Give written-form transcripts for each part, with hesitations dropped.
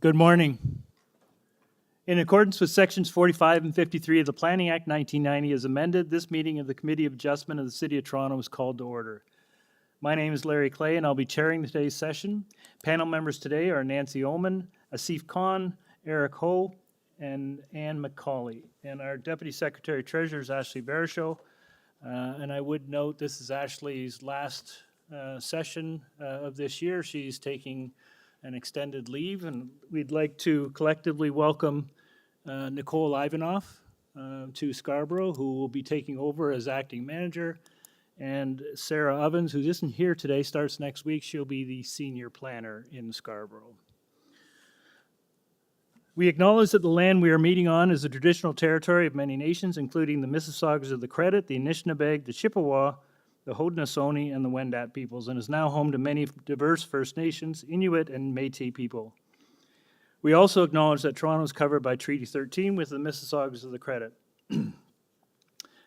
Good morning. In accordance with Sections 45 and 53 of the Planning Act 1990 as amended, this meeting of the Committee of Adjustment of the City of Toronto is called to order. My name is Larry Clay, and I'll be chairing today's session. Panel members today are Nancy Ullman, Asif Khan, Eric Ho, and Ann McCauley. And our Deputy Secretary Treasurer is Ashley Barishow. And I would note this is Ashley's last session of this year. She's taking an extended leave, and we'd like to collectively welcome Nicole Ivanoff to Scarborough, who will be taking over as acting manager, and Sarah Ovens, who isn't here today, starts next week. She'll be the senior planner in Scarborough. We acknowledge that the land we are meeting on is the traditional territory of many nations, including the Mississaugas of the Credit, the Anishinaabeg, the Chippewa, the Haudenosaunee, and the Wendat peoples, and is now home to many diverse First Nations, Inuit, and Métis people. We also acknowledge that Toronto is covered by Treaty 13 with the Mississaugas of the Credit.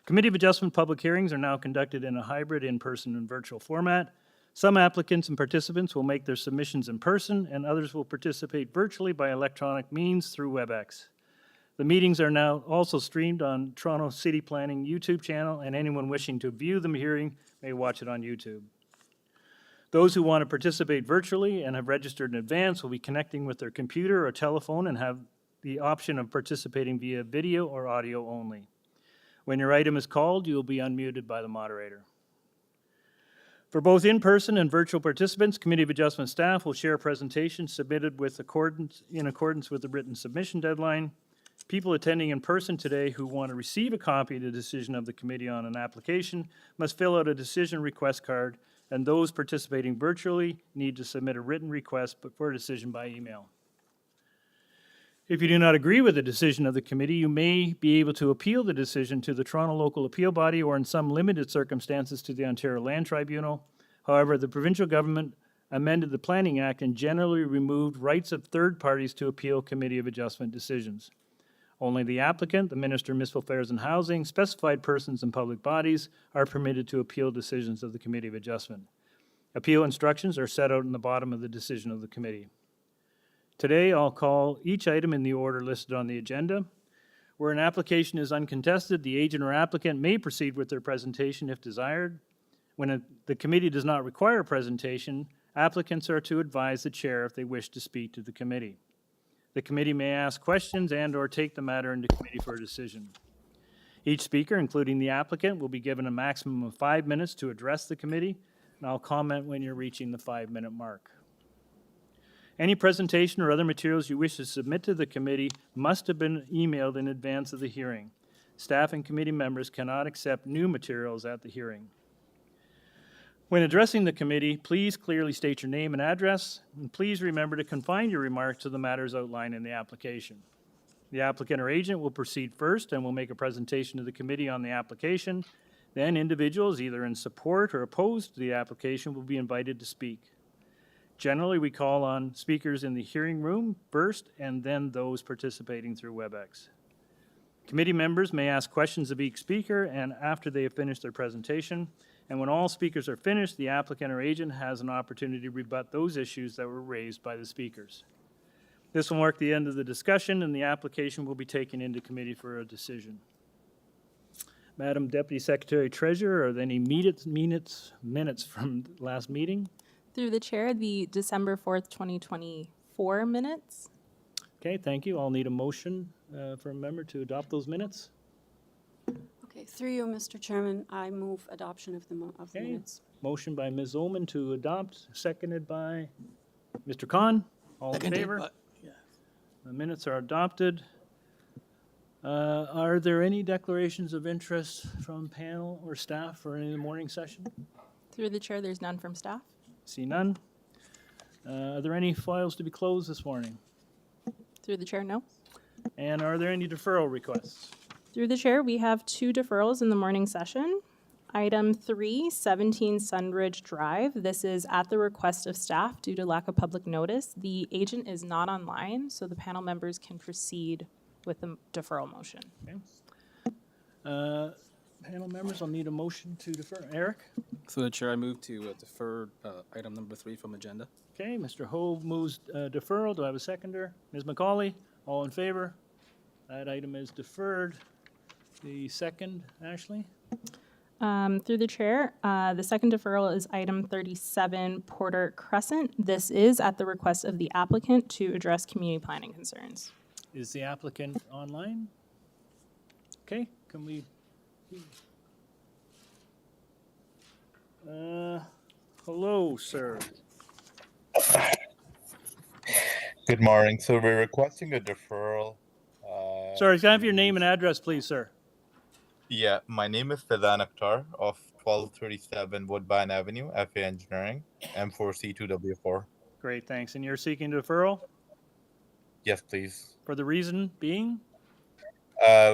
Committee of Adjustment public hearings are now conducted in a hybrid in-person and virtual format. Some applicants and participants will make their submissions in person, and others will participate virtually by electronic means through WebEx. The meetings are now also streamed on Toronto City Planning YouTube channel, and anyone wishing to view the hearing may watch it on YouTube. Those who want to participate virtually and have registered in advance will be connecting with their computer or telephone and have the option of participating via video or audio only. When your item is called, you will be unmuted by the moderator. For both in-person and virtual participants, Committee of Adjustment staff will share presentations submitted in accordance with the written submission deadline. People attending in person today who want to receive a copy of the decision of the committee on an application must fill out a decision request card, and those participating virtually need to submit a written request for a decision by email. If you do not agree with the decision of the committee, you may be able to appeal the decision to the Toronto Local Appeal Body or in some limited circumstances to the Ontario Land Tribunal. However, the provincial government amended the Planning Act and generally removed rights of third parties to appeal Committee of Adjustment decisions. Only the applicant, the Minister of Municipal Affairs and Housing, specified persons and public bodies are permitted to appeal decisions of the Committee of Adjustment. Appeal instructions are set out in the bottom of the decision of the committee. Today, I'll call each item in the order listed on the agenda. Where an application is uncontested, the agent or applicant may proceed with their presentation if desired. When the committee does not require a presentation, applicants are to advise the chair if they wish to speak to the committee. The committee may ask questions and/or take the matter into committee for a decision. Each speaker, including the applicant, will be given a maximum of 5 minutes to address the committee, and I'll comment when you're reaching the 5-minute mark. Any presentation or other materials you wish to submit to the committee must have been emailed in advance of the hearing. Staff and committee members cannot accept new materials at the hearing. When addressing the committee, please clearly state your name and address, and please remember to confine your remarks to the matters outlined in the application. The applicant or agent will proceed first and will make a presentation to the committee on the application. Then individuals, either in support or opposed to the application, will be invited to speak. Generally, we call on speakers in the hearing room first and then those participating through WebEx. Committee members may ask questions of each speaker and after they have finished their presentation. And when all speakers are finished, the applicant or agent has an opportunity to rebut those issues that were raised by the speakers. This will mark the end of the discussion, and the application will be taken into committee for a decision. Madam Deputy Secretary Treasurer, are there any minutes from last meeting? Through the chair, the December 4th, 2024 minutes. Okay, thank you. I'll need a motion for a member to adopt those minutes. Okay, through you, Mr. Chairman, I move adoption of the minutes. Motion by Ms. Ullman to adopt, seconded by Mr. Khan. All in favor? Yeah. The minutes are adopted. Are there any declarations of interest from panel or staff for any of the morning session? Through the chair, there's none from staff. See none. Are there any files to be closed this morning? Through the chair, no. And are there any deferral requests? Through the chair, we have 2 deferrals in the morning session. Item 3, 17 Sunridge Drive. This is at the request of staff due to lack of public notice. The agent is not online, so the panel members can proceed with the deferral motion. Okay. Panel members, I'll need a motion to defer. Eric? Through the chair, I move to defer item number 3 from agenda. Okay, Mr. Hove moves deferral. Do I have a seconder? Ms. McCauley, all in favor? That item is deferred. The second, Ashley? Through the chair, the second deferral is item 37 Porter Crescent. This is at the request of the applicant to address community planning concerns. Is the applicant online? Okay, can we? Hello, sir. Good morning. So we're requesting a deferral. Sorry, can I have your name and address, please, sir? Yeah, my name is Fazan Akhtar of 1237 Woodbine Avenue, FA Engineering, M4C2W4. Great, thanks. And you're seeking deferral Yes, please. for the reason being?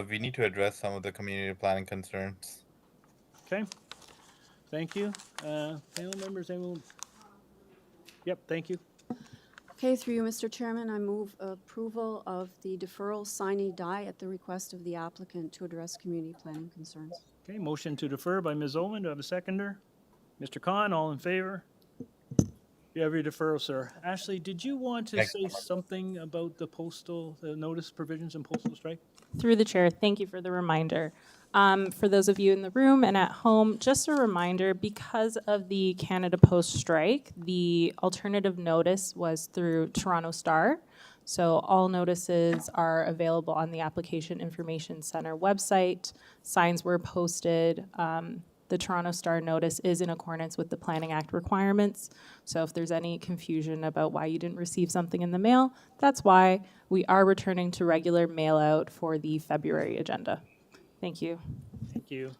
We need to address some of the community planning concerns. Okay, thank you. Panel members, anyone? Yep, thank you. Okay, through you, Mr. Chairman, I move approval of the deferral sine die at the request of the applicant to address community planning concerns. Okay, motion to defer by Ms. Owen. Do I have a seconder? Mr. Khan, all in favor? You have your deferral, sir. Ashley, did you want to say something about the notice provisions and postal strike? Through the chair, thank you for the reminder. For those of you in the room and at home, just a reminder, because of the Canada Post strike, the alternative notice was through Toronto Star. So all notices are available on the Application Information Center website. Signs were posted. The Toronto Star notice is in accordance with the Planning Act requirements. So if there's any confusion about why you didn't receive something in the mail, that's why. We are returning to regular mail out for the February agenda. Thank you. Thank you.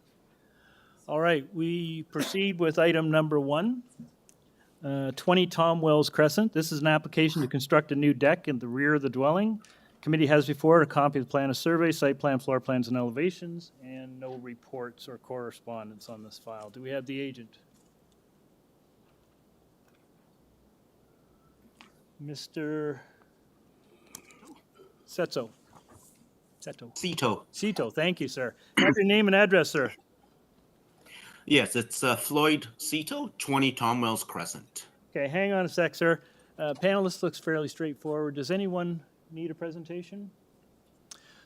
All right, we proceed with item number 1. 20 Tom Wells Crescent. This is an application to construct a new deck in the rear of the dwelling. Committee has before it a copy of the plan of survey, site plan, floor plans, and elevations, and no reports or correspondence on this file. Do we have the agent? Mr. Setso. Cito. Thank you, sir. Have your name and address, sir. Yes, it's Floyd Cito, 20 Tom Wells Crescent. Okay, hang on a sec, sir. Panelist looks fairly straightforward. Does anyone need a presentation?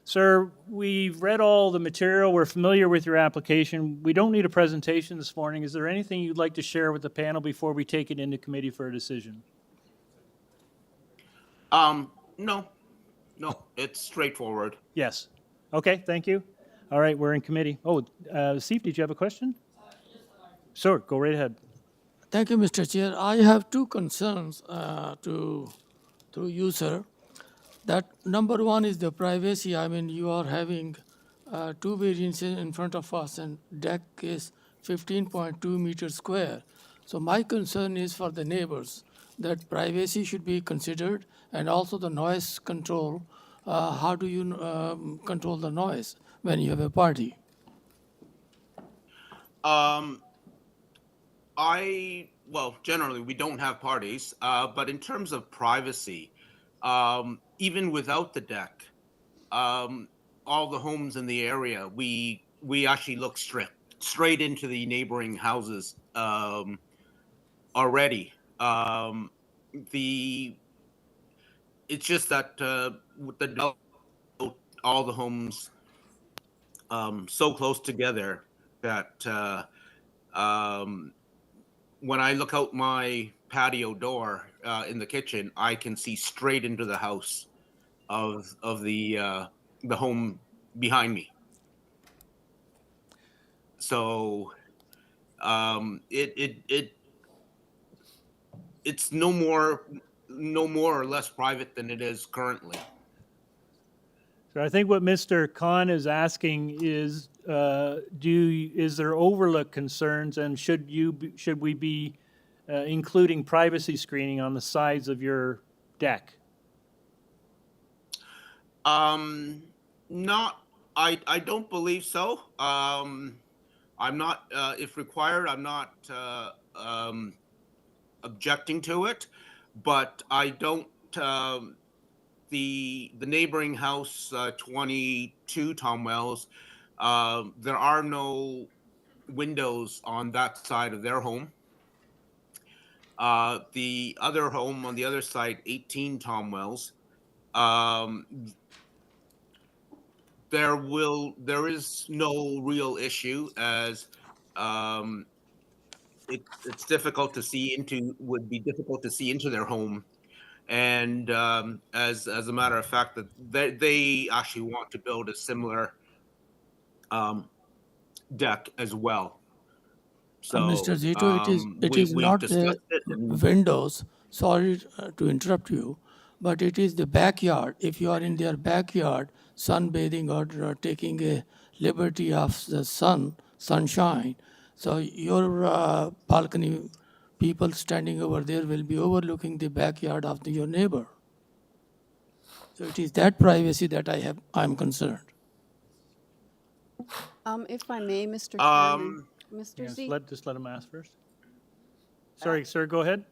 Sir, we've read all the material. We're familiar with your application. We don't need a presentation this morning. Is there anything you'd like to share with the panel before we take it into committee for a decision? No, it's straightforward. Yes. Okay, thank you. All right, we're in committee. Oh, Steve, did you have a question? Sure, go right ahead. Thank you, Mr. Chair. I have two concerns through you, sir. That number one is the privacy. I mean, you are having two variances in front of us, and deck is 15.2 meters square. So my concern is for the neighbors that privacy should be considered, and also the noise control. How do you control the noise when you have a party? Generally we don't have parties, but in terms of privacy, even without the deck, all the homes in the area, we actually look straight into the neighboring houses already. It's just that with all the homes so close together that when I look out my patio door in the kitchen, I can see straight into the house of the home behind me. So it's no more or less private than it is currently. So I think what Mr. Khan is asking is, is there overlook concerns, and should we be including privacy screening on the sides of your deck? I don't believe so. I'm not, if required, I'm not objecting to it, but I don't. The neighboring house, 22 Tom Wells, There are no windows on that side of their home. The other home on the other side, 18 Tom Wells, um, there is no real issue as um, it's difficult to see into would be difficult to see into their home, and as a matter of fact that they actually want to build a similar um, deck as well. Mr. So Zito, it is we've not the discussed it, and windows. Sorry to interrupt you, but it is the backyard. If you are in their backyard, sunbathing or taking a liberty of the sunshine, so your balcony people standing over there will be overlooking the backyard of your neighbor. So it is that privacy that I'm concerned. If I may, Mr. Chairman, Mr. Yes, Z. just let him ask first. Sorry, sir, go ahead.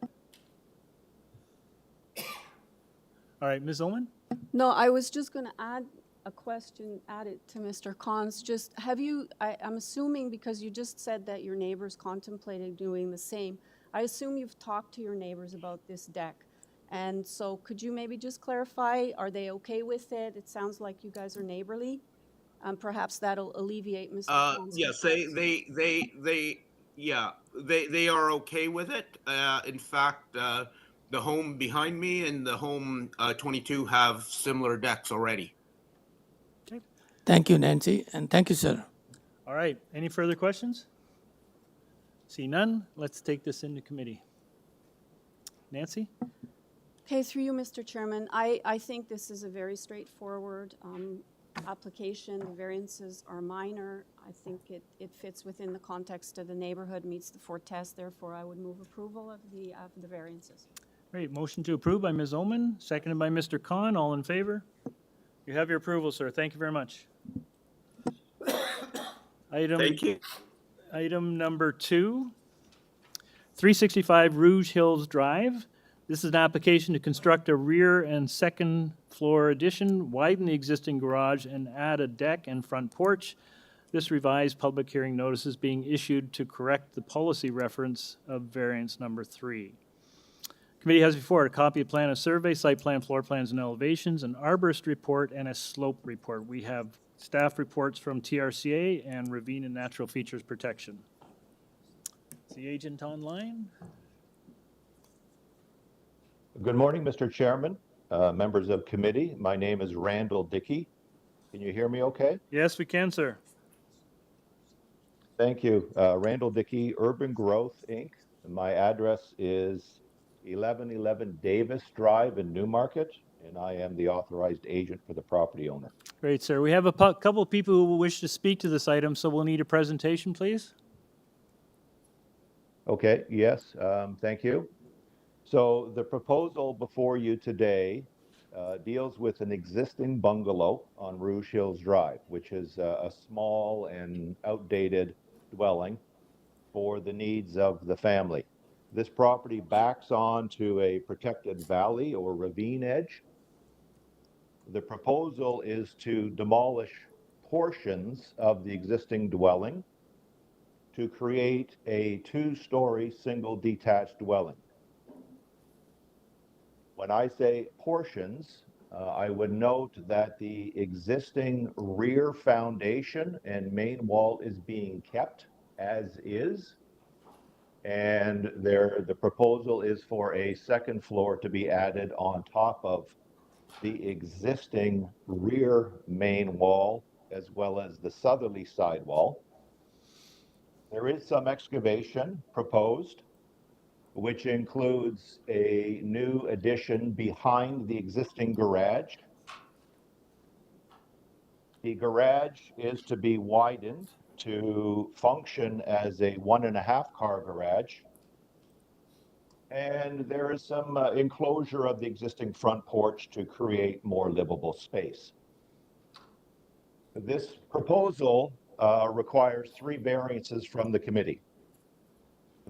All right, Ms. Ullman? No, I was just going to add a question added to Mr. Khan's. Just have you, I'm assuming because you just said that your neighbors contemplated doing the same, I assume you've talked to your neighbors about this deck. And so could you maybe just clarify, are they okay with it? It sounds like you guys are neighborly. Perhaps that'll alleviate Mr. Khan's yes, concerns. they are okay with it. In fact, the home behind me and the home 22 have similar decks already. Okay. Thank you, Nancy, and thank you, sir. All right, any further questions? See none, let's take this into committee. Nancy? Okay, through you, Mr. Chairman, I think this is a very straightforward application. The variances are minor. I think it fits within the context of the neighborhood, meets the 4 tests. Therefore, I would move approval of the variances. Great, motion to approve by Ms. Ullman, seconded by Mr. Khan. All in favor? You have your approval, sir. Thank you very much. Thank you. Item number 2, 365 Rouge Hills Drive. This is an application to construct a rear and second floor addition, widen the existing garage, and add a deck and front porch. This revised public hearing notice is being issued to correct the policy reference of variance number 3. Committee has before it a copy of plan of survey, site plan, floor plans, and elevations, an arborist report, and a slope report. We have staff reports from TRCA and Ravine and Natural Features Protection. Is the agent online? Good morning, Mr. Chairman, members of committee. My name is Randall Dickey. Can you hear me okay? Yes, we can, sir. Thank you. Randall Dickey, Urban Growth, Inc. My address is 1111 Davis Drive in Newmarket, and I am the authorized agent for the property owner. Great, sir. We have a couple of people who will wish to speak to this item, so we'll need a presentation, please. Okay, yes, thank you. So the proposal before you today deals with an existing bungalow on Rouge Hills Drive, which is a small and outdated dwelling for the needs of the family. This property backs onto a protected valley or ravine edge. The proposal is to demolish portions of the existing dwelling to create a 2-story single detached dwelling. When I say portions, I would note that the existing rear foundation and main wall is being kept as is. And the proposal is for a second floor to be added on top of the existing rear main wall, as well as the southerly side wall. There is some excavation proposed, which includes a new addition behind the existing garage. The garage is to be widened to function as a 1.5 car garage. And there is some enclosure of the existing front porch to create more livable space. This proposal requires 3 variances from the committee.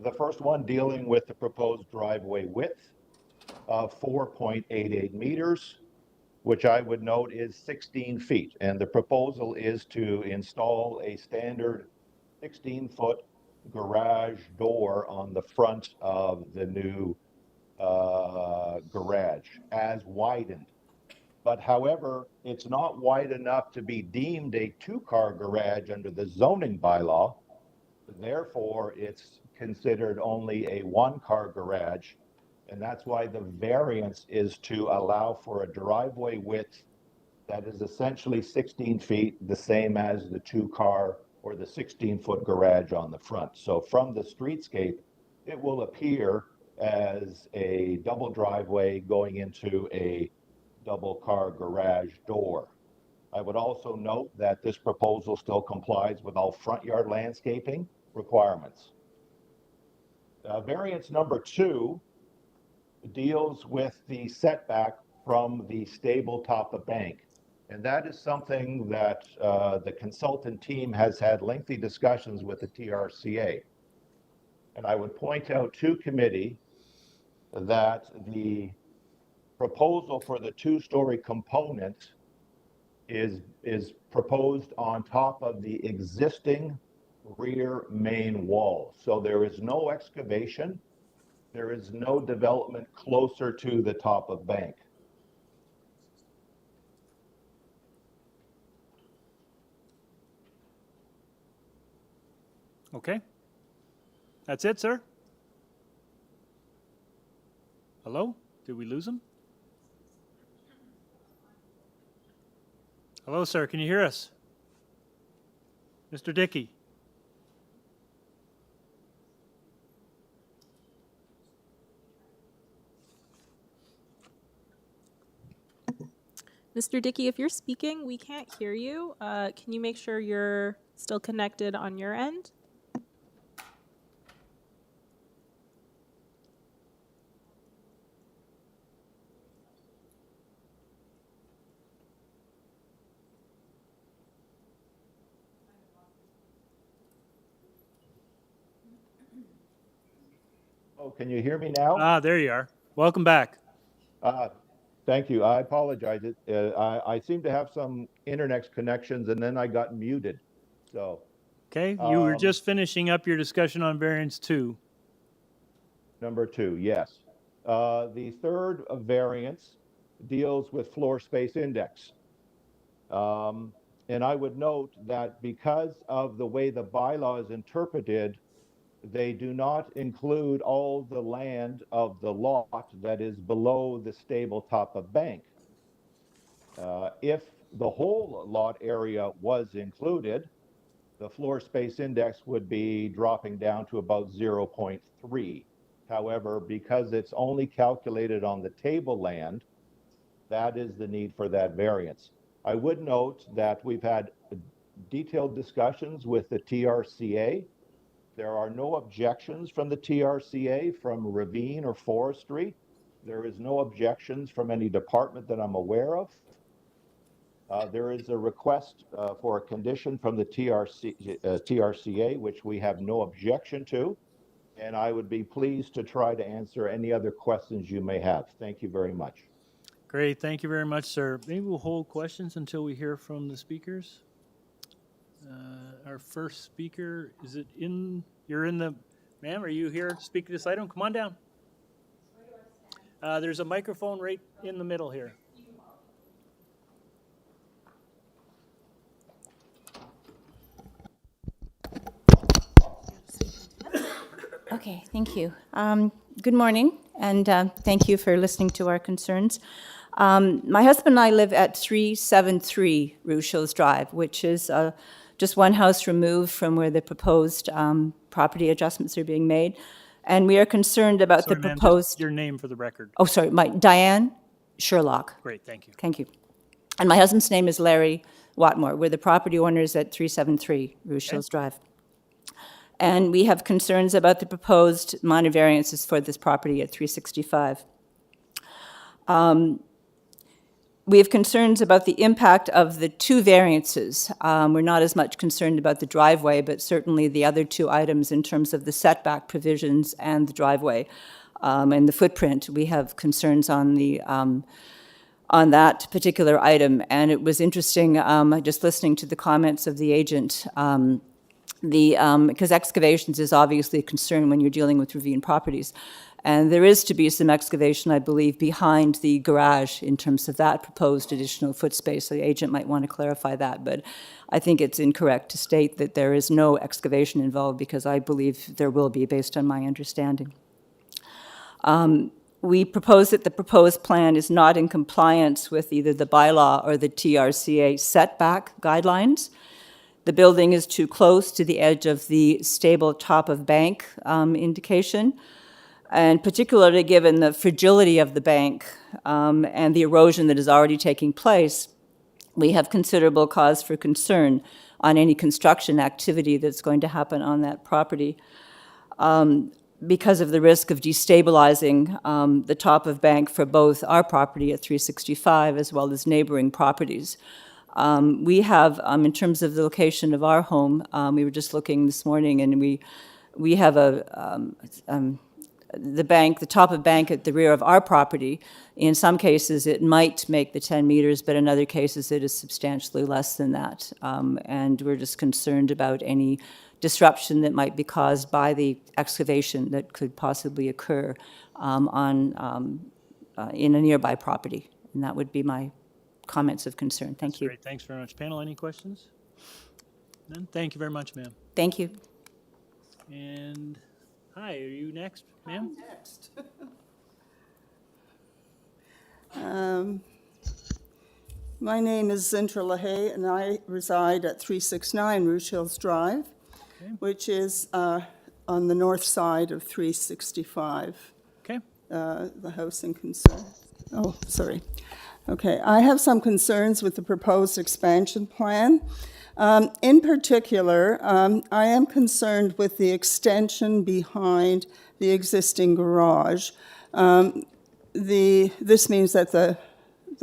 The first one dealing with the proposed driveway width of 4.88 meters. which I would note is 16 feet. And the proposal is to install a standard 16-foot garage door on the front of the new garage as widened. But however, it's not wide enough to be deemed a two-car garage under the zoning bylaw. Therefore, it's considered only a one-car garage. And that's why the variance is to allow for a driveway width that is essentially 16 feet, the same as the two-car or the 16-foot garage on the front. So from the streetscape, it will appear as a double driveway going into a double-car garage door. I would also note that this proposal still complies with all front yard landscaping requirements. Variance number 2 deals with the setback from the stable top of bank. And that is something that the consultant team has had lengthy discussions with the TRCA. And I would point out to committee that the proposal for the 2-story component is proposed on top of the existing rear main wall. So there is no excavation. There is no development closer to the top of bank. Okay. That's it, sir? Hello? Did we lose him? Hello, sir. Can you hear us? Mr. Dickey? Mr. Dickey, if you're speaking, we can't hear you. Can you make sure you're still connected on your end? Oh, can you hear me now? Ah, there you are. Welcome back. Thank you. I apologize. I seem to have some internet connections and then I got muted. So, Okay, you were just finishing up your discussion on variance 2. number 2, yes. The third variance deals with floor space index. And I would note that because of the way the bylaw is interpreted, they do not include all the land of the lot that is below the stable top of bank. If the whole lot area was included, the floor space index would be dropping down to about 0.3. However, because it's only calculated on the table land, that is the need for that variance. I would note that we've had detailed discussions with the TRCA. There are no objections from the TRCA, from Ravine or Forestry. There is no objections from any department that I'm aware of. There is a request for a condition from the TRCA, which we have no objection to. And I would be pleased to try to answer any other questions you may have. Thank you very much. Great, thank you very much, sir. Maybe we'll hold questions until we hear from the speakers. Our first speaker, is it in, you're in the, ma'am, are you here to speak to this item? Come on down. There's a microphone right in the middle here. Okay, thank you. Good morning, and thank you for listening to our concerns. My husband and I live at 373 Rouge Hills Drive, which is just one house removed from where the proposed property adjustments are being made. And we are concerned about Sorry, the ma'am, just proposed... your name for the record. Oh, sorry, Diane Sherlock. Great, thank you. Thank you. And my husband's name is Larry Watmore. We're the property owners at 373 Rouge Hills Drive. And we have concerns about the proposed minor variances for this property at 365. We have concerns about the impact of the two variances. We're not as much concerned about the driveway, but certainly the other two items in terms of the setback provisions and the driveway and the footprint. We have concerns on the on that particular item. And it was interesting, just listening to the comments of the agent, because excavations is obviously a concern when you're dealing with ravine properties. And there is to be some excavation, I believe, behind the garage in terms of that proposed additional foot space. So the agent might want to clarify that, but I think it's incorrect to state that there is no excavation involved, because I believe there will be, based on my understanding. We propose that the proposed plan is not in compliance with either the bylaw or the TRCA setback guidelines. The building is too close to the edge of the stable top of bank indication, and particularly given the fragility of the bank and the erosion that is already taking place, we have considerable cause for concern on any construction activity that's going to happen on that property, because of the risk of destabilizing the top of bank for both our property at 365 as well as neighboring properties. We have, in terms of the location of our home, we were just looking this morning, and we have the top of bank at the rear of our property. In some cases, it might make the 10 meters, but in other cases, it is substantially less than that. And we're just concerned about any disruption that might be caused by the excavation that could possibly occur in a nearby property. And that would be my comments of concern. Thank you. Great, thanks very much. Panel, any questions? None? Thank you very much, ma'am. Thank you. And, hi, are you next, ma'am? Next. My name is Zintra LaHaye, and I reside at 369 Rouge Hills Drive, which is on the north side of 365. Okay. The house in concern. Oh, sorry. Okay, I have some concerns with the proposed expansion plan. In particular, I am concerned with the extension behind the existing garage. This means that the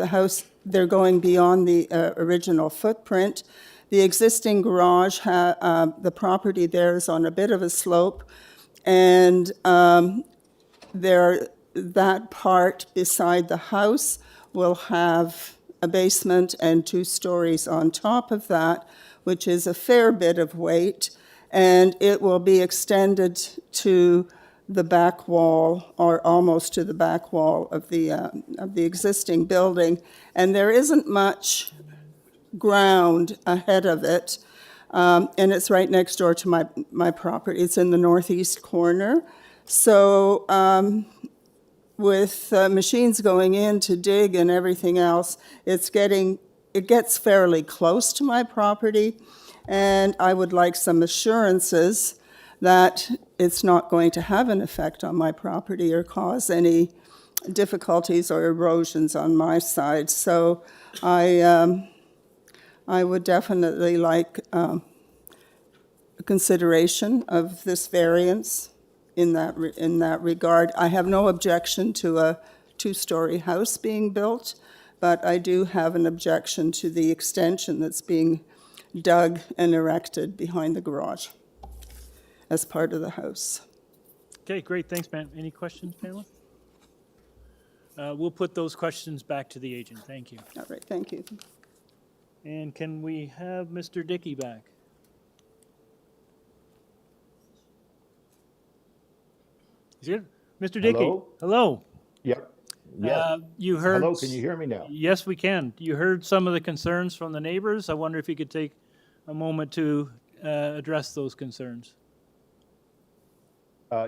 house, they're going beyond the original footprint. The existing garage, the property there is on a bit of a slope, and that part beside the house will have a basement and 2 stories on top of that, which is a fair bit of weight, and it will be extended to the back wall, or almost to the back wall of the existing building, and there isn't much ground ahead of it, and it's right next door to my property. It's in the northeast corner, so with machines going in to dig and everything else, it gets fairly close to my property, and I would like some assurances that it's not going to have an effect on my property or cause any difficulties or erosions on my side. So I would definitely like a consideration of this variance in that regard. I have no objection to a 2-story house being built, but I do have an objection to the extension that's being dug and erected behind the garage as part of the house. Okay, great, thanks, ma'am. Any questions, panel? We'll put those questions back to the agent. Thank you. All right, thank you. And can we have Mr. Dickey back? Is here? Mr. Dickey? Hello? Hello. Yep. Yes. You heard. Hello, can you hear me now? Yes, we can. You heard some of the concerns from the neighbors. I wonder if you could take a moment to address those concerns.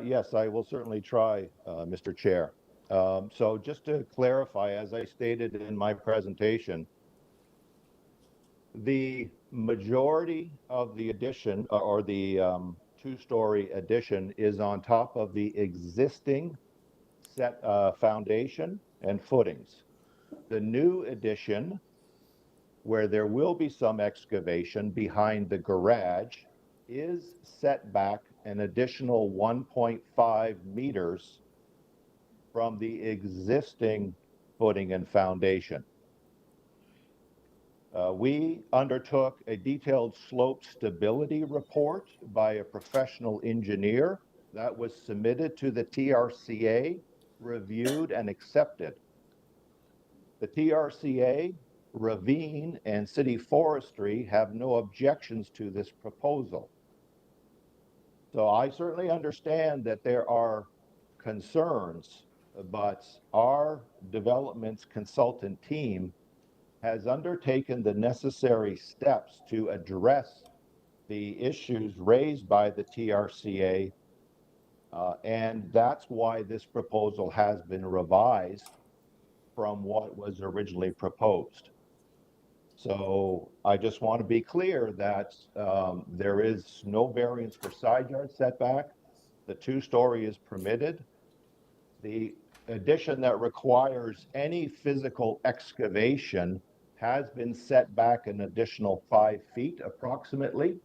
Yes, I will certainly try, Mr. Chair. So just to clarify, as I stated in my presentation, the majority of the addition, or the 2-story addition, is on top of the existing set foundation and footings. The new addition, where there will be some excavation behind the garage, is set back an additional 1.5 meters from the existing footing and foundation. We undertook a detailed slope stability report by a professional engineer that was submitted to the TRCA, reviewed and accepted. The TRCA, Ravine, and City Forestry have no objections to this proposal. So I certainly understand that there are concerns, but our developments consultant team has undertaken the necessary steps to address the issues raised by the TRCA, and that's why this proposal has been revised from what was originally proposed. So I just want to be clear that there is no variance for side yard setback. The two-story is permitted. The addition that requires any physical excavation has been set back an additional 5 feet approximately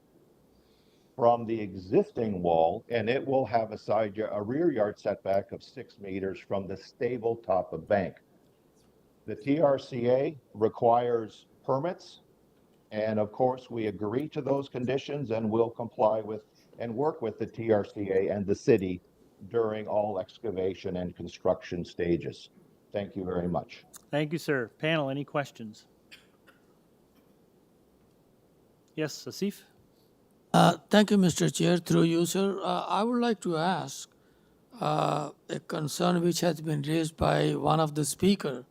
from the existing wall, and it will have a rear yard setback of 6 meters from the stable top of bank. The TRCA requires permits, and of course we agree to those conditions and will comply with and work with the TRCA and the city during all excavation and construction stages. Thank you very much. Thank you, sir. Panel, any questions? Yes, Asif? Thank you, Mr. Chair. Through you, sir, I would like to ask a concern which has been raised by one of the speaker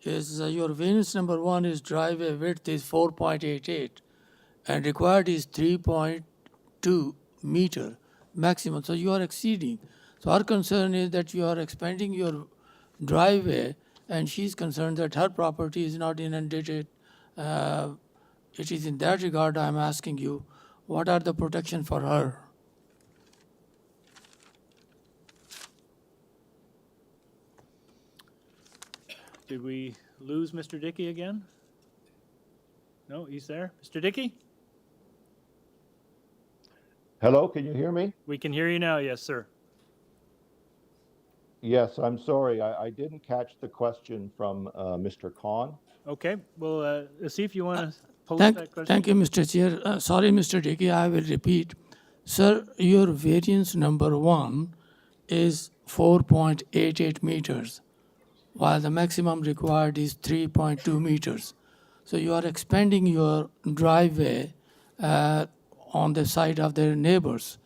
is your variance number 1 is driveway width is 4.88 and required is 3.2 meter maximum. So you are exceeding. So our concern is that you are expanding your driveway, and she's concerned that her property is not inundated. It is in that regard I'm asking you, what are the protection for her? Did we lose Mr. Dickey again? No, he's there. Mr. Dickey? Hello, can you hear me? We can hear you now. Yes, sir. Yes, I'm sorry, I didn't catch the question from Mr. Khan. Okay. Well, Asif, you want to pose that question? Thank you, Mr. Chair. Sorry, Mr. Dickey, I will repeat. Sir, your variance number 1 is 4.88 meters, while the maximum required is 3.2 meters. So you are expanding your driveway on the side of their neighbors.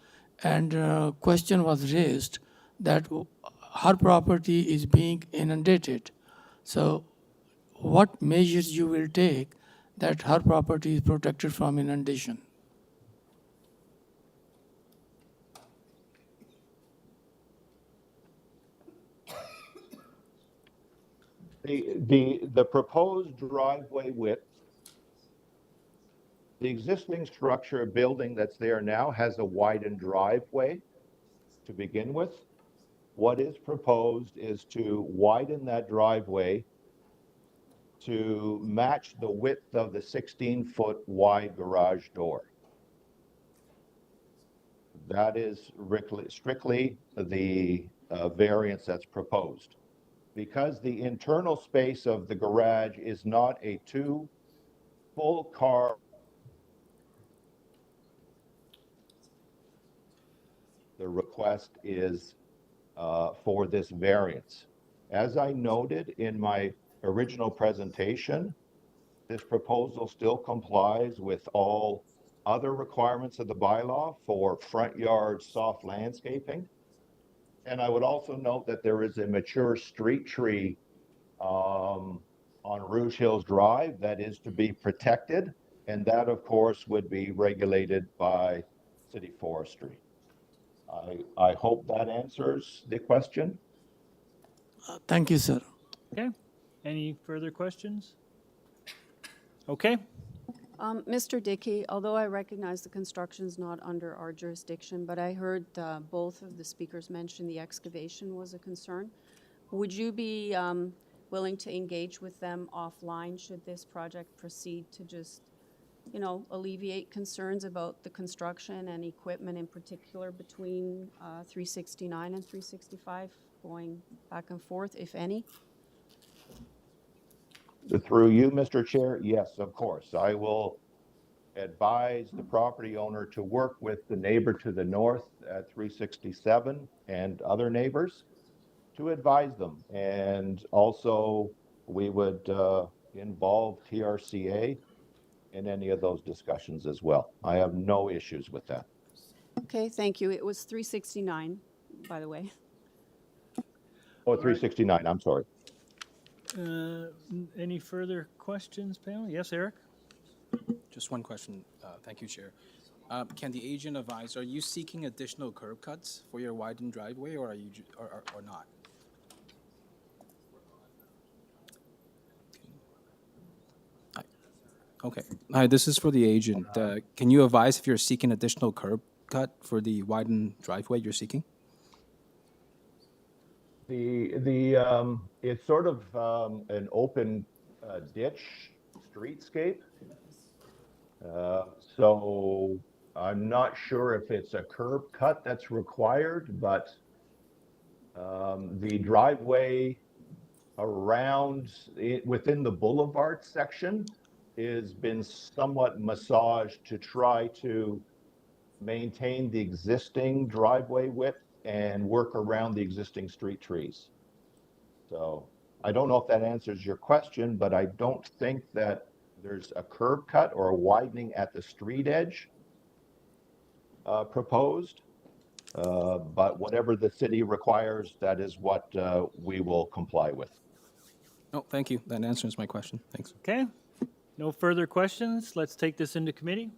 And question was raised that her property is being inundated. So what measures you will take that her property is protected from inundation? The proposed driveway width, the existing structure building that's there now has a widened driveway to begin with. What is proposed is to widen that driveway to match the width of the 16-foot wide garage door. That is strictly the variance that's proposed. Because the internal space of the garage is not a 2 full car, the request is for this variance. As I noted in my original presentation, this proposal still complies with all other requirements of the bylaw for front yard soft landscaping. And I would also note that there is a mature street tree on Rouge Hills Drive that is to be protected, and that of course would be regulated by city forestry. I hope that answers the question. Thank you, sir. Okay. Any further questions? Okay. Mr. Dickey, although I recognize the construction's not under our jurisdiction, but I heard both of the speakers mention the excavation was a concern. Would you be willing to engage with them offline should this project proceed to just, you know, alleviate concerns about the construction and equipment in particular between 369 and 365 going back and forth, if any? Through you, Mr. Chair, yes, of course. I will advise the property owner to work with the neighbor to the north at 367 and other neighbors to advise them, and also we would involve TRCA in any of those discussions as well. I have no issues with that. Okay, thank you. It was 369, by the way. Oh, 369, I'm sorry. Any further questions, panel? Yes, Eric? Just one question. Thank you, Chair. Can the agent advise, are you seeking additional curb cuts for your widened driveway, or are you or not? Okay. Hi, this is for the agent. Can you advise if you're seeking additional curb cut for the widened driveway you're seeking? It's sort of an open ditch streetscape. So I'm not sure if it's a curb cut that's required, but the driveway around within the boulevard section has been somewhat massaged to try to maintain the existing driveway width and work around the existing street trees. So I don't know if that answers your question, but I don't think that there's a curb cut or a widening at the street edge proposed. But whatever the city requires, that is what we will comply with. Oh, thank you. That answers my question. Thanks. Okay. No further questions. Let's take this into committee.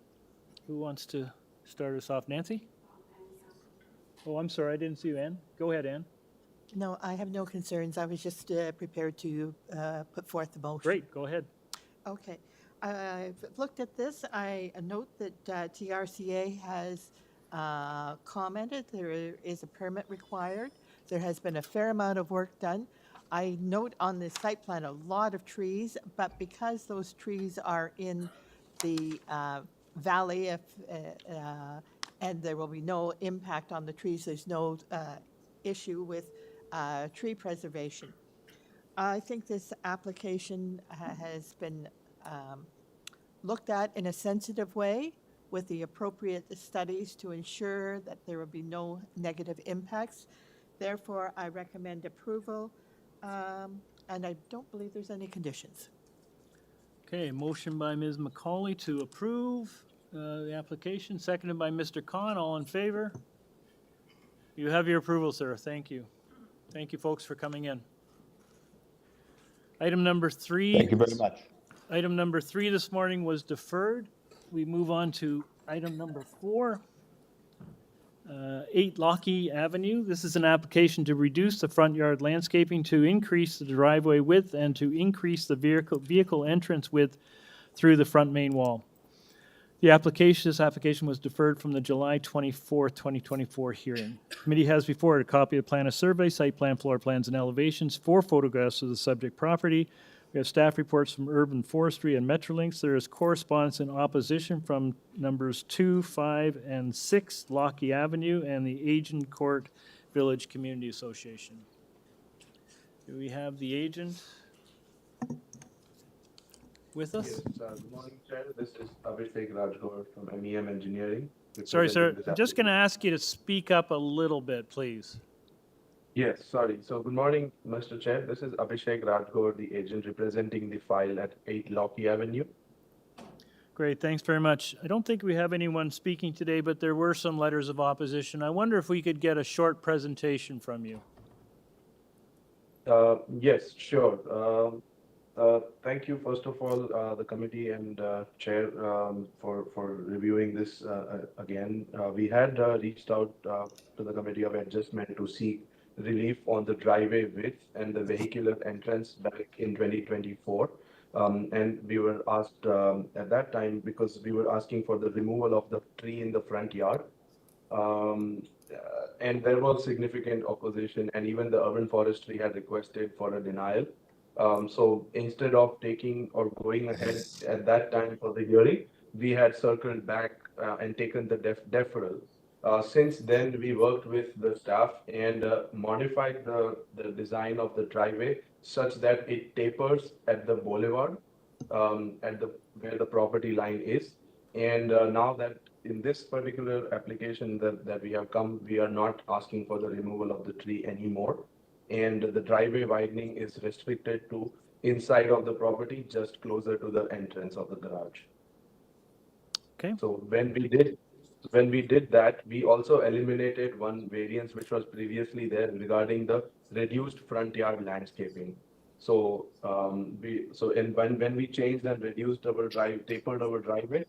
Who wants to start us off? Nancy? Oh, I'm sorry. I didn't see you, Ann. Go ahead, Ann. No, I have no concerns. I was just prepared to put forth the motion. Great. Go ahead. Okay. I've looked at this. I note that TRCA has commented there is a permit required. There has been a fair amount of work done. I note on the site plan a lot of trees, but because those trees are in the valley and there will be no impact on the trees, there's no issue with tree preservation. I think this application has been looked at in a sensitive way with the appropriate studies to ensure that there will be no negative impacts. Therefore, I recommend approval, and I don't believe there's any conditions. Okay, motion by Ms. McCauley to approve the application, seconded by Mr. Khan. All in favor? You have your approval, sir. Thank you. Thank you, folks, for coming in. Item number 3. Thank you very much. Item number 3 this morning was deferred. We move on to item number 4. 8 Lockheed Avenue. This is an application to reduce the front yard landscaping, to increase the driveway width, and to increase the vehicle entrance width through the front main wall. This application was deferred from the July 24th, 2024 hearing. Committee has before it a copy of the plan of survey, site plan, floor plans, and elevations, 4 photographs of the subject property. We have staff reports from Urban Forestry and Metrolinx. There is correspondence in opposition from numbers 2, 5, and 6 Lockheed Avenue and the Agent Court Village Community Association. Do we have the agent with us? Yes, good morning, Chair. This is Abhishek Rajgor from MEM Engineering. Sorry, sir. representing this I'm just going to application. ask you to speak up a little bit, please. Yes, sorry. So good morning, Mr. Chair. This is Abhishek Rajgor, the agent representing the file at 8 Lockheed Avenue. Great, thanks very much. I don't think we have anyone speaking today, but there were some letters of opposition. I wonder if we could get a short presentation from you. Yes, sure. Thank you, first of all, the committee and chair for reviewing this again. We had reached out to the committee of adjustment to seek relief on the driveway width and the vehicular entrance back in 2024. And we were asked at that time, because we were asking for the removal of the tree in the front yard. And there was significant opposition, and even the urban forestry had requested for a denial. So instead of taking or going ahead at that time for the hearing, we had circled back and taken the deferral. Since then, we worked with the staff and modified the design of the driveway such that it tapers at the boulevard, where the property line is. And now that in this particular application that we have come, we are not asking for the removal of the tree anymore. And the driveway widening is restricted to inside of the property, just closer to the entrance of the garage. Okay, So when we did that, we also eliminated one variance which was previously there regarding the reduced front yard landscaping. So when we changed and reduced our tapered our driveway,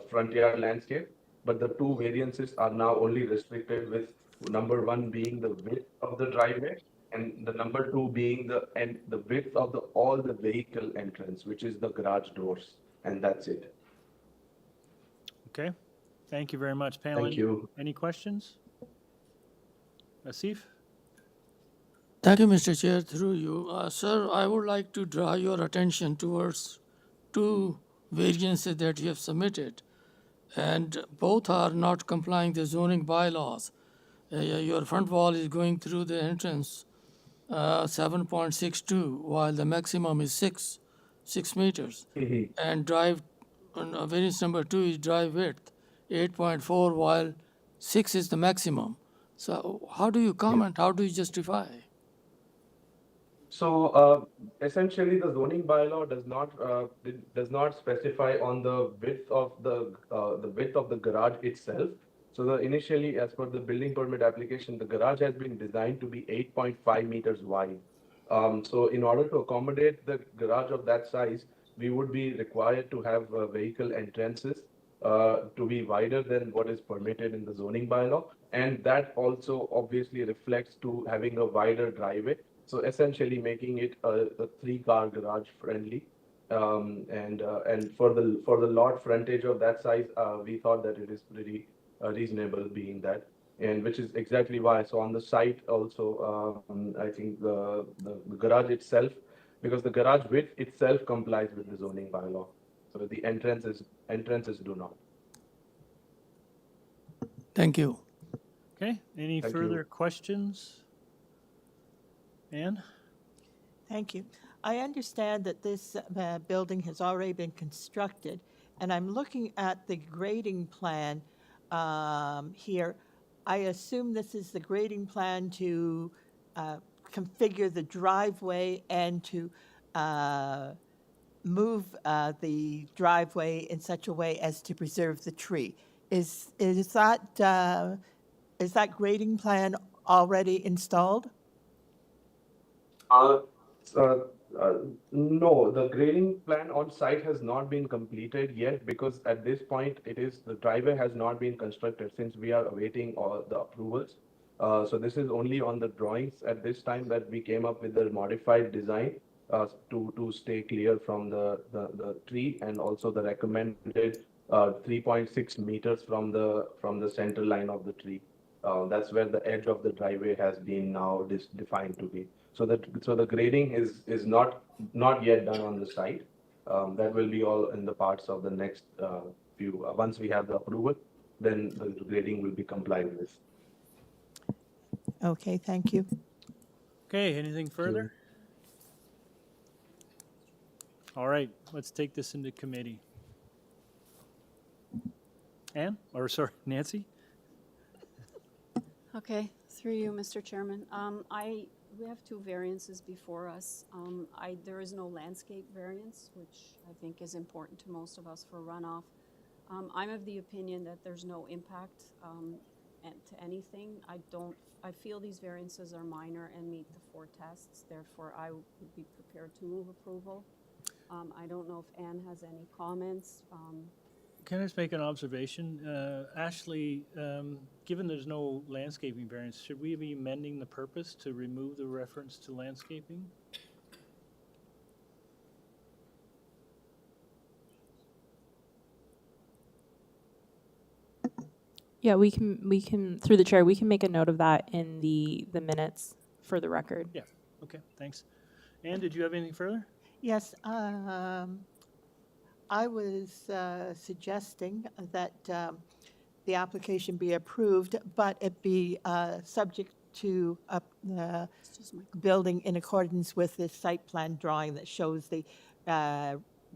front yard landscape, but the two variances are now only restricted with number one being the width of the driveway and the number two being the width of all the vehicle entrance, which is the garage doors, and that's it. okay. Thank you very much. Panel, Thank you. any questions? Asif? Thank you, Mr. Chair, through you. Sir, I would like to draw your attention towards two variances that you have submitted, and both are not complying the zoning bylaws. Your front wall is going through the entrance 7.62, while the maximum is 6 meters. And variance number 2 is drive width 8.4, while 6 is the maximum. So how do you comment? How do you justify? So essentially, the zoning bylaw does not specify on the width of the garage itself. So initially, as per the building permit application, the garage has been designed to be 8.5 meters wide. So in order to accommodate the garage of that size, we would be required to have vehicle entrances to be wider than what is permitted in the zoning bylaw, and that also obviously reflects to having a wider driveway. So essentially making it a three-car garage friendly. And for the lot frontage of that size, we thought that it is pretty reasonable being that, and which is exactly why. So on the site also, I think the garage itself, because the garage width itself complies with the zoning bylaw. So the entrances do not. Thank you. Okay, any Thank further you. questions? Ann? Thank you. I understand that this building has already been constructed, and I'm looking at the grading plan here. I assume this is the grading plan to configure the driveway and to move the driveway in such a way as to preserve the tree. Is that grading plan already installed? Uh, no, the grading plan on site has not been completed yet because at this point the driveway has not been constructed since we are awaiting all the approvals. So this is only on the drawings at this time that we came up with the modified design to stay clear from the tree and also the recommended 3.6 meters from the center line of the tree. That's where the edge of the driveway has been now defined to be. So the grading is not yet done on the site. That will be all in the parts of the next few. Once we have the approval, then the grading will be complied with. Okay, thank you. Okay, anything further? All right, let's take this into committee. Ann, or sorry, Nancy? Okay, through you, Mr. Chairman. We have two variances before us. There is no landscape variance, which I think is important to most of us for runoff. I'm of the opinion that there's no impact to anything. I feel these variances are minor and meet the 4 tests. Therefore, I would be prepared to move approval. I don't know if Ann has any comments. Can I just make an observation? Ashley, given there's no landscaping variance, should we be amending the purpose to remove the reference to landscaping? Yeah, we can, through the chair, we can make a note of that in the minutes for the record. Yeah, okay, thanks. Ann, did you have anything further? Yes, I was suggesting that the application be approved, but it be subject to building in accordance with this site plan drawing that shows the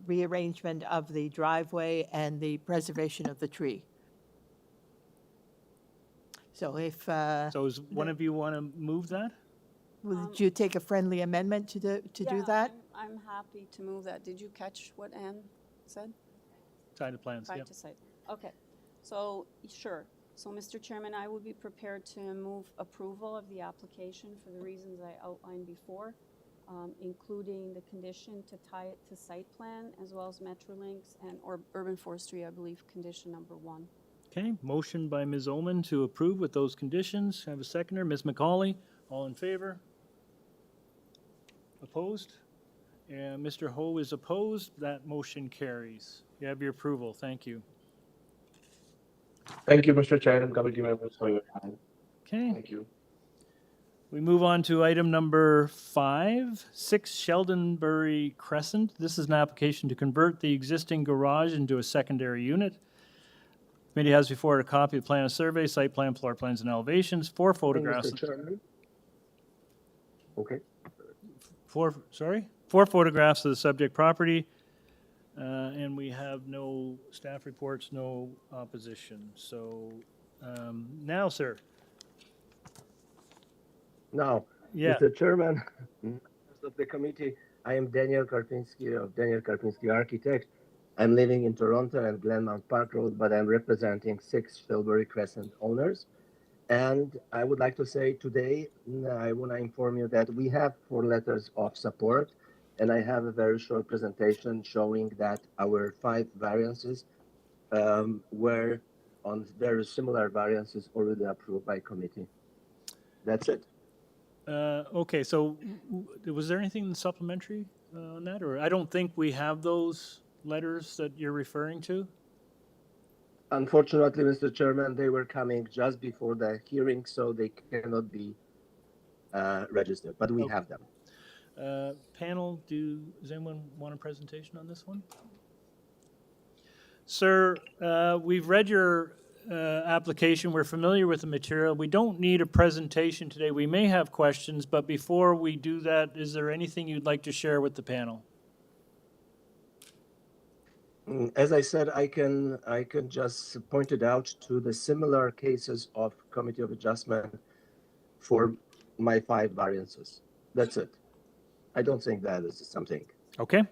rearrangement of the driveway and the preservation of the tree. So if So does one of you want to move that? Would you take a friendly amendment to do that? I'm happy to move that. Did you catch what Ann said? Side of plans, Side yep. to side. Okay, so, sure. So, Mr. Chairman, I would be prepared to move approval of the application for the reasons I outlined before, including the condition to tie it to site plan, as well as Metrolinx or urban forestry, I believe, condition number 1. Okay, motion by Ms. Oman to approve with those conditions. Have a seconder, Ms. McCauley. All in favor? Opposed? And Mr. Ho is opposed. That motion carries. You have your approval. Thank you. Thank you, Mr. Chair and committee members, for your time. Okay. Thank you. We move on to item number 5, 6 Sheldonbury Crescent. This is an application to convert the existing garage into a secondary unit. Committee has before it a copy of the plan of survey, site plan, floor plans, and elevations, 4 photographs. Mr. Chairman. Okay. 4 photographs of the subject property, and we have no staff reports, no opposition. So now, sir. Now, Yeah. Mr. Chairman, members of the committee, I am Daniel Karpinski of Daniel Karpinski Architect. I'm living in Toronto and Glenmount Park Road, but I'm representing 6 Sheldonbury Crescent owners. And I would like to say today, I want to inform you that we have 4 letters of support, and I have a very short presentation showing that our 5 variances were on very similar variances already approved by committee. That's it. Okay, so was there anything supplementary on that? Or I don't think we have those letters that you're referring to? Unfortunately, Mr. Chairman, they were coming just before the hearing, so they cannot be registered, but we have them. Panel, does anyone want a presentation on this one? Sir, we've read your application. We're familiar with the material. We don't need a presentation today. We may have questions, but before we do that, is there anything you'd like to share with the panel? As I said, I can just point it out to the similar cases of Committee of Adjustment for my 5 variances. That's it. I don't think that is something. Okay.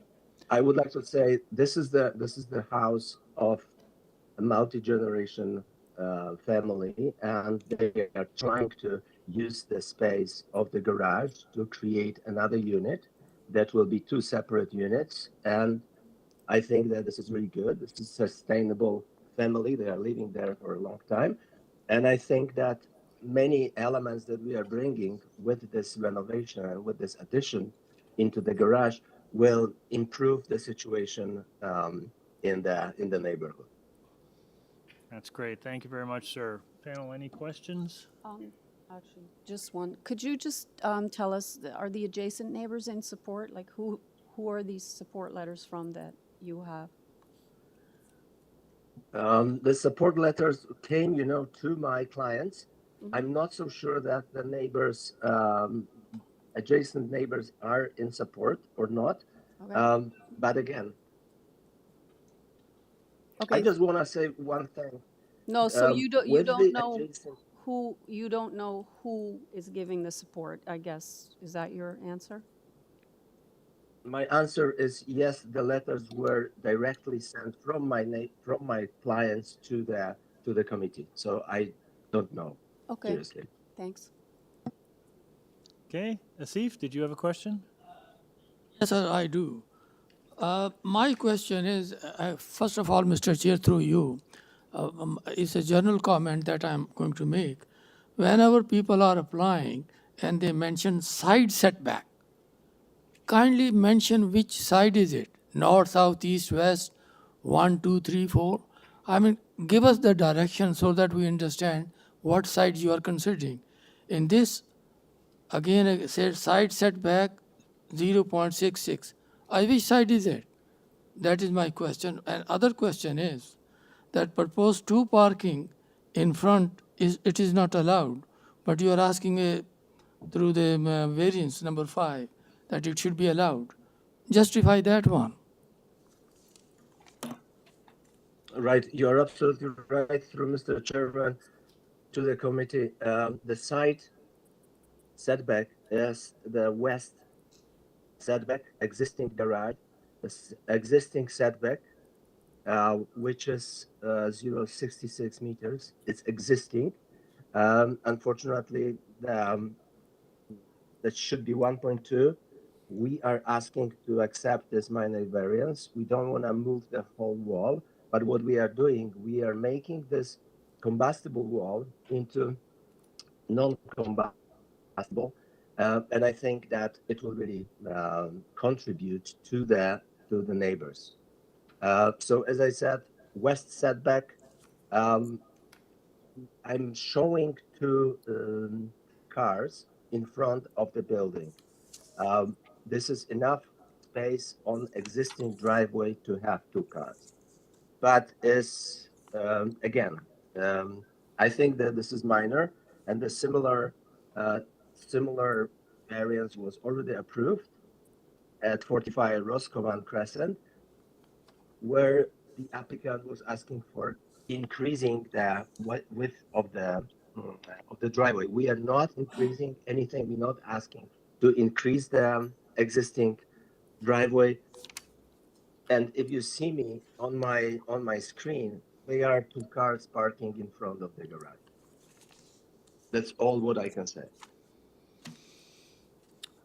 I would like to say this is the house of a multi-generation family, and they are trying to use the space of the garage to create another unit that will be 2 separate units. And I think that this is really good. This is a sustainable family. They are living there for a long time. And I think that many elements that we are bringing with this renovation and with this addition into the garage will improve the situation in the neighborhood. That's great. Thank you very much, sir. Panel, any questions? Actually, just one. Could you just tell us, are the adjacent neighbors in support? Like who are these support letters from that you have? The support letters came, to my clients. Mm-hmm. I'm not so sure that the neighbors, adjacent neighbors are in support or not. Okay. But again, okay. I just want to say one thing. No, so you don't know who is giving the support, I guess. Is that your answer? My answer is yes. The letters were directly sent from my clients to the committee. So I don't know. Okay. Seriously. Thanks. Okay, Asif, did you have a question? Yes, sir, I do. My question is, first of all, Mr. Chair, through you, it's a general comment that I'm going to make. Whenever people are applying and they mention side setback, kindly mention which side is it? North, south, east, west, 1, 2, 3, 4. I mean, give us the direction so that we understand what side you are considering. In this, again, I said side setback 0.66. Which side is it? That is my question. And other question is that proposed 2 parking in front it is not allowed, but you are asking through the variance number 5 that it should be allowed. Justify that one. Right, you're absolutely right. Through Mr. Chairman, to the committee, the side setback is the west setback, existing garage, existing setback, which is 0.66 meters. It's existing. Unfortunately, that should be 1.2. We are asking to accept this minor variance. We don't want to move the whole wall, but what we are doing, we are making this combustible wall into non-combustible, and I think that it will really contribute to the neighbors. So as I said, west setback. I'm showing two cars in front of the building. This is enough space on existing driveway to have two cars. But is again, I think that this is minor, and the similar variance was already approved at 45 Roscommon Crescent, where the applicant was asking for increasing the width of the driveway. We are not increasing anything. We're not asking to increase the existing driveway. And if you see me on my screen, there are two cars parking in front of the garage. That's all what I can say.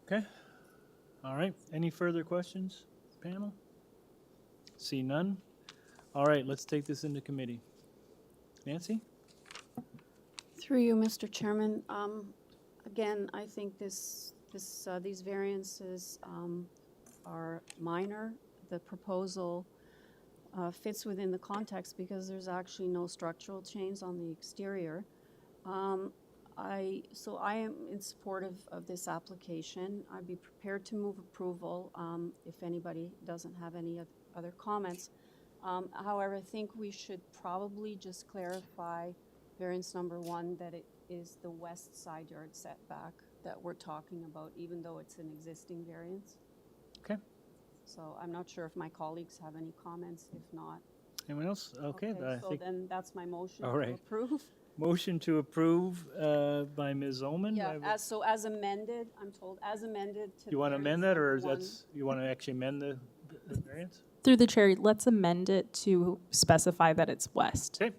Okay. All right. Any further questions, panel? See none. All right, let's take this into committee. Nancy? Through you, Mr. Chairman. Again, I think these variances are minor. The proposal fits within the context because there's actually no structural change on the exterior. So I am in support of this application. I'd be prepared to move approval if anybody doesn't have any other comments. However, I think we should probably just clarify variance number 1, that it is the west side yard setback that we're talking about, even though it's an existing variance. Okay. So I'm not sure if my colleagues have any comments. If not. Anyone else? Okay. So then that's my motion All right. to approve. Motion to approve by Ms. Oman. Yeah, as amended, I'm told, as amended to. You want to amend that, or you want to actually amend the variance? Through the chair, let's amend it to specify that it's west. Okay.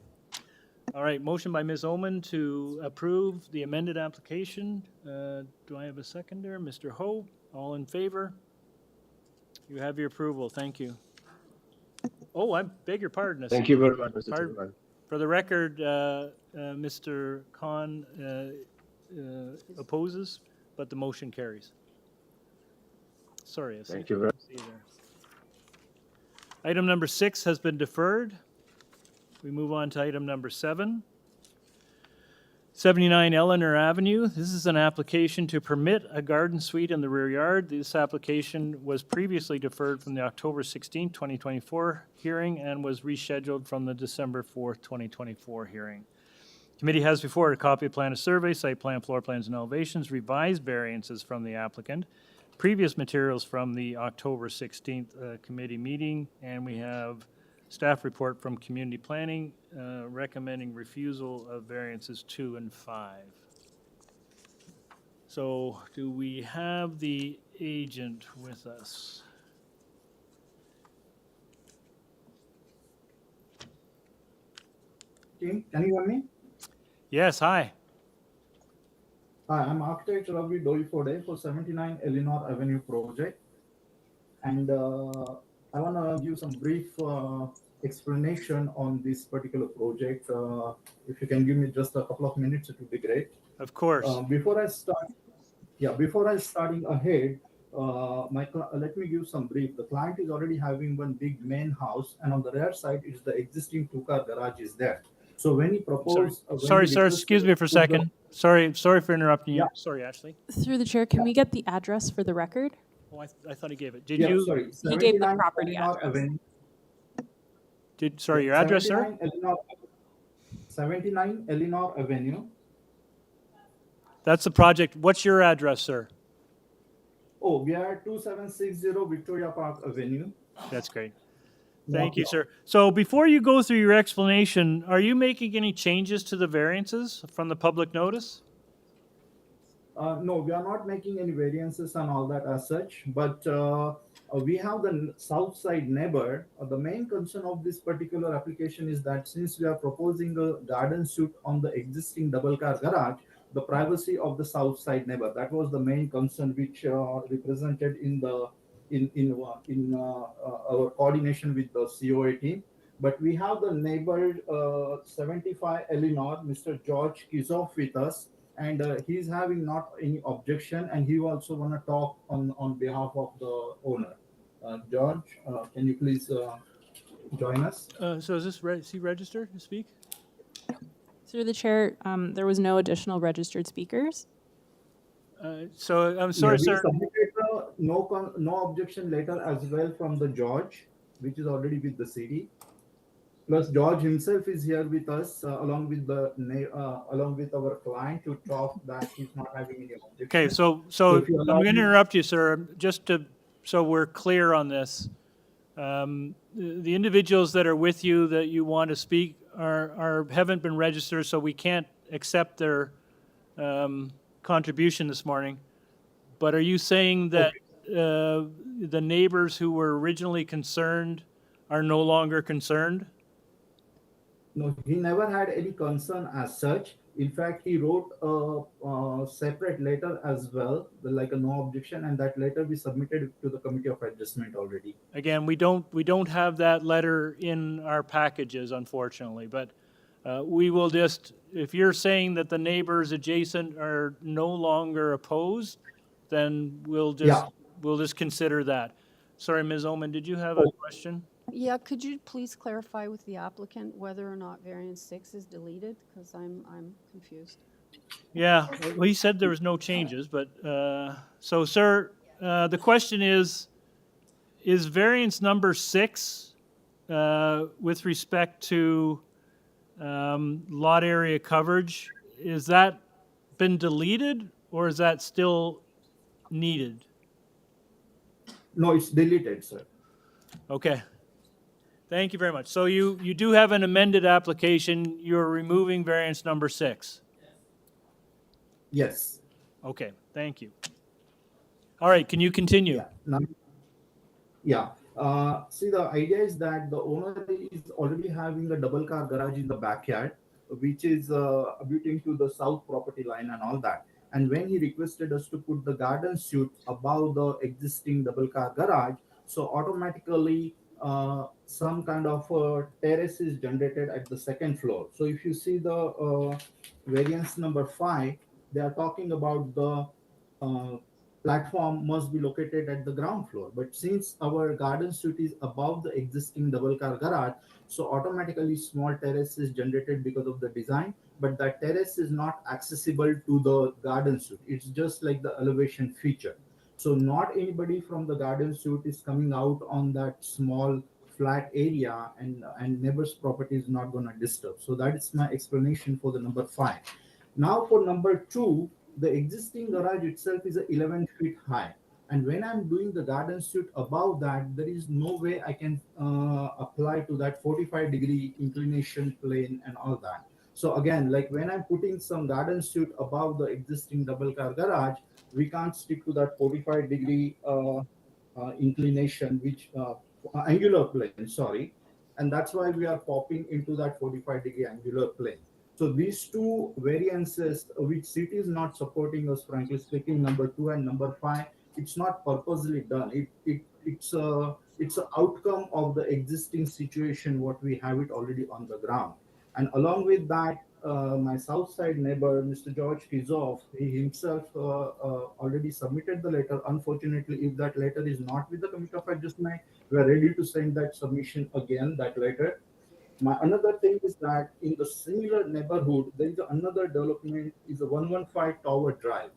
All right, motion by Ms. Oman to approve the amended application. Do I have a seconder? Mr. Ho, all in favor? You have your approval. Thank you. Oh, I beg your pardon. Thank you very much, Mr. Chairman. For the record, Mr. Khan opposes, but the motion carries. Sorry. Thank you very much. Item number 6 has been deferred. We move on to item number 7. 79 Eleanor Avenue. This is an application to permit a garden suite in the rear yard. This application was previously deferred from the October 16, 2024 hearing and was rescheduled from the December 4th, 2024 hearing. Committee has before it a copy of plan of survey, site plan, floor plans, and elevations, revised variances from the applicant, previous materials from the October 16th committee meeting, and we have staff report from community planning recommending refusal of variances 2 and 5. So do we have the agent with us? Can you hear me? Yes, hi. Hi, I'm architect Ravi Doifode for 79 Eleanor Avenue project. And I want to give some brief explanation on this particular project. If you can give me just a couple of minutes, it would be great. Of course. Before I starting ahead, let me give some brief. The client is already having one big main house, and on the rear side is the existing 2-car garage is there. So when he proposed, sorry, sir, excuse me for a second. Sorry for interrupting you. Yeah. Sorry, Ashley. Through the chair, can we get the address for the record? Oh, I thought he gave it. Did you? Sorry. He gave the property Eleanor address. Avenue. Sorry, your address, sir? 79 Eleanor Avenue. That's the project. What's your address, sir? Oh, we are 2760 Victoria Park Avenue. That's great. Thank you, sir. So before you go through your explanation, are you making any changes to the variances from the public notice? No, we are not making any variances and all that as such, but we have the south side neighbor. The main concern of this particular application is that since we are proposing a garden suite on the existing double car garage, the privacy of the south side neighbor, that was the main concern which represented in the our coordination with the COA team. But we have the neighbor 75 Eleanor, Mr. George Kizoff with us, and he's having not any objection, and he also want to talk on behalf of the owner. George, can you please join us? So is he registered to speak? Through the chair, there was no additional registered speakers. So I'm sorry, Yeah, we sir. submitted no objection letter as well from the George, which is already with the city. Plus, George himself is here with us, along with our client, to talk that he's not having any objection. Okay, so if you I'm allow going to me- interrupt you, sir, just so we're clear on this. The individuals that are with you that you want to speak haven't been registered, so we can't accept their contribution this morning. But are you saying that the neighbors who were originally concerned are no longer concerned? No, he never had any concern as such. In fact, he wrote a separate letter as well, like a no objection, and that letter we submitted to the Committee of Adjustment already. Again, we don't have that letter in our packages, unfortunately, but we will just, if you're saying that the neighbors adjacent are no longer opposed, then we'll just consider that. Sorry, Ms. Oman, did you have a question? Yeah, could you please clarify with the applicant whether or not variance 6 is deleted? Because I'm confused. Yeah, well, he said there was no changes, but, so, sir, the question is variance number 6, with respect to lot area coverage, is that been deleted, or is that still needed? No, it's deleted, sir. Okay. Thank you very much. So you do have an amended application. You're removing variance number 6. Yes. Okay, thank you. All right, can you continue? See, the idea is that the owner is already having a double car garage in the backyard, which is abutting to the south property line and all that. And when he requested us to put the garden suite above the existing double car garage, so automatically some kind of terrace is generated at the second floor. So if you see the variance number 5, they are talking about the platform must be located at the ground floor. But since our garden suite is above the existing double car garage, so automatically small terrace is generated because of the design, but that terrace is not accessible to the garden suite. It's just like the elevation feature. So not anybody from the garden suite is coming out on that small flat area, and neighbor's property is not going to disturb. So that is my explanation for the number 5. Now for number 2, the existing garage itself is 11 feet high. And when I'm doing the garden suite above that, there is no way I can apply to that 45-degree inclination plane and all that. So again, like when I'm putting some garden suite above the existing double car garage, we can't stick to that 45-degree inclination, which angular plane, sorry. And that's why we are popping into that 45-degree angular plane. So these two variances, which city is not supporting us, frankly speaking, number 2 and number 5, it's not purposely done. It's an outcome of the existing situation, what we have it already on the ground. And along with that, my south side neighbor, Mr. George Kizoff, he himself already submitted the letter. Unfortunately, if that letter is not with the Committee of Adjustment, we are ready to send that submission again, that letter. My another thing is that in the similar neighborhood, there is another development, is a 115 Tower Drive.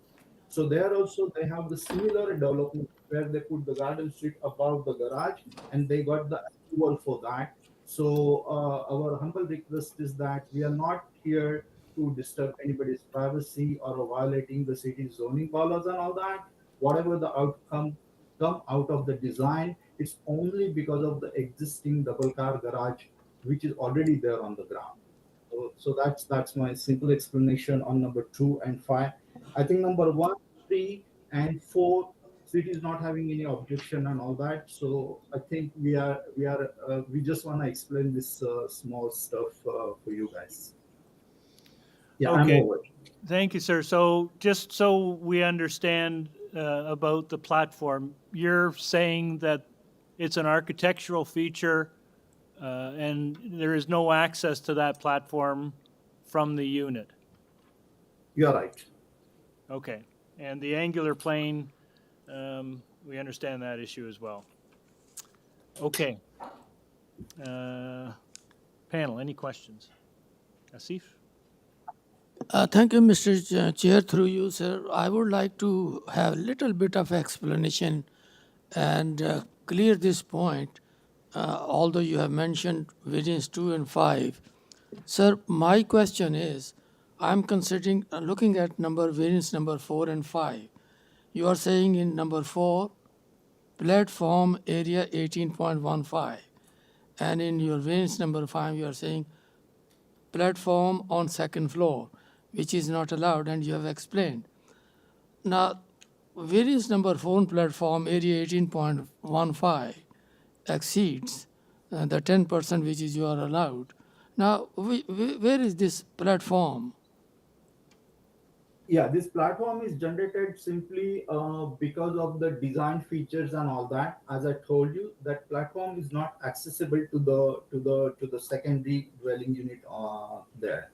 So there also they have the similar development where they put the garden suite above the garage, and they got the approval for that. So our humble request is that we are not here to disturb anybody's privacy or violating the city's zoning bylaws and all that. Whatever the outcome come out of the design, it's only because of the existing double car garage, which is already there on the ground. So that's my simple explanation on number 2 and 5. I think number 1, 3, and 4, city is not having any objection and all that. So I think we just want to explain this small stuff for you guys. Yeah, I'm Okay. over. Thank you, sir. So just so we understand about the platform, you're saying that it's an architectural feature and there is no access to that platform from the unit? You're right. Okay. And the angular plane, we understand that issue as well. Okay. Panel, any questions? Asif? Thank you, Mr. Chair. Through you, sir, I would like to have a little bit of explanation and clear this point. Although you have mentioned variants 2 and 5, sir, my question is, I'm considering looking at variants number 4 and 5. You are saying in number 4, platform area 18.15, and in your variance number 5, you are saying platform on second floor, which is not allowed, and you have explained. Now, variance number 4 platform area 18.15 exceeds the 10% which is you are allowed. Now, where is this platform? Yeah, this platform is generated simply because of the design features and all that. As I told you, that platform is not accessible to the secondary dwelling unit there.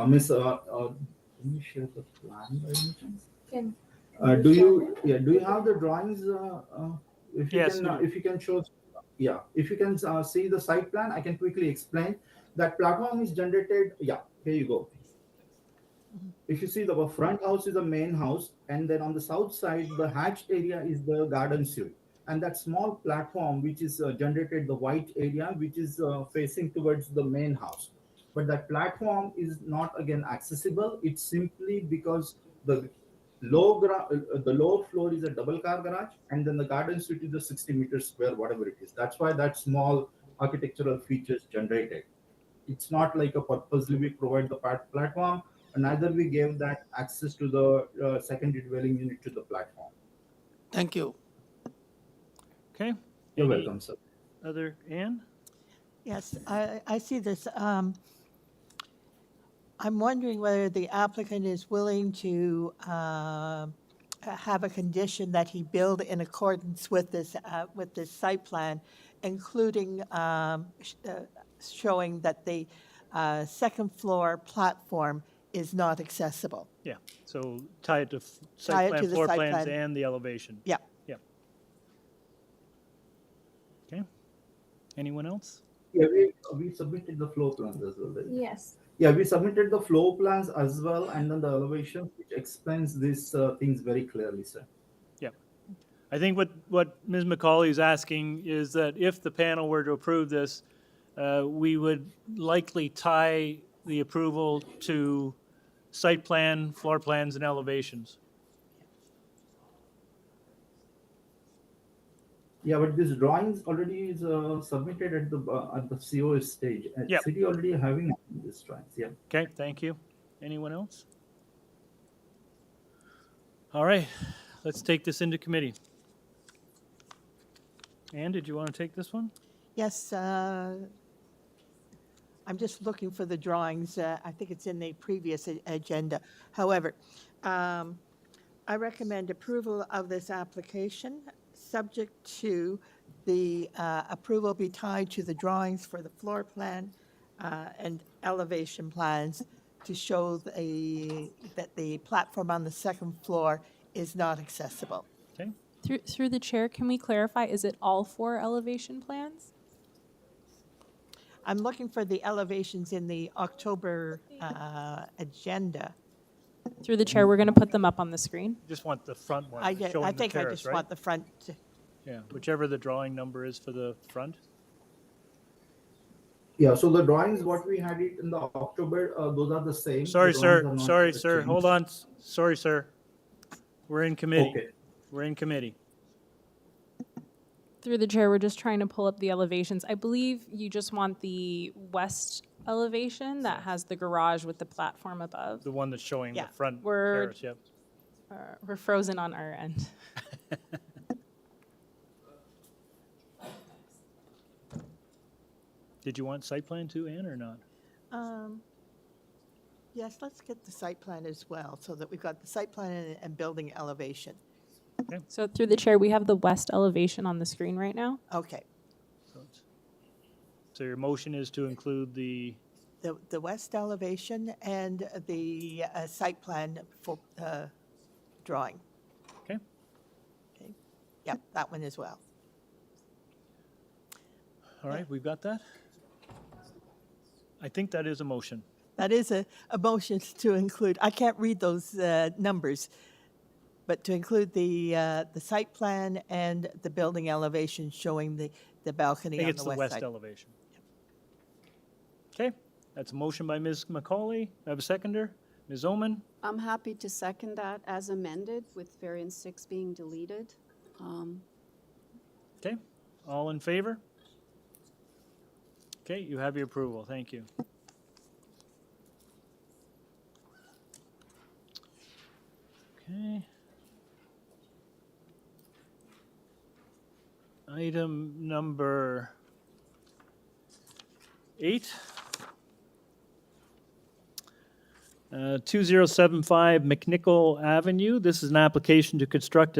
Miss, can you share the plan by any chance? Do you have the drawings? If you Yes, can, we do. if you can show, yeah, if you can see the site plan, I can quickly explain. That platform is generated. Yeah, here you go. If you see, the front house is the main house, and then on the south side, the hatched area is the garden suite. And that small platform, which is generated the white area, which is facing towards the main house. But that platform is not again accessible. It's simply because the the lower floor is a double car garage, and then the garden suite is a 60 meters square, whatever it is. That's why that small architectural features generated. It's not like a purposely we provide the platform, and neither we gave that access to the secondary dwelling unit to the platform. Thank you. Okay. You're Any welcome, sir. other, Ann? Yes, I see this. I'm wondering whether the applicant is willing to have a condition that he build in accordance with this site plan, including showing that the second floor platform is not accessible. Yeah, so tie it to Tie site it plan, to the floor site plans, plan. and the elevation. Yeah. Yeah. Okay. Anyone else? Yeah, we submitted the floor plans as well, right? Yes. Yeah, we submitted the floor plans as well, and then the elevation, which explains these things very clearly, sir. Yeah. I think what Ms. McCauley is asking is that if the panel were to approve this, we would likely tie the approval to site plan, floor plans, and elevations. Yeah, but this drawings already is submitted at the CO stage. Yep. City already having this drawings. Yeah. Okay, thank you. Anyone else? All right, let's take this into committee. Ann, did you want to take this one? Yes, I'm just looking for the drawings. I think it's in the previous agenda. However, I recommend approval of this application, subject to the approval be tied to the drawings for the floor plan and elevation plans to show that the platform on the second floor is not accessible. Okay. Through the chair, can we clarify, is it all 4 elevation plans? I'm looking for the elevations in the October agenda. Through the chair, we're going to put them up on the screen. Just want the front one. I showing the think I terrace, just right? want the front. Yeah, whichever the drawing number is for the front. Yeah, so the drawings, what we had it in the October, those are the same. Sorry, The sir. drawings are not Sorry, sir. changed. Hold on. Sorry, sir. We're in committee. Okay. We're in committee. Through the chair, we're just trying to pull up the elevations. I believe you just want the west elevation that has the garage with the platform above. The one that's showing the Yeah. front We're- terrace, yep. We're frozen on our end. Did you want site plan too, Ann, or not? Yes, let's get the site plan as well, so that we've got the site plan and building elevation. So through the chair, we have the west elevation on the screen right now. Okay. So your motion is to include the, The west elevation and the site plan for drawing. okay? Okay. Yep, that one as well. All right, we've got that? I think that is a motion. That is a motion to include, I can't read those numbers, but to include the site plan and the building elevation showing the I balcony think on it's the the west west side. elevation. Okay, that's a motion by Ms. McCauley. I have a seconder. Ms. Oman? I'm happy to second that as amended with variance 6 being deleted. Okay, all in favor? Okay, you have your approval. Thank you. Okay. Item number 8. 2075 McNichol Avenue. This is an application to construct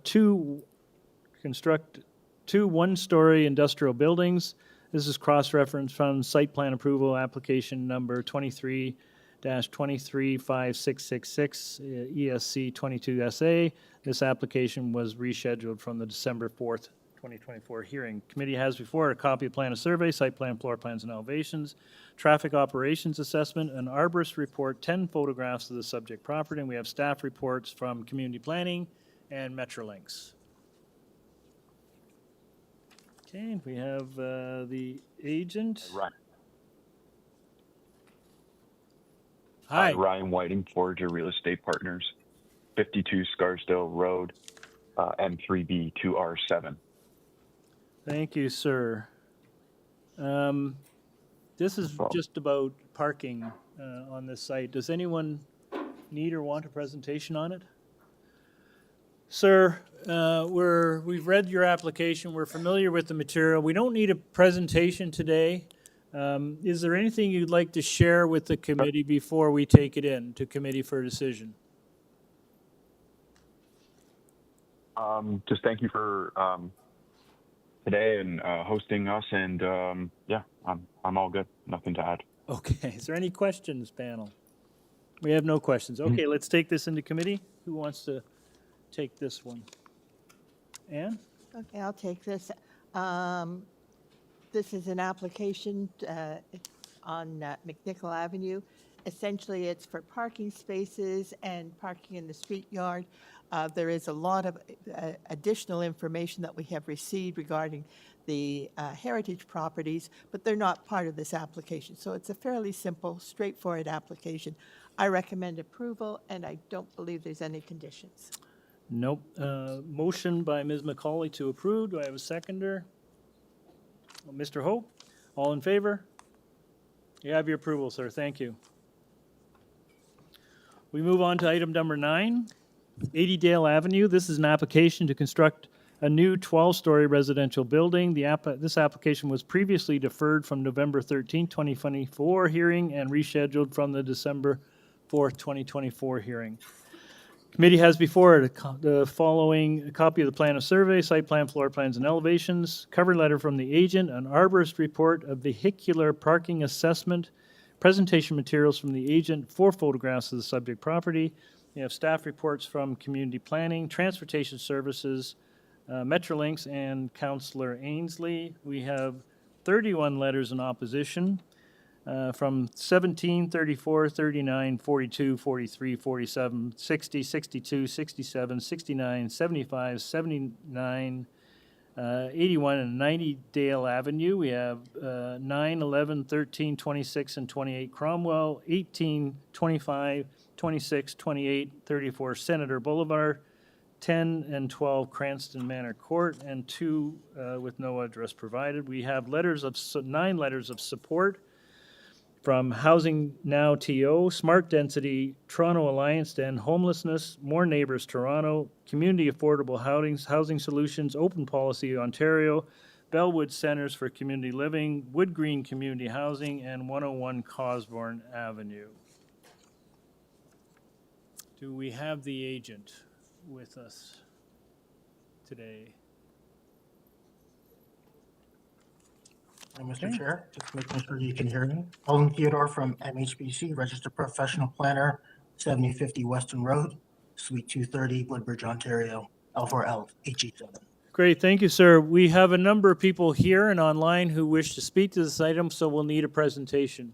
two one-story industrial buildings. This is cross-referenced from site plan approval application number 23-235666 ESC 22SA. This application was rescheduled from the December 4th, 2024 hearing. Committee has before it a copy of plan of survey, site plan, floor plans, and elevations, traffic operations assessment, an arborist report, 10 photographs of the subject property, and we have staff reports from community planning and Metrolinx. Okay, we have the agent. Right. Hi. Ryan Whiting, Forager Real Estate Partners, 52 Scarsdale Road, M3B 2R7. Thank you, sir. This is just about parking on this site. Does anyone need or want a presentation on it? Sir, we've read your application. We're familiar with the material. We don't need a presentation today. Is there anything you'd like to share with the committee before we take it in to committee for decision? Just thank you for today and hosting us, and yeah, I'm all good. Nothing to add. Okay, is there any questions, panel? We have no questions. Okay, let's take this into committee. Who wants to take this one? Ann? Okay, I'll take this. This is an application on McNichol Avenue. Essentially, it's for parking spaces and parking in the street yard. There is a lot of additional information that we have received regarding the heritage properties, but they're not part of this application. So it's a fairly simple, straightforward application. I recommend approval, and I don't believe there's any conditions. Nope. Motion by Ms. McCauley to approve. Do I have a seconder? Mr. Ho, all in favor? You have your approval, sir. Thank you. We move on to item number 9, 80 Dale Avenue. This is an application to construct a new 12-story residential building. This application was previously deferred from November 13, 2024 hearing and rescheduled from the December 4th, 2024 hearing. Committee has before it the following: a copy of the plan of survey, site plan, floor plans, and elevations, cover letter from the agent, an arborist report, a vehicular parking assessment, presentation materials from the agent, 4 photographs of the subject property. We have staff reports from community planning, transportation services, Metrolinx, and Councillor Ainsley. We have 31 letters in opposition. From 17, 34, 39, 42, 43, 47, 60, 62, 67, 69, 75, 79, 81, and 90 Dale Avenue. We have 9, 11, 13, 26, and 28 Cromwell, 18, 25, 26, 28, 34 Senator Boulevard, 10 and 12 Cranston Manor Court, and 2 with no address provided. We have 9 letters of support from Housing Now TO, Smart Density, Toronto Alliance to End Homelessness, More Neighbors Toronto, Community Affordable Housing Solutions, Open Policy Ontario, Bellwood Centers for Community Living, Wood Green Community Housing, and 101 Cosborne Avenue. Do we have the agent with us today? Mr. Okay. Chair, just making sure you can hear me. Olin Theodore from MHBC, Registered Professional Planner, 7050 Western Road, Suite 230, Woodbridge, Ontario, L4L HE7. Great, thank you, sir. We have a number of people here and online who wish to speak to this item, so we'll need a presentation.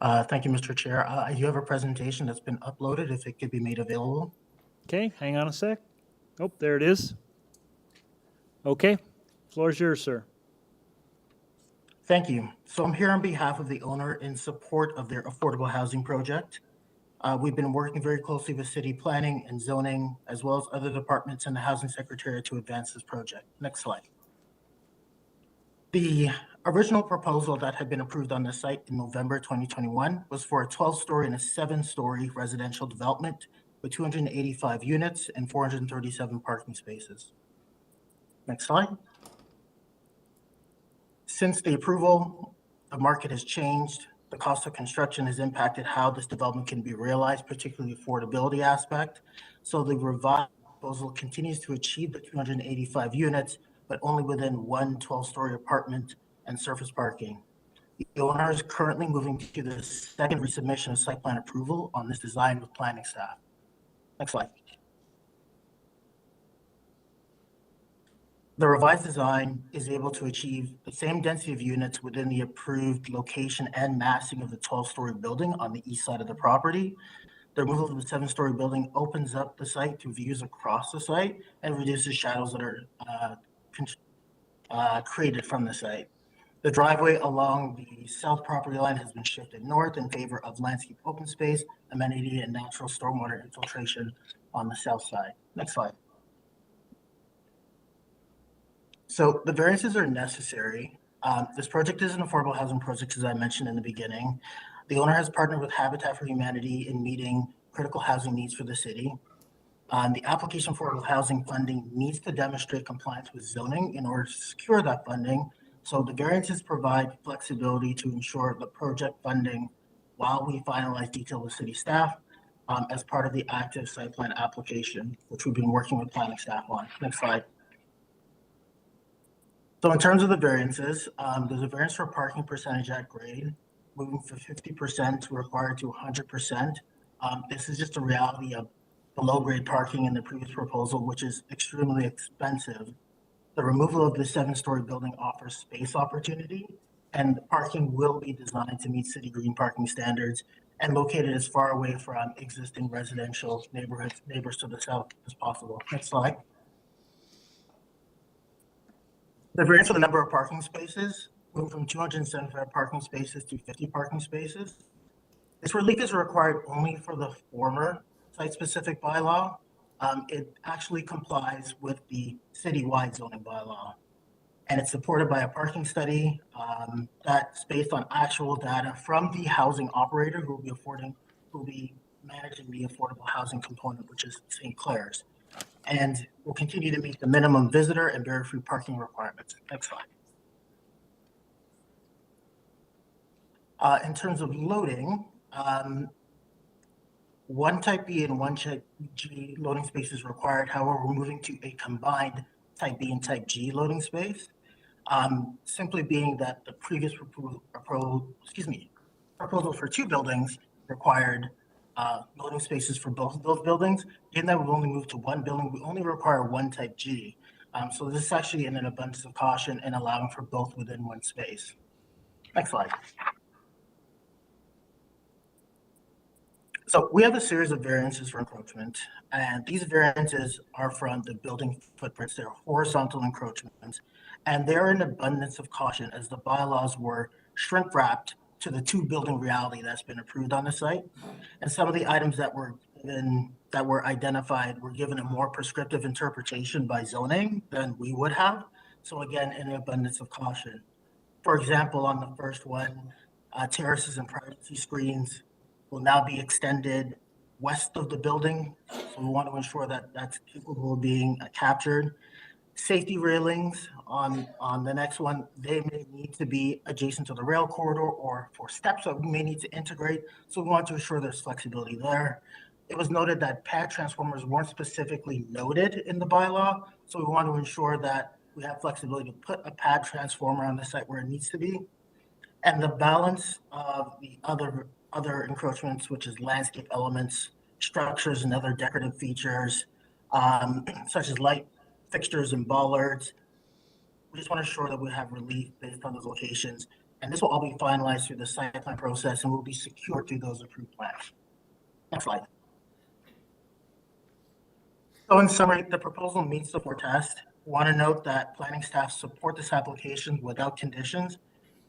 Thank you, Mr. Chair. I do have a presentation that's been uploaded, if it could be made available. Okay, hang on a sec. Oh, there it is. Okay, floor is yours, sir. Thank you. So I'm here on behalf of the owner in support of their affordable housing project. We've been working very closely with city planning and zoning, as well as other departments in the Housing Secretariat to advance this project. Next slide. The original proposal that had been approved on the site in November 2021 was for a 12-story and a 7-story residential development with 285 units and 437 parking spaces. Next slide. Since the approval, the market has changed. The cost of construction has impacted how this development can be realized, particularly the affordability aspect. So the revised proposal continues to achieve the 285 units, but only within one 12-story apartment and surface parking. The owner is currently moving to the second resubmission of site plan approval on this design with planning staff. Next slide. The revised design is able to achieve the same density of units within the approved location and massing of the 12-story building on the east side of the property. The removal of the 7-story building opens up the site to views across the site and reduces shadows that are created from the site. The driveway along the south property line has been shifted north in favor of landscape open space, amenity, and natural stormwater infiltration on the south side. Next slide. So the variances are necessary. This project is an affordable housing project, as I mentioned in the beginning. The owner has partnered with Habitat for Humanity in meeting critical housing needs for the city. The application for affordable housing funding needs to demonstrate compliance with zoning in order to secure that funding. So the variances provide flexibility to ensure the project funding while we finalize detail with city staff as part of the active site plan application, which we've been working with planning staff on. Next slide. So in terms of the variances, there's a variance for parking percentage at grade, moving from 50% to required to 100%. This is just a reality of below grade parking in the previous proposal, which is extremely expensive. The removal of the 7-story building offers space opportunity, and the parking will be designed to meet city green parking standards and located as far away from existing residential neighbors to the south as possible. Next slide. The variance for the number of parking spaces moved from 275 parking spaces to 50 parking spaces. This relief is required only for the former site-specific bylaw. It actually complies with the citywide zoning bylaw, and it's supported by a parking study that's based on actual data from the housing operator who will be managing the affordable housing component, which is St. Clair's, and will continue to meet the minimum visitor and barrier-free parking requirements. Next slide. In terms of loading, one type B and one type G loading space is required. However, we're moving to a combined type B and type G loading space. Simply being that the previous proposal for 2 buildings required loading spaces for both of those buildings. Given that we've only moved to 1 building, we only require 1 type G. So this is actually in an abundance of caution and allowing for both within 1 space. Next slide. So we have a series of variances for encroachment, and these variances are from the building footprints. They're horizontal encroachments, and they're in abundance of caution as the bylaws were shrink wrapped to the 2 building reality that's been approved on the site. And some of the items that were identified were given a more prescriptive interpretation by zoning than we would have. So again, in an abundance of caution. For example, on the first one, terraces and privacy screens will now be extended west of the building. So we want to ensure that that's capable of being captured. Safety railings on the next one, they may need to be adjacent to the rail corridor or for steps that we may need to integrate. So we want to ensure there's flexibility there. It was noted that pad transformers weren't specifically noted in the bylaw. So we want to ensure that we have flexibility to put a pad transformer on the site where it needs to be. And the balance of the other encroachments, which is landscape elements, structures, and other decorative features, such as light fixtures and bollards. We just want to ensure that we have relief based on those locations. And this will all be finalized through the site plan process and will be secured through those approved plans. Next slide. So in summary, the proposal meets the forecast. Want to note that planning staff support this application without conditions.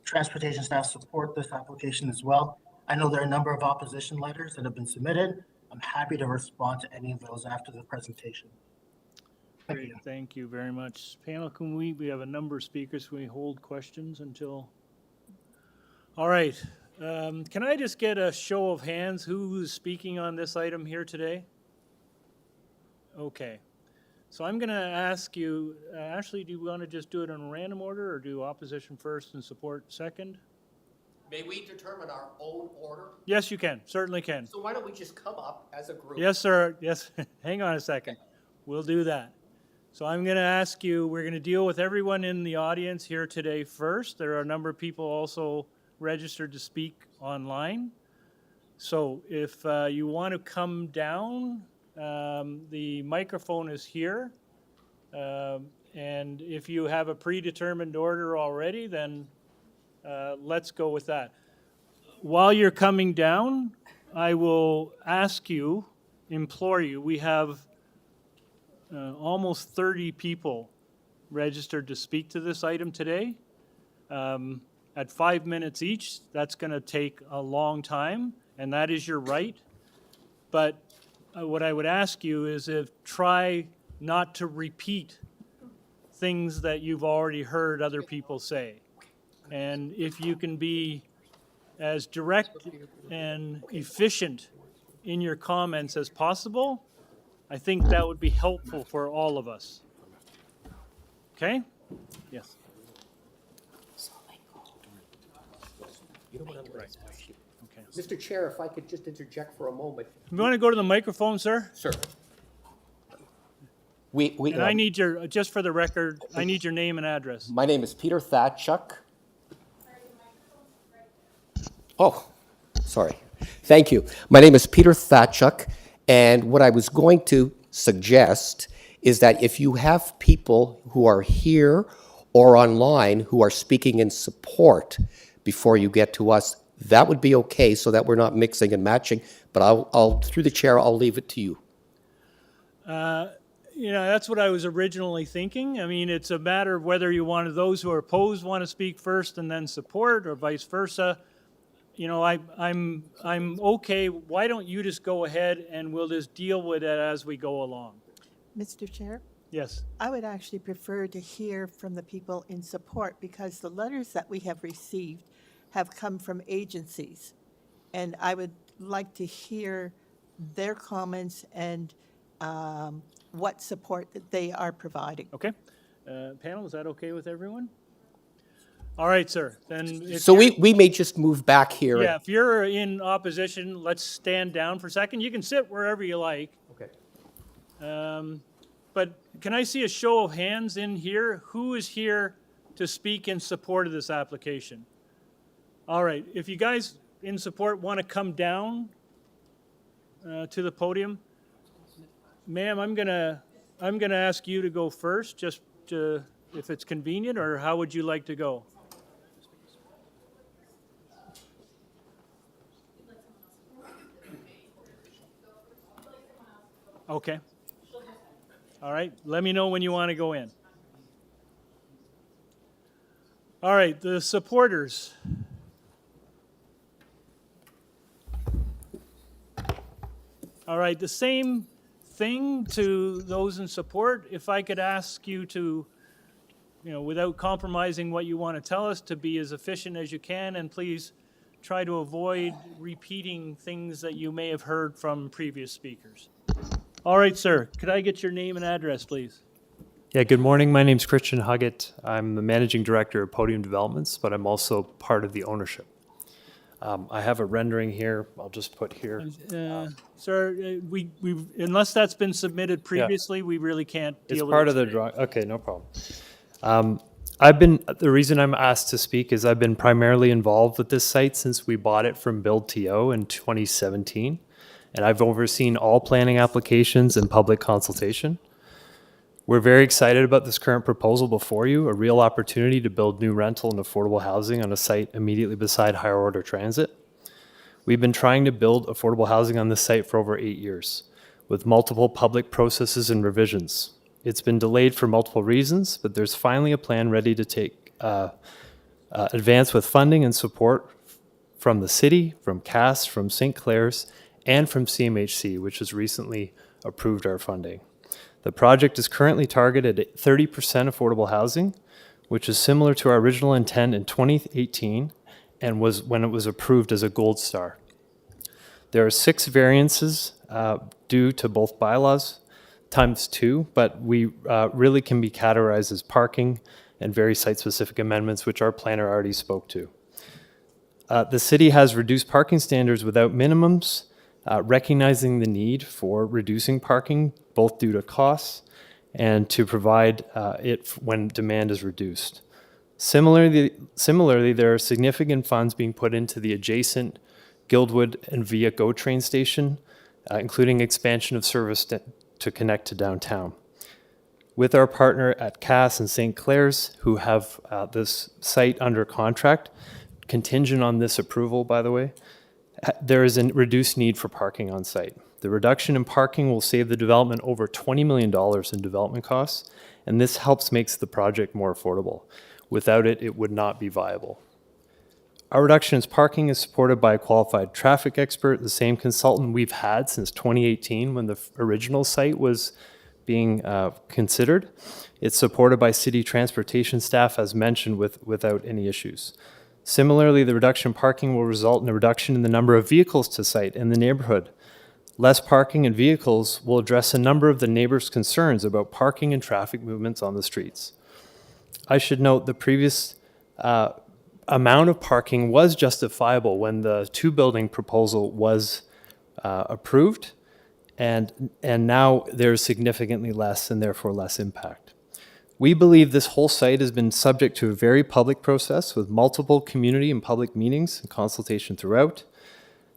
Transportation staff support this application as well. I know there are a number of opposition letters that have been submitted. I'm happy to respond to any of those after the presentation. Great, thank you very much. Panel, can we have a number of speakers, can we hold questions until? All right, can I just get a show of hands, who's speaking on this item here today? Okay, so I'm gonna ask you, Ashley, do you wanna just do it in random order or do opposition first and support second? May we determine our own order? Yes, you can, certainly can. So why don't we just come up as a group? Yes, sir, yes, hang on a second, we'll do that. So I'm going to ask you, we're going to deal with everyone in the audience here today first. There are a number of people also registered to speak online. So if you want to come down, the microphone is here. And if you have a predetermined order already, then let's go with that. While you're coming down, I will ask you, implore you, we have almost 30 people registered to speak to this item today. At 5 minutes each, that's going to take a long time, and that is your right. But what I would ask you is try not to repeat things that you've already heard other people say. And if you can be as direct and efficient in your comments as possible, I think that would be helpful for all of us. Okay? Yes. Right. Okay. Mr. Chair, if I could just interject for a moment. You want to go to the microphone, sir? Sir. And I need your, just for the record, I need your name and address. My name is Peter Thatchuk. Oh, sorry. Thank you. My name is Peter Thatchuk. And what I was going to suggest is that if you have people who are here or online who are speaking in support before you get to us, that would be okay so that we're not mixing and matching. But I'll through the chair, I'll leave it to you. You know, that's what I was originally thinking. I mean, it's a matter of whether you wanted those who are opposed want to speak first and then support or vice versa. You know, I'm okay. Why don't you just go ahead and we'll just deal with it as we go along? Mr. Chair? Yes. I would actually prefer to hear from the people in support because the letters that we have received have come from agencies. And I would like to hear their comments and what support that they are providing. Okay. Panel, is that okay with everyone? All right, sir. Then So we may just move back here. Yeah, if you're in opposition, let's stand down for a second. You can sit wherever you like. Okay. But can I see a show of hands in here? Who is here to speak in support of this application? All right, if you guys in support want to come down to the podium, ma'am, I'm gonna ask you to go first, just if it's convenient, or how would you like to go? Okay. All right, let me know when you want to go in. All right, the supporters. All right, the same thing to those in support. If I could ask you to without compromising what you want to tell us, to be as efficient as you can, and please try to avoid repeating things that you may have heard from previous speakers. All right, sir. Could I get your name and address, please? Yeah, good morning. My name's Christian Huggett. I'm the managing director of Podium Developments, but I'm also part of the ownership. I have a rendering here. I'll just put here. Sir, we unless that's been submitted previously, we really can't It's deal with it. part of the today. drawing. Okay, no problem. The reason I'm asked to speak is I've been primarily involved with this site since we bought it from Build TO in 2017, and I've overseen all planning applications and public consultation. We're very excited about this current proposal before you, a real opportunity to build new rental and affordable housing on a site immediately beside higher order transit. We've been trying to build affordable housing on this site for over 8 years, with multiple public processes and revisions. It's been delayed for multiple reasons, but there's finally a plan ready to take advance with funding and support from the city, from CAS, from St. Clair's, and from CMHC, which has recently approved our funding. The project is currently targeted at 30% affordable housing, which is similar to our original intent in 2018 and was when it was approved as a gold star. There are 6 variances due to both bylaws, times 2, but we really can be categorized as parking and very site-specific amendments, which our planner already spoke to. The city has reduced parking standards without minimums, recognizing the need for reducing parking, both due to costs and to provide it when demand is reduced. Similarly, there are significant funds being put into the adjacent Guildwood and Via GO train station, including expansion of service to connect to downtown. With our partner at CAS and St. Clair's, who have this site under contract, contingent on this approval, by the way, there is a reduced need for parking on site. The reduction in parking will save the development over $20 million in development costs, and this helps makes the project more affordable. Without it, it would not be viable. Our reduction in parking is supported by a qualified traffic expert, the same consultant we've had since 2018 when the original site was being considered. It's supported by city transportation staff, as mentioned, without any issues. Similarly, the reduction in parking will result in a reduction in the number of vehicles to site in the neighborhood. Less parking and vehicles will address a number of the neighbors' concerns about parking and traffic movements on the streets. I should note the previous amount of parking was justifiable when the 2-building proposal was approved, and now there's significantly less and therefore less impact. We believe this whole site has been subject to a very public process with multiple community and public meetings and consultation throughout.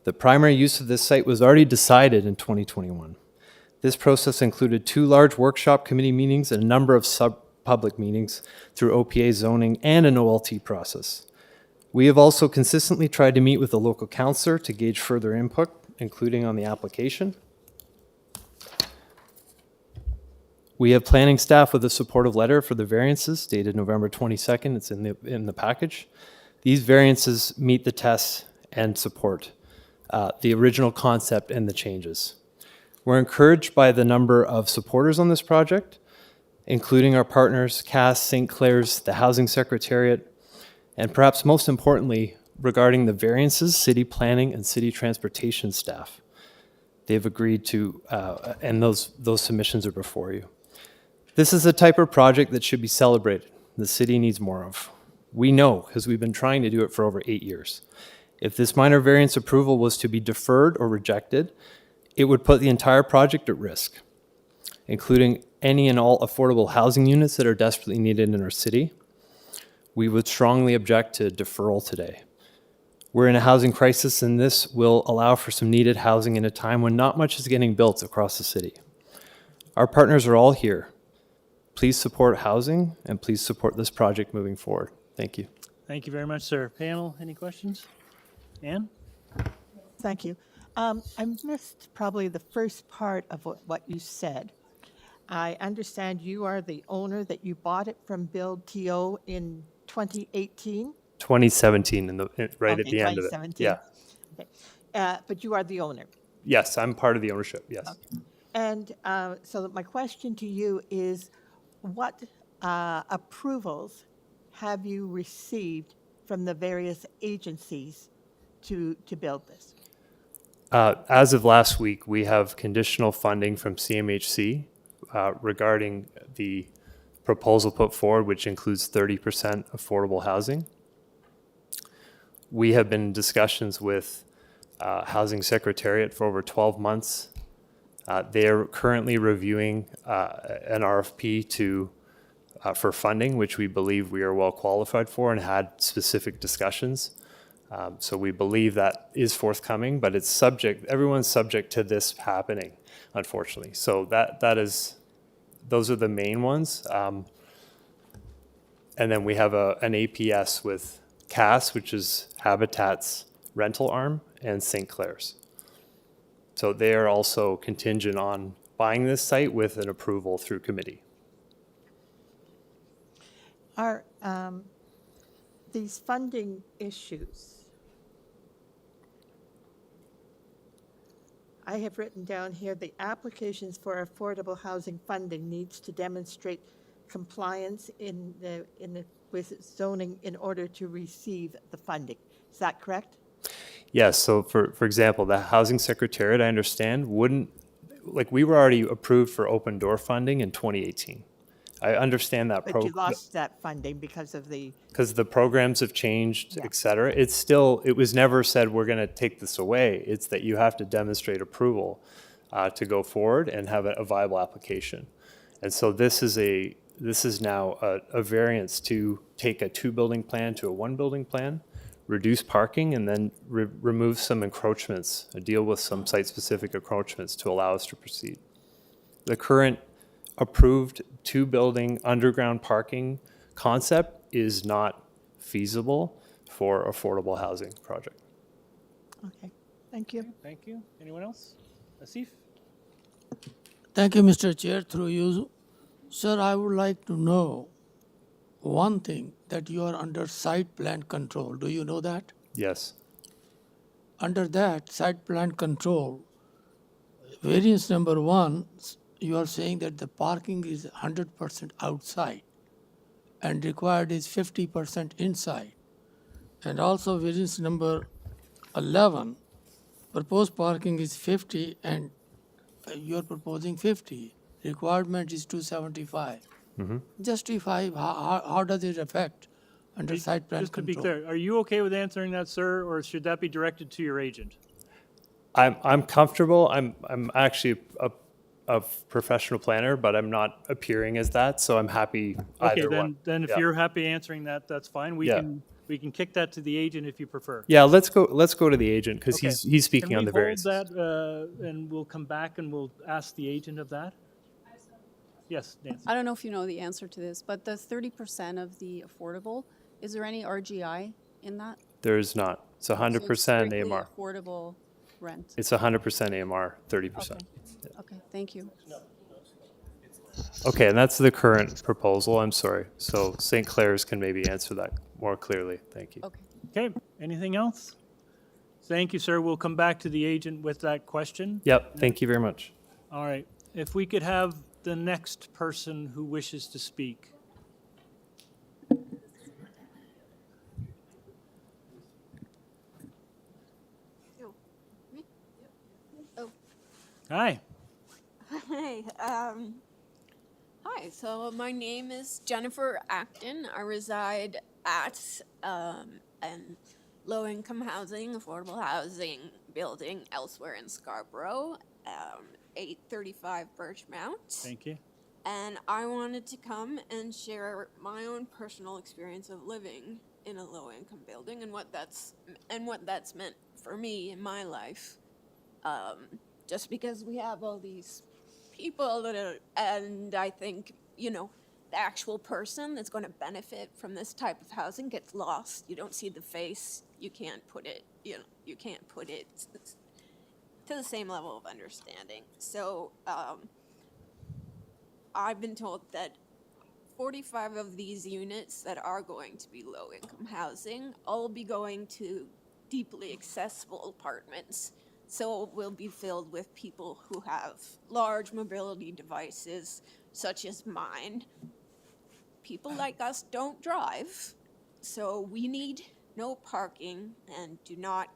The primary use of this site was already decided in 2021. This process included 2 large workshop committee meetings and a number of sub-public meetings through OPA zoning and an OLT process. We have also consistently tried to meet with the local councillor to gauge further input, including on the application. We have planning staff with a supportive letter for the variances dated November 22nd. It's in the package. These variances meet the tests and support the original concept and the changes. We're encouraged by the number of supporters on this project, including our partners, CAS, St. Clair's, the Housing Secretariat, and perhaps most importantly, regarding the variances, city planning and city transportation staff. They've agreed to, and those submissions are before you. This is the type of project that should be celebrated. The city needs more of. We know, because we've been trying to do it for over 8 years. If this minor variance approval was to be deferred or rejected, it would put the entire project at risk, including any and all affordable housing units that are desperately needed in our city. We would strongly object to deferral today. We're in a housing crisis, and this will allow for some needed housing in a time when not much is getting built across the city. Our partners are all here. Please support housing, and please support this project moving forward. Thank you. Thank you very much, sir. Panel, any questions? Ann? Thank you. I missed probably the first part of what you said. I understand you are the owner, that you bought it from Build TO in 2018? 2017, right at Okay, the end of it. 2017. Yeah. Okay. But you are the owner. Yes, I'm part of the ownership, yes. Okay. And so my question to you is, what approvals have you received from the various agencies to build this? As of last week, we have conditional funding from CMHC regarding the proposal put forward, which includes 30% affordable housing. We have been in discussions with Housing Secretariat for over 12 months. They are currently reviewing an RFP for funding, which we believe we are well qualified for and had specific discussions. So we believe that is forthcoming, but it's subject, everyone's subject to this happening, unfortunately. So those are the main ones. And then we have an APS with CAS, which is Habitat's rental arm, and St. Clair's. So they are also contingent on buying this site with an approval through committee. Are these funding issues, I have written down here, the applications for affordable housing funding needs to demonstrate compliance with zoning in order to receive the funding. Is that correct? Yes, so for example, the Housing Secretariat, I understand, we were already approved for open door funding in 2018. I understand that But you lost that funding because of the... Because the programs have changed, et cetera. It was never said we're going to take this away. It's that you have to demonstrate approval to go forward and have a viable application. And so this is now a variance to take a 2-building plan to a 1-building plan, reduce parking, and then remove some encroachments, deal with some site-specific encroachments to allow us to proceed. The current approved 2-building underground parking concept is not feasible for affordable housing project. Okay, thank you. Thank you. Anyone else? Asif? Thank you, Mr. Chair. Through you, sir, I would like to know one thing, that you are under site plan control. Do you know that? Yes. Under that site plan control, variance number 1, you are saying that the parking is 100% outside and required is 50% inside. And also variance number 11, proposed parking is 50 and you are proposing 50. Requirement is 275. Justify, how does it affect under site plan Just to be control? clear, are you okay with answering that, sir, or should that be directed to your agent? I'm comfortable. I'm actually a professional planner, but I'm not appearing as that, so I'm happy either one. Then if Yeah. you're happy answering that, that's fine. We can kick that to the agent if you prefer. Yeah, let's go to the agent because Okay. he's speaking on the Can we variances. hold that, and we'll come back and we'll ask the agent of that? Yes, Nancy. I don't know if you know the answer to this, but the 30% of the affordable, is there any RGI in that? There is not. It's 100% strictly AMR. affordable rent. It's 100% AMR, 30%. Okay, thank you. Okay, and that's the current proposal. I'm sorry. So St. Clair's can maybe answer that more clearly. Thank you. Okay, anything else? Thank you, sir. We'll come back to the agent with that question. Yep, thank you very much. All right, if we could have the next person who wishes to speak. Oh. Hi. Hi. Hi. So my name is Jennifer Acton. I reside at an low-income housing, affordable housing building elsewhere in Scarborough, 835 Birchmount. Thank you. And I wanted to come and share my own personal experience of living in a low-income building and what that's meant for me in my life. Just because we have all these people that are, and I think, you know, the actual person that's going to benefit from this type of housing gets lost. You don't see the face. You can't put it, you can't put it to the same level of understanding. So I've been told that 45 of these units that are going to be low-income housing all be going to deeply accessible apartments. So it will be filled with people who have large mobility devices, such as mine. people like us don't drive, so we need no parking and do not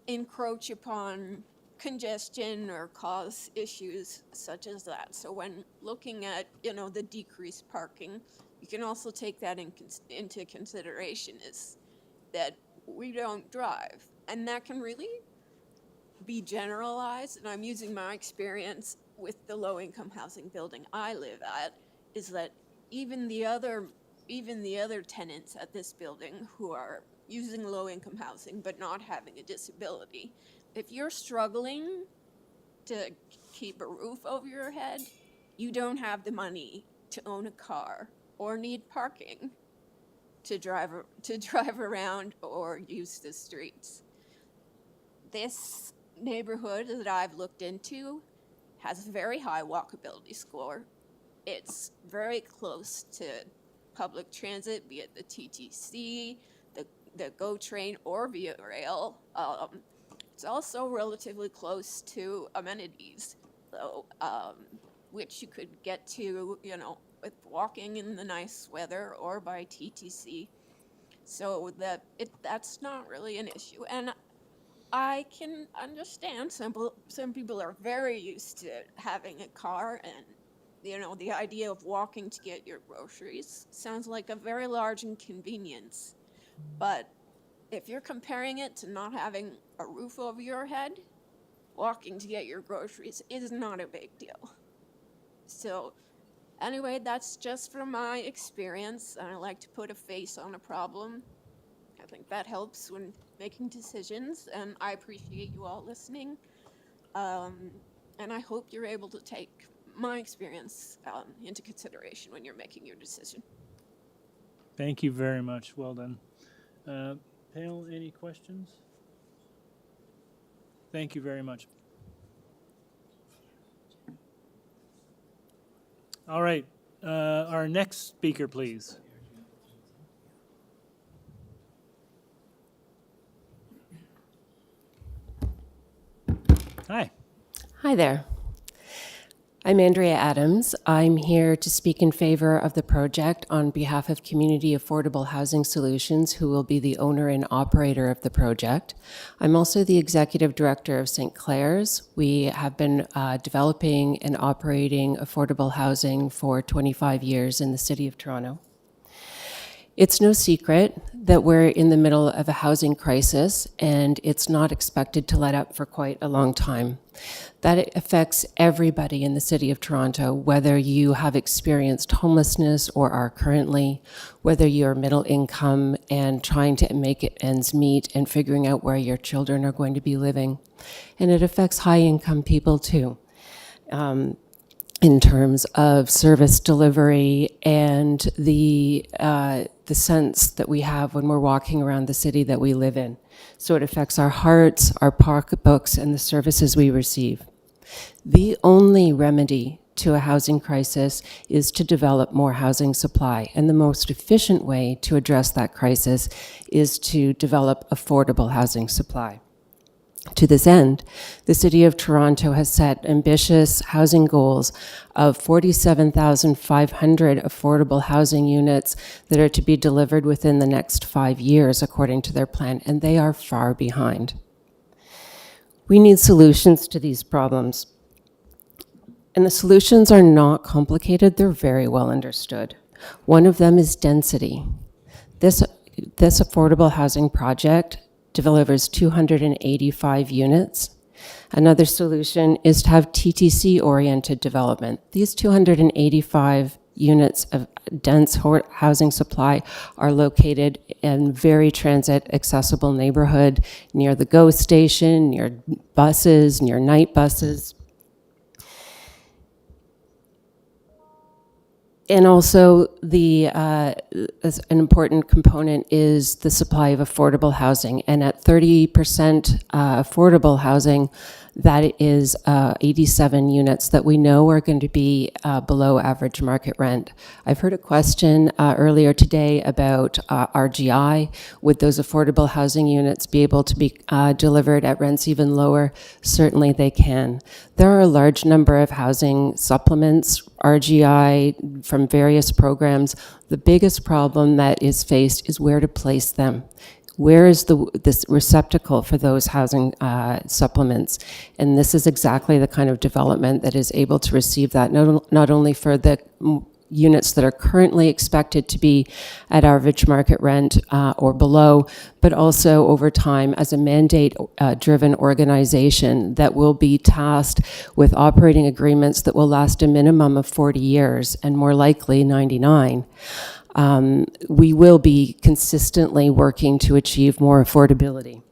encroach upon congestion or cause issues such as that. So when looking at, the decreased parking, you can also take that into consideration, is that we don't drive. And that can really be generalized, and I'm using my experience with the low-income housing building I live at, is that even the other tenants at this building who are using low-income housing but not having a disability, if you're struggling to keep a roof over your head, you don't have the money to own a car or need parking to drive around or use the streets. This neighborhood that I've looked into has a very high walkability score. It's very close to public transit, be it the TTC, the GO train, or Via Rail. It's also relatively close to amenities, though, which you could get to, with walking in the nice weather or by TTC. So that's not really an issue. And I can understand some people are very used to having a car, and the idea of walking to get your groceries sounds like a very large inconvenience. But if you're comparing it to not having a roof over your head, walking to get your groceries is not a big deal. So anyway, that's just from my experience, and I like to put a face on a problem. I think that helps when making decisions, and I appreciate you all listening. And I hope you're able to take my experience into consideration when you're making your decision. Thank you very much. Well done. Panel, any questions? Thank you very much. All right. Our next speaker, please. Hi. Hi there. I'm Andrea Adams. I'm here to speak in favor of the project on behalf of Community Affordable Housing Solutions, who will be the owner and operator of the project. I'm also the executive director of St. Clair's. We have been developing and operating affordable housing for 25 years in the city of Toronto. It's no secret that we're in the middle of a housing crisis, and it's not expected to let up for quite a long time. That affects everybody in the city of Toronto, whether you have experienced homelessness or are currently, whether you're middle income and trying to make ends meet and figuring out where your children are going to be living. And it affects high income people too. In terms of service delivery and the sense that we have when we're walking around the city that we live in. So it affects our hearts, our pocketbooks, and the services we receive. The only remedy to a housing crisis is to develop more housing supply. And the most efficient way to address that crisis is to develop affordable housing supply. To this end, the City of Toronto has set ambitious housing goals of 47,500 affordable housing units that are to be delivered within the next 5 years, according to their plan, and they are far behind. We need solutions to these problems. And the solutions are not complicated, they're very well understood. One of them is density. This affordable housing project delivers 285 units. Another solution is to have TTC-oriented development. These 285 units of dense housing supply are located in very transit-accessible neighborhood, near the GO station, near buses, near night buses. And also, an important component is the supply of affordable housing. And at 30% affordable housing, that is 87 units that we know are going to be below average market rent. I've heard a question earlier today about RGI. Would those affordable housing units be able to be delivered at rents even lower? Certainly they can. There are a large number of housing supplements, RGI, from various programs. The biggest problem that is faced is where to place them. Where is this receptacle for those housing supplements? And this is exactly the kind of development that is able to receive that, not only for the units that are currently expected to be at average market rent or below, but also over time as a mandate-driven organization that will be tasked with operating agreements that will last a minimum of 40 years and more likely 99. We will be consistently working to achieve more affordability.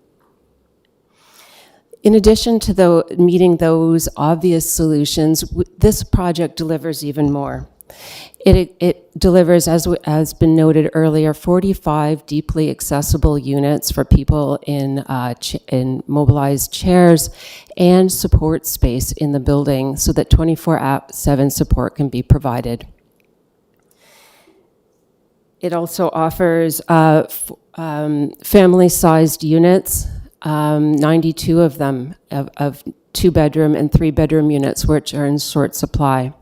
In addition to meeting those obvious solutions, this project delivers even more. It delivers, as has been noted earlier, 45 deeply accessible units for people in mobilized chairs and support space in the building so that 24/7 support can be provided. It also offers family-sized units, 92 of them, of 2-bedroom and 3-bedroom units, which are in short supply.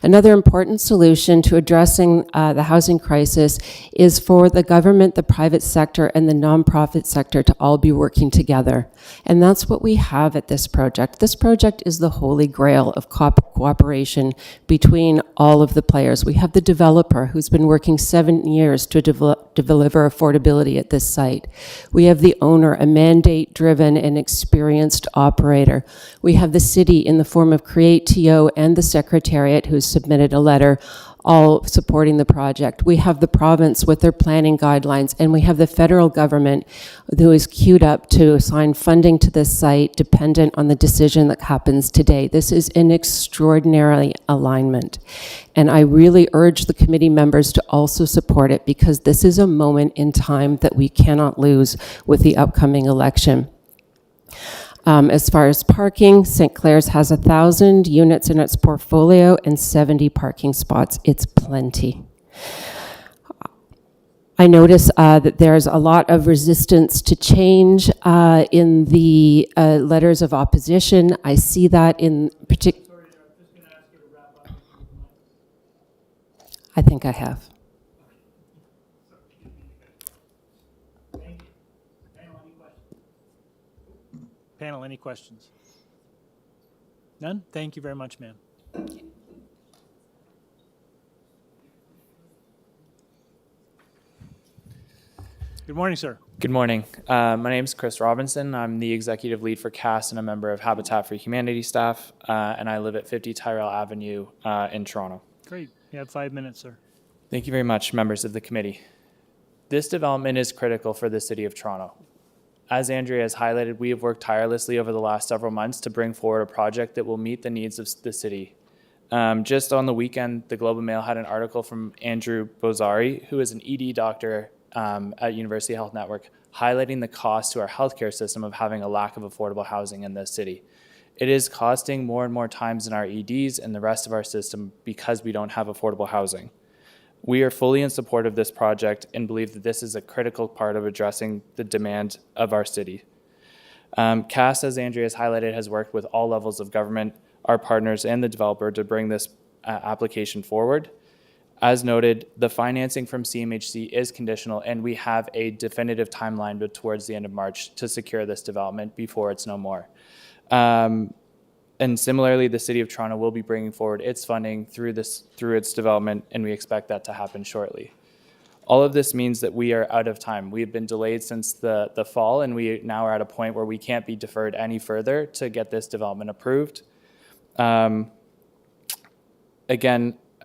Another important solution to addressing the housing crisis is for the government, the private sector, and the nonprofit sector to all be working together. And that's what we have at this project. This project is the holy grail of cooperation between all of the players. We have the developer who's been working 7 years to deliver affordability at this site. We have the owner, a mandate-driven and experienced operator. We have the city in the form of Create.to and the Secretariat who's submitted a letter all supporting the project. We have the province with their planning guidelines, and we have the federal government who is queued up to assign funding to this site dependent on the decision that happens today. This is an extraordinary alignment. And I really urge the committee members to also support it because this is a moment in time that we cannot lose with the upcoming election. As far as parking, St. Clair's has 1,000 units in its portfolio and 70 parking spots. It's plenty. I notice that there's a lot of resistance to change in the letters of opposition. I see that in particular. I think I have. Panel, any questions? None? Thank you very much, ma'am. Good morning, sir. Good morning. My name is Chris Robinson. I'm the executive lead for CAST and a member of Habitat for Humanity staff, and I live at 50 Tyrrell Avenue in Toronto. Great. You have 5 minutes, sir. Thank you very much, members of the committee. This development is critical for the City of Toronto. As Andrea has highlighted, we have worked tirelessly over the last several months to bring forward a project that will meet the needs of the city. Just on the weekend, the Globe and Mail had an article from Andrew Bozari, who is an ED doctor at University Health Network, highlighting the cost to our healthcare system of having a lack of affordable housing in this city. It is costing more and more times in our EDs and the rest of our system because we don't have affordable housing. We are fully in support of this project and believe that this is a critical part of addressing the demand of our city. CAST, as Andrea has highlighted, has worked with all levels of government, our partners, and the developer to bring this application forward. As noted, the financing from CMHC is conditional, and we have a definitive timeline towards the end of March to secure this development before it's no more. And similarly, the City of Toronto will be bringing forward its funding through its development, and we expect that to happen shortly. All of this means that we are out of time. We have been delayed since the fall, and we now are at a point where we can't be deferred any further to get this development approved. Again,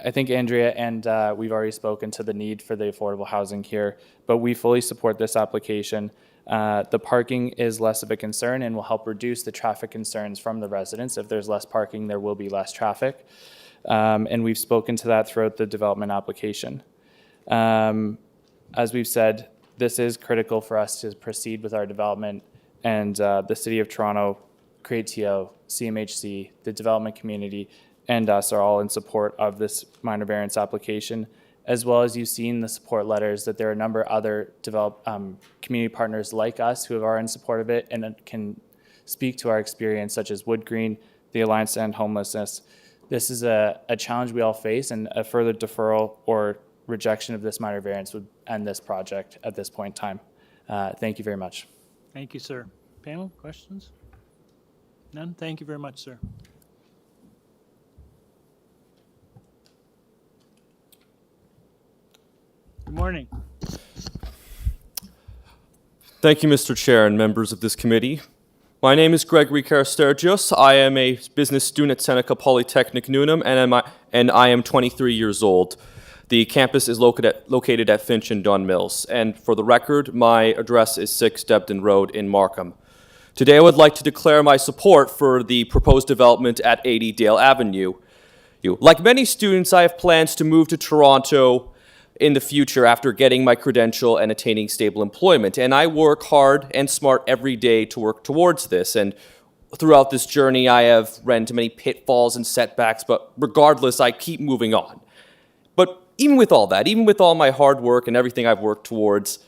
I think Andrea and we've already spoken to the need for the affordable housing here, but we fully support this application. The parking is less of a concern and will help reduce the traffic concerns from the residents. If there's less parking, there will be less traffic. And we've spoken to that throughout the development application. As we've said, this is critical for us to proceed with our development, and the City of Toronto CreateTO, CMHC, the development community, and us are all in support of this minor variance application, as well as you've seen the support letters that there are a number of other community partners like us who are in support of it and can speak to our experience, such as Wood Green, the Alliance to End Homelessness. This is a challenge we all face, and a further deferral or rejection of this minor variance would end this project at this point in time. Thank you very much. Thank you, sir. Panel, questions? None? Thank you very much, sir. Good morning. Thank you, Mr. Chair and members of this committee. My name is Gregory Karastergios. I am a business student at Seneca Polytechnic Newnham, and I am 23 years old. The campus is located at Finch and Dunn Mills. And for the record, my address is 6 Debden Road in Markham. Today, I would like to declare my support for the proposed development at 80 Dale Avenue. Like many students, I have plans to move to Toronto in the future after getting my credential and attaining stable employment. And I work hard and smart every day to work towards this. And throughout this journey, I have run into many pitfalls and setbacks, but regardless, I keep moving on. But even with all that, even with all my hard work and everything I've worked towards,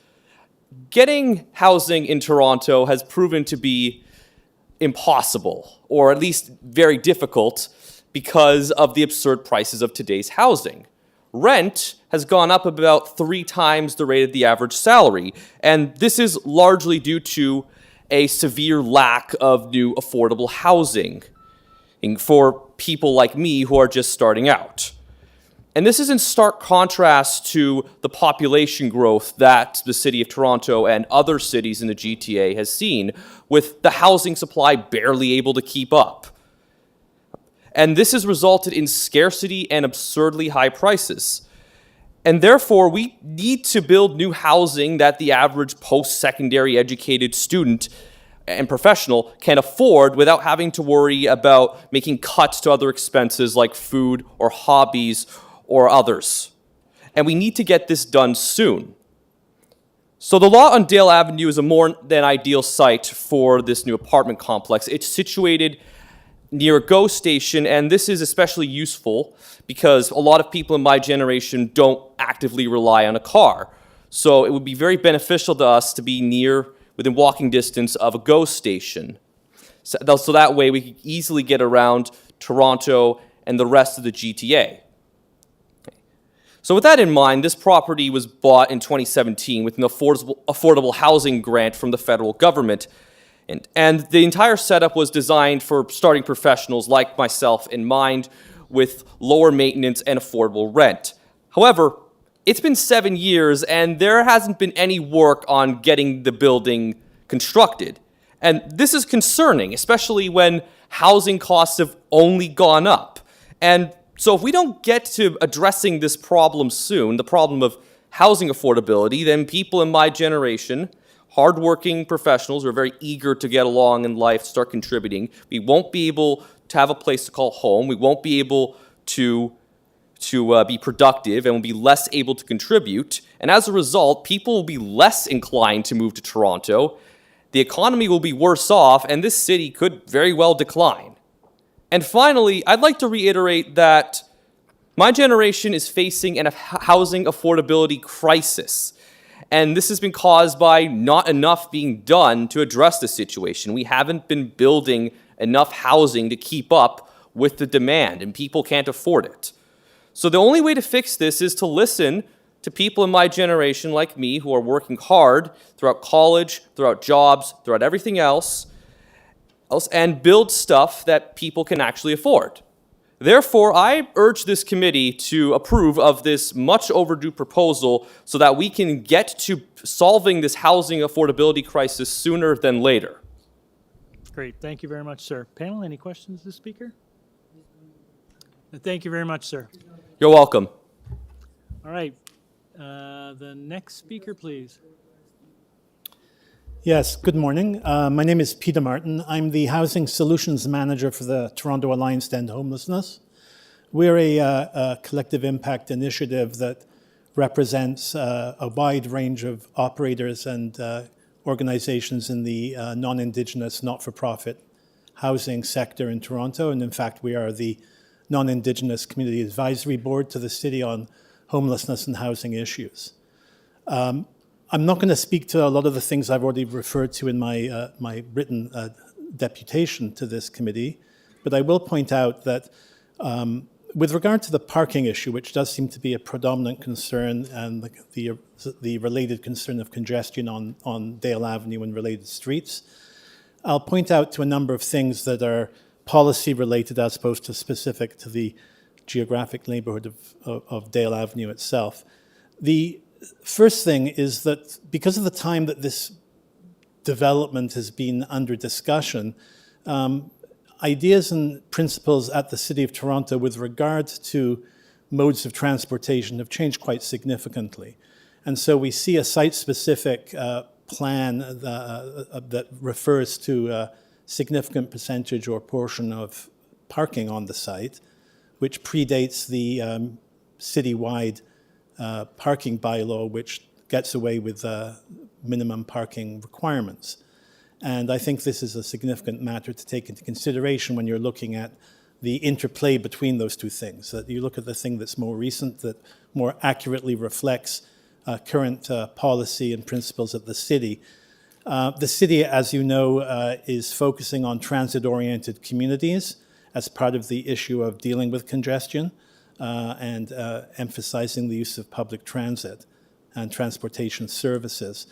getting housing in Toronto has proven to be impossible, or at least very difficult, because of the absurd prices of today's housing. Rent has gone up about 3 times the rate of the average salary, and this is largely due to a severe lack of new affordable housing for people like me who are just starting out. And this is in stark contrast to the population growth that the City of Toronto and other cities in the GTA has seen, with the housing supply barely able to keep up. And this has resulted in scarcity and absurdly high prices. And therefore, we need to build new housing that the average post-secondary educated student and professional can afford without having to worry about making cuts to other expenses like food or hobbies or others. And we need to get this done soon. So the lot on Dale Avenue is a more than ideal site for this new apartment complex. It's situated near a GO station, and this is especially useful because a lot of people in my generation don't actively rely on a car. So it would be very beneficial to us to be within walking distance of a GO station. So that way we can easily get around Toronto and the rest of the GTA. So with that in mind, this property was bought in 2017 with an affordable housing grant from the federal government. And the entire setup was designed for starting professionals like myself in mind, with lower maintenance and affordable rent. However, it's been 7 years and there hasn't been any work on getting the building constructed. And this is concerning, especially when housing costs have only gone up. And so if we don't get to addressing this problem soon, the problem of housing affordability, then people in my generation, hardworking professionals who are very eager to get along in life, start contributing, we won't be able to have a place to call home. We won't be able to be productive, and will be less able to contribute. And as a result, people will be less inclined to move to Toronto. The economy will be worse off, and this city could very well decline. And finally, I'd like to reiterate that my generation is facing a housing affordability crisis. And this has been caused by not enough being done to address the situation. We haven't been building enough housing to keep up with the demand, and people can't afford it. So the only way to fix this is to listen to people in my generation like me who are working hard throughout college, throughout jobs, throughout everything else, and build stuff that people can actually afford. Therefore, I urge this committee to approve of this much overdue proposal so that we can get to solving this housing affordability crisis sooner than later. Great. Thank you very much, sir. Panel, any questions to the speaker? Thank you very much, sir. You're welcome. All right. The next speaker, please. Yes, good morning. My name is Peter Martin. I'm the Housing Solutions Manager for the Toronto Alliance to End Homelessness. We're a collective impact initiative that represents a wide range of operators and organizations in the non-Indigenous, not-for-profit housing sector in Toronto. And in fact, we are the Non-Indigenous Community Advisory Board to the city on homelessness and housing issues. I'm not going to speak to a lot of the things I've already referred to in my, my written deputation to this committee, but I will point out that with regard to the parking issue, which does seem to be a predominant concern, and the related concern of congestion on Dale Avenue and related streets, I'll point out to a number of things that are policy related as opposed to specific to the geographic neighborhood of Dale Avenue itself. The first thing is that because of the time that this development has been under discussion, ideas and principles at the City of Toronto with regard to modes of transportation have changed quite significantly. And so we see a site-specific plan that refers to a significant percentage or portion of parking on the site, which predates the citywide parking bylaw, which gets away with minimum parking requirements. And I think this is a significant matter to take into consideration when you're looking at the interplay between those two things, that you look at the thing that's more recent, that more accurately reflects current policy and principles of the city. The city, as you know, is focusing on transit-oriented communities as part of the issue of dealing with congestion and emphasizing the use of public transit and transportation services.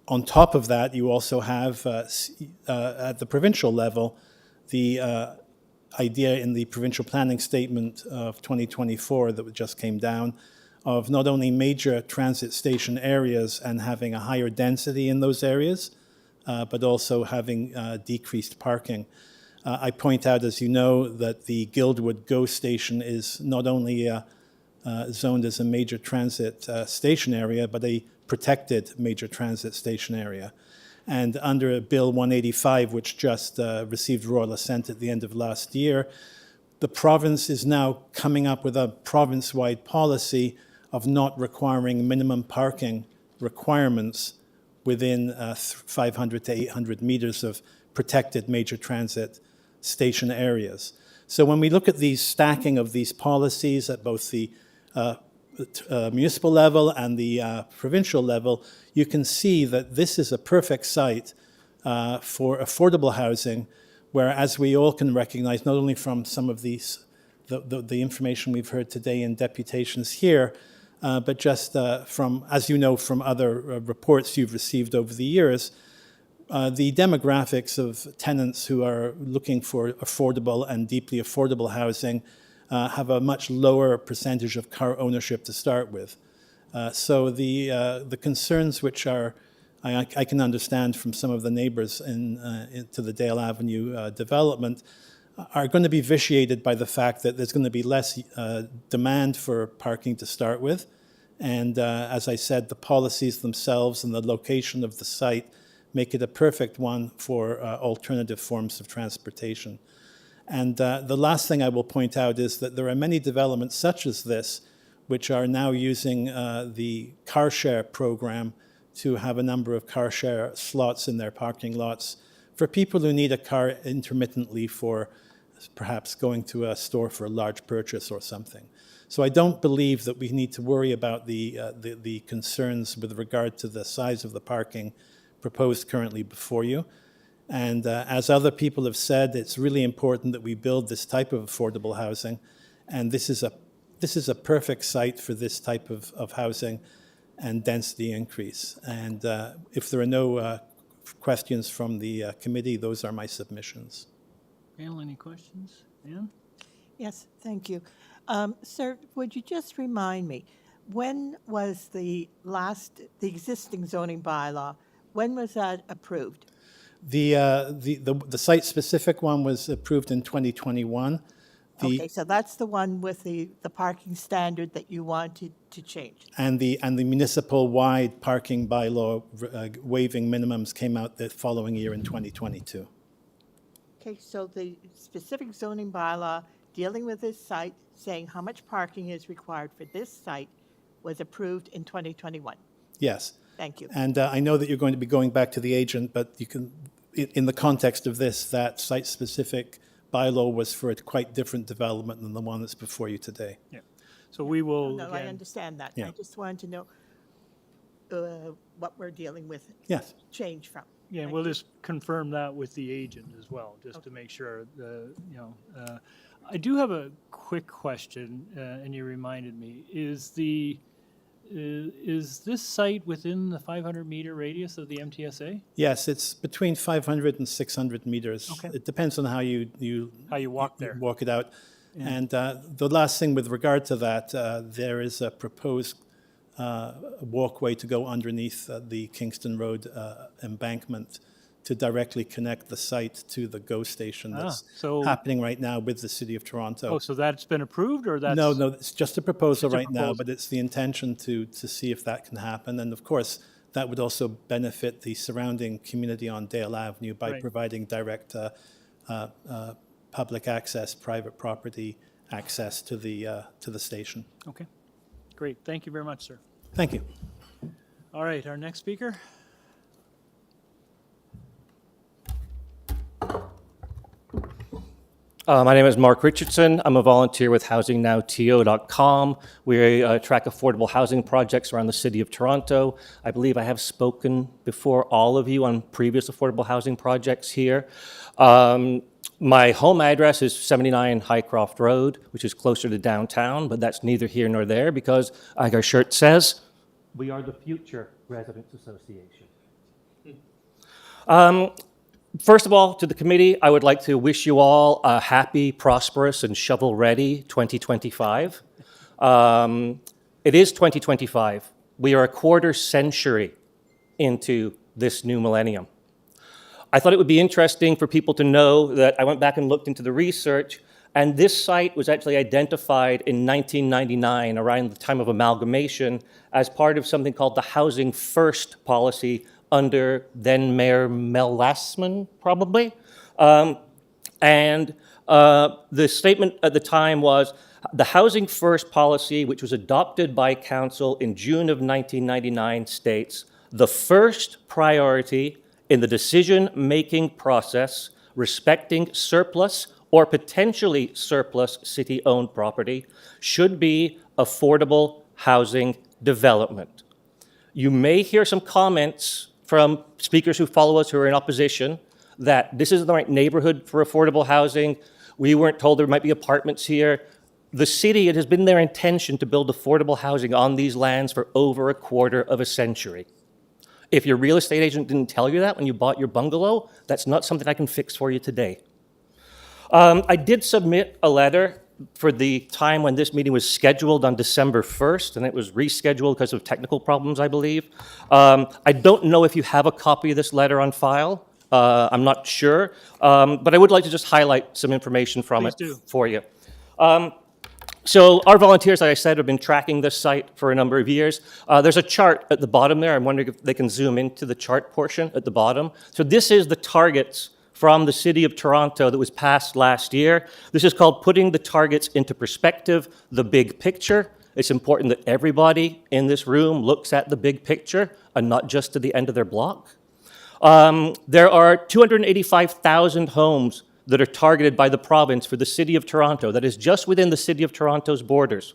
On top of that, you also have, at the provincial level, the idea in the provincial planning statement of 2024 that just came down of not only major transit station areas and having a higher density in those areas, but also having decreased parking. I point out, as you know, that the Guildwood GO station is not only zoned as a major transit station area, but a protected major transit station area. And under Bill 185, which just received royal assent at the end of last year, the province is now coming up with a province-wide policy of not requiring minimum parking requirements within 500 to 800 meters of protected major transit station areas. So when we look at the stacking of these policies at both the municipal level and the provincial level, you can see that this is a perfect site for affordable housing, where, as we all can recognize, not only from some of these, the information we've heard today in deputations here, but just from, as you know, from other reports you've received over the years, the demographics of tenants who are looking for affordable and deeply affordable housing have a much lower percentage of car ownership to start with. So the concerns which are, I can understand from some of the neighbors to the Dale Avenue development, are going to be vitiated by the fact that there's going to be less demand for parking to start with. And as I said, the policies themselves and the location of the site make it a perfect one for alternative forms of transportation. And the last thing I will point out is that there are many developments such as this which are now using the car share program to have a number of car share slots in their parking lots for people who need a car intermittently for perhaps going to a store for a large purchase or something. So I don't believe that we need to worry about the concerns with regard to the size of the parking proposed currently before you. And as other people have said, it's really important that we build this type of affordable housing. And this is a perfect site for this type of housing and density increase. And if there are no questions from the committee, those are my submissions. Gail, any questions? Ann? Yes, thank you. Sir, would you just remind me, when was the existing zoning bylaw, when was that approved? The site-specific one was approved in 2021. Okay, so that's the one with the parking standard that you wanted to change. And the municipal-wide parking bylaw waiving minimums came out the following year in 2022. Okay, so the specific zoning bylaw dealing with this site, saying how much parking is required for this site, was approved in 2021. Yes. Thank you. And I know that you're going to be going back to the agent, but you can in the context of this, that site-specific bylaw was for a quite different development than the one that's before you today. Yeah. So we will, No, I again, understand that. Yeah. I just wanted to know what we're dealing with. Yes. Change from. yeah, we'll just confirm that with the agent as well, just to make sure, I do have a quick question, and you reminded me, is this site within the 500-meter radius of the MTSA? Yes, it's between 500 and 600 meters. Okay. It depends on how you walk there. walk it out. Yeah. And the last thing with regard to that, there is a proposed walkway to go underneath the Kingston Road embankment to directly connect the site to the GO station that's so- happening right now with the City of Toronto. Oh, so that's been approved, or that's? No, it's just a proposal Just a right now, proposal. but it's the intention to see if that can happen. And of course, that would also benefit the surrounding community on Dale Avenue by Right. providing direct public access, private property access to the station. Okay, great. Thank you very much, sir. Thank you. All right, our next speaker? My name is Mark Richardson. I'm a volunteer with HousingNowTO.com. We track affordable housing projects around the City of Toronto. I believe I have spoken before all of you on previous affordable housing projects here. My home address is 79 Highcroft Road, which is closer to downtown, but that's neither here nor there because, like our shirt says, we are the future Residents Association. First of all, to the committee, I would like to wish you all a happy, prosperous, and shovel-ready 2025. It is 2025. We are a quarter century into this new millennium. I thought it would be interesting for people to know that I went back and looked into the research, and this site was actually identified in 1999, around the time of amalgamation, as part of something called the Housing First policy under then Mayor Mel Lassman, probably. The statement at the time was, the Housing First policy, which was adopted by Council in June of 1999, states, the first priority in the decision-making process respecting surplus or potentially surplus city-owned property should be affordable housing development. You may hear some comments from speakers who follow us who are in opposition that this isn't the right neighborhood for affordable housing. We weren't told there might be apartments here. The city, it has been their intention to build affordable housing on these lands for over a quarter of a century. If your real estate agent didn't tell you that when you bought your bungalow, that's not something I can fix for you today. I did submit a letter for the time when this meeting was scheduled on December 1st, and it was rescheduled because of technical problems, I believe. I don't know if you have a copy of this letter on file. I'm not sure, but I would like to just highlight some information from Please it do. for you. So our volunteers, like I said, have been tracking this site for a number of years. There's a chart at the bottom there. I'm wondering if they can zoom into the chart portion at the bottom. So this is the targets from the City of Toronto that was passed last year. This is called putting the targets into perspective, the big picture. It's important that everybody in this room looks at the big picture and not just to the end of their block. There are 285,000 homes that are targeted by the province for the City of Toronto, that is just within the City of Toronto's borders.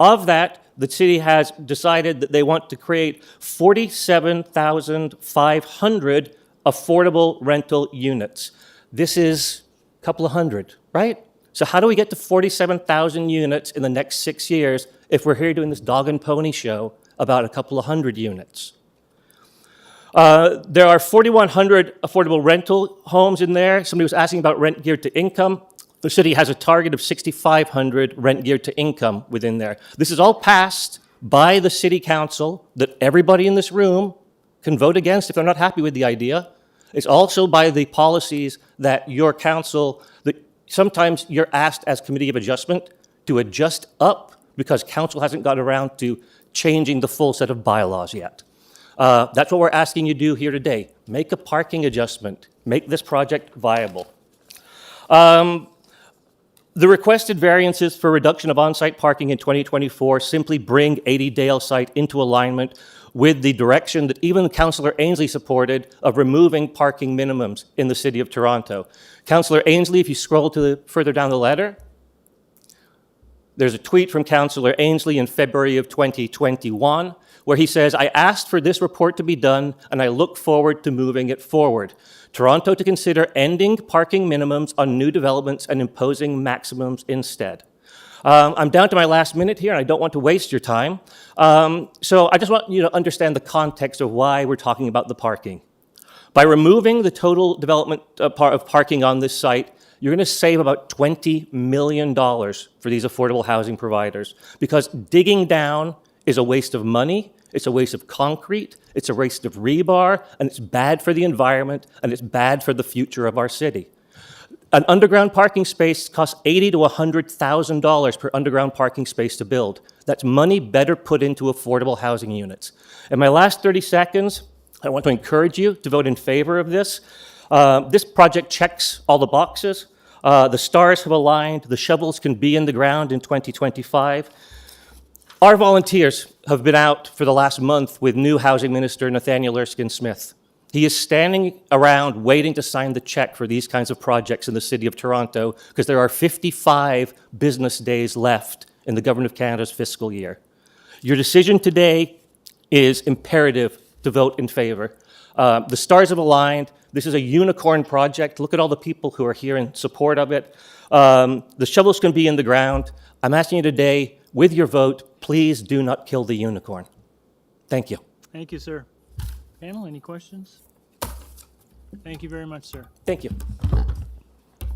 Of that, the city has decided that they want to create 47,500 affordable rental units. This is a couple of hundred, right? So how do we get to 47,000 units in the next 6 years if we're here doing this dog and pony show about a couple of hundred units? There are 4,100 affordable rental homes in there. Somebody was asking about rent geared to income. The city has a target of 6,500 rent geared to income within there. This is all passed by the city council that everybody in this room can vote against if they're not happy with the idea. It's also by the policies that your council, that sometimes you're asked as committee of adjustment to adjust up because council hasn't got around to changing the full set of bylaws yet. That's what we're asking you to do here today. Make a parking adjustment. Make this project viable. The requested variances for reduction of on-site parking in 2024 simply bring 80 Dale site into alignment with the direction that even Councillor Ainsley supported of removing parking minimums in the City of Toronto. Councillor Ainsley, if you scroll further down the letter, there's a tweet from Councillor Ainsley in February of 2021 where he says, "I asked for this report to be done and I look forward to moving it forward. Toronto to consider ending parking minimums on new developments and imposing maximums instead." I'm down to my last minute here and I don't want to waste your time. So I just want you to understand the context of why we're talking about the parking. By removing the total development of parking on this site, you're going to save about $20 million for these affordable housing providers because digging down is a waste of money, it's a waste of concrete, it's a waste of rebar, and it's bad for the environment, and it's bad for the future of our city. An underground parking space costs $80,000 to $100,000 per underground parking space to build. That's money better put into affordable housing units. In my last 30 seconds, I want to encourage you to vote in favor of this. This project checks all the boxes. The stars have aligned. The shovels can be in the ground in 2025. Our volunteers have been out for the last month with new Housing Minister Nathaniel Erskine-Smith. He is standing around waiting to sign the check for these kinds of projects in the City of Toronto because there are 55 business days left in the Government of Canada's fiscal year. Your decision today is imperative to vote in favor. The stars have aligned. This is a unicorn project. Look at all the people who are here in support of it. The shovels can be in the ground. I'm asking you today, with your vote, please do not kill the unicorn. Thank you. Thank you, sir. Panel, any questions? Thank you very much, sir. Thank you.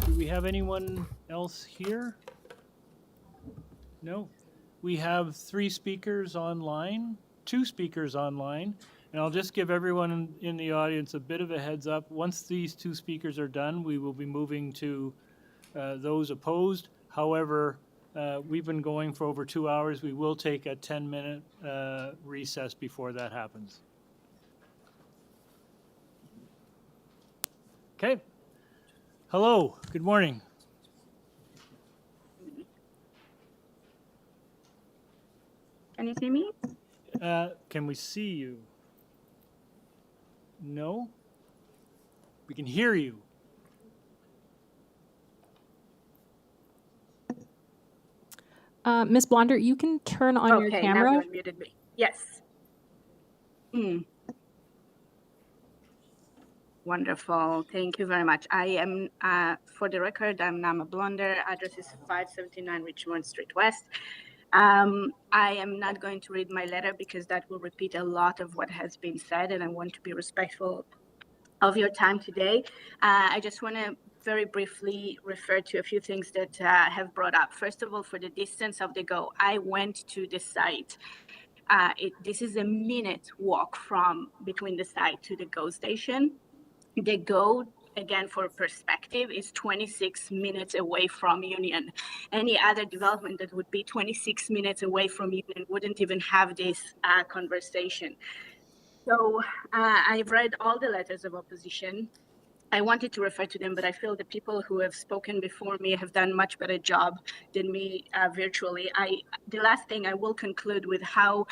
Do we have anyone else here? No. We have 3 speakers online, 2 speakers online, and I'll just give everyone in the audience a bit of a heads up. Once these 2 speakers are done, we will be moving to those opposed. However, we've been going for over 2 hours. We will take a 10-minute recess before that happens. Okay. Hello, good morning. Can you see me? Can we see you? No? We can hear you. Ms. Blonder, you can turn on your Okay, camera. now you unmuted me. Yes. Wonderful. Thank you very much. I am, for the record, I'm Nama Blonder. Address is 579 Richmond Street West. I am not going to read my letter because that will repeat a lot of what has been said, and I want to be respectful of your time today. I just want to very briefly refer to a few things that have brought up. First of all, for the distance of the GO, I went to the site. This is a minute walk from between the site to the GO station. The GO, again, for perspective, is 26 minutes away from Union. Any other development that would be 26 minutes away from Union wouldn't even have this conversation. So I've read all the letters of opposition. I wanted to refer to them, but I feel the people who have spoken before me have done much better job than me virtually. The last thing I will conclude with how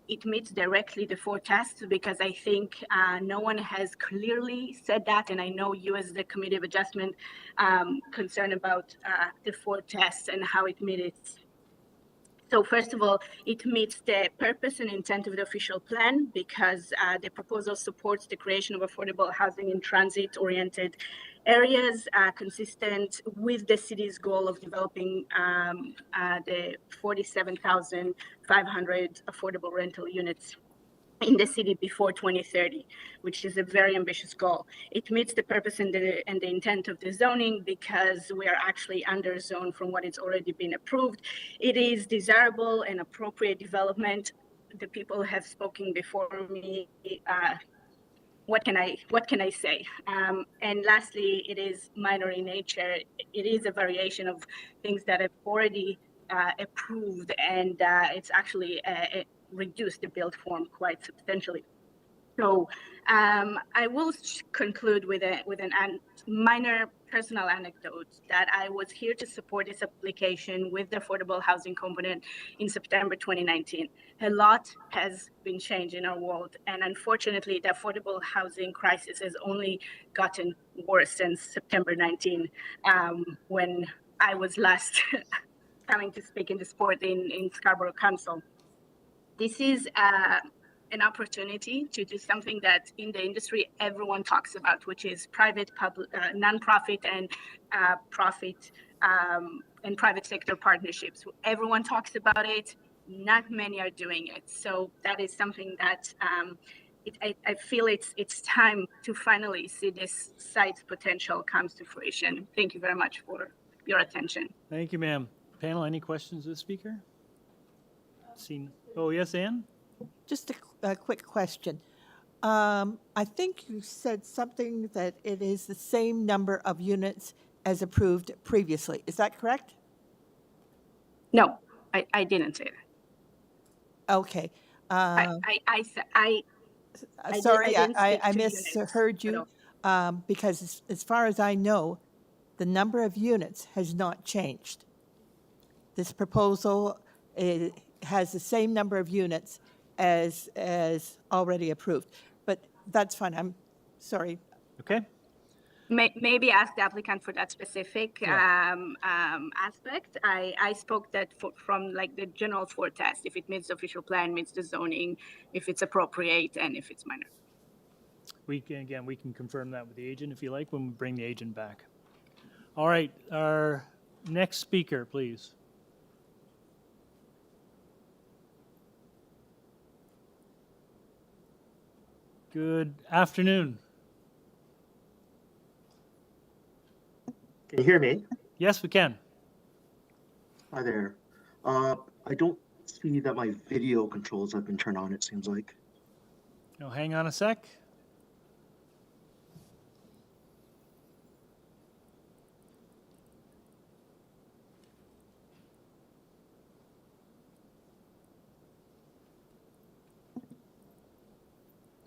it meets directly the 4 tests, because I think no one has clearly said that, and I know you as the Committee of Adjustment concerned about the 4 tests and how it meets. So first of all, it meets the purpose and intent of the official plan because the proposal supports the creation of affordable housing in transit-oriented areas consistent with the city's goal of developing the 47,500 affordable rental units in the city before 2030, which is a very ambitious goal. It meets the purpose and the intent of the zoning because we are actually under zone from what it's already been approved. It is desirable and appropriate development. The people have spoken before me. What can I say? And lastly, it is minor in nature. It is a variation of things that have already approved, and it's actually reduced the build form quite substantially. So I will conclude with a minor personal anecdote that I was here to support this application with the affordable housing component in September 2019. A lot has been changed in our world, and unfortunately, the affordable housing crisis has only gotten worse since September 19, when I was last coming to speak in the sport in Scarborough Council. This is an opportunity to do something that in the industry everyone talks about, which is private, public, nonprofit, and profit and private sector partnerships. Everyone talks about it. Not many are doing it. So that is something that I feel it's time to finally see this site's potential comes to fruition. Thank you very much for your attention. Thank you, ma'am. Panel, any questions of the speaker? Oh, yes, Ann? Just a quick question. I think you said something that it is the same number of units as approved previously. Is that correct? No, I didn't say that. Okay. Sorry, I misheard you because as far as I know, the number of units has not changed. This proposal has the same number of units as already approved, but that's fine. I'm sorry. Okay. Maybe ask the applicant for that specific aspect. I spoke that from like the general forecast, if it meets the official plan, meets the zoning, if it's appropriate, and if it's minor. We can confirm that with the agent if you like when we bring the agent back. All right, our next speaker, please. Good afternoon. Can you hear me? Yes, we can. Hi there. I don't see that my video controls have been turned on, it seems like. No, hang on a sec.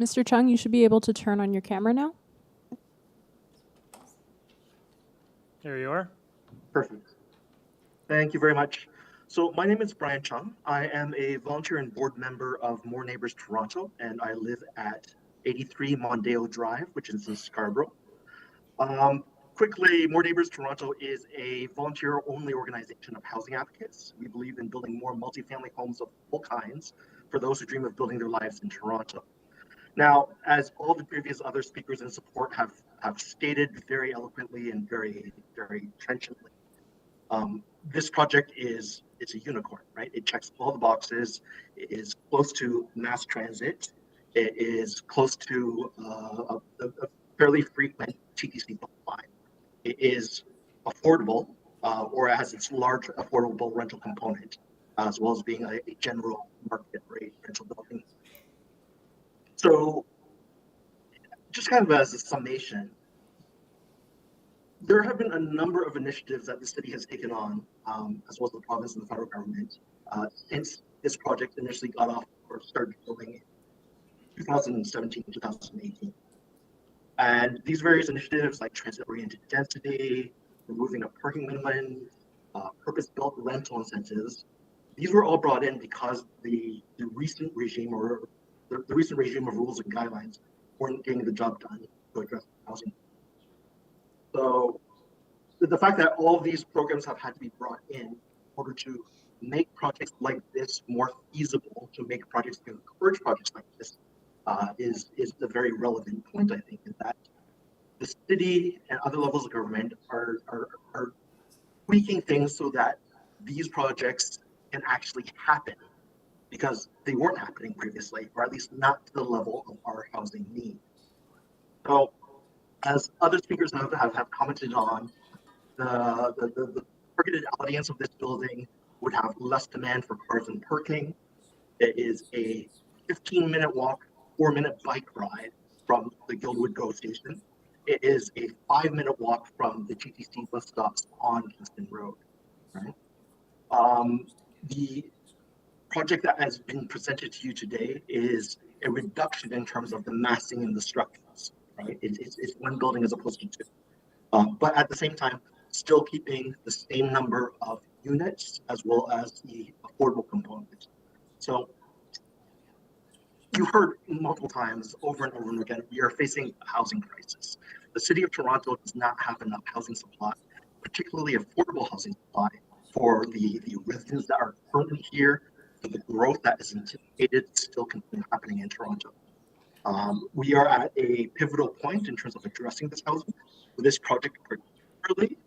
Mr. Chung, you should be able to turn on your camera now. There you are. Perfect. Thank you very much. So my name is Brian Chung. I am a volunteer and board member of More Neighbors Toronto, and I live at 83 Mondeo Drive, which is in Scarborough. Quickly, More Neighbors Toronto is a volunteer-only organization of housing advocates. We believe in building more multifamily homes of all kinds for those who dream of building their lives in Toronto. Now, as all the previous other speakers in support have stated very eloquently and very, very trenchantly, this project is a unicorn, right? It checks all the boxes. It is close to mass transit. It is close to a fairly frequent TTC bus line. It is affordable, or has its large affordable rental component, as well as being a general market rate rental building. So just kind of as a summation, there have been a number of initiatives that the city has taken on, as well as the province and the federal government, since this project initially got off or started building in 2017, 2018. And these various initiatives like transit-oriented density, removing of parking minimums, purpose-built rental incentives, these were all brought in because the recent regime or the recent regime of rules and guidelines weren't getting the job done to address housing. So the fact that all of these programs have had to be brought in order to make projects like this more feasible, to make projects, to encourage projects like this, is a very relevant point, I think, in that the city and other levels of government are tweaking things so that these projects can actually happen, because they weren't happening previously, or at least not to the level of our housing need. So, as other speakers have commented on, the targeted audience of this building would have less demand for cars and parking. It is a 15-minute walk, 4-minute bike ride from the Guildwood GO station. It is a 5-minute walk from the TTC bus stops on Kingston Road. Right? The project that has been presented to you today is a reduction in terms of the massing in the structures, right? It's one building as opposed to two. But at the same time, still keeping the same number of units as well as the affordable component. So you heard multiple times over and over and again, we are facing a housing crisis. The city of Toronto does not have enough housing supply, particularly affordable housing supply for the residents that are currently here, for the growth that is anticipated still happening in Toronto. We are at a pivotal point in terms of addressing this housing with this project particularly.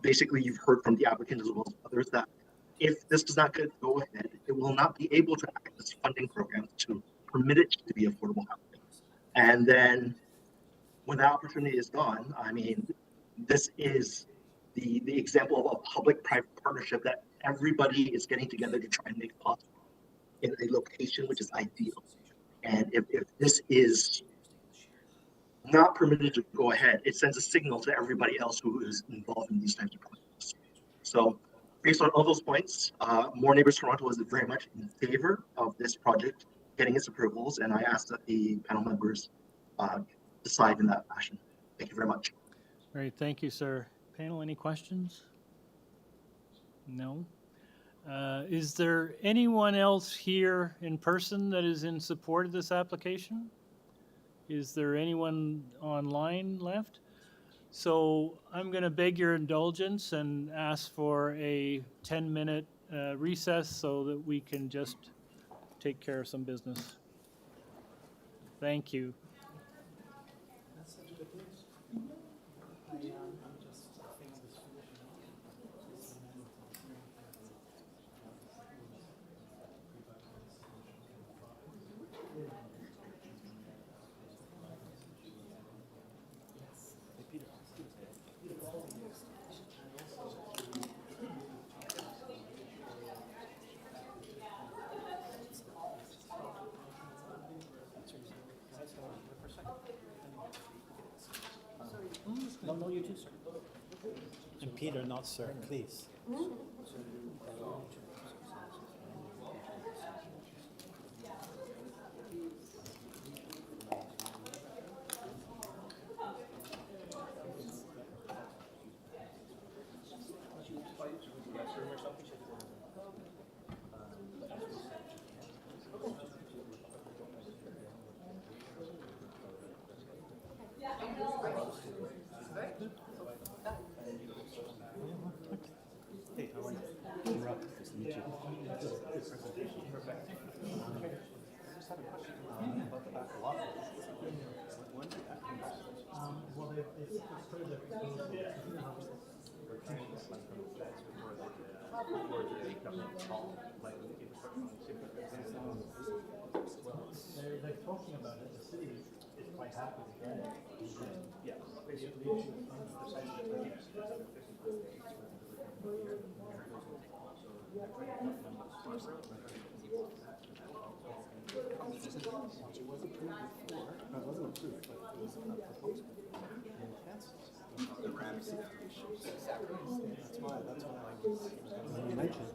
Basically, you've heard from the applicant as well as others that if this does not go ahead, it will not be able to access funding programs to permit it to be affordable housing. And then when that opportunity is gone, I mean, this is the example of a public-private partnership that everybody is getting together to try and make possible in a location which is ideal. And if this is not permitted to go ahead, it sends a signal to everybody else who is involved in these types of projects. So based on all those points, More Neighbors Toronto is very much in favor of this project getting its approvals, and I ask that the panel members decide in that fashion. Thank you very much. Great, thank you, sir. Panel, any questions? No? Is there anyone else here in person that is in support of this application? Is there anyone online left? So I'm going to beg your indulgence and ask for a 10-minute recess so that we can just take care of some business. Thank you. No, you too, sir. And Peter, not sir, please. Hey, how are you? I'm Rob. Nice to meet you. Good presentation. Perfect. I just had a question about the back lot. When did that come back? Well, they put this project proposal. We're trying to get like from the fence before they become tall. Like we keep putting on different things. Well, they're talking about it. The city is quite happy to get it. Yeah, basically the issue is 100%. It was approved before. No, it wasn't approved, but it was a proposal. And canceled. The ramps issues. That's why I was mentioned.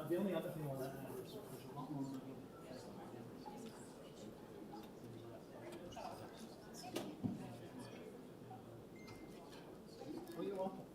The only other thing I want to add is there's a lot more money. Oh, you're welcome.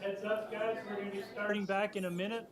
Heads up, guys, we're going to be starting back in a minute.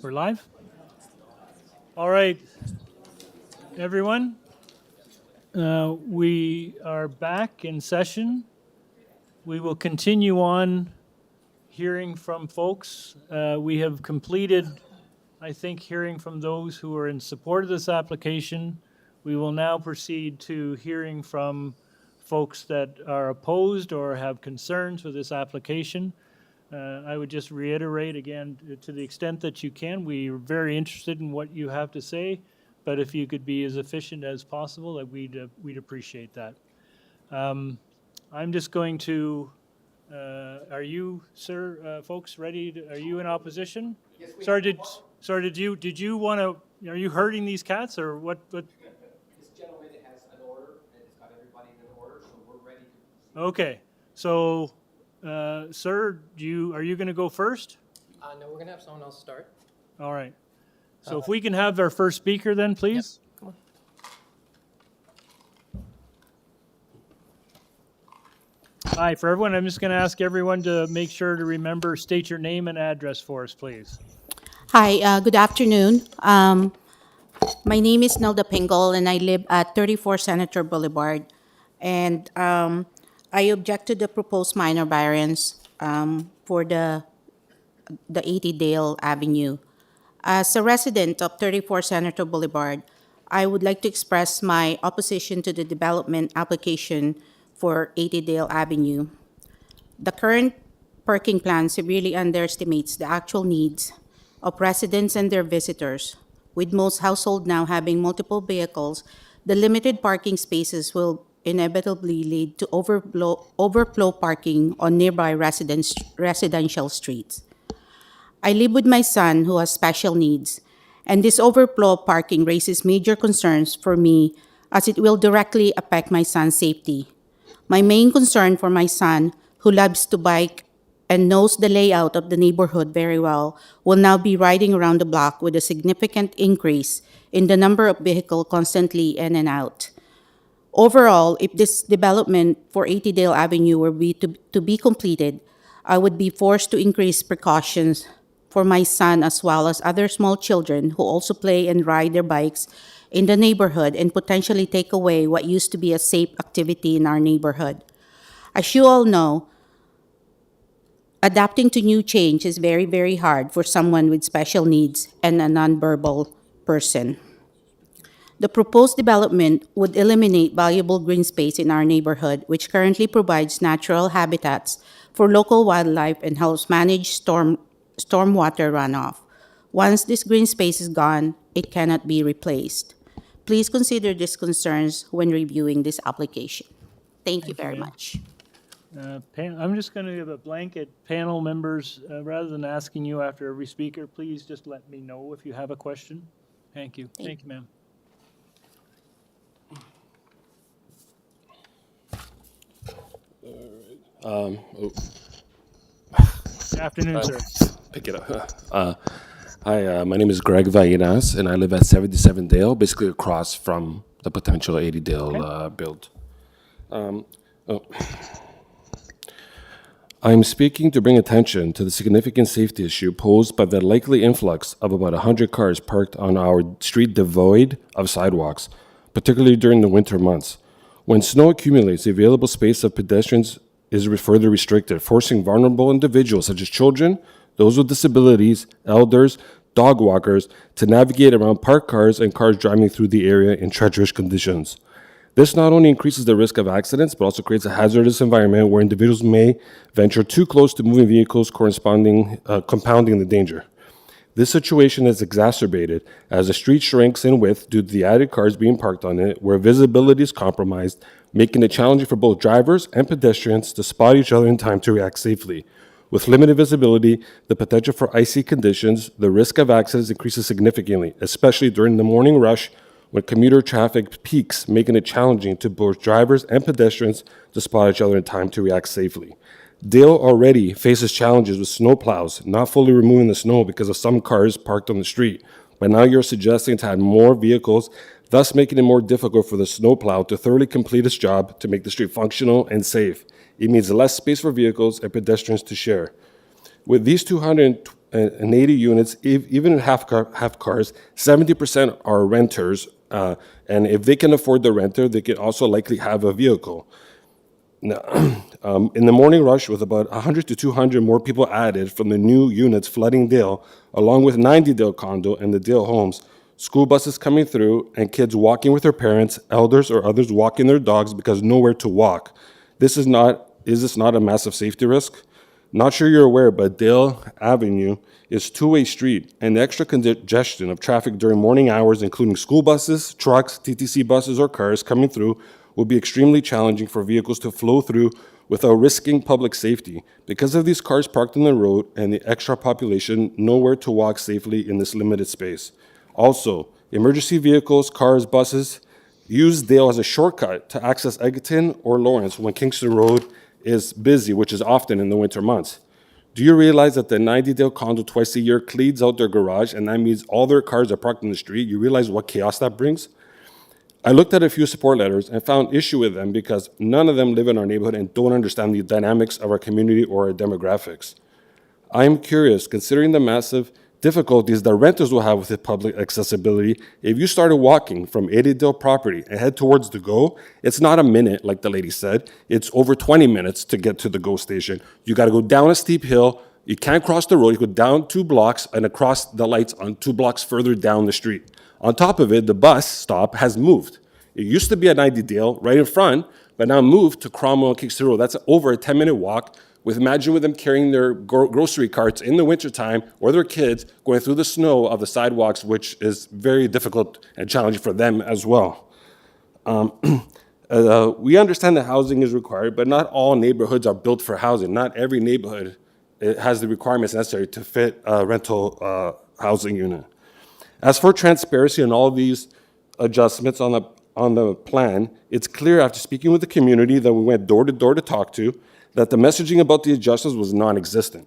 We're live? All right, everyone. We are back in session. We will continue on hearing from folks. We have completed, I think, hearing from those who are in support of this application. We will now proceed to hearing from folks that are opposed or have concerns with this application. I would just reiterate again, to the extent that you can, we are very interested in what you have to say, but if you could be as efficient as possible, we'd appreciate that. I'm just going to, are you, sir, folks, ready? Are you in opposition? Yes, we Sorry, are. did you want to, are you hurting these cats or what? This gentleman has an order, and it's got everybody in an order, so we're ready to. Okay, so, sir, are you going to go first? No, we're gonna have someone else start. All right. So if we can have our first speaker then, please. Yep. Come on. Hi, for everyone, I'm just going to ask everyone to make sure to remember, state your name and address for us, please. Hi, good afternoon. My name is Nelda Pingle, and I live at 34 Senator Boulevard. And I object to the proposed minor variance for the 80 Dale Avenue. As a resident of 34 Senator Boulevard, I would like to express my opposition to the development application for 80 Dale Avenue. The current parking plan severely underestimates the actual needs of residents and their visitors. With most households now having multiple vehicles, the limited parking spaces will inevitably lead to overflow parking on nearby residential streets. I live with my son who has special needs, and this overflow parking raises major concerns for me as it will directly affect my son's safety. My main concern for my son, who loves to bike and knows the layout of the neighborhood very well, will now be riding around the block with a significant increase in the number of vehicles constantly in and out. Overall, if this development for 80 Dale Avenue were to be completed, I would be forced to increase precautions for my son as well as other small children who also play and ride their bikes in the neighborhood and potentially take away what used to be a safe activity in our neighborhood. As you all know, adapting to new change is very, very hard for someone with special needs and a nonverbal person. The proposed development would eliminate valuable green space in our neighborhood, which currently provides natural habitats for local wildlife and helps manage stormwater runoff. Once this green space is gone, it cannot be replaced. Please consider these concerns when reviewing this application. Thank you very much. I'm just going to give a blanket panel members, rather than asking you after every speaker, please just let me know if you have a question. Thank you. Thank you, ma'am. Good afternoon, sir. Pick it up. Hi, my name is Greg Vallenas, and I live at 77 Dale, basically across from the potential 80 Dale build. I'm speaking to bring attention to the significant safety issue posed by the likely influx of about 100 cars parked on our street devoid of sidewalks, particularly during the winter months. When snow accumulates, the available space of pedestrians is further restricted, forcing vulnerable individuals such as children, those with disabilities, elders, dog walkers to navigate around parked cars and cars driving through the area in treacherous conditions. This not only increases the risk of accidents, but also creates a hazardous environment where individuals may venture too close to moving vehicles, compounding the danger. This situation is exacerbated as the street shrinks in width due to the added cars being parked on it, where visibility is compromised, making it challenging for both drivers and pedestrians to spot each other in time to react safely. With limited visibility, the potential for icy conditions, the risk of accidents increases significantly, especially during the morning rush when commuter traffic peaks, making it challenging to both drivers and pedestrians to spot each other in time to react safely. Dale already faces challenges with snowplows, not fully removing the snow because of some cars parked on the street, but now you're suggesting to add more vehicles, thus making it more difficult for the snowplow to thoroughly complete its job to make the street functional and safe. It means less space for vehicles and pedestrians to share. With these 280 units, even in half cars, 70% are renters, and if they can afford the renter, they can also likely have a vehicle. Now, in the morning rush, with about 100 to 200 more people added from the new units flooding Dale, along with 90 Dale condo and the Dale homes, school buses coming through, and kids walking with their parents, elders or others walking their dogs because nowhere to walk. Is this not a massive safety risk? Not sure you're aware, but Dale Avenue is two-way street, and the extra congestion of traffic during morning hours, including school buses, trucks, TTC buses, or cars coming through, will be extremely challenging for vehicles to flow through without risking public safety. Because of these cars parked on the road and the extra population, nowhere to walk safely in this limited space. Also, emergency vehicles, cars, buses use Dale as a shortcut to access Eglinton or Lawrence when Kingston Road is busy, which is often in the winter months. Do you realize that the 90 Dale condo twice a year cleans out their garage, and that means all their cars are parked in the street? You realize what chaos that brings? I looked at a few support letters and found issue with them because none of them live in our neighborhood and don't understand the dynamics of our community or our demographics. I am curious, considering the massive difficulties that renters will have with the public accessibility, if you started walking from 80 Dale property and head towards the GO, it's not a minute, like the lady said, it's over 20 minutes to get to the GO station. You gotta go down a steep hill, You can't cross the road. You go down 2 blocks and across the lights on 2 blocks further down the street. On top of it, the bus stop has moved. It used to be at 90 Dale, right in front, but now moved to Cromwell and Kingston Road. That's over a 10-minute walk. Imagine with them carrying their grocery carts in the wintertime, or their kids going through the snow of the sidewalks, which is very difficult and challenging for them as well. We understand that housing is required, but not all neighborhoods are built for housing. Not every neighborhood has the requirements necessary to fit a rental housing unit. As for transparency and all these adjustments on the plan, it's clear after speaking with the community that we went door to door to talk to, that the messaging about the adjustments was non-existent.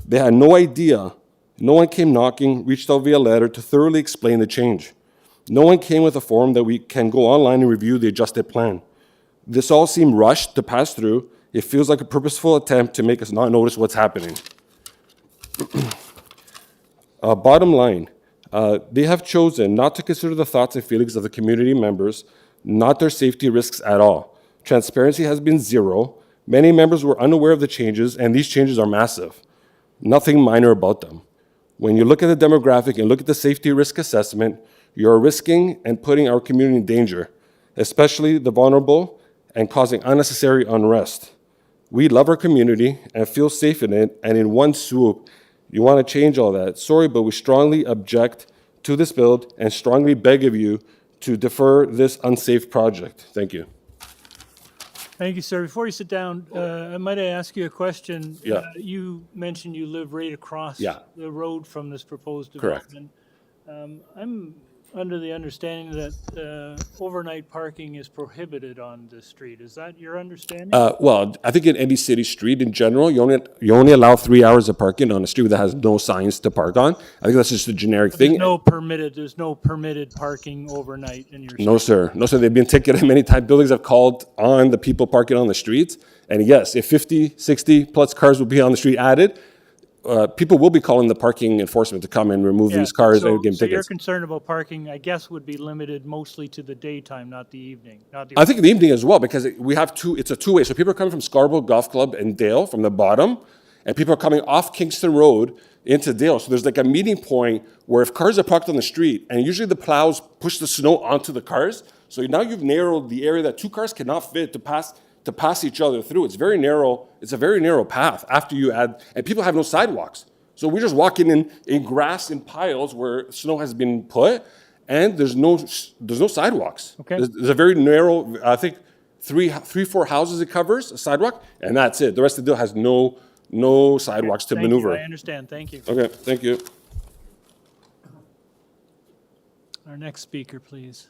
They had no idea. No one came knocking, reached out via letter to thoroughly explain the change. No one came with a form that we can go online and review the adjusted plan. This all seemed rushed to pass through. It feels like a purposeful attempt to make us not notice what's happening. Bottom line, they have chosen not to consider the thoughts and feelings of the community members, not their safety risks at all. Transparency has been zero. Many members were unaware of the changes, and these changes are massive. Nothing minor about them. When you look at the demographic and look at the safety risk assessment, you're risking and putting our community in danger, especially the vulnerable, and causing unnecessary unrest. We love our community and feel safe in it, and in one swoop, you want to change all that. Sorry, but we strongly object to this build and strongly beg of you to defer this unsafe project. Thank you. Thank you, sir. Before you sit down, might I ask you a question? Yeah. You mentioned you live right across the road from this proposed Correct. development. I'm under the understanding that overnight parking is prohibited on this street. Is that your understanding? Well, I think in any city street in general, you only allow 3 hours of parking on a street that has no signs to park on. I think that's just a generic thing. There's no permitted parking overnight in your street. No, sir. No, sir. They've been ticketed many times. Buildings have called on the people parking on the streets. And yes, if 50, 60 plus cars will be on the street added, people will be calling the parking enforcement to come and remove these cars and give them So your tickets. concern about parking, I guess, would be limited mostly to the daytime, not the evening. I think in the evening as well, because we have it's a two-way. So people are coming from Scarborough Golf Club and Dale from the bottom, and people are coming off Kingston Road into Dale. So there's like a meeting point where if cars are parked on the street, and usually the plows push the snow onto the cars, so now you've narrowed the area that 2 cars cannot fit to pass each other through. It's very narrow. It's a very narrow path after you add, and people have no sidewalks. So we're just walking in grass in piles where snow has been put, and there's no sidewalks. Okay. There's a very narrow, I think 4 houses it covers, a sidewalk, and that's it. The rest of the deal has no sidewalks to maneuver. I understand. Thank you. Okay, thank you. Our next speaker, please.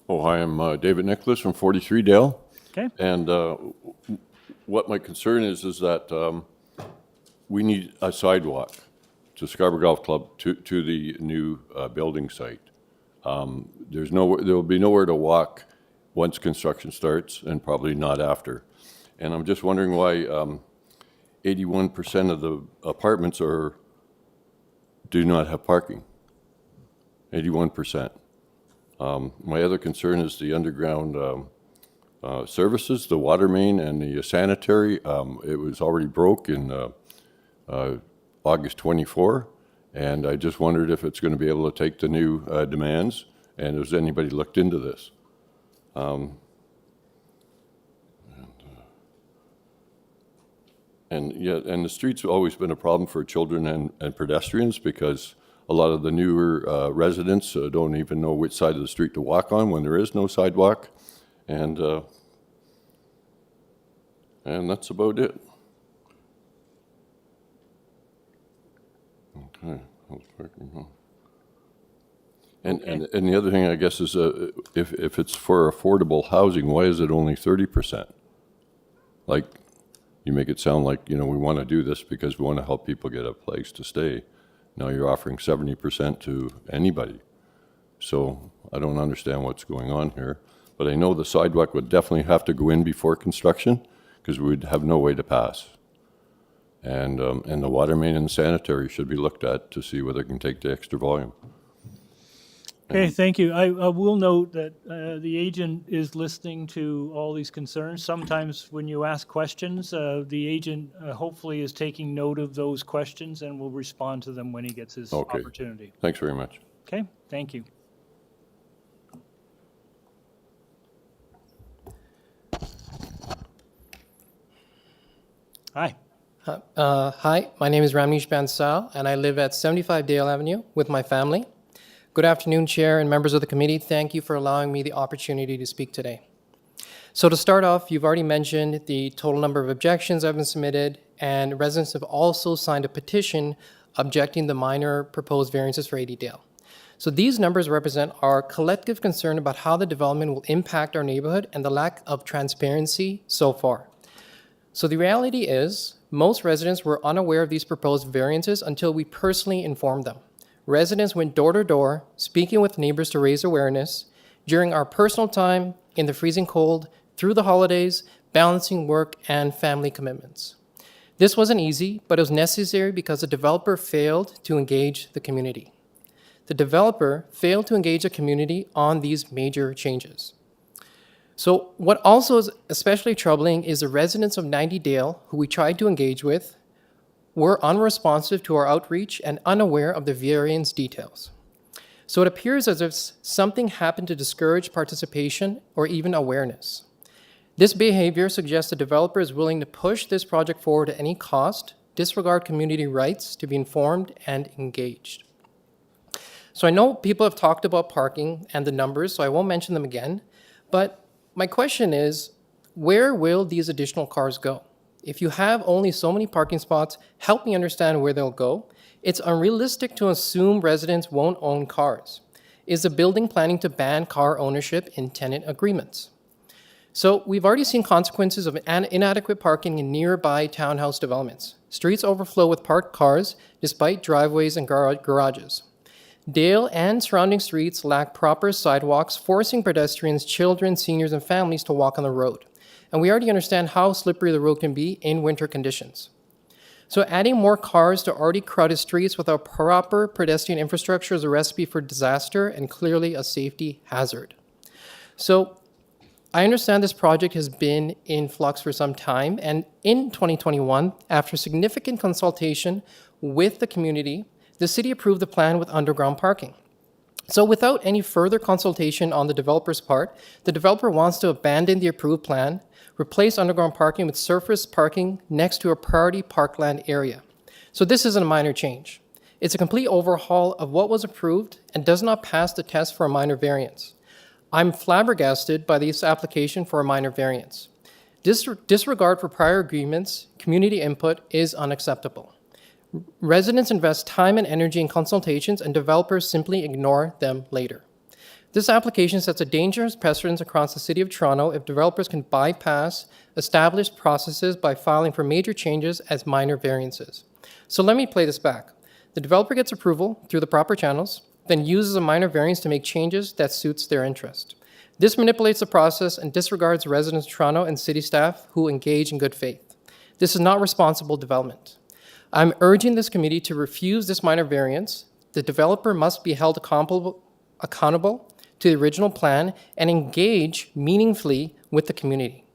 Oh, hi, I'm David Nicholas from 43 Dale. Okay. And what my concern is that we need a sidewalk to Scarborough Golf Club to the new building site. There will be nowhere to walk once construction starts, and probably not after. And I'm just wondering why 81% of the apartments do not have parking. 81%. My other concern is the underground services, the water main and the sanitary. It was already broke in August 24, and I just wondered if it's going to be able to take the new demands, and has anybody looked into this? And the streets have always been a problem for children and pedestrians, because a lot of the newer residents don't even know which side of the street to walk on when there is no sidewalk, and that's about it. Okay. And the other thing, I guess, is if it's for affordable housing, why is it only 30%? Like, you make it sound like, we want to do this because we want to help people get a place to stay. Now you're offering 70% to anybody. So I don't understand what's going on here. But I know the sidewalk would definitely have to go in before construction, because we would have no way to pass. And the water main and sanitary should be looked at to see whether it can take the extra volume. Okay, thank you. I will note that the agent is listening to all these concerns. Sometimes when you ask questions, the agent hopefully is taking note of those questions and will respond to them when he gets his Okay. opportunity. Thanks very much. Okay, thank you. Hi. Hi, my name is Ramneesh Bansal, and I live at 75 Dale Avenue with my family. Good afternoon, Chair and members of the committee. Thank you for allowing me the opportunity to speak today. So to start off, you've already mentioned the total number of objections that have been submitted, and residents have also signed a petition objecting the minor proposed variances for 80 Dale. So these numbers represent our collective concern about how the development will impact our neighborhood and the lack of transparency so far. So the reality is, most residents were unaware of these proposed variances until we personally informed them. Residents went door to door, speaking with neighbors to raise awareness during our personal time in the freezing cold, through the holidays, balancing work and family commitments. This wasn't easy, but it was necessary because the developer failed to engage the community. The developer failed to engage the community on these major changes. So what also is especially troubling is the residents of 90 Dale, who we tried to engage with, were unresponsive to our outreach and unaware of the variance details. So it appears as if something happened to discourage participation or even awareness. This behavior suggests the developer is willing to push this project forward at any cost, disregard community rights to be informed and engaged. So I know people have talked about parking and the numbers, so I won't mention them again, but my question is, where will these additional cars go? If you have only so many parking spots, help me understand where they'll go. It's unrealistic to assume residents won't own cars. Is the building planning to ban car ownership in tenant agreements? So we've already seen consequences of inadequate parking in nearby townhouse developments. Streets overflow with parked cars despite driveways and garages. Dale and surrounding streets lack proper sidewalks, forcing pedestrians, children, seniors, and families to walk on the road. And we already understand how slippery the road can be in winter conditions. So adding more cars to already crowded streets without proper pedestrian infrastructure is a recipe for disaster and clearly a safety hazard. So I understand this project has been in flux for some time, and in 2021, after significant consultation with the community, the city approved the plan with underground parking. So without any further consultation on the developer's part, the developer wants to abandon the approved plan, replace underground parking with surface parking next to a priority parkland area. So this isn't a minor change. It's a complete overhaul of what was approved and does not pass the test for a minor variance. I'm flabbergasted by this application for a minor variance. Disregard for prior agreements, community input is unacceptable. Residents invest time and energy in consultations, and developers simply ignore them later. This application sets a dangerous precedent across the City of Toronto if developers can bypass established processes by filing for major changes as minor variances. So let me play this back. The developer gets approval through the proper channels, then uses a minor variance to make changes that suits their interest. This manipulates the process and disregards residents of Toronto and city staff who engage in good faith. This is not responsible development. I'm urging this committee to refuse this minor variance. The developer must be held accountable to the original plan and engage meaningfully with the community.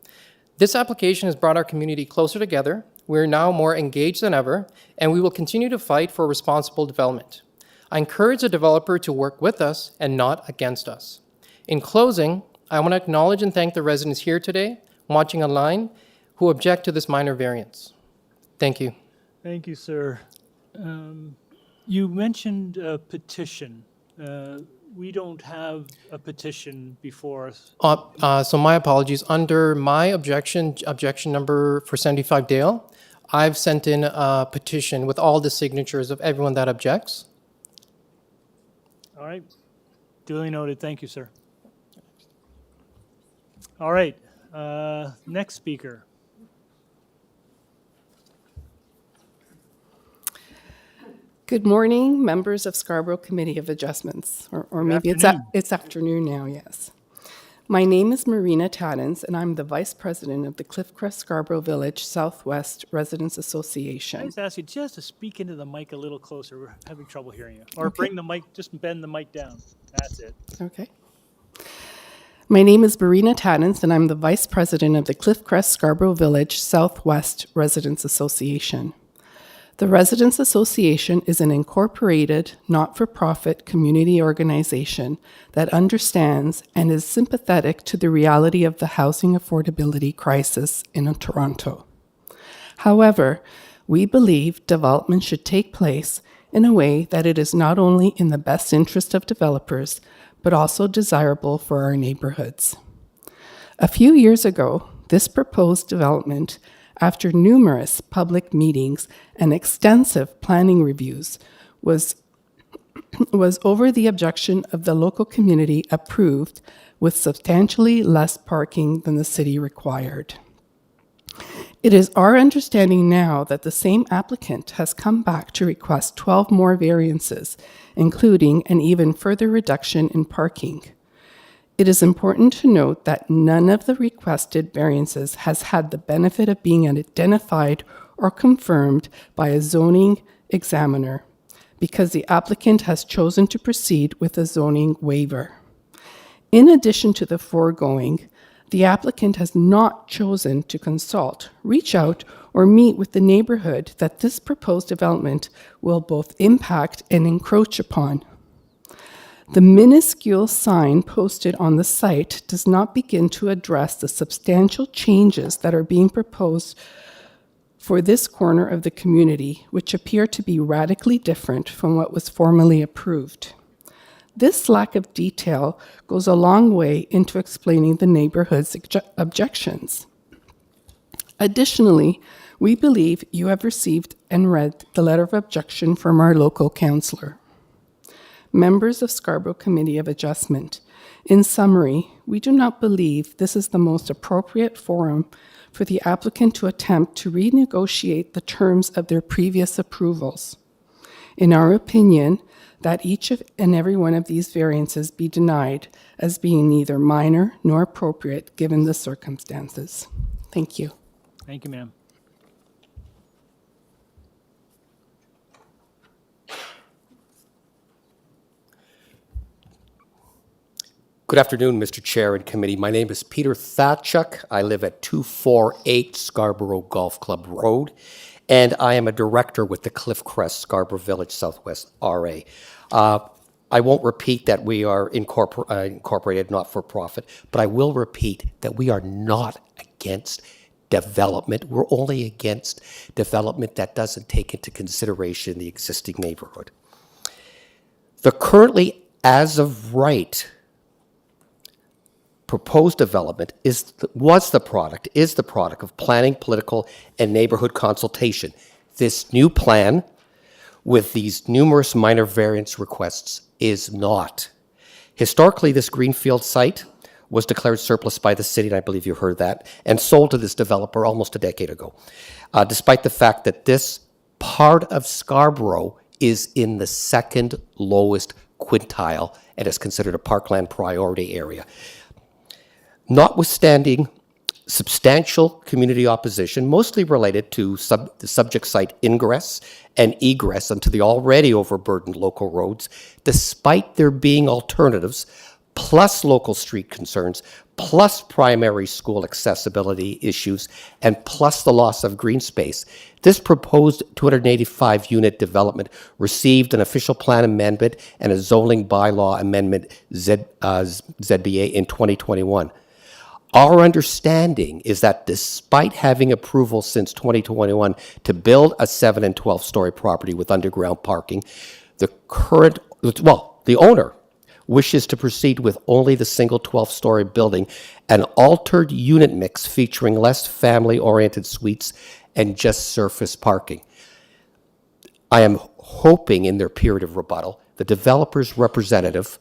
This application has brought our community closer together. We're now more engaged than ever, and we will continue to fight for responsible development. I encourage the developer to work with us and not against us. In closing, I want to acknowledge and thank the residents here today, watching online, who object to this minor variance. Thank you. Thank you, sir. You mentioned a petition. We don't have a petition before us. So my apologies. Under my objection number for 75 Dale, I've sent in a petition with all the signatures of everyone that objects. All right. Duly noted. Thank you, sir. All right. Next speaker. Good morning, members of Scarborough Committee of Adjustments, or maybe it's afternoon now, yes. My name is Marina Taddens, and I'm the Vice President of the Cliffcrest Scarborough Village Southwest Residents Association. Can I just ask you just to speak into the mic a little closer? We're having trouble hearing you. Or bring the mic, just bend the mic down. That's it. Okay. My name is Marina Taddens, and I'm the Vice President of the Cliffcrest Scarborough Village Southwest Residents Association. The Residents Association is an incorporated, not-for-profit community organization that understands and is sympathetic to the reality of the housing affordability crisis in Toronto. However, we believe development should take place in a way that it is not only in the best interest of developers, but also desirable for our neighborhoods. A few years ago, this proposed development, after numerous public meetings and extensive planning reviews, was over the objection of the local community approved with substantially less parking than the city required. It is our understanding now that the same applicant has come back to request 12 more variances, including an even further reduction in parking. It is important to note that none of the requested variances has had the benefit of being identified or confirmed by a zoning examiner, because the applicant has chosen to proceed with a zoning waiver. In addition to the foregoing, the applicant has not chosen to consult, reach out, or meet with the neighborhood that this proposed development will both impact and encroach upon. The minuscule sign posted on the site does not begin to address the substantial changes that are being proposed for this corner of the community, which appear to be radically different from what was formally approved. This lack of detail goes a long way into explaining the neighborhood's objections. Additionally, we believe you have received and read the letter of objection from our local councillor. Members of Scarborough Committee of Adjustment, in summary, we do not believe this is the most appropriate forum for the applicant to attempt to renegotiate the terms of their previous approvals. In our opinion, that each and every one of these variances be denied as being neither minor nor appropriate given the circumstances. Thank you. Thank you, ma'am. Good afternoon, Mr. Chair and Committee. My name is Peter Thatchuk. I live at 248 Scarborough Golf Club Road, and I am a director with the Cliffcrest Scarborough Village Southwest RA. I won't repeat that we are incorporated not-for-profit, but I will repeat that we are not against development. We're only against development that doesn't take into consideration the existing neighborhood. The currently, as of right, proposed development is the product of planning, political, and neighborhood consultation. This new plan, with these numerous minor variance requests, is not. Historically, this greenfield site was declared surplus by the city, and I believe you heard that, and sold to this developer almost a decade ago, despite the fact that this part of Scarborough is in the second lowest quintile and is considered a parkland priority area. Notwithstanding substantial community opposition, mostly related to the subject site ingress and egress onto the already overburdened local roads, despite there being alternatives, plus local street concerns, plus primary school accessibility issues, and plus the loss of green space, this proposed 285-unit development received an official plan amendment and a zoning bylaw amendment, ZBA, in 2021. Our understanding is that despite having approval since 2021 to build a 7 and 12-story property with underground parking, the owner wishes to proceed with only the single 12-story building, an altered unit mix featuring less family-oriented suites and just surface parking. I am hoping in their period of rebuttal, the developer's representative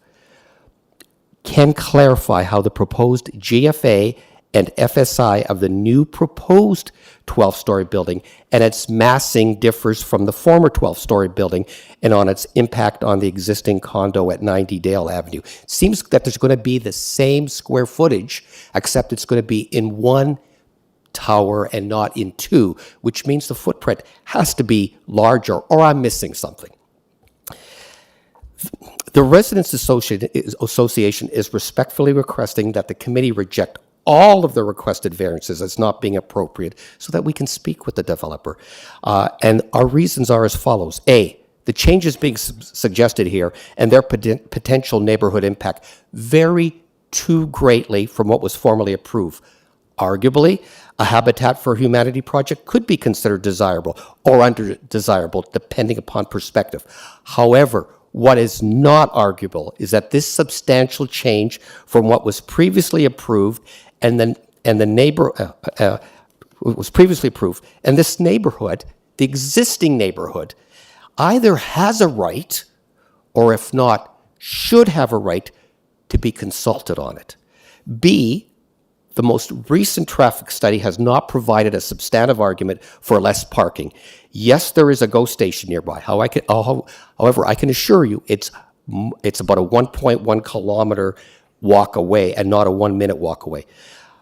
can clarify how the proposed GFA and FSI of the new proposed 12-story building, and its massing differs from the former 12-story building and on its impact on the existing condo at 90 Dale Avenue. Seems that there's going to be the same square footage, except it's going to be in one tower and not in two, which means the footprint has to be larger, or I'm missing something. The Residents Association is respectfully requesting that the committee reject all of the requested variances as not being appropriate so that we can speak with the developer. And our reasons are as follows. A, the changes being suggested here and their potential neighborhood impact vary too greatly from what was formerly approved. Arguably, a Habitat for Humanity project could be considered desirable or undesirable depending upon perspective. However, what is not arguable is that this substantial change from what was previously approved was previously approved, and this neighborhood, the existing neighborhood, either has a right, or if not, should have a right to be consulted on it. B, the most recent traffic study has not provided a substantive argument for less parking. Yes, there is a GO station nearby. However, I can assure you it's about a 1.1 kilometer walk away and not a 1 minute walk away.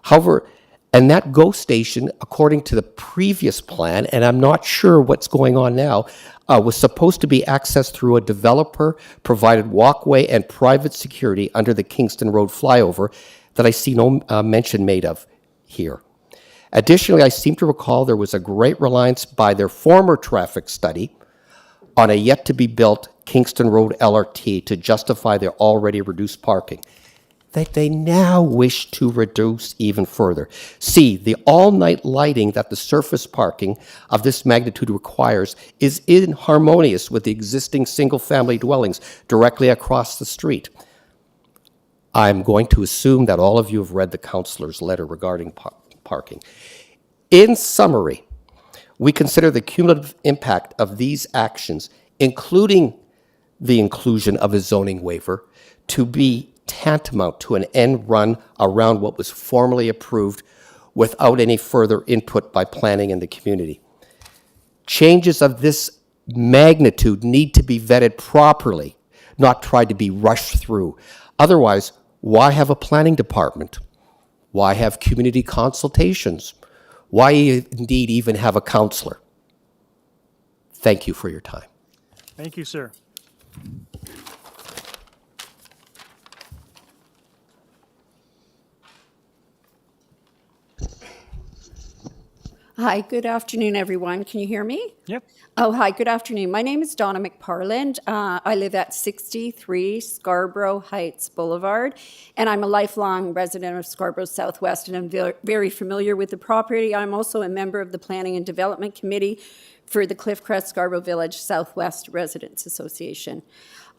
However, and that GO station, according to the previous plan, and I'm not sure what's going on now, was supposed to be accessed through a developer-provided walkway and private security under the Kingston Road flyover that I see no mention made of here. Additionally, I seem to recall there was a great reliance by their former traffic study on a yet-to-be-built Kingston Road LRT to justify their already reduced parking, that they now wish to reduce even further. C, the all-night lighting that the surface parking of this magnitude requires is inharmonious with the existing single-family dwellings directly across the street. I'm going to assume that all of you have read the councillor's letter regarding parking. In summary, we consider the cumulative impact of these actions, including the inclusion of a zoning waiver, to be tantamount to an end run around what was formally approved without any further input by planning and the community. Changes of this magnitude need to be vetted properly, not tried to be rushed through. Otherwise, why have a planning department? Why have community consultations? Why indeed even have a counselor? Thank you for your time. Thank you, sir. Hi, good afternoon, everyone. Can you hear me? Yep. Oh, hi, good afternoon. My name is Donna McParland. I live at 63 Scarborough Heights Boulevard, and I'm a lifelong resident of Scarborough Southwest, and I'm very familiar with the property. I'm also a member of the Planning and Development Committee for the Cliffcrest Scarborough Village Southwest Residents Association.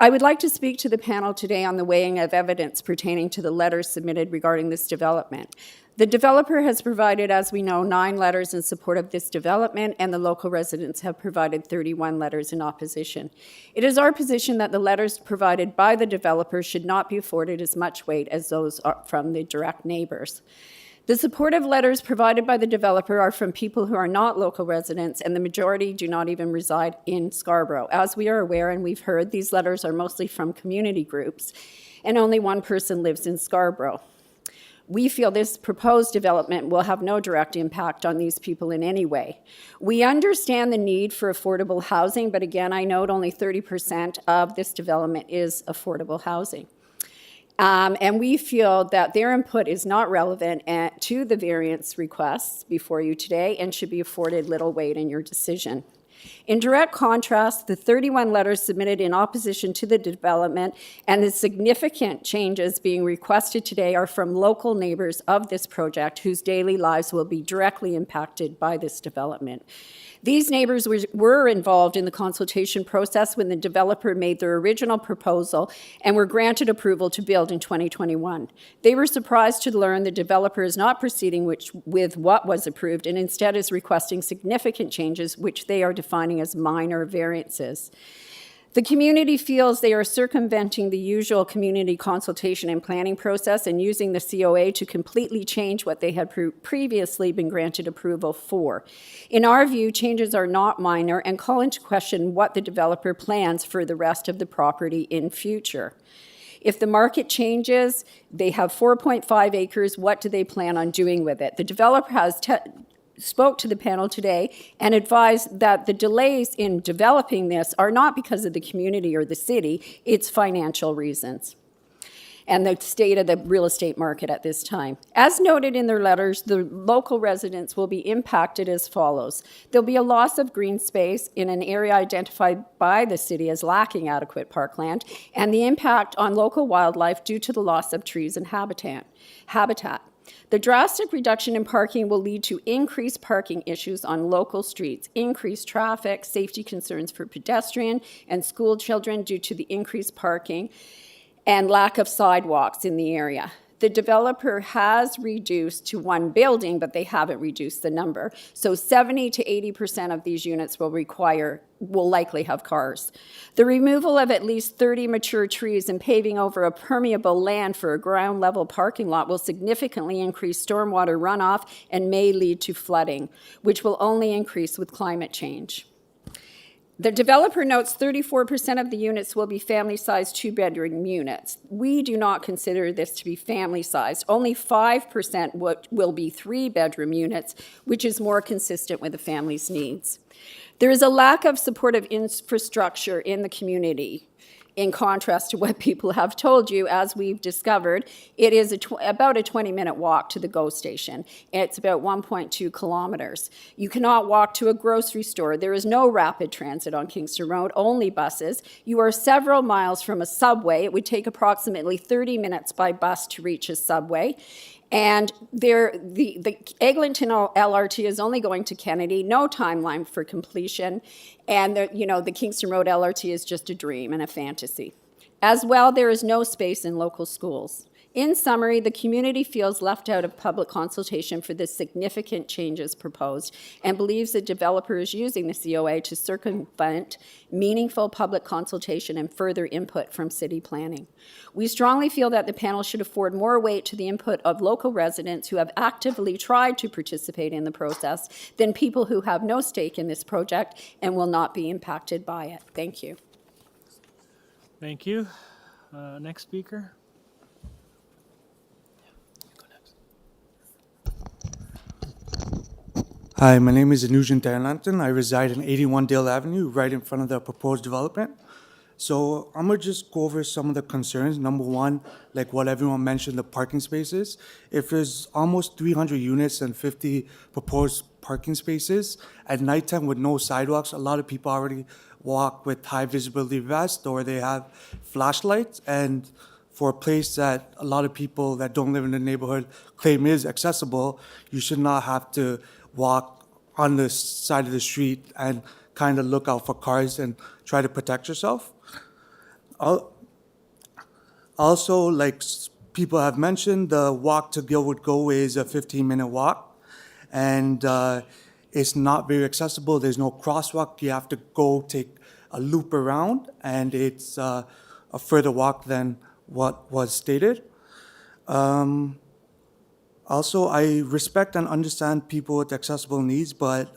I would like to speak to the panel today on the weighing of evidence pertaining to the letters submitted regarding this development. The developer has provided, as we know, 9 letters in support of this development, and the local residents have provided 31 letters in opposition. It is our position that the letters provided by the developer should not be afforded as much weight as those from the direct neighbors. The supportive letters provided by the developer are from people who are not local residents, and the majority do not even reside in Scarborough. As we are aware and we've heard, these letters are mostly from community groups, and only one person lives in Scarborough. We feel this proposed development will have no direct impact on these people in any way. We understand the need for affordable housing, but again, I note only 30% of this development is affordable housing. And we feel that their input is not relevant to the variance requests before you today and should be afforded little weight in your decision. In direct contrast, the 31 letters submitted in opposition to the development and the significant changes being requested today are from local neighbors of this project whose daily lives will be directly impacted by this development. These neighbors were involved in the consultation process when the developer made their original proposal and were granted approval to build in 2021. They were surprised to learn the developer is not proceeding with what was approved and instead is requesting significant changes which they are defining as minor variances. The community feels they are circumventing the usual community consultation and planning process and using the COA to completely change what they had previously been granted approval for. In our view, changes are not minor and call into question what the developer plans for the rest of the property in future. If the market changes, they have 4.5 acres, what do they plan on doing with it? The developer has spoke to the panel today and advised that the delays in developing this are not because of the community or the city, it's financial reasons and the state of the real estate market at this time. As noted in their letters, the local residents will be impacted as follows. There'll be a loss of green space in an area identified by the city as lacking adequate parkland, and the impact on local wildlife due to the loss of trees and habitat. The drastic reduction in parking will lead to increased parking issues on local streets, increased traffic, safety concerns for pedestrian and school children due to the increased parking, and lack of sidewalks in the area. The developer has reduced to one building, but they haven't reduced the number. So 70 to 80% of these units will likely have cars. The removal of at least 30 mature trees and paving over a permeable land for a ground level parking lot will significantly increase stormwater runoff and may lead to flooding, which will only increase with climate change. The developer notes 34% of the units will be family-sized two-bedroom units. We do not consider this to be family-sized. Only 5% will be three-bedroom units, which is more consistent with the family's needs. There is a lack of supportive infrastructure in the community. In contrast to what people have told you, as we've discovered, it is about a 20-minute walk to the GO station. It's about 1.2 kilometers. You cannot walk to a grocery store. There is no rapid transit on Kingston Road, only buses. You are several miles from a subway. It would take approximately 30 minutes by bus to reach a subway. And the Eglinton LRT is only going to Kennedy, no timeline for completion. And the Kingston Road LRT is just a dream and a fantasy. As well, there is no space in local schools. In summary, the community feels left out of public consultation for the significant changes proposed and believes the developer is using the COA to circumvent meaningful public consultation and further input from city planning. We strongly feel that the panel should afford more weight to the input of local residents who have actively tried to participate in the process than people who have no stake in this project and will not be impacted by it. Thank you. Thank you. Next speaker. Hi, my name is Anujan Taranantan. I reside in 81 Dale Avenue, right in front of the proposed development. So I'm gonna just go over some of the concerns. Number one, like what everyone mentioned, the parking spaces. If there's almost 300 units and 50 proposed parking spaces, at nighttime with no sidewalks, a lot of people already walk with high visibility vests or they have flashlights. And for a place that a lot of people that don't live in the neighborhood claim is accessible, you should not have to walk on the side of the street and kind of look out for cars and try to protect yourself. Also, like people have mentioned, the walk to Gilwood Go is a 15-minute walk, and it's not very accessible. There's no crosswalk. You have to go take a loop around, and it's a further walk than what was stated. Also, I respect and understand people with accessible needs, but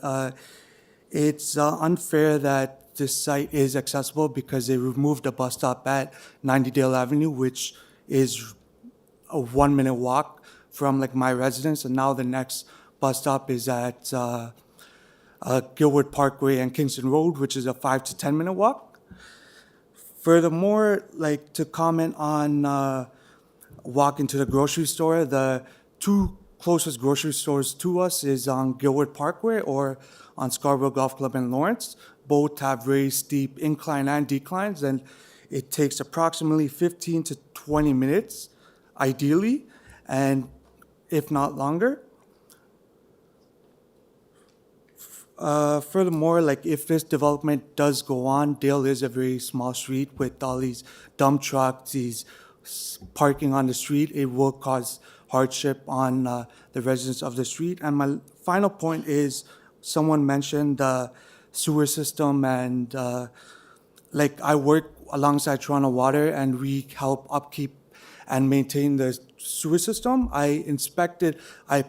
it's unfair that this site is accessible because they removed a bus stop at 90 Dale Avenue, which is a 1-minute walk from like my residence, and now the next bus stop is at Gilwood Parkway and Kingston Road, which is a 5 to 10-minute walk. Furthermore, like to comment on walking to the grocery store, the two closest grocery stores to us is on Gilwood Parkway or on Scarborough Golf Club in Lawrence. Both have very steep incline and declines, and it takes approximately 15 to 20 minutes, ideally, and if not longer. Furthermore, like if this development does go on, Dale is a very small street with all these dump trucks, these parking on the street. It will cause hardship on the residents of the street. And my final point is, someone mentioned the sewer system and like I work alongside Toronto Water and we help upkeep and maintain the sewer system. I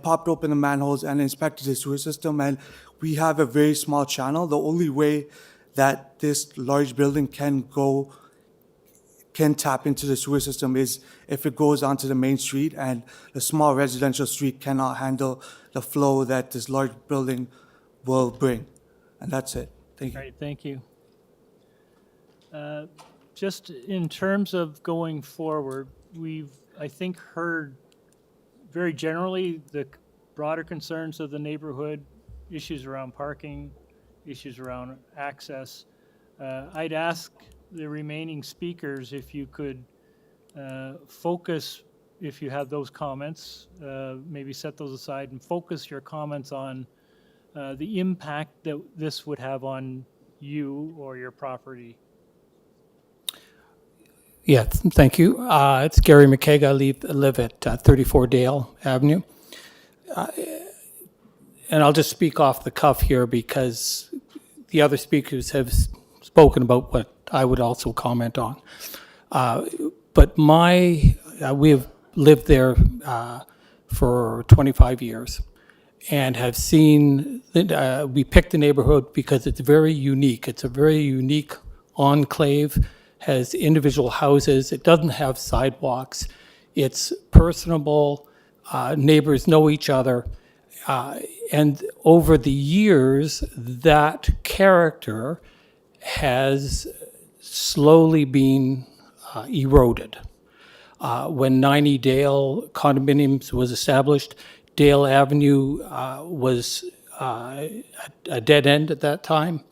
popped open the manholes and inspected the sewer system, and we have a very small channel. The only way that this large building can tap into the sewer system is if it goes onto the main street, and the small residential street cannot handle the flow that this large building will bring. And that's it. Thank you. All right, thank you. Just in terms of going forward, we've, I think, heard very generally the broader concerns of the neighborhood, issues around parking, issues around access. I'd ask the remaining speakers if you could focus, if you have those comments, maybe set those aside and focus your comments on the impact that this would have on you or your property. Yeah, thank you. It's Gary McKaig. I live at 34 Dale Avenue. And I'll just speak off the cuff here because the other speakers have spoken about what I would also comment on. But we have lived there for 25 years and have seen, we picked the neighborhood because it's very unique. It's a very unique enclave, has individual houses. It doesn't have sidewalks. It's personable. Neighbors know each other. And over the years, that character has slowly been eroded. When 90 Dale condominiums was established, Dale Avenue was a dead end at that time,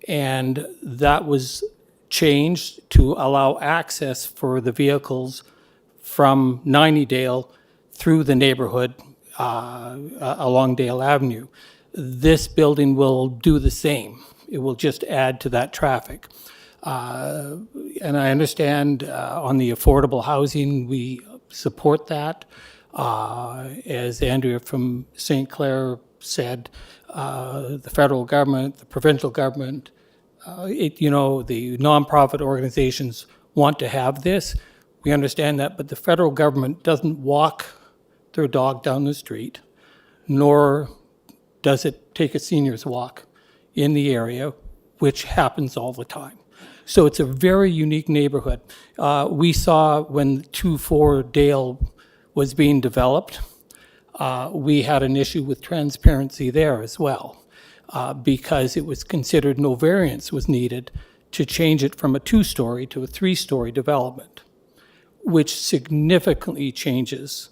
and that was changed to allow access for the vehicles from 90 Dale through the neighborhood along Dale Avenue. This building will do the same. It will just add to that traffic. And I understand on the affordable housing, we support that. As Andrea from St. Clair said, the federal government, the provincial government, the nonprofit organizations want to have this. We understand that, but the federal government doesn't walk their dog down the street, nor does it take a senior's walk in the area, which happens all the time. So it's a very unique neighborhood. We saw when 24 Dale was being developed, we had an issue with transparency there as well, because it was considered no variance was needed to change it from a 2-story to a 3-story development, which significantly changes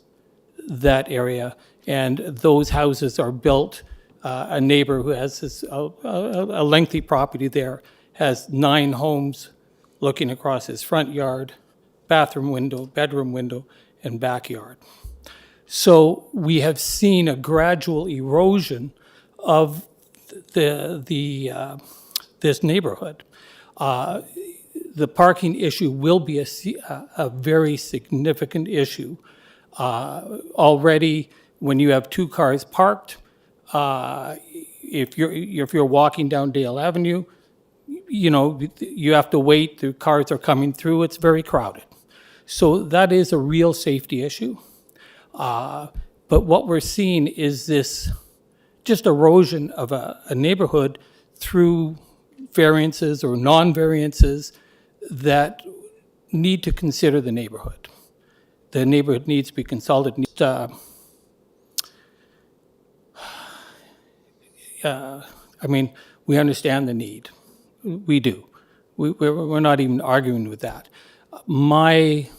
that area. And those houses are built, a neighbor who has a lengthy property there has 9 homes looking across his front yard, bathroom window, bedroom window, and backyard. So we have seen a gradual erosion of this neighborhood. The parking issue will be a very significant issue. Already, when you have 2 cars parked, if you're walking down Dale Avenue, you have to wait. The cars are coming through. It's very crowded. So that is a real safety issue. But what we're seeing is this just erosion of a neighborhood through variances or non-variances that need to consider the neighborhood. The neighborhood needs to be consulted. We understand the need. We do. We're not even arguing with that. My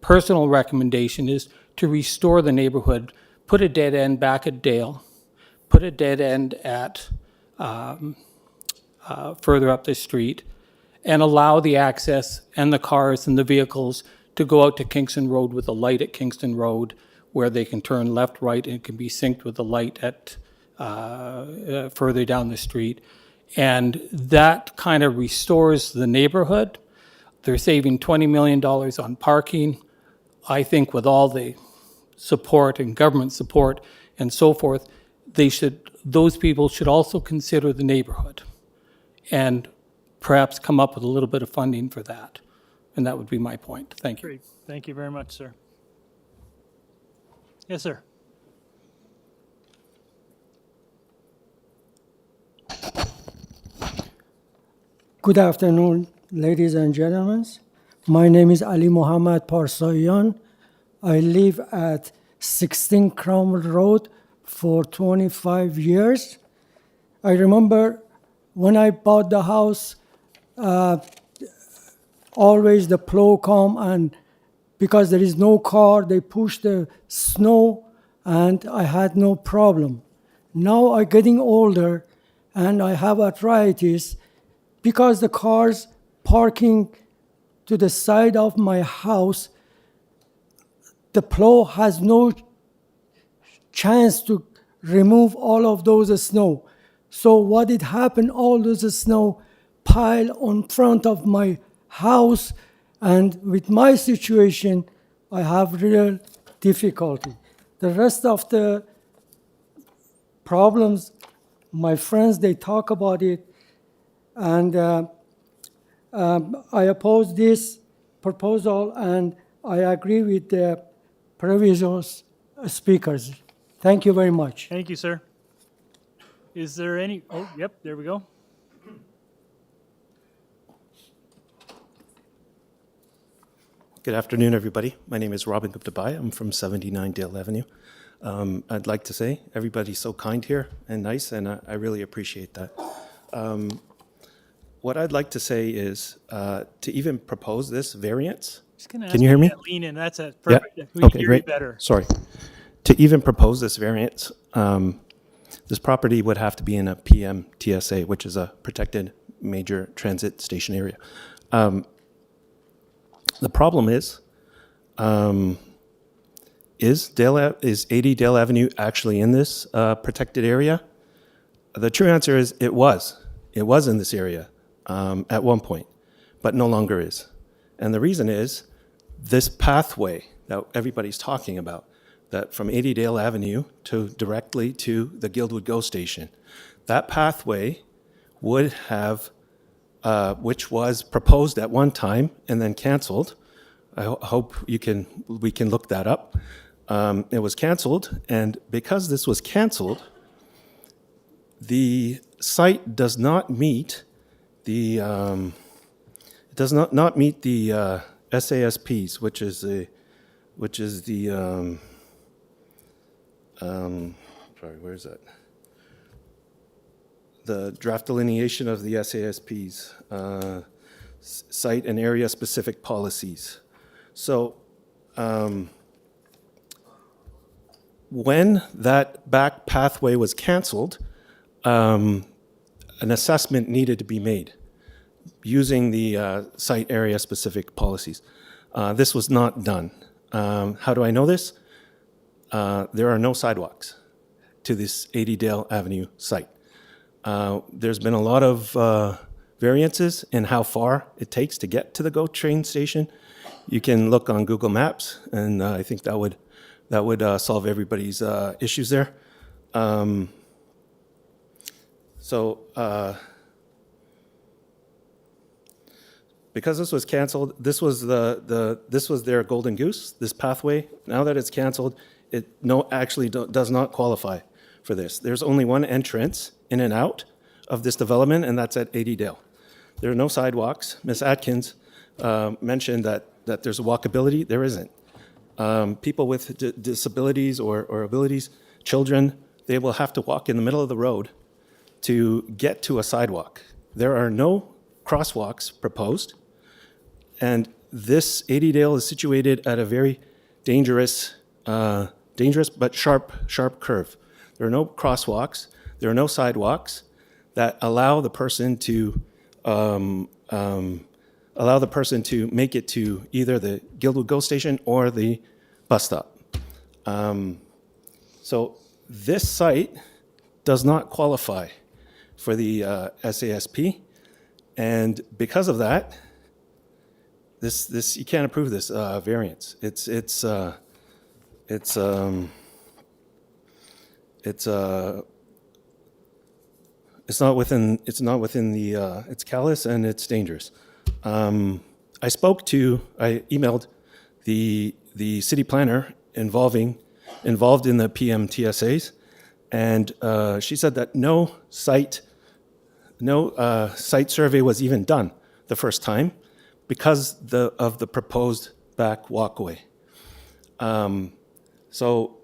personal recommendation is to restore the neighborhood, put a dead end back at Dale, put a dead end at further up the street, and allow the access and the cars and the vehicles to go out to Kingston Road with a light at Kingston Road where they can turn left, right, and it can be synced with the light at further down the street. And that kind of restores the neighborhood. They're saving $20 million on parking. I think with all the support and government support and so forth, those people should also consider the neighborhood and perhaps come up with a little bit of funding for that. And that would be my point. Thank you. Great. Thank you very much, sir. Yes, sir. Good afternoon, ladies and gentlemen. My name is Ali Muhammad Parsayan. I live at 16 Cromwell Road for 25 years. I remember when I bought the house, always the plow come, and because there is no car, they push the snow, and I had no problem. Now I'm getting older and I have arthritis. Because the cars parking to the side of my house, the plow has no chance to remove all of those snow. So what it happened, all those snow pile on front of my house, and with my situation, I have real difficulty. The rest of the problems, my friends, they talk about it, and I oppose this proposal, and I agree with the previous speakers. Thank you very much. Thank you, sir. Is there any, oh, yep, there we go. Good afternoon, everybody. My name is Robin Gupta-Bai. I'm from 79 Dale Avenue. I'd like to say everybody's so kind here and nice, and I really appreciate that. What I'd like to say is to even propose this variance. Can you hear me? Lean in, that's it, perfect. Yeah? We can Okay, hear great. you better. Sorry. To even propose this variance, this property would have to be in a PM TSA, which is a protected major transit station area. The problem is 80 Dale Avenue actually in this protected area? The true answer is it was. It was in this area at one point, but no longer is. And the reason is this pathway that everybody's talking about, that from 80 Dale Avenue to directly to the Guildwood GO station, that pathway would have, which was proposed at one time and then canceled. I hope we can look that up. It was canceled, and because this was canceled, the site does not meet the SASPs, which is the sorry, where is that? The draft delineation of the SASPs, site and area specific policies. So when that back pathway was canceled, an assessment needed to be made using the site area specific policies. This was not done. How do I know this? There are no sidewalks to this 80 Dale Avenue site. There's been a lot of variances in how far it takes to get to the GO train station. You can look on Google Maps, and I think that would solve everybody's issues there. Because this was canceled, this was their golden goose, this pathway. Now that it's canceled, it actually does not qualify for this. There's only one entrance in and out of this development, and that's at 80 Dale. There are no sidewalks. Ms. Atkins mentioned that there's a walkability. There isn't. People with disabilities or abilities, children, they will have to walk in the middle of the road to get to a sidewalk. There are no crosswalks proposed, and this 80 Dale is situated at a very dangerous but sharp curve. There are no crosswalks. There are no sidewalks that allow the person to make it to either the Guildwood GO station or the bus stop. So this site does not qualify for the SASP, and because of that, this you can't approve this variance. It's It's not within the, it's callous and it's dangerous. I emailed the city planner involved in the PMTSAs, and she said that no site survey was even done the first time because of the proposed back walkway. So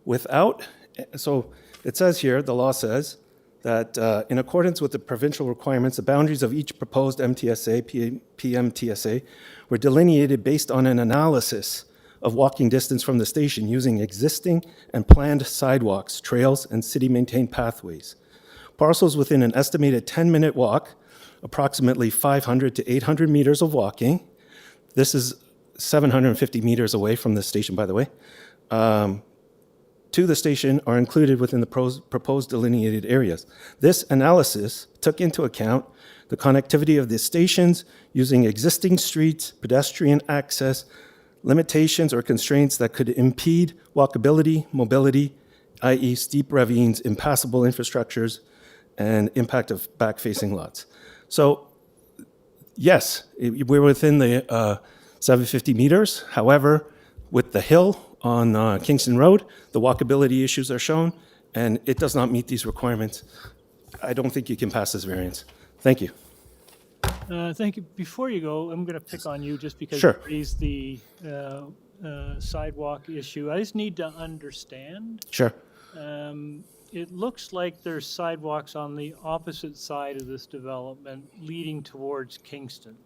it says here, the law says that in accordance with the provincial requirements, the boundaries of each proposed MTSA, PMTSA, were delineated based on an analysis of walking distance from the station using existing and planned sidewalks, trails, and city-maintained pathways. Parcels within an estimated 10-minute walk, approximately 500 to 800 meters of walking. This is 750 meters away from the station, by the way. To the station are included within the proposed delineated areas. This analysis took into account the connectivity of the stations using existing streets, pedestrian access, limitations or constraints that could impede walkability, mobility, i.e. steep ravines, impassable infrastructures, and impact of back-facing lots. So yes, we're within the 750 meters. However, with the hill on Kingston Road, the walkability issues are shown, and it does not meet these requirements. I don't think you can pass this variance. Thank you. Thank you. Before you go, I'm going to pick on you just because Sure. you raised the sidewalk issue. I just need to understand. Sure. It looks like there's sidewalks on the opposite side of this development leading towards Kingston.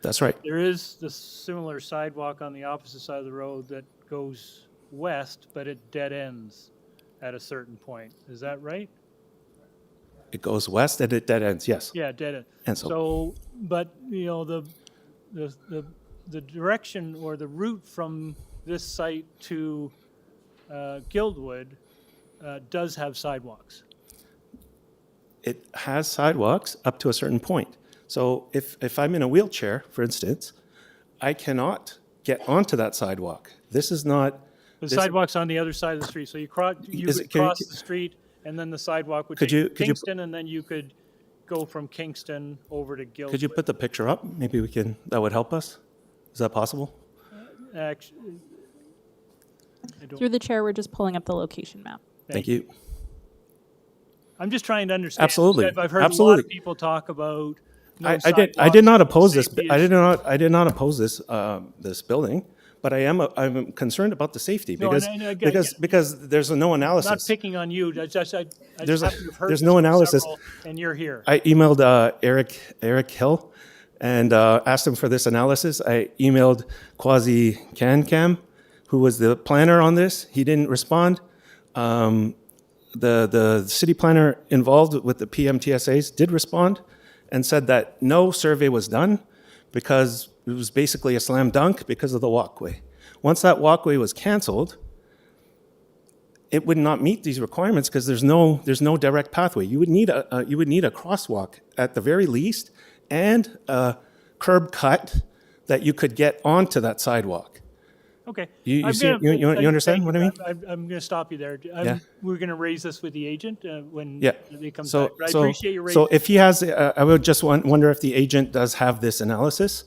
That's right. There is the similar sidewalk on the opposite side of the road that goes west, but it dead ends at a certain point. Is that right? It goes west and it dead ends, yes. Yeah, dead end. And but you know, the direction or the route from this site to Guildwood does have sidewalks. It has sidewalks up to a certain point. So if I'm in a wheelchair, for instance, I cannot get onto that sidewalk. This is not... The sidewalk's on the other side of the street, so you cross the street, and then the sidewalk would take you to Kingston, and then you could go from Kingston over to Guildwood. Could you put the picture up? Maybe that would help us. Is that possible? Actually, Through the chair, we're just pulling up the location map. Thank you. I'm just trying to understand. Absolutely. I've heard a lot of people talk about. I did not oppose this. I did not oppose this this building, but I'm concerned about the safety because there's no analysis. I'm not picking on you. I just happen to have heard there's no analysis, and you're here. I emailed Eric Hill and asked him for this analysis. I emailed Quasi Cancam, who was the planner on this. He didn't respond. The city planner involved with the PMTSAs did respond and said that no survey was done because it was basically a slam dunk because of the walkway. Once that walkway was canceled, it would not meet these requirements because there's no direct pathway. You would need a crosswalk at the very least and a curb cut that you could get onto that sidewalk. Okay. You understand what I mean? I'm going to stop you there. We're going to raise this with the agent when they come back. But I appreciate you raising. So if he has, I would just wonder if the agent does have this analysis,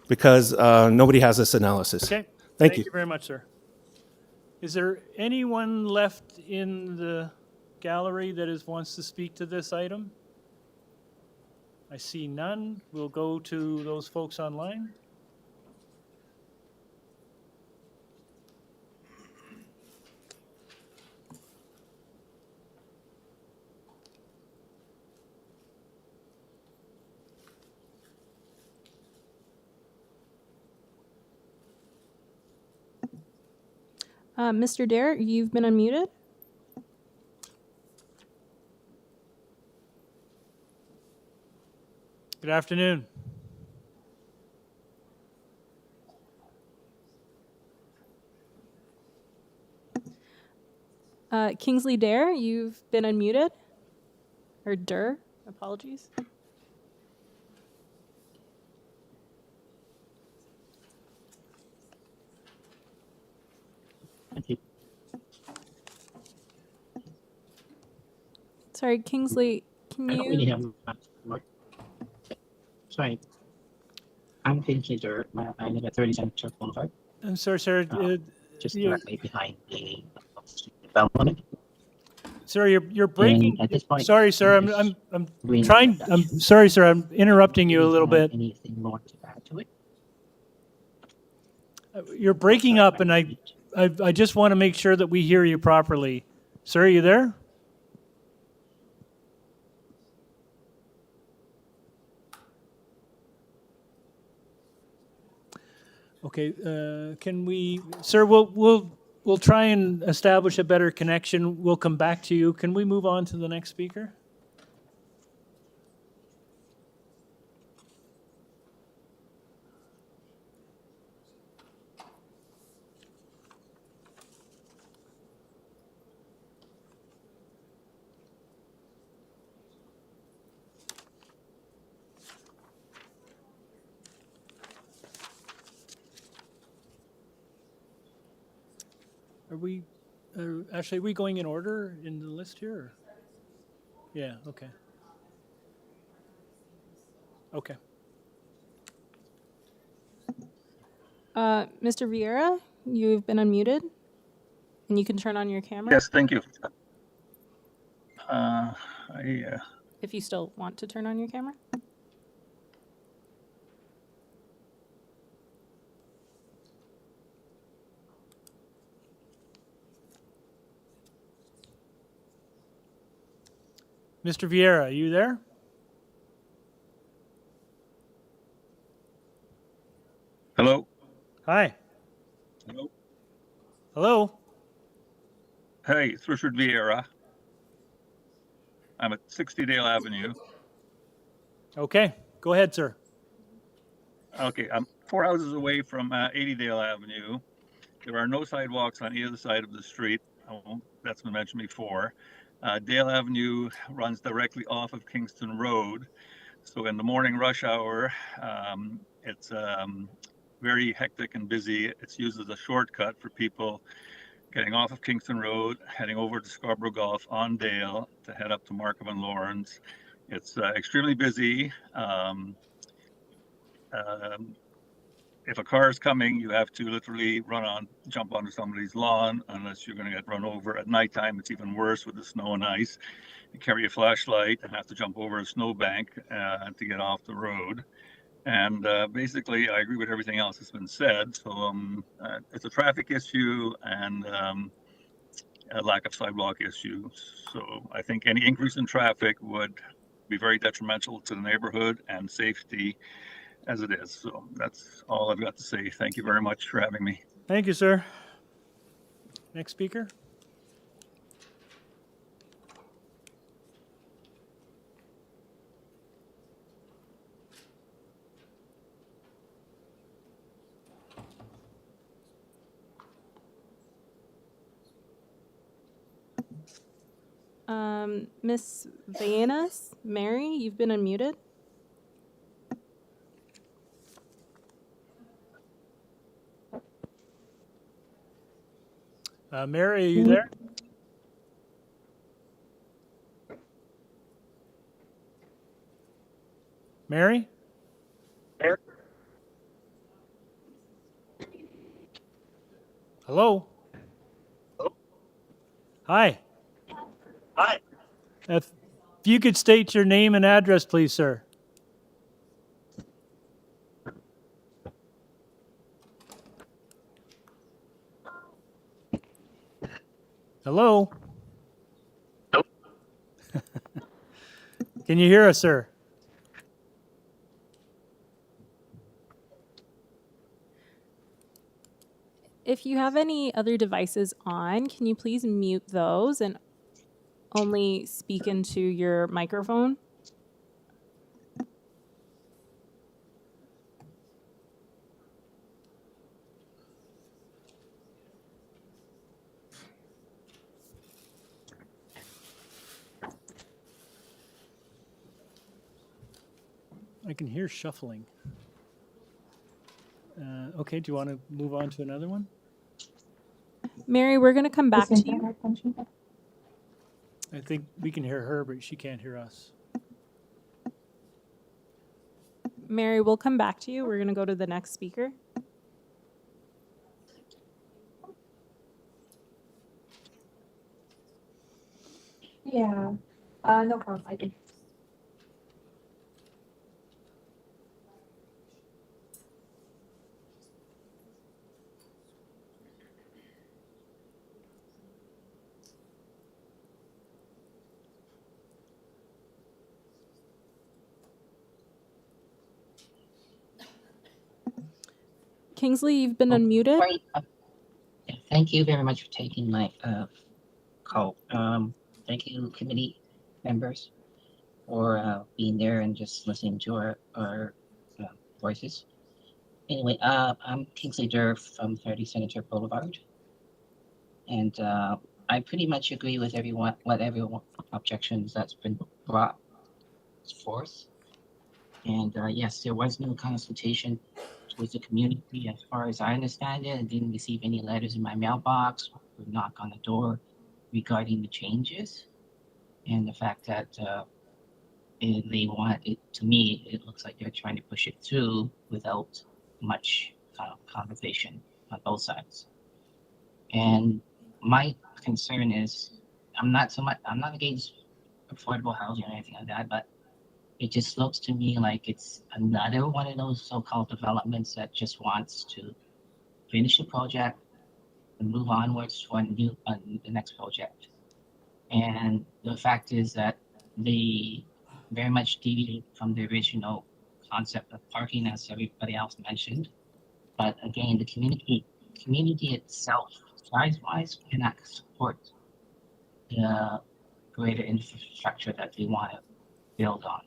because nobody has this analysis. Okay. Thank you. Thank you very much, sir. Is there anyone left in the gallery that wants to speak to this item? I see none. We'll go to those folks online. Mr. Dare, you've been unmuted. Good afternoon. Kingsley Dare, you've been unmuted. Or Durr, apologies. Thank you. Sorry, Kingsley, Can I don't really you, have much more. Sorry. I'm Finch Leader. I live at 30 Central Boulevard, I'm sorry, sir. just You, directly behind the development. sir, you're And breaking. at this point, Sorry, sir. I'm I'm doing trying. that. I'm sorry, sir. I'm interrupting you a little bit. Anything more to add to it? You're breaking up, and I just want to make sure that we hear you properly. Sir, are you there? Okay. Can we, sir? We'll try and establish a better connection. We'll come back to you. Can we move on to the next speaker? Are we, actually, are we going in order in the list here? Or? Yeah, okay. Okay. Mr. Vieira, you've been unmuted, and you can turn on your camera. Yes, thank you. If you still want to turn on your camera. Mr. Vieira, are you there? Hello. Hi. Hello. Hello. Hey, it's Richard Vieira. I'm at 60 Dale Avenue. Okay, go ahead, sir. Okay, I'm 4 houses away from 80 Dale Avenue. There are no sidewalks on either side of the street. That's been mentioned before. Dale Avenue runs directly off of Kingston Road. So in the morning rush hour, it's very hectic and busy. It's used as a shortcut for people getting off of Kingston Road, heading over to Scarborough Golf on Dale to head up to Markham and Lawrence. It's extremely busy. If a car is coming, you have to literally jump onto somebody's lawn, unless you're going to get run over. At nighttime, it's even worse with the snow and ice. You carry a flashlight and have to jump over a snowbank to get off the road. And basically, I agree with everything else that's been said. So it's a traffic issue and a lack of sidewalk issue. So I think any increase in traffic would be very detrimental to the neighborhood and safety as it is. So that's all I've got to say. Thank you very much for having me. Thank you, sir. Next speaker. Miss Vanas, Mary, you've been unmuted. Mary, are you there? Mary? Hello? Hi. Hi. If you could state your name and address, please, sir. Hello? Nope. Can you hear us, sir? If you have any other devices on, can you please mute those and only speak into your microphone? I can hear shuffling. Okay, do you want to move on to another one? Mary, we're going to come back to you. I think we can hear her, but she can't hear us. Mary, we'll come back to you. We're going to go to the next speaker. Yeah, no problem. I can. Kingsley, you've been unmuted. Sorry. Yeah, thank you very much for taking my call. Thank you, committee members, for being there and just listening to our voices. Anyway, I'm Kingsley Durr from 30 Senator Boulevard, and I pretty much agree with everyone objections that's been brought forth. And yes, there was no consultation with the community, as far as I understand it. I didn't receive any letters in my mailbox or knock on the door regarding the changes, and the fact that they want it. To me, it looks like they're trying to push it through without much conversation on both sides. And my concern is, I'm not against affordable housing or anything like that, but it just looks to me like it's another one of those so-called developments that just wants to finish the project and move onwards to the next project. And the fact is that they very much deviate from the original concept of parking, as everybody else mentioned. But again, the community itself, size-wise, cannot support the greater infrastructure that they want to build on.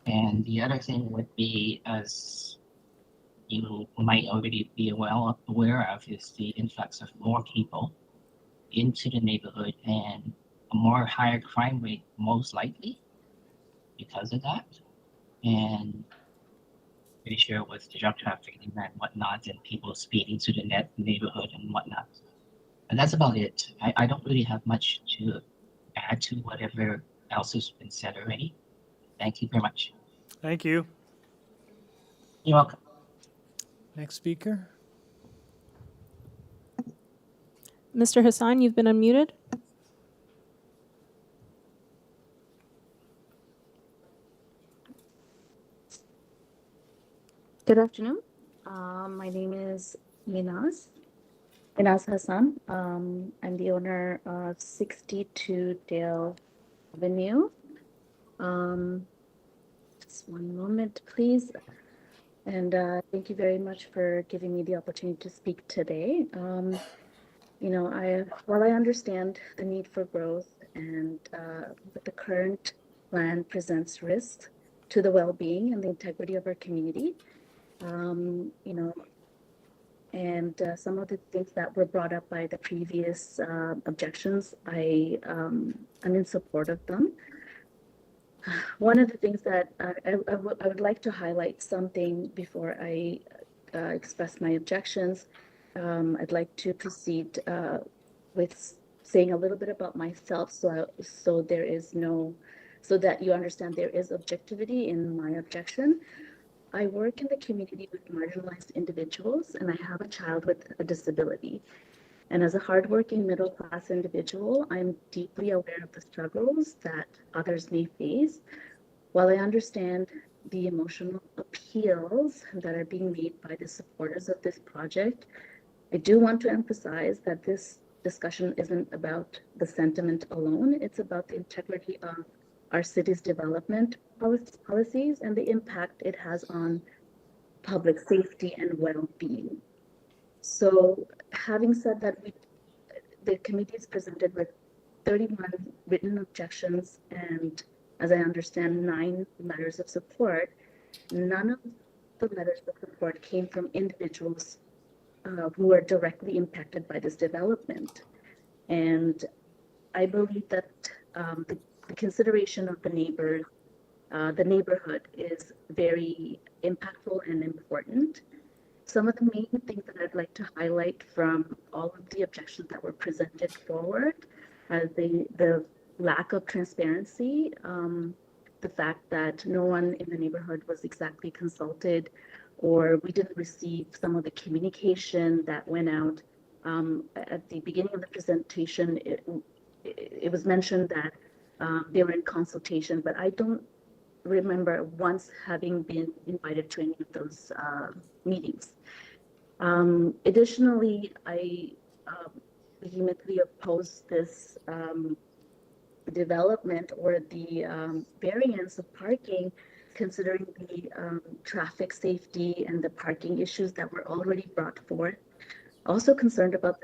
And the other thing would be, as you might already be well aware of, is the influx of more people into the neighborhood and a more higher crime rate, most likely because of that. And pretty sure with the drug trafficking and whatnot, and people speeding to the neighborhood and whatnot. And that's about it. I don't really have much to add to whatever else has been said already. Thank you very much. Thank you. You're welcome. Next speaker. Mr. Hassan, you've been unmuted. Good afternoon. My name is Minaz Hassan. I'm the owner of 62 Dale Avenue. Just one moment, please. And thank you very much for giving me the opportunity to speak today. While I understand the need for growth and but the current plan presents risks to the well-being and the integrity of our community, and some of the things that were brought up by the previous objections, I'm in support of them. One of the things that I would like to highlight something before I express my objections. I'd like to proceed with saying a little bit about myself, so that you understand there is objectivity in my objection. I work in the community with marginalized individuals, and I have a child with a disability. And as a hardworking middle-class individual, I'm deeply aware of the struggles that others may face. While I understand the emotional appeals that are being made by the supporters of this project, I do want to emphasize that this discussion isn't about the sentiment alone. It's about the integrity of our city's development policies and the impact it has on public safety and well-being. So having said that, the committee is presented with 31 written objections and, as I understand, 9 letters of support. None of the letters of support came from individuals who are directly impacted by this development. And I believe that the consideration of the neighbors, the neighborhood, is very impactful and important. Some of the main things that I'd like to highlight from all of the objections that were presented forward are the lack of transparency the fact that no one in the neighborhood was exactly consulted, or we didn't receive some of the communication that went out. At the beginning of the presentation, it was mentioned that they were in consultation, but I don't remember once having been invited to any of those meetings. Additionally, I vehemently oppose this development or the variance of parking, considering the traffic safety and the parking issues that were already brought forth. Also concerned about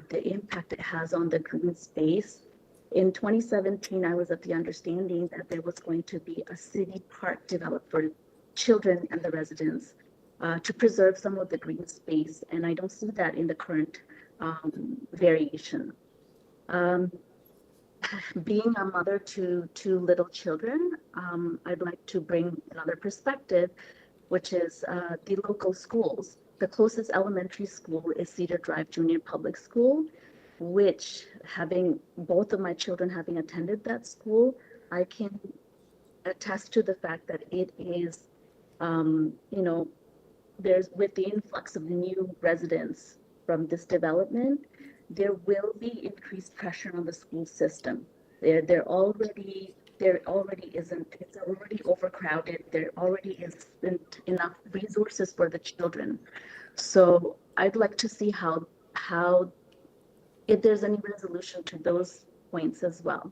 the impact it has on the green space. In 2017, I was of the understanding that there was going to be a city park developed for children and the residents to preserve some of the green space, and I don't see that in the current variation. Being a mother to two little children, I'd like to bring another perspective, which is the local schools. The closest elementary school is Cedar Drive Junior Public School, which, having both of my children having attended that school, I can attest to the fact that it is, there's, with the influx of new residents from this development, there will be increased pressure on the school system. There already isn't, it's already overcrowded. There already isn't enough resources for the children. So I'd like to see how if there's any resolution to those points as well.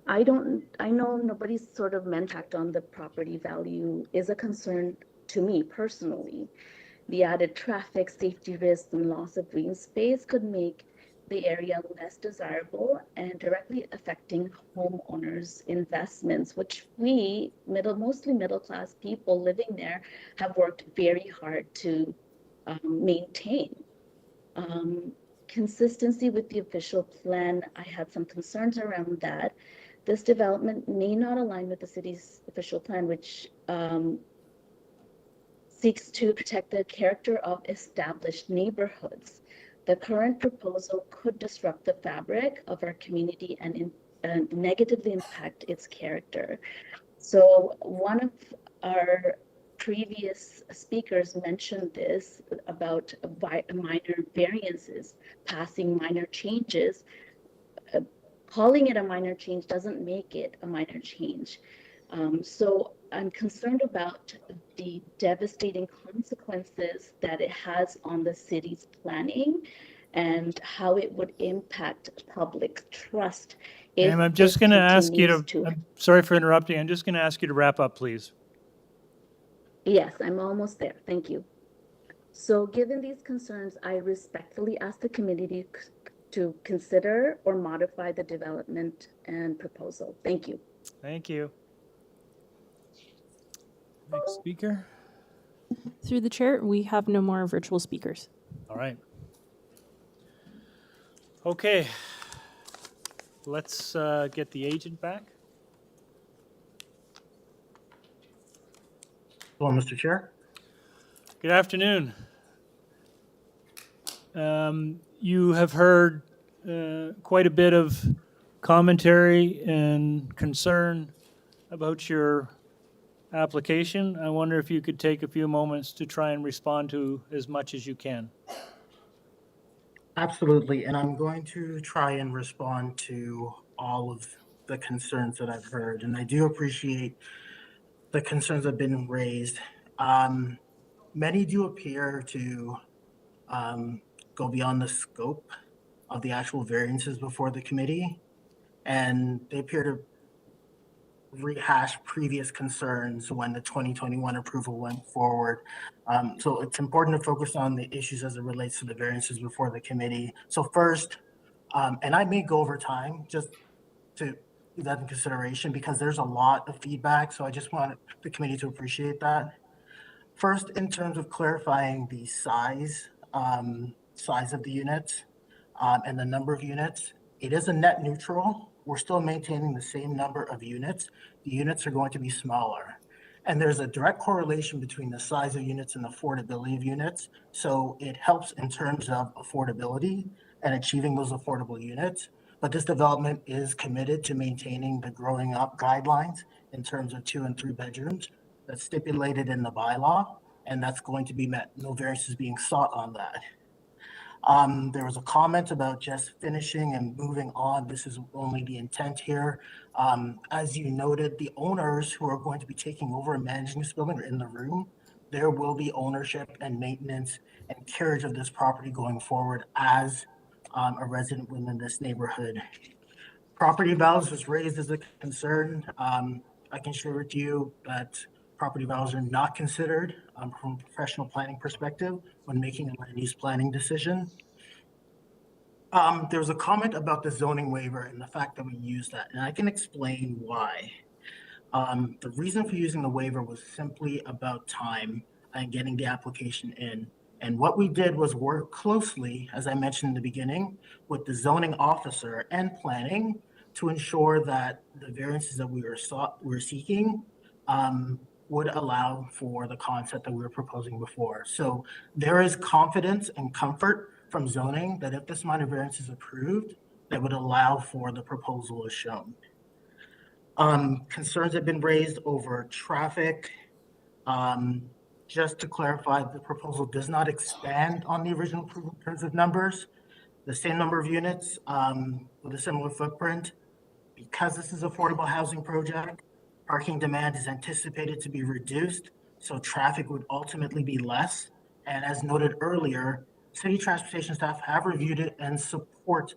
I know nobody's sort of impact on the property value is a concern to me personally. The added traffic, safety risks, and loss of green space could make the area less desirable and directly affecting homeowners' investments, which we, mostly middle-class people living there, have worked very hard to maintain. Consistency with the official plan, I had some concerns around that. This development may not align with the city's official plan, which seeks to protect the character of established neighborhoods. The current proposal could disrupt the fabric of our community and negatively impact its character. So one of our previous speakers mentioned this about minor variances, passing minor changes. Calling it a minor change doesn't make it a minor change. So I'm concerned about the devastating consequences that it has on the city's planning and how it would impact public trust. Ma'am, I'm just going to ask you to, I'm sorry for interrupting. I'm just going to ask you to wrap up, please. Yes, I'm almost there. Thank you. So given these concerns, I respectfully ask the committee to consider or modify the development and proposal. Thank you. Thank you. Next speaker. Through the chair, we have no more virtual speakers. All right. Okay. Let's get the agent back. Hello, Mr. Chair. Good afternoon. You have heard quite a bit of commentary and concern about your application. I wonder if you could take a few moments to try and respond to as much as you can. Absolutely, and I'm going to try and respond to all of the concerns that I've heard, and I do appreciate the concerns that have been raised. Many do appear to go beyond the scope of the actual variances before the committee, and they appear to rehash previous concerns when the 2021 approval went forward. So it's important to focus on the issues as it relates to the variances before the committee. So first, and I may go over time just to do that in consideration because there's a lot of feedback. So I just want the committee to appreciate that. First, in terms of clarifying the size of the units and the number of units, it is a net neutral. We're still maintaining the same number of units. The units are going to be smaller. And there's a direct correlation between the size of units and the affordability of units. So it helps in terms of affordability and achieving those affordable units. but this development is committed to maintaining the growing up guidelines in terms of 2 and 3 bedrooms that's stipulated in the bylaw, and that's going to be met. No variance is being sought on that. There was a comment about just finishing and moving on. This is only the intent here. As you noted, the owners who are going to be taking over and managing this building are in the room. There will be ownership and maintenance and carriage of this property going forward as a resident within this neighborhood. Property values was raised as a concern. I can share with you that property values are not considered from a professional planning perspective when making a land use planning decision. There was a comment about the zoning waiver and the fact that we use that, and I can explain why. The reason for using the waiver was simply about time and getting the application in. And what we did was work closely, as I mentioned in the beginning, with the zoning officer and planning to ensure that the variances that we were seeking would allow for the concept that we were proposing before. So there is confidence and comfort from zoning that if this minor variance is approved, that would allow for the proposal as shown. Concerns have been raised over traffic. Just to clarify, the proposal does not expand on the original approval in terms of numbers. The same number of units with a similar footprint. Because this is affordable housing project, parking demand is anticipated to be reduced, so traffic would ultimately be less. And as noted earlier, city transportation staff have reviewed it and support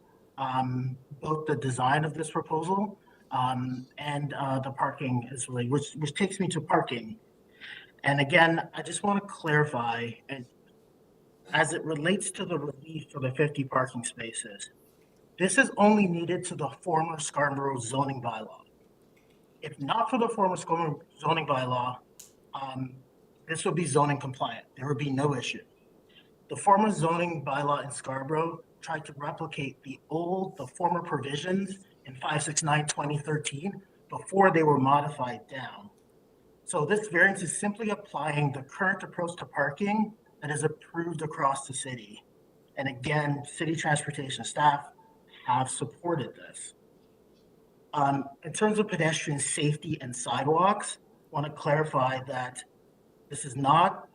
both the design of this proposal and the parking as well, which takes me to parking. And again, I just want to clarify, and as it relates to the relief for the 50 parking spaces, this is only needed to the former Scarborough zoning bylaw. If not for the former Scarborough zoning bylaw, this would be zoning compliant. There would be no issue. The former zoning bylaw in Scarborough tried to replicate the former provisions in 569/2013 before they were modified down. So this variance is simply applying the current approach to parking that is approved across the city. And again, city transportation staff have supported this. In terms of pedestrian safety and sidewalks, I want to clarify that this is not,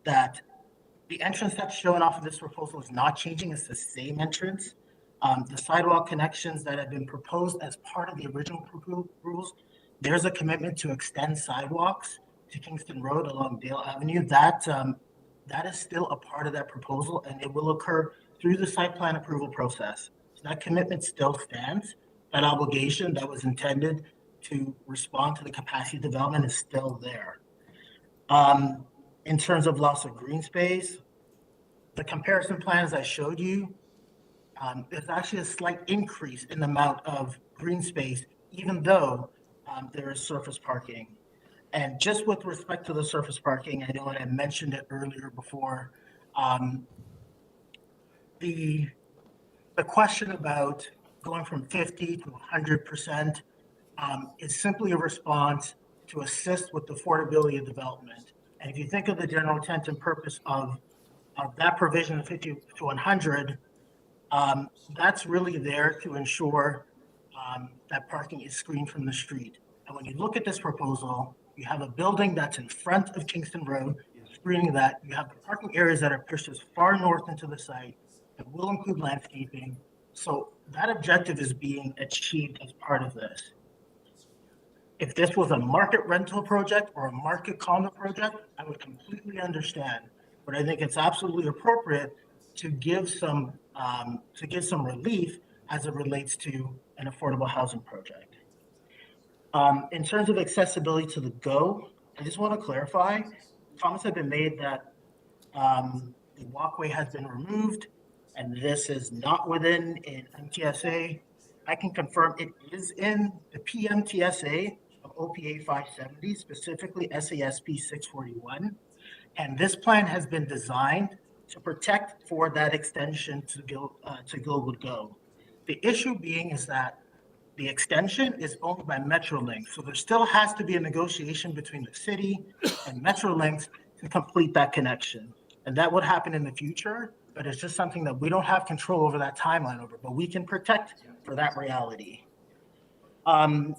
that the entrance that's shown off of this proposal is not changing. It's the same entrance. The sidewalk connections that have been proposed as part of the original rules, there's a commitment to extend sidewalks to Kingston Road along Dale Avenue. That is still a part of that proposal, and it will occur through the site plan approval process. So that commitment still stands. That obligation that was intended to respond to the capacity development is still there. In terms of loss of green space, the comparison plans I showed you, there's actually a slight increase in the amount of green space, even though there is surface parking. And just with respect to the surface parking, I know I mentioned it earlier before, the question about going from 50 to 100% is simply a response to assist with the affordability of development. And if you think of the general intent and purpose of that provision of 50 to 100, that's really there to ensure that parking is screened from the street. And when you look at this proposal, you have a building that's in front of Kingston Road, screening that. You have the parking areas that are pushed as far north into the site that will include landscaping. So that objective is being achieved as part of this. If this was a market rental project or a market condo project, I would completely understand. But I think it's absolutely appropriate to give some relief as it relates to an affordable housing project. In terms of accessibility to the GO, I just want to clarify, comments have been made that the walkway has been removed and this is not within an MTSA. I can confirm it is in the PMTSA of OPA 570, specifically SASP 641. And this plan has been designed to protect for that extension to Gilwood GO. The issue being is that the extension is owned by Metrolink, so there still has to be a negotiation between the city and Metrolink to complete that connection. And that would happen in the future. but it's just something that we don't have control over that timeline over, but we can protect for that reality. Why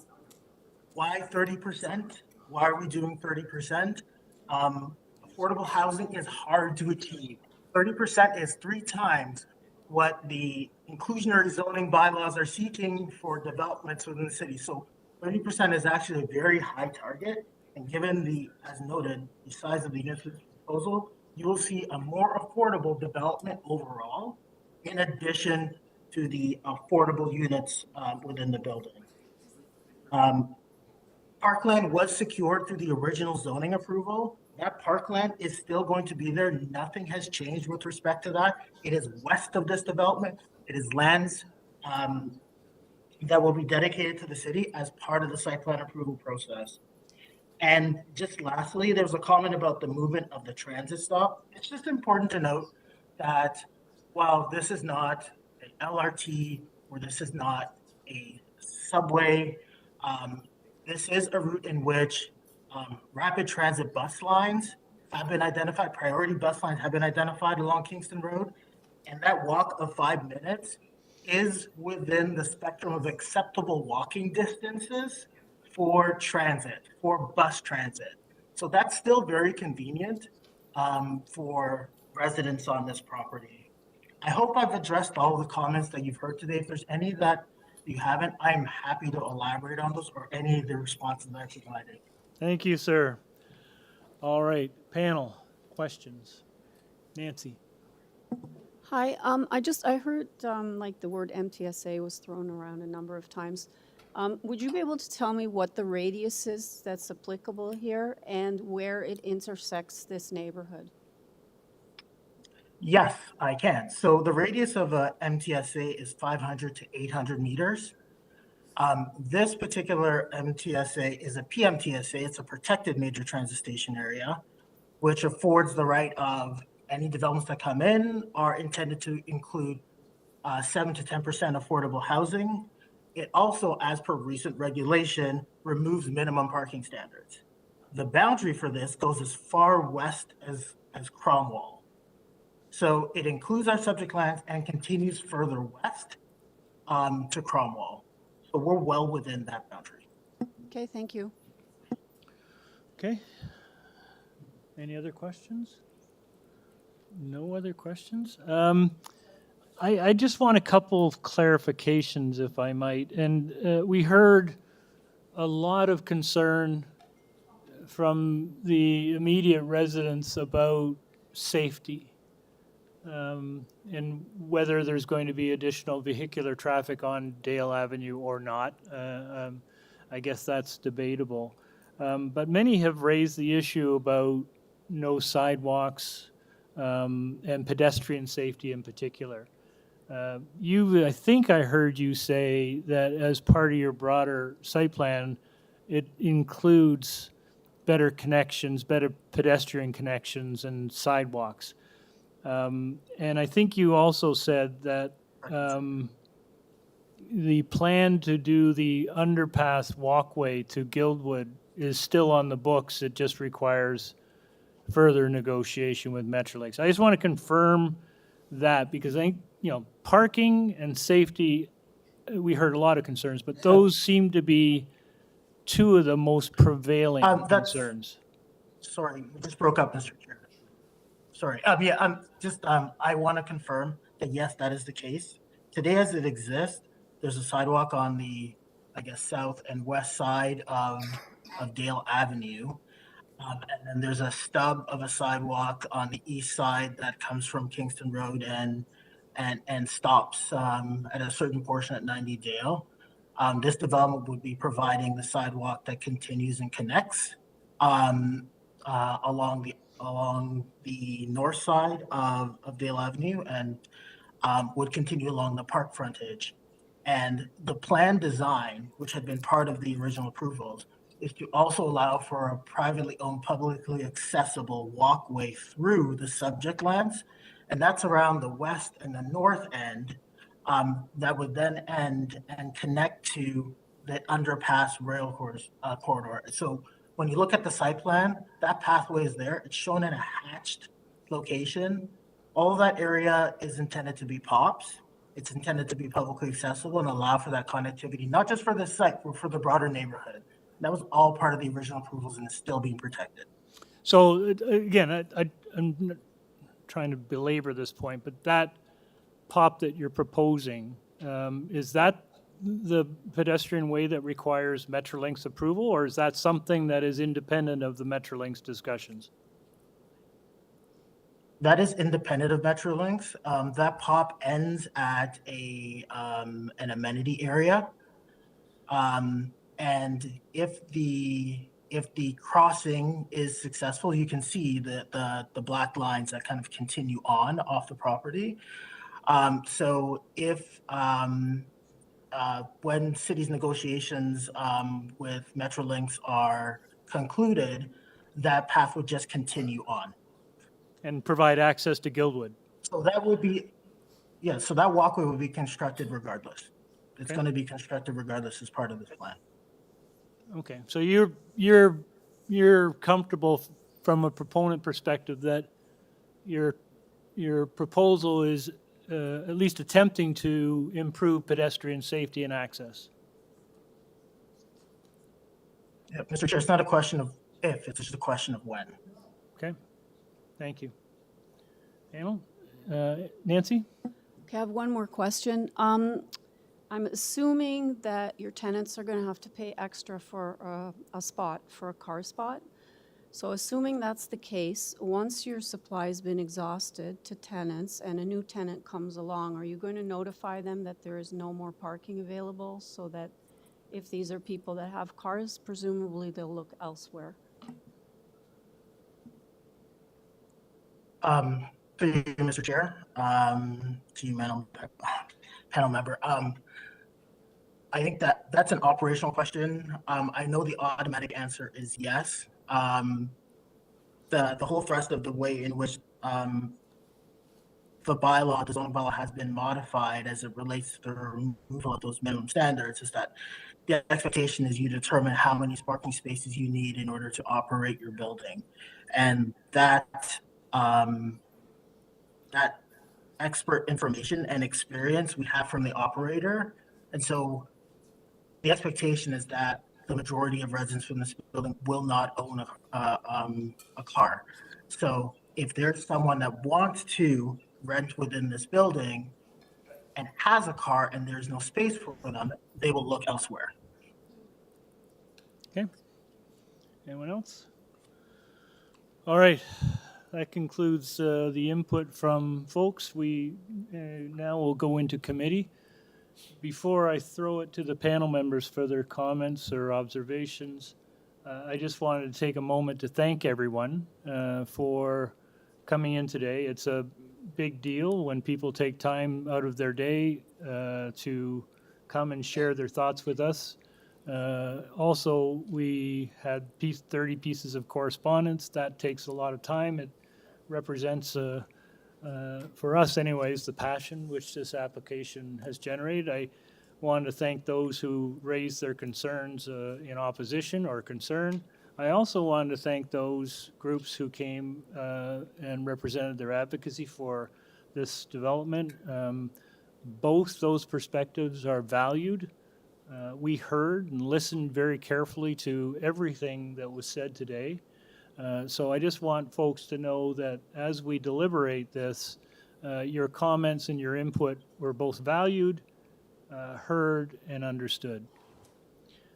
30%? Why are we doing 30%? Affordable housing is hard to achieve. 30% is 3 times what the inclusionary zoning bylaws are seeking for developments within the city. So 30% is actually a very high target. And given the, as noted, the size of the units proposal, you will see a more affordable development overall, in addition to the affordable units within the building. Parkland was secured through the original zoning approval. That parkland is still going to be there. Nothing has changed with respect to that. It is west of this development. It is lands that will be dedicated to the city as part of the site plan approval process. And just lastly, there was a comment about the movement of the transit stop. It's just important to note that while this is not an LRT or this is not a subway, this is a route in which rapid transit bus lines have been identified, priority bus lines have been identified along Kingston Road. And that walk of 5 minutes is within the spectrum of acceptable walking distances for transit, for bus transit. So that's still very convenient for residents on this property. I hope I've addressed all of the comments that you've heard today. If there's any that you haven't, I'm happy to elaborate on those or any of the responses that I provided. Thank you, sir. All right, panel, questions? Nancy. Hi, I heard like the word MTSA was thrown around a number of times. Would you be able to tell me what the radius is that's applicable here and where it intersects this neighborhood? Yes, I can. So the radius of a MTSA is 500 to 800 meters. This particular MTSA is a PMTSA. It's a protected major transit station area, which affords the right of any developments that come in are intended to include 7 to 10% affordable housing. It also, as per recent regulation, removes minimum parking standards. The boundary for this goes as far west as Cromwell. So it includes our subject lands and continues further west to Cromwell. So we're well within that boundary. Okay, thank you. Okay. Any other questions? No other questions? I just want a couple of clarifications, if I might. And we heard a lot of concern from the immediate residents about safety and whether there's going to be additional vehicular traffic on Dale Avenue or not. I guess that's debatable. But many have raised the issue about no sidewalks and pedestrian safety in particular. I think I heard you say that as part of your broader site plan, it includes better connections, better pedestrian connections and sidewalks. And I think you also said that the plan to do the underpass walkway to Guildwood is still on the books. It just requires further negotiation with Metrolinx. I just want to confirm that because I think, parking and safety, we heard a lot of concerns, but those seem to be two of the most prevailing concerns. Sorry, we just broke up, Mr. Chair. Sorry. I want to confirm that yes, that is the case. Today, as it exists, there's a sidewalk on the, south and west side of Dale Avenue. And then there's a stub of a sidewalk on the east side that comes from Kingston Road and stops at a certain portion at 90 Dale. This development would be providing the sidewalk that continues and connects along the north side of Dale Avenue and would continue along the park frontage. And the plan design, which had been part of the original approvals, is to also allow for a privately owned, publicly accessible walkway through the subject lands. And that's around the west and the north end that would then end and connect to the underpass rail corridor. So when you look at the site plan, that pathway is there. It's shown in a hatched location. All of that area is intended to be POPs. It's intended to be publicly accessible and allow for that connectivity, not just for this site, but for the broader neighborhood. That was all part of the original approvals and is still being protected. So again, I'm not trying to belabor this point, but that POP that you're proposing, is that the pedestrian way that requires Metrolinx approval, or is that something that is independent of the Metrolinx discussions? That is independent of Metrolinx. That POP ends at an amenity area. And if the crossing is successful, you can see the black lines that kind of continue on off the property. So if when city's negotiations with Metrolinx are concluded, that path would just continue on. And provide access to Guildwood? So that would be, yeah, so that walkway would be constructed regardless. It's Okay. going to be constructed regardless as part of this plan. Okay, so you're comfortable from a proponent perspective that your proposal is at least attempting to improve pedestrian safety and access? Yeah, Mr. Chair, it's not a question of if, it's just a question of when. Okay, thank you. Panel, Nancy? Okay, I have one more question. I'm assuming that your tenants are going to have to pay extra for a spot, for a car spot. So assuming that's the case, once your supply has been exhausted to tenants and a new tenant comes along, are you going to notify them that there is no more parking available so that if these are people that have cars, presumably they'll look elsewhere? To you, Mr. Chair, to you, panel member. I think that's an operational question. I know the automatic answer is yes. The whole thrust of the way in which the zoning bylaw has been modified as it relates to the removal of those minimum standards is that the expectation is you determine how many parking spaces you need in order to operate your building. And that expert information and experience we have from the operator. And so the expectation is that the majority of residents from this building will not own a car. So if there's someone that wants to rent within this building and has a car and there's no space for them, they will look elsewhere. Okay. Anyone else? All right. That concludes the input from folks. We now will go into committee. Before I throw it to the panel members for their comments or observations, I just wanted to take a moment to thank everyone for coming in today. It's a big deal when people take time out of their day to come and share their thoughts with us. Also, we had 30 pieces of correspondence. That takes a lot of time. It represents, for us anyways, the passion which this application has generated. I wanted to thank those who raised their concerns in opposition or concern. I also wanted to thank those groups who came and represented their advocacy for this development. Both those perspectives are valued. We heard and listened very carefully to everything that was said today. So I just want folks to know that as we deliberate this, your comments and your input were both valued, heard, and understood.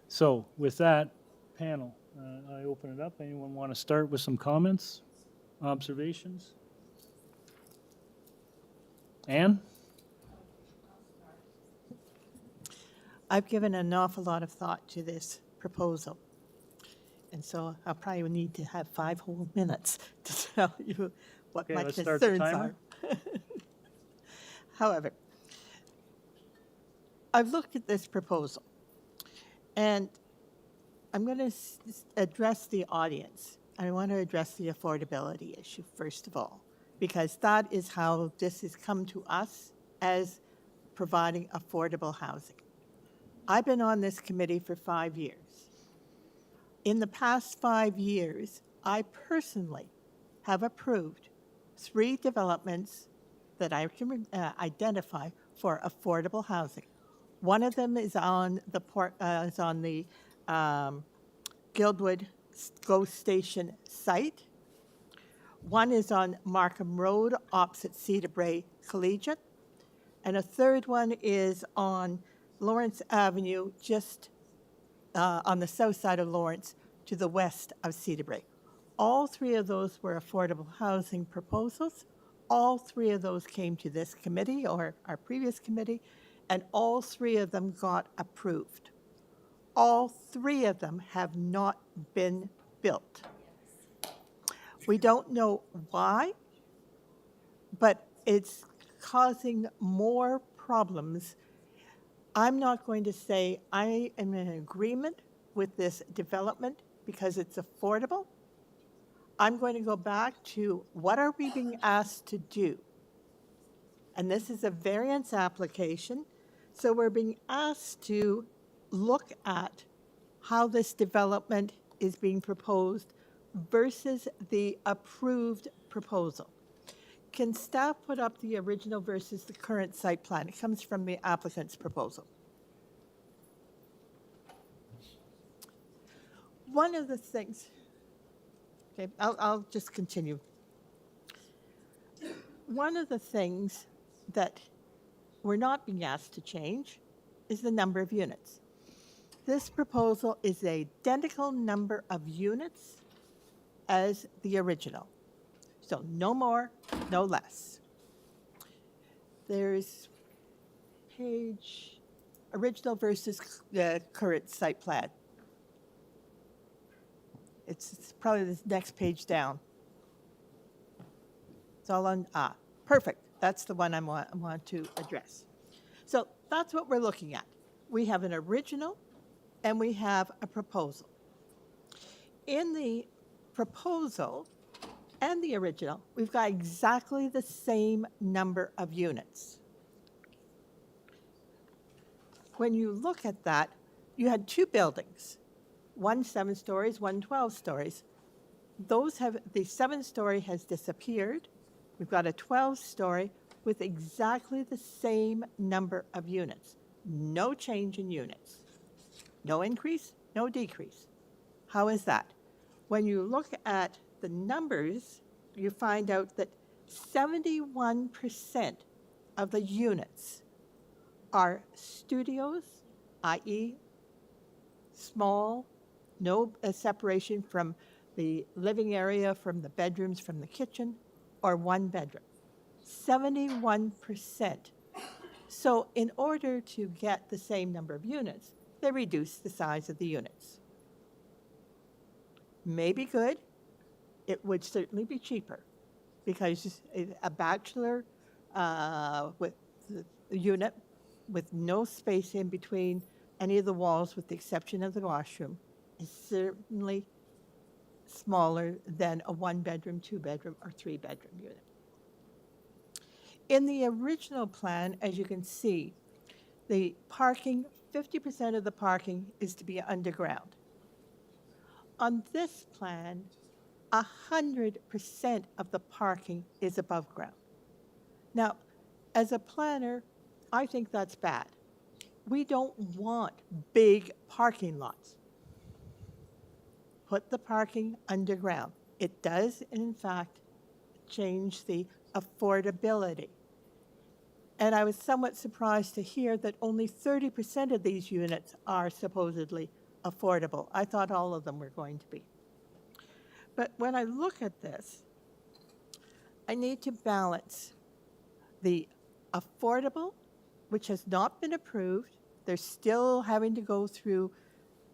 So with that, panel, I open it up. Anyone want to start with some comments, observations? Anne? I've given an awful lot of thought to this proposal. And so I'll probably need to have 5 whole minutes to tell you what my concerns are. However, I've looked at this proposal, and I'm going to address the audience. I want to address the affordability issue, first of all, because that is how this has come to us as providing affordable housing. I've been on this committee for 5 years. In the past 5 years, I personally have approved 3 developments that I can identify for affordable housing. One of them is on the Guildwood GO Station site. One is on Markham Road opposite Cedar Brae Collegiate. And a third one is on Lawrence Avenue, just on the south side of Lawrence to the west of Cedar Brae. All 3 of those were affordable housing proposals. All 3 of those came to this committee or our previous committee, and all 3 of them got approved. All 3 of them have not been built. We don't know why, but it's causing more problems. I'm not going to say I am in agreement with this development because it's affordable. I'm going to go back to what are we being asked to do? And this is a variance application, so we're being asked to look at how this development is being proposed versus the approved proposal. Can staff put up the original versus the current site plan? It comes from the applicant's proposal. One of the things, okay, I'll just continue. One of the things that we're not being asked to change is the number of units. This proposal is the identical number of units as the original. So no more, no less. There's page original versus the current site plan. It's probably the next page down. It's all on, perfect. That's the one I want to address. So that's what we're looking at. We have an original and we have a proposal. In the proposal and the original, we've got exactly the same number of units. When you look at that, you had 2 buildings, one 7 stories, one 12 stories. Those have, the 7-story has disappeared. We've got a 12-story with exactly the same number of units. No change in units. No increase, no decrease. How is that? When you look at the numbers, you find out that 71% of the units are studios, i.e. small, no separation from the living area, from the bedrooms, from the kitchen, or 1 bedroom. 71%. So in order to get the same number of units, they reduce the size of the units. Maybe good. It would certainly be cheaper because a bachelor with a unit with no space in between any of the walls with the exception of the washroom is certainly smaller than a 1-bedroom, 2-bedroom, or 3-bedroom unit. In the original plan, as you can see, the parking, 50% of the parking is to be underground. On this plan, 100% of the parking is above ground. Now, as a planner, I think that's bad. We don't want big parking lots. Put the parking underground. It does, in fact, change the affordability. And I was somewhat surprised to hear that only 30% of these units are supposedly affordable. I thought all of them were going to be. But when I look at this, I need to balance the affordable, which has not been approved. They're still having to go through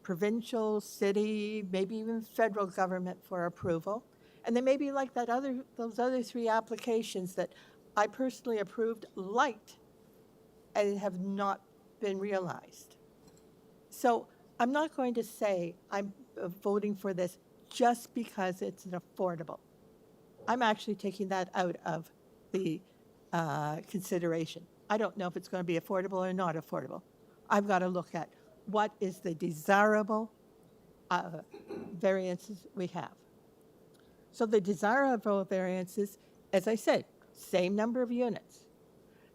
provincial, city, maybe even federal government for approval. And they may be like those other 3 applications that I personally approved, liked, and have not been realized. So I'm not going to say I'm voting for this just because it's an affordable. I'm actually taking that out of the consideration. I don't know if it's going to be affordable or not affordable. I've got to look at what is the desirable variances we have. So the desirable variances as I said, same number of units.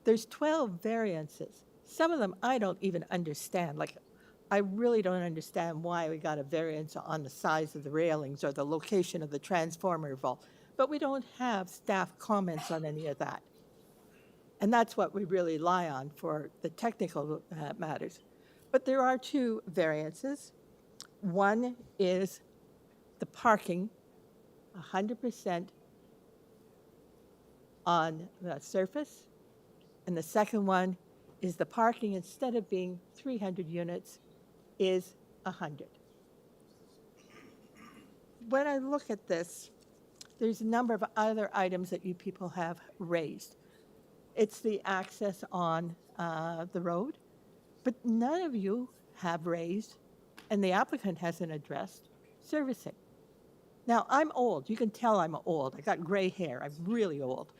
There's 12 variances. Some of them I don't even understand. Like, I really don't understand why we got a variance on the size of the railings or the location of the transformer vault, but we don't have staff comments on any of that. And that's what we really rely on for the technical matters. But there are two variances. One is the parking, 100% on the surface. And the second one is the parking, instead of being 300 units, is 100. When I look at this, there's a number of other items that you people have raised. It's the access on the road, but none of you have raised, and the applicant hasn't addressed, servicing. Now, I'm old. You can tell I'm old. I got gray hair. I'm really old.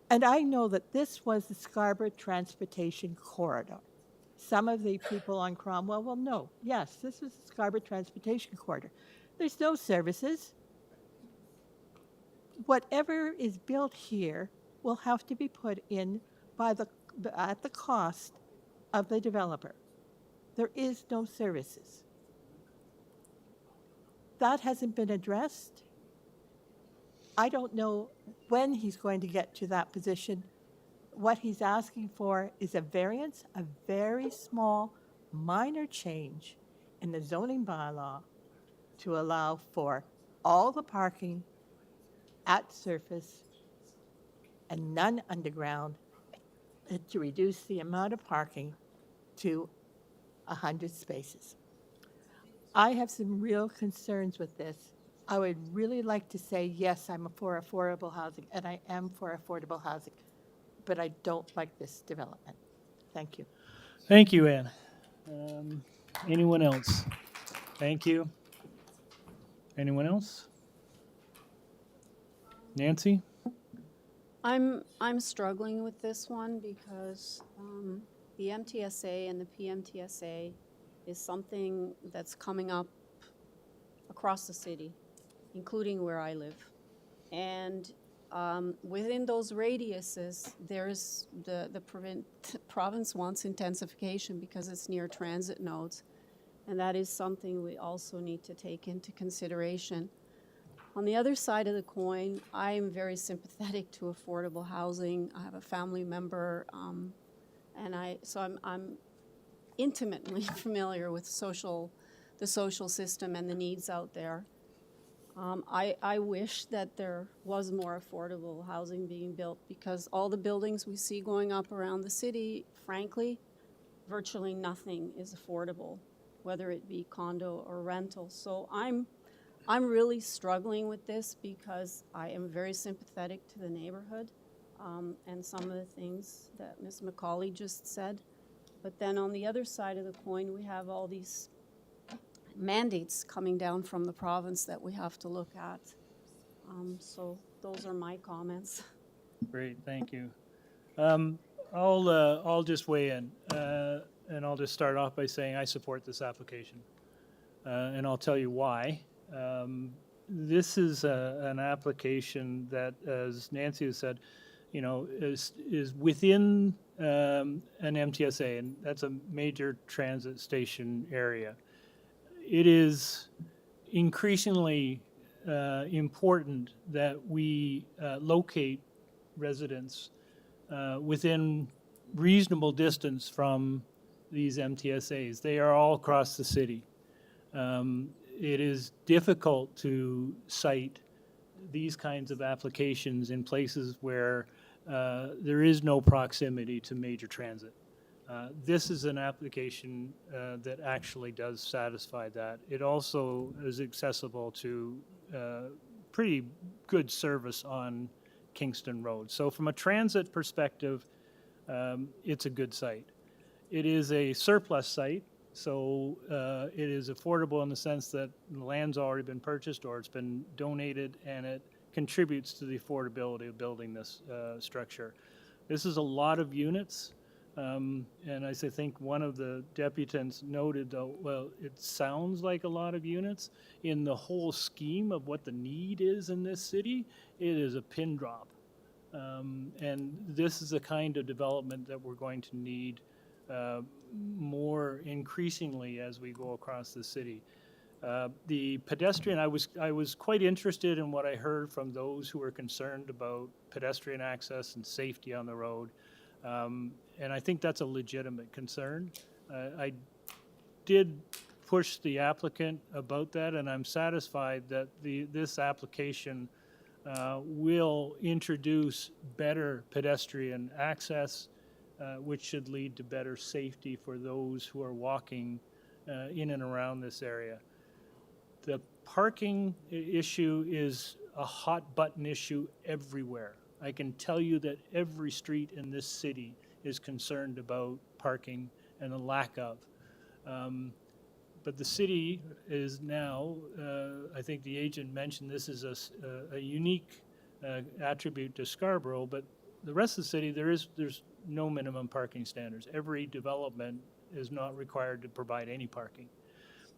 And I know that this was the Scarborough Transportation Corridor. Some of the people on Cromwell will know, yes, this is the Scarborough Transportation Corridor. There's no services. Whatever is built here will have to be put in by at the cost of the developer. There is no services. That hasn't been addressed. I don't know when he's going to get to that position. What he's asking for is a variance, a very small, minor change in the zoning bylaw to allow for all the parking at surface and none underground, to reduce the amount of parking to 100 spaces. I have some real concerns with this. I would really like to say, yes, I'm for affordable housing, and I am for affordable housing, but I don't like this development. Thank you. Thank you, Ann. Anyone else? Thank you. Anyone else? Nancy? I'm struggling with this one because the MTSA and the PMTSA is something that's coming up across the city, including where I live. And within those radiuses, there's the province wants intensification because it's near transit nodes. And that is something we also need to take into consideration. On the other side of the coin, I am very sympathetic to affordable housing. I have a family member, so I'm intimately familiar with the social system and the needs out there. I wish that there was more affordable housing being built because all the buildings we see going up around the city, frankly, virtually nothing is affordable, whether it be condo or rental. So I'm really struggling with this because I am very sympathetic to the neighborhood and some of the things that Ms. McCauley just said. But then on the other side of the coin, we have all these mandates coming down from the province that we have to look at. So those are my comments. Great, thank you. I'll just weigh in, and I'll just start off by saying I support this application, and I'll tell you why. This is an application that, as Nancy has said, you know, is within an MTSA, and that's a major transit station area. It is increasingly important that we locate residents within reasonable distance from these MTSAs. They are all across the city. It is difficult to cite these kinds of applications in places where there is no proximity to major transit. This is an application that actually does satisfy that. It also is accessible to pretty good service on Kingston Road. So from a transit perspective, it's a good site. It is a surplus site, so it is affordable in the sense that the land's already been purchased or it's been donated, and it contributes to the affordability of building this structure. This is a lot of units. And as I think one of the deputants noted, though, well, it sounds like a lot of units. In the whole scheme of what the need is in this city, it is a pin drop. And this is the kind of development that we're going to need more increasingly as we go across the city. The pedestrian, I was quite interested in what I heard from those who were concerned about pedestrian access and safety on the road. And I think that's a legitimate concern. I did push the applicant about that, and I'm satisfied that this application will introduce better pedestrian access, which should lead to better safety for those who are walking in and around this area. The parking issue is a hot button issue everywhere. I can tell you that every street in this city is concerned about parking and the lack of. But the city is now, I think the agent mentioned this is a unique attribute to Scarborough, but the rest of the city, there's no minimum parking standards. Every development is not required to provide any parking.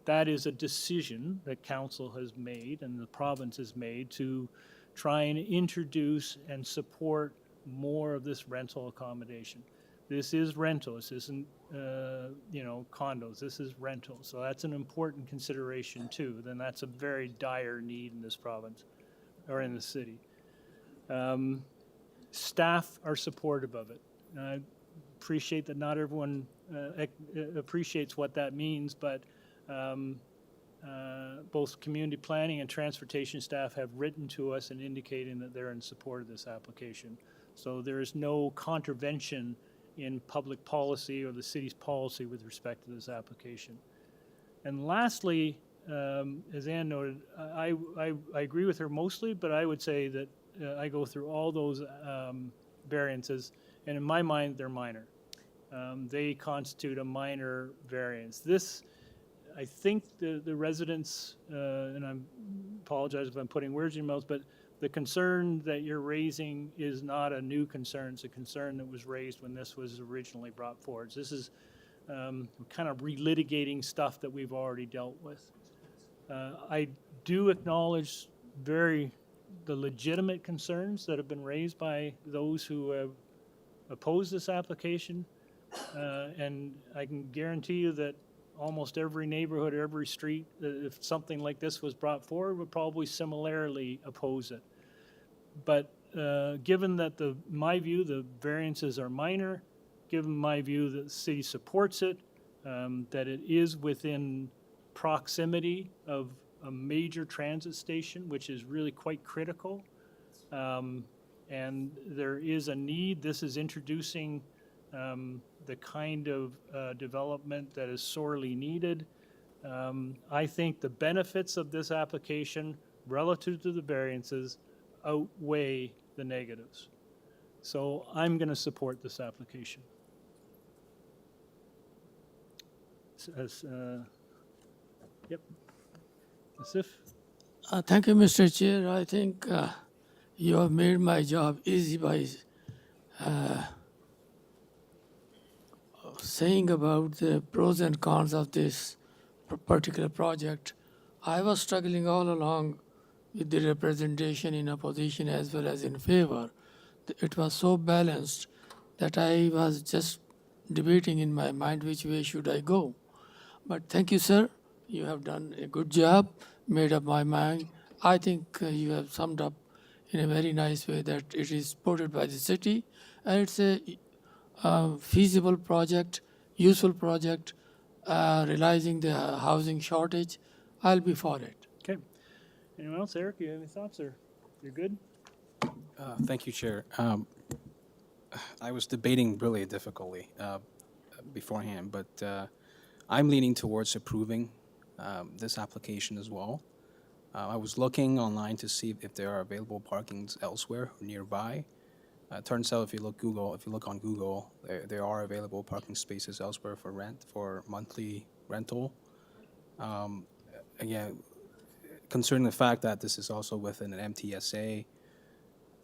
That is a decision that council has made and the province has made to try and introduce and support more of this rental accommodation. This is rental. This isn't, condos. This is rental. So that's an important consideration too. Then that's a very dire need in this province or in the city. Staff are supportive of it. I appreciate that not everyone appreciates what that means, but both community planning and transportation staff have written to us and indicating that they're in support of this application. So there is no contravention in public policy or the city's policy with respect to this application. And lastly, as Ann noted, I agree with her mostly, but I would say that I go through all those variances, and in my mind, they're minor. They constitute a minor variance. This, I think the residents, and I apologize if I'm putting words in your mouth, but the concern that you're raising is not a new concern. It's a concern that was raised when this was originally brought forward. So this is kind of relitigating stuff that we've already dealt with. I do acknowledge the legitimate concerns that have been raised by those who have opposed this application. And I can guarantee you that almost every neighborhood, every street, if something like this was brought forward, would probably similarly oppose it. But given that my view, the variances are minor, given my view that the city supports it, that it is within proximity of a major transit station, which is really quite critical, and there is a need. This is introducing the kind of development that is sorely needed. I think the benefits of this application relative to the variances outweigh the negatives. So I'm going to support this application. Yep. Asif? Thank you, Mr. Chair. I think you have made my job easy by saying about the pros and cons of this particular project. I was struggling all along with the representation in opposition as well as in favor. It was so balanced that I was just debating in my mind which way should I go. But thank you, sir. You have done a good job, made up my mind. I think you have summed up in a very nice way that it is supported by the city and it's a feasible project, useful project, realizing the housing shortage. I'll be for it. Okay. Anyone else? Eric, you have any thoughts, or you're good? Thank you, Chair. I was debating really difficultly beforehand, but I'm leaning towards approving this application as well. I was looking online to see if there are available parkings elsewhere or nearby. Turns out if you look on Google, there are available parking spaces elsewhere for monthly rental. Again, concerning the fact that this is also within an MTSA,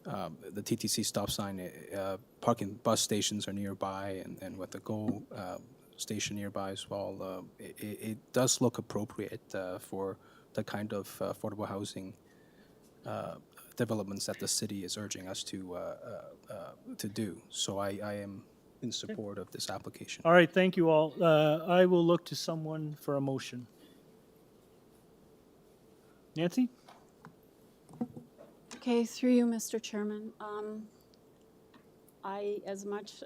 the TTC stop sign, parking bus stations are nearby, and with the GO station nearby as well, it does look appropriate for the kind of affordable housing developments that the city is urging us to do. So I am in support of this application. All right, thank you all. I will look to someone for a motion. Nancy? Okay, through you, Mr. Chairman. As much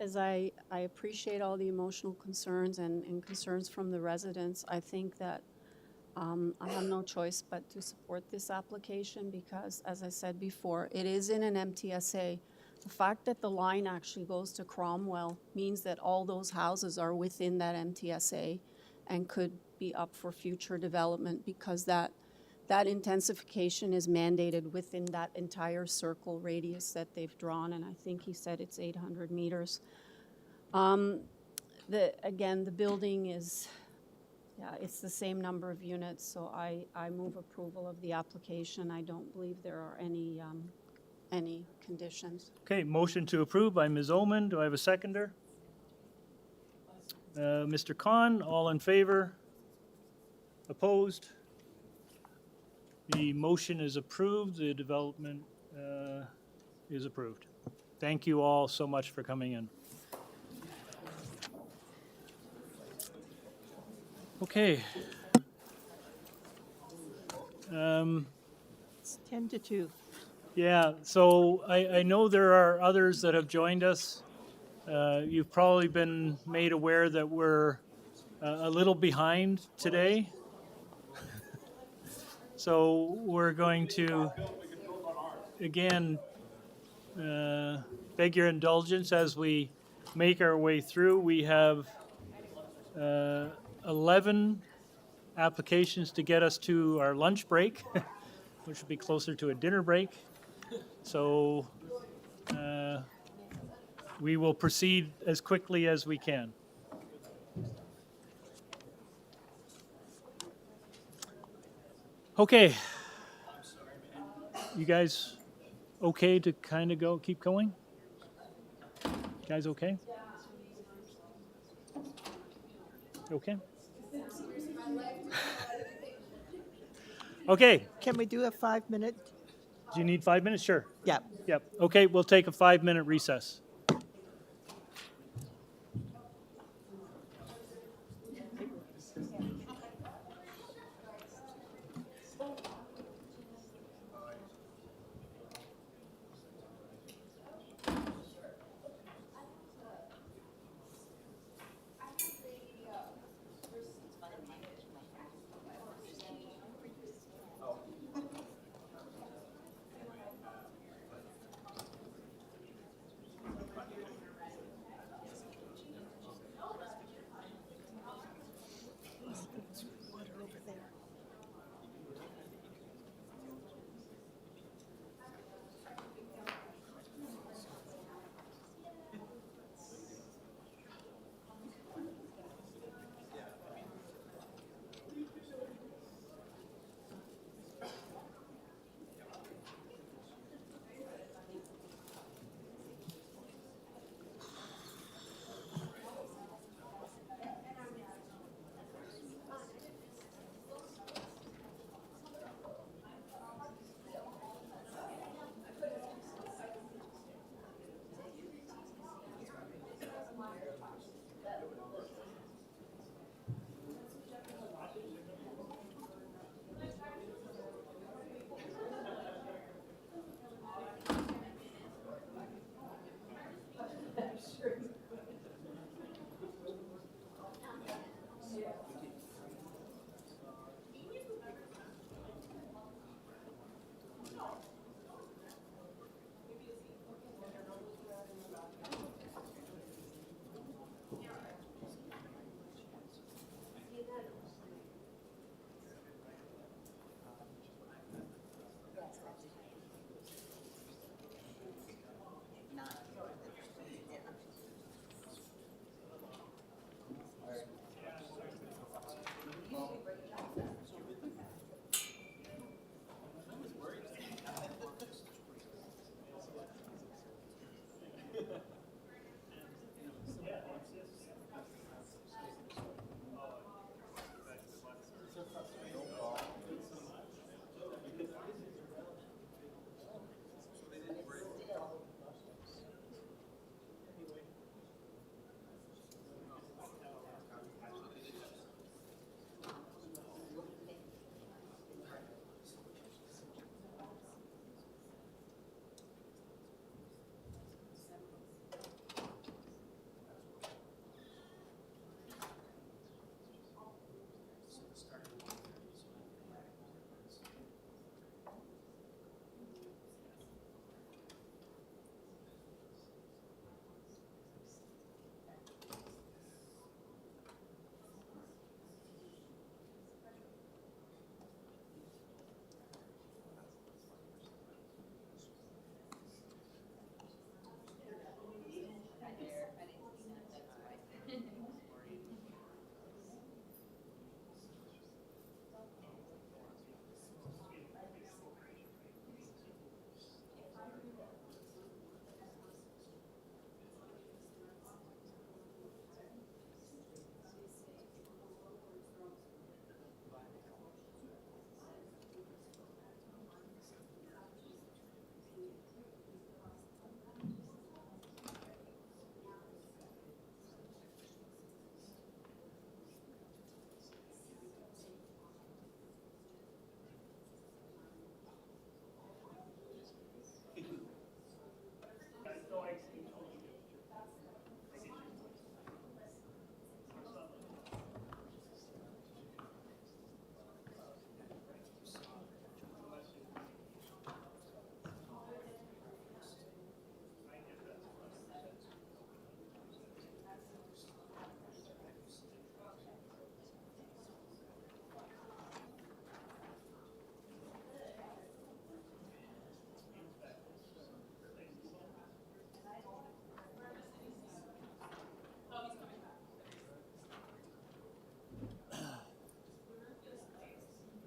as I appreciate all the emotional concerns and concerns from the residents, I think that I have no choice but to support this application because, as I said before, it is in an MTSA. The fact that the line actually goes to Cromwell means that all those houses are within that MTSA and could be up for future development because that intensification is mandated within that entire circle radius that they've drawn, and I think he said it's 800 meters. Again, the building is, it's the same number of units, so I move approval of the application. I don't believe there are any conditions. Okay, motion to approve by Ms. Oman. Do I have a seconder? Mr. Khan, all in favor? Opposed? The motion is approved. The development is approved. Thank you all so much for coming in. Okay. It's 10 to 2. Yeah, so I know there are others that have joined us. You've probably been made aware that we're a little behind today. So we're going to, again, beg your indulgence as we make our way through. We have 11 applications to get us to our lunch break, which will be closer to a dinner break. So we will proceed as quickly as we can. Okay. You guys okay to kind of keep going? You guys okay? Okay. Okay. Can we do a 5-minute? Do you need 5 minutes? Sure. Yep. Yep. Okay, we'll take a 5-minute recess.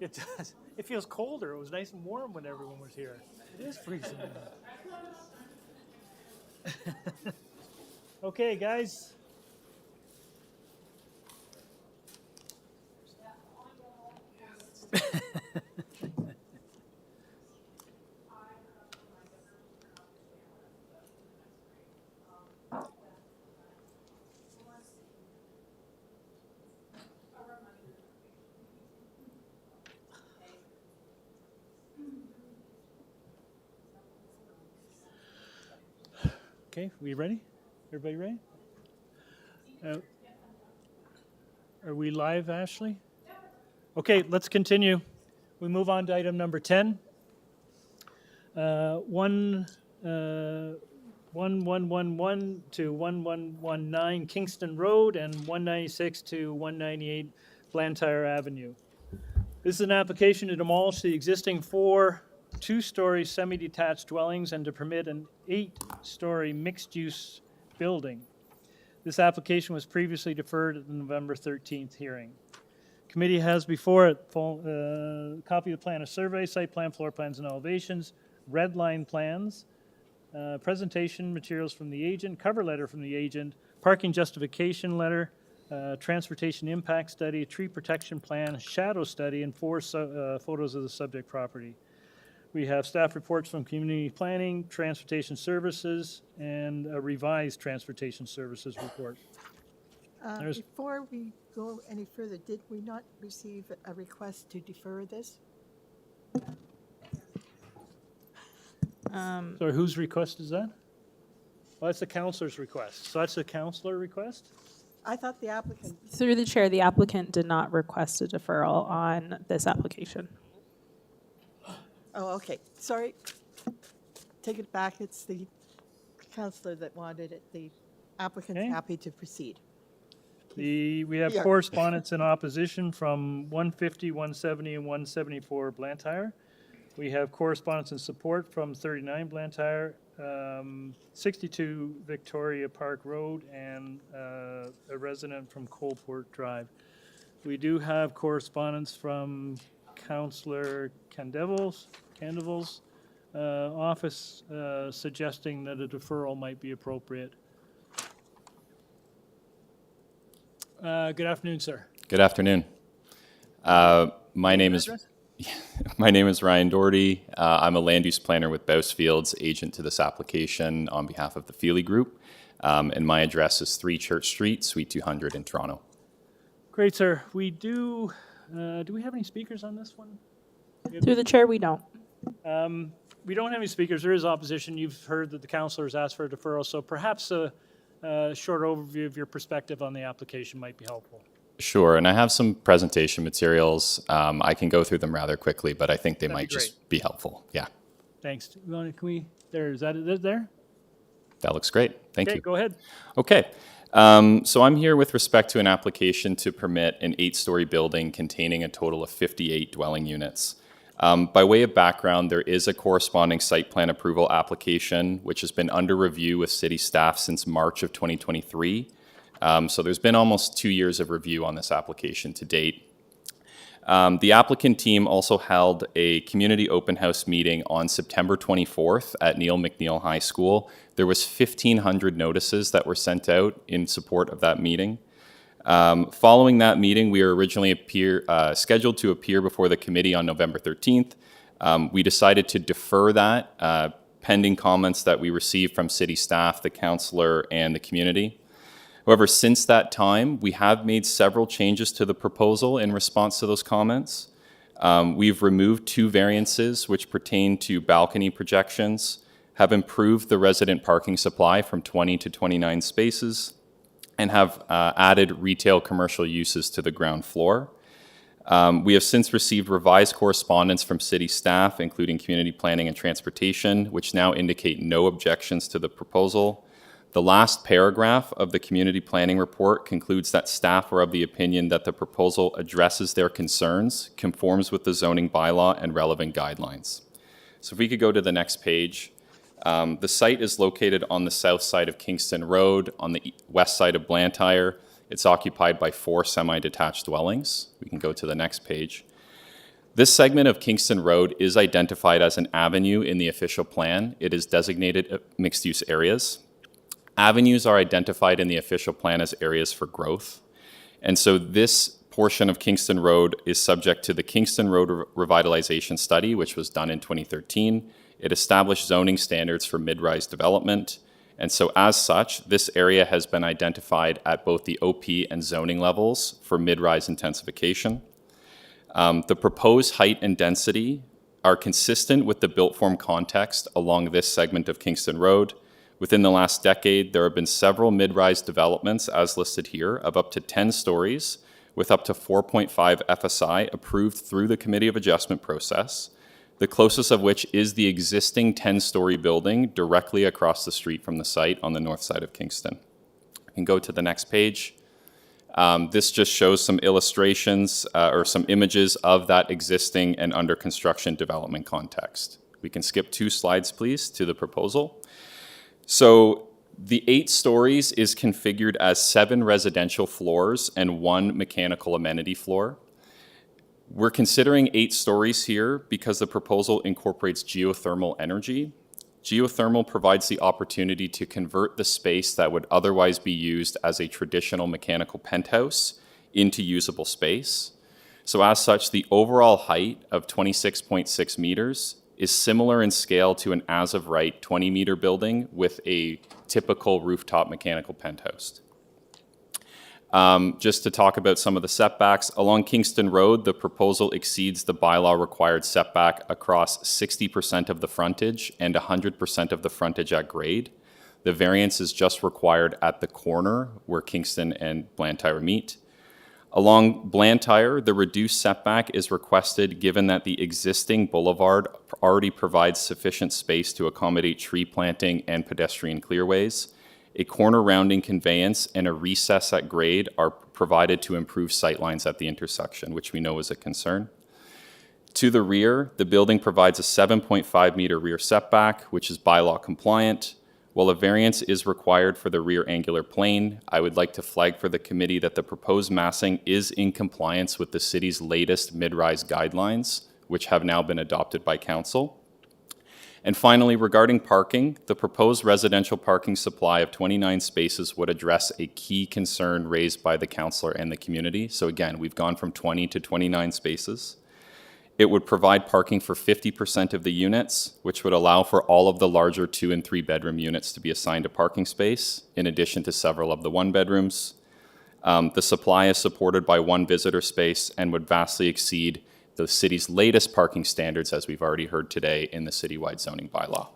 It does. It feels colder. It was nice and warm when everyone was here. It is freezing. Okay, guys. Okay, we ready? Everybody ready? Are we live, Ashley? Okay, let's continue. We move on to item number 10. 1111 to 1119 Kingston Road and 196 to 198 Blantyre Avenue. This is an application to demolish the existing 4 two-story semi-detached dwellings and to permit an 8-story mixed-use building. This application was previously deferred at the November 13th hearing. Committee has before it copy of the plan of survey, site plan, floor plans, and elevations, red line plans, presentation materials from the agent, cover letter from the agent, parking justification letter, transportation impact study, tree protection plan, shadow study, and 4 photos of the subject property. We have staff reports from community planning, transportation services, and a revised transportation services report. Before we go any further, did we not receive a request to defer this? Sorry, whose request is that? Well, that's the councilor's request. So that's the councilor request? I thought the applicant. Through the chair, the applicant did not request a deferral on this application. Oh, okay. Sorry. Take it back. It's the councilor that wanted it. The applicant's Okay. happy to proceed. We have correspondence in opposition from 150, 170, and 174 Blantyre. We have correspondence in support from 39 Blantyre, 62 Victoria Park Road, and a resident from Coalport Drive. We do have correspondence from Councillor Candevil's office suggesting that a deferral might be appropriate. Good afternoon, sir. Good afternoon. My name is Ryan Doherty. I'm a land use planner with Bousfields, agent to this application on behalf of the Feely Group. And my address is 3 Church Street, Suite 200 in Toronto. Great, sir. We do we have any speakers on this one? Through the chair, we don't. We don't have any speakers. There is opposition. You've heard that the councilors asked for a deferral, so perhaps a short overview of your perspective on the application might be helpful. Sure, and I have some presentation materials. I can go through them rather quickly, but I think they That'd might be just be helpful. Yeah, Thanks. Can we, is that it there? that looks great. Thank Okay, you. go ahead. Okay. So I'm here with respect to an application to permit an 8-story building containing a total of 58 dwelling units. By way of background, there is a corresponding site plan approval application, which has been under review with city staff since March of 2023. So there's been almost 2 years of review on this application to date. The applicant team also held a community open house meeting on September 24th at Neil McNeil High School. There was 1,500 notices that were sent out in support of that meeting. Following that meeting, we were originally scheduled to appear before the committee on November 13th. We decided to defer that pending comments that we received from city staff, the councillor, and the community. However, since that time, we have made several changes to the proposal in response to those comments. We've removed 2 variances which pertain to balcony projections, have improved the resident parking supply from 20 to 29 spaces, and have added retail commercial uses to the ground floor. We have since received revised correspondence from city staff, including community planning and transportation, which now indicate no objections to the proposal. The last paragraph of the community planning report concludes that staff are of the opinion that the proposal addresses their concerns, conforms with the zoning bylaw and relevant guidelines. So if we could go to the next page. The site is located on the south side of Kingston Road, on the west side of Blantyre. It's occupied by 4 semi-detached dwellings. We can go to the next page. This segment of Kingston Road is identified as an avenue in the official plan. It is designated mixed-use areas. Avenues are identified in the official plan as areas for growth. And so this portion of Kingston Road is subject to the Kingston Road Revitalization Study, which was done in 2013. It established zoning standards for mid-rise development. And so as such, this area has been identified at both the OP and zoning levels for mid-rise intensification. The proposed height and density are consistent with the built form context along this segment of Kingston Road. Within the last decade, there have been several mid-rise developments, as listed here, of up to 10 stories, with up to 4.5 FSI approved through the Committee of Adjustment process, the closest of which is the existing 10-story building directly across the street from the site on the north side of Kingston. We can go to the next page. This just shows some illustrations or some images of that existing and under construction development context. We can skip 2 slides, please, to the proposal. So the 8 stories is configured as 7 residential floors and 1 mechanical amenity floor. We're considering 8 stories here because the proposal incorporates geothermal energy. Geothermal provides the opportunity to convert the space that would otherwise be used as a traditional mechanical penthouse into usable space. So as such, the overall height of 26.6 meters is similar in scale to an as-of-right 20-meter building with a typical rooftop mechanical penthouse. Just to talk about some of the setbacks, along Kingston Road, the proposal exceeds the bylaw required setback across 60% of the frontage and 100% of the frontage at grade. The variance is just required at the corner where Kingston and Blantyre meet. Along Blantyre, the reduced setback is requested given that the existing boulevard already provides sufficient space to accommodate tree planting and pedestrian clearways. A corner rounding conveyance and a recess at grade are provided to improve sightlines at the intersection, which we know is a concern. To the rear, the building provides a 7.5 meter rear setback, which is bylaw compliant. While a variance is required for the rear angular plane, I would like to flag for the committee that the proposed massing is in compliance with the city's latest mid-rise guidelines, which have now been adopted by council. And finally, regarding parking, the proposed residential parking supply of 29 spaces would address a key concern raised by the councillor and the community. So again, we've gone from 20 to 29 spaces. It would provide parking for 50% of the units, which would allow for all of the larger 2 and 3 bedroom units to be assigned a parking space, in addition to several of the 1 bedrooms. The supply is supported by 1 visitor space and would vastly exceed the city's latest parking standards, as we've already heard today in the citywide zoning bylaw.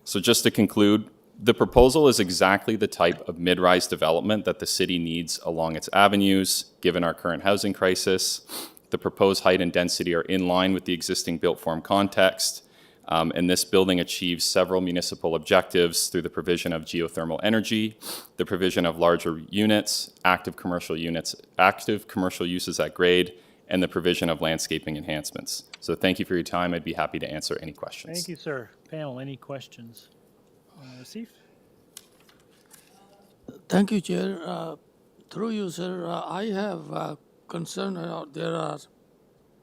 So just to conclude, the proposal is exactly the type of mid-rise development that the city needs along its avenues, given our current housing crisis. The proposed height and density are in line with the existing built form context, and this building achieves several municipal objectives through the provision of geothermal energy, the provision of larger units, active commercial uses at grade, and the provision of landscaping enhancements. So thank you for your time. I'd be happy to answer any questions. Thank you, sir. Panel, any questions? Asif? Thank you, Chair. Through you, sir, I have a concern. There are,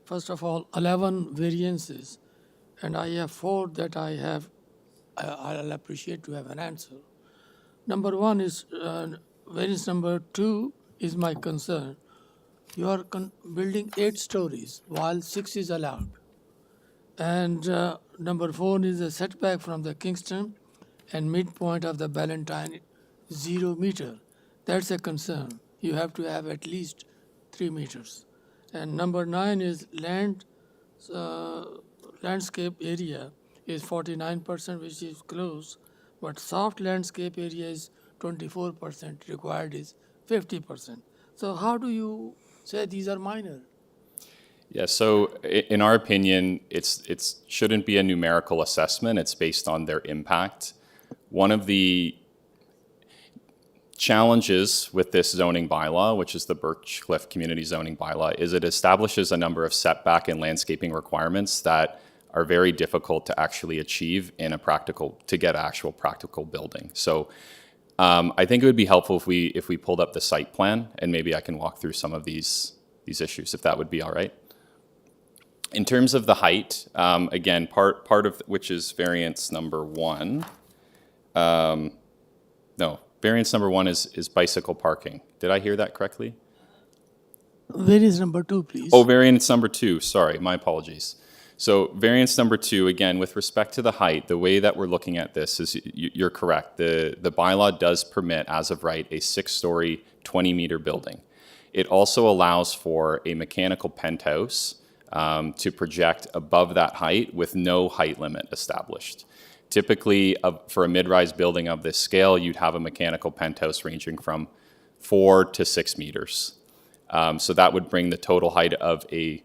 first of all, 11 variances, and I have 4 that I'll appreciate to have an answer. Number 1 is, variance number 2 is my concern. You are building 8 stories while 6 is allowed. And number 4 is a setback from the Kingston and midpoint of the Ballantyne 0 meter. That's a concern. You have to have at least 3 meters. And number 9 is landscape area is 49%, which is close, but soft landscape area is 24%, required is 50%. So how do you say these are minor? Yeah, so in our opinion, it shouldn't be a numerical assessment. It's based on their impact. One of the challenges with this zoning bylaw, which is the Birchcliff Community Zoning Bylaw, is it establishes a number of setback and landscaping requirements that are very difficult to actually achieve in to get actual practical building. So I think it would be helpful if we pulled up the site plan, and maybe I can walk through some of these issues, if that would be all right. In terms of the height, again, part of which is variance number one. No, variance number one is bicycle parking. Did I hear that correctly? Variance number 2, please. Oh, variance number two, sorry, my apologies. So variance number two, again, with respect to the height, the way that we're looking at this is you're correct. The bylaw does permit, as of right, a 6-story, 20-meter building. It also allows for a mechanical penthouse to project above that height with no height limit established. Typically, for a mid-rise building of this scale, you'd have a mechanical penthouse ranging from 4 to 6 meters. So that would bring the total height of a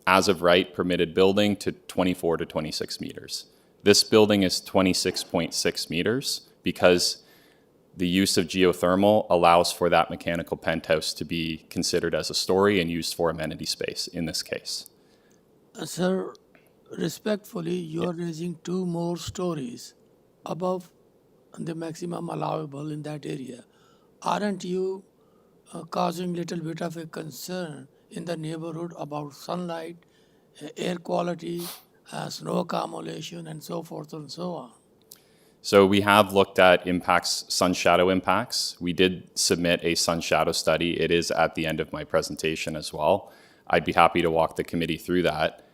as of right permitted building to 24 to 26 meters. This building is 26.6 meters because the use of geothermal allows for that mechanical penthouse to be considered as a story and used for amenity space in this case. Sir, respectfully, you are raising 2 more stories above the maximum allowable in that area. Aren't you causing little bit of a concern in the neighborhood about sunlight, air quality, snow accumulation, and so forth and so on? So we have looked at impacts, sun shadow impacts. We did submit a sun shadow study. It is at the end of my presentation as well. I'd be happy to walk the committee through that.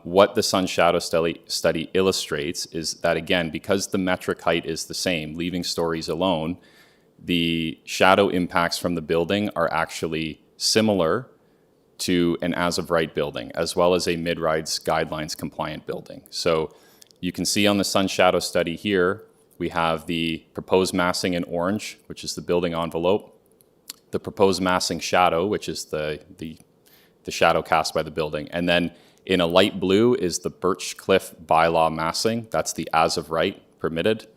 What the sun shadow study illustrates is that, again, because the metric height is the same, leaving stories alone, the shadow impacts from the building are actually similar to an as-of-right building, as well as a mid-rise guidelines compliant building. So you can see on the sun shadow study here, we have the proposed massing in orange, which is the building envelope, the proposed massing shadow, which is the shadow cast by the building, and then in a light blue is the Birch Cliff bylaw massing, that's the as-of-right permitted,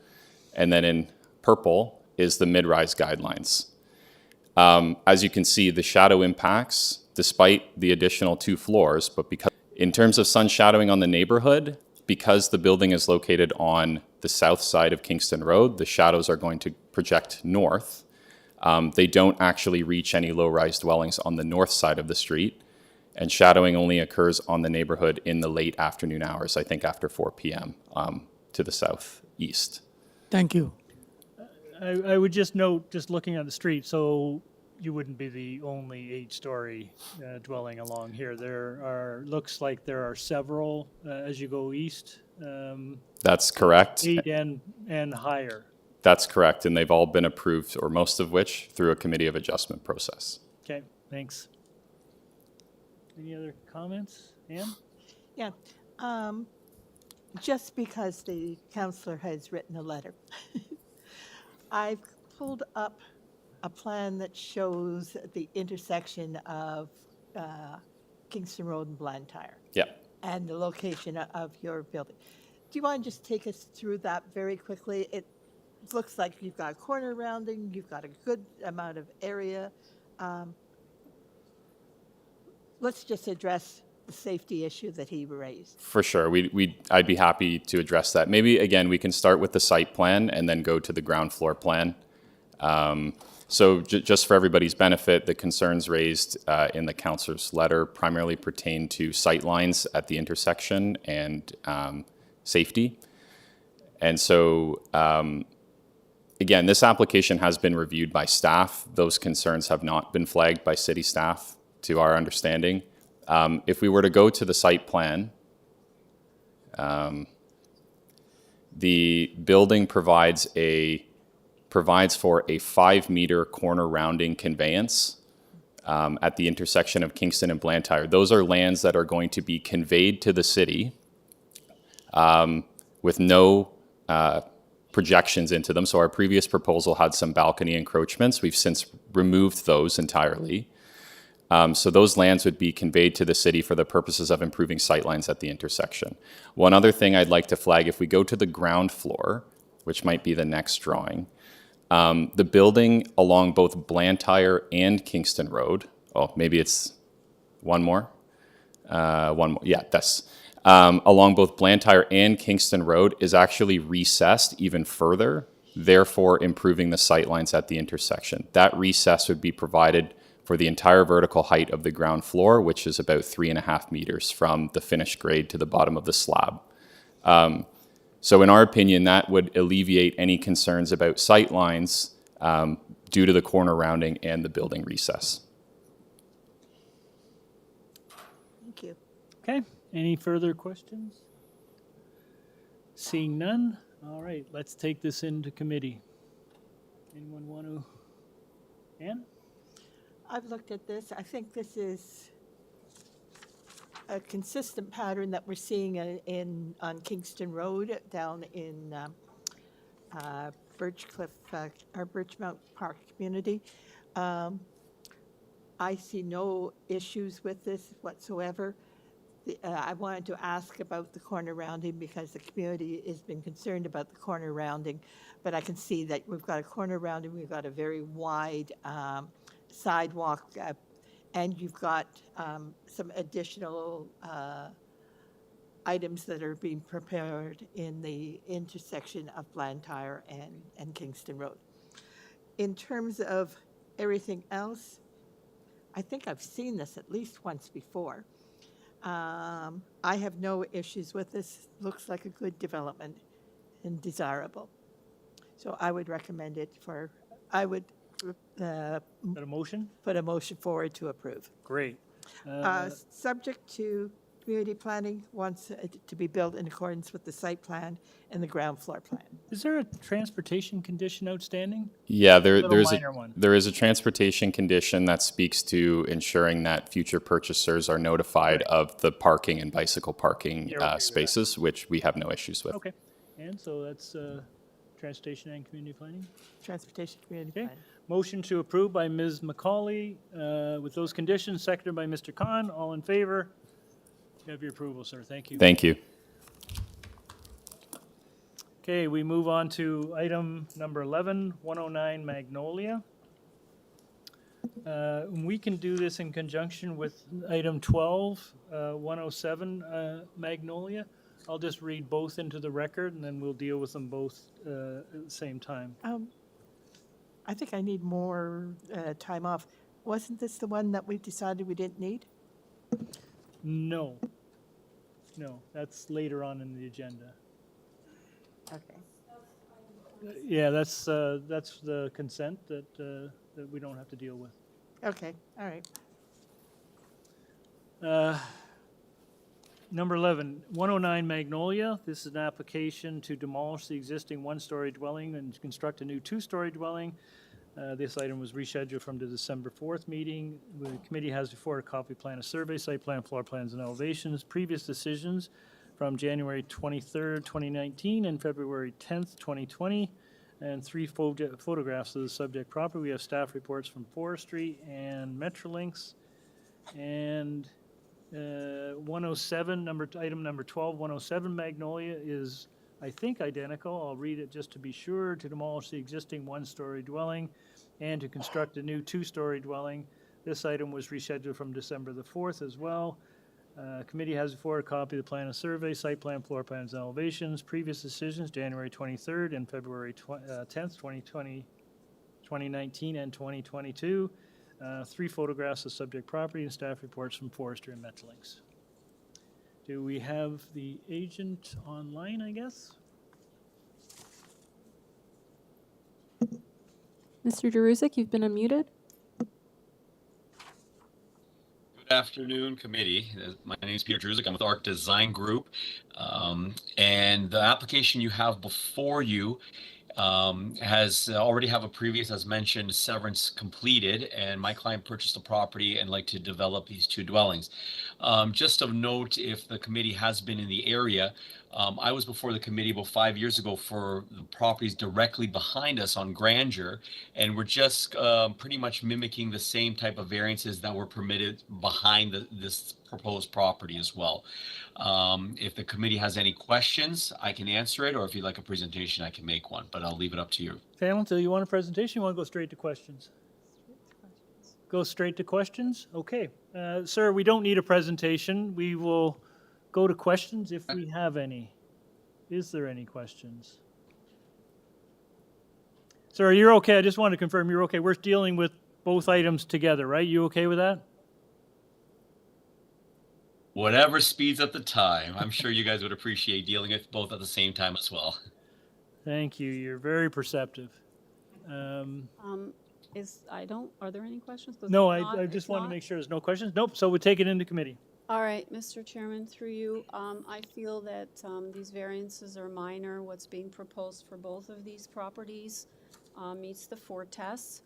and then in purple is the mid-rise guidelines. As you can see, the shadow impacts, despite the additional 2 floors, but because in terms of sun shadowing on the neighborhood, because the building is located on the south side of Kingston Road, the shadows are going to project north. They don't actually reach any low-rise dwellings on the north side of the street, and shadowing only occurs on the neighborhood in the late afternoon hours, I think after 4 p.m. To the southeast. Thank you. I would just note, just looking at the street, so you wouldn't be the only 8-story dwelling along here. Looks like there are several as you go east. That's correct. 8 and higher. That's correct, and they've all been approved, or most of which, through a committee of adjustment process. Okay, thanks. Any other comments? Ann? Yeah. Just because the counselor has written a letter, I've pulled up a plan that shows the intersection of Kingston Road and Blantyre. Yeah. And the location of your building. Do you want to just take us through that very quickly? It looks like you've got corner rounding, you've got a good amount of area. Let's just address the safety issue that he raised. For sure. I'd be happy to address that. Maybe, again, we can start with the site plan and then go to the ground floor plan. So just for everybody's benefit, the concerns raised in the councillor's letter primarily pertain to sight lines at the intersection and safety. And so, again, this application has been reviewed by staff. Those concerns have not been flagged by city staff, to our understanding. If we were to go to the site plan, the building provides for a 5-meter corner rounding conveyance at the intersection of Kingston and Blantyre. Those are lands that are going to be conveyed to the city with no projections into them. So our previous proposal had some balcony encroachments. We've since removed those entirely. So those lands would be conveyed to the city for the purposes of improving sightlines at the intersection. One other thing I'd like to flag, if we go to the ground floor, which might be the next drawing, the building along both Blantyre and Kingston Road, oh, maybe it's one more? Yeah, that's. Along both Blantyre and Kingston Road is actually recessed even further, therefore improving the sightlines at the intersection. That recess would be provided for the entire vertical height of the ground floor, which is about 3.5 meters from the finished grade to the bottom of the slab. So in our opinion, that would alleviate any concerns about sight lines due to the corner rounding and the building recess. Thank you. Okay, any further questions? Seeing none, all right, let's take this into committee. Anyone want to? Ann? I've looked at this. I think this is a consistent pattern that we're seeing on Kingston Road down in Birchcliff, or Birchmount Park community. I see no issues with this whatsoever. I wanted to ask about the corner rounding because the community has been concerned about the corner rounding, but I can see that we've got a corner rounding, we've got a very wide sidewalk, and you've got some additional items that are being prepared in the intersection of Blantyre and Kingston Road. In terms of everything else, I think I've seen this at least once before. I have no issues with this. Looks like a good development and desirable. So I would recommend it for, I would Got a motion? put a motion forward to approve. Great. Subject to community planning wants it to be built in accordance with the site plan and the ground floor plan. Is there a transportation condition outstanding? Yeah, Little minor one. there is a transportation condition that speaks to ensuring that future purchasers are notified of the parking and bicycle parking You're okay with that. spaces, which we have no issues with. Okay, and so that's transportation and community planning. Transportation community Okay, plan. motion to approve by Ms. McCauley with those conditions, seconded by Mr. Khan. All in favor? You have your approval, sir. Thank you. Thank you. Okay, we move on to item number 11, 109 Magnolia. We can do this in conjunction with item 12, 107 Magnolia. I'll just read both into the record, and then we'll deal with them both at the same time. I think I need more time off. Wasn't this the one that we decided we didn't need? No. No, that's later on in the agenda. Okay. Yeah, that's the consent that we don't have to deal with. Okay, all right. Number 11, 109 Magnolia. This is an application to demolish the existing one-story dwelling and construct a new two-story dwelling. This item was rescheduled from the December 4th meeting. The committee has before a copy plan of survey, site plan, floor plans, and elevations. Previous decisions from January 23rd, 2019 and February 10th, 2020, and 3 photographs of the subject property. We have staff reports from Forestry and Metrolinx. And 107, item number 12, 107 Magnolia is, I think, identical. I'll read it just to be sure. To demolish the existing one-story dwelling and to construct a new two-story dwelling. This item was rescheduled from December the 4th as well. Committee has before a copy of the plan of survey, site plan, floor plans, and elevations. Previous decisions, January 23rd and February 10th, 2020, 2019 and 2022. 3 photographs of subject property and staff reports from Forestry and Metrolinx. Do we have the agent online, I guess? Mr. Jaruzik, you've been unmuted. Good afternoon, committee. My name is Peter Druzik. I'm with Arc Design Group. And the application you have before you has already have a previous, as mentioned, severance completed, and my client purchased the property and like to develop these 2 dwellings. Just of note, if the committee has been in the area, I was before the committee about 5 years ago for the properties directly behind us on Grandeur, and we're just pretty much mimicking the same type of variances that were permitted behind this proposed property as well. If the committee has any questions, I can answer it, or if you'd like a presentation, I can make one, but I'll leave it up to you. Pamela, do you want a presentation? You want to go straight to questions? Go straight to questions? Okay. Sir, we don't need a presentation. We will go to questions if we have any. Is there any questions? Sir, you're okay. I just wanted to confirm you're okay. We're dealing with both items together, right? You okay with that? Whatever speeds up the time. I'm sure you guys would appreciate dealing with both at the same time as well. Thank you. You're very perceptive. Are there any questions? 'Cause No, if not, I if just wanted to not- make sure there's no questions. Nope, so we take it into committee. All right, Mr. Chairman, through you, I feel that these variances are minor. What's being proposed for both of these properties meets the 4 tests.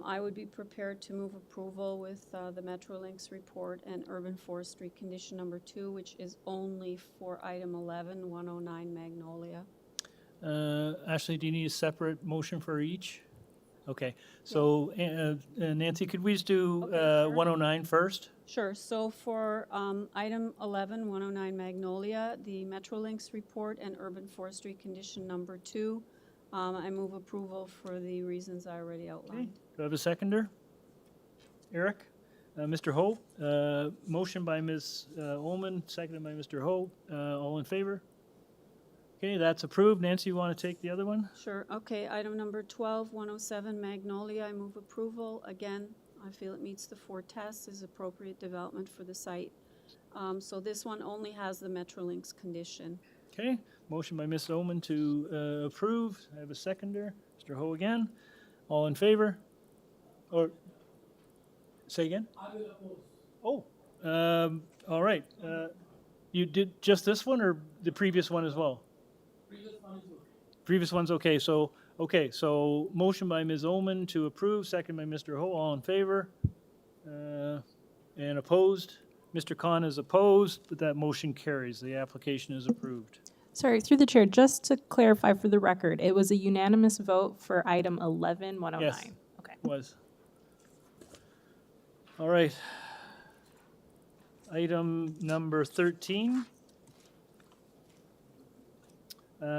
I would be prepared to move approval with the Metrolinx report and urban forestry condition number 2, which is only for item 11, 109 Magnolia. Ashley, do you need a separate motion for each? Okay, so Nancy, could we just do 109 first? Sure. So for item 11, 109 Magnolia, the Metrolinx report and urban forestry condition number 2, I move approval for the reasons I already outlined. Do I have a seconder? Eric? Mr. Ho? Motion by Ms. Ullman, seconded by Mr. Ho. All in favor? Okay, that's approved. Nancy, you want to take the other one? Sure. Okay, item number 12, 107 Magnolia, I move approval. Again, I feel it meets the 4 tests, is appropriate development for the site. So this one only has the Metrolinx condition. Okay, motion by Ms. Ullman to approve. I have a seconder. Mr. Ho again. All in favor? Or, say again? I will oppose. Oh, all right. You did just this one or the previous one as well? Previous one's okay. So motion by Ms. Ullman to approve, second by Mr. Ho. All in favor? And opposed? Mr. Khan is opposed, but that motion carries. The application is approved. Sorry, through the chair, just to clarify for the record, it was a unanimous vote for item 11, 109. Yes. Okay. Was. All right. Item number 13.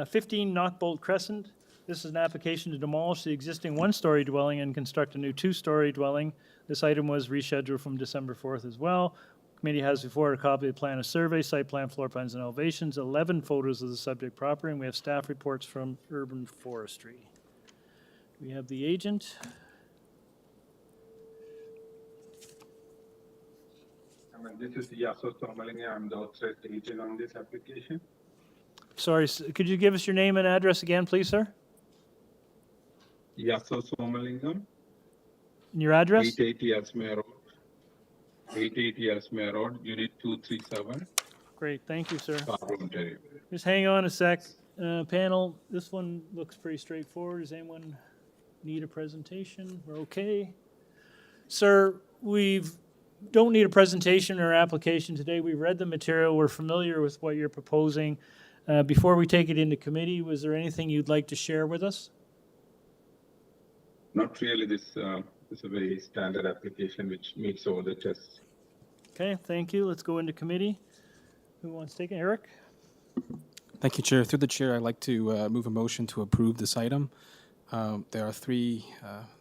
15 Knockbolt Crescent. This is an application to demolish the existing one-story dwelling and construct a new two-story dwelling. This item was rescheduled from December 4th as well. Committee has before it a copy of the plan of survey, site plan, floor plans, and elevations, 11 photos of the subject property, and we have staff reports from urban forestry. We have the agent. This is Yaso Somalinga. I'm the authorized agent on this application. Sorry, could you give us your name and address again, please, sir? Yaso Somalingam. And your address? 880 Ellesmere Road. 880 Ellesmere Road, Unit 237. Great, thank you, sir. Scarborough, Ontario. Just hang on a sec. Panel, this one looks pretty straightforward. Does anyone need a presentation? We're okay. Sir, don't need a presentation or application today. We've read the material. We're familiar with what you're proposing. Before we take it into committee, was there anything you'd like to share with us? Not really. This is a very standard application which meets all the tests. Okay, thank you. Let's go into committee. Who wants to take it? Eric? Thank you, Chair. Through the Chair, I'd like to move a motion to approve this item. There are 3,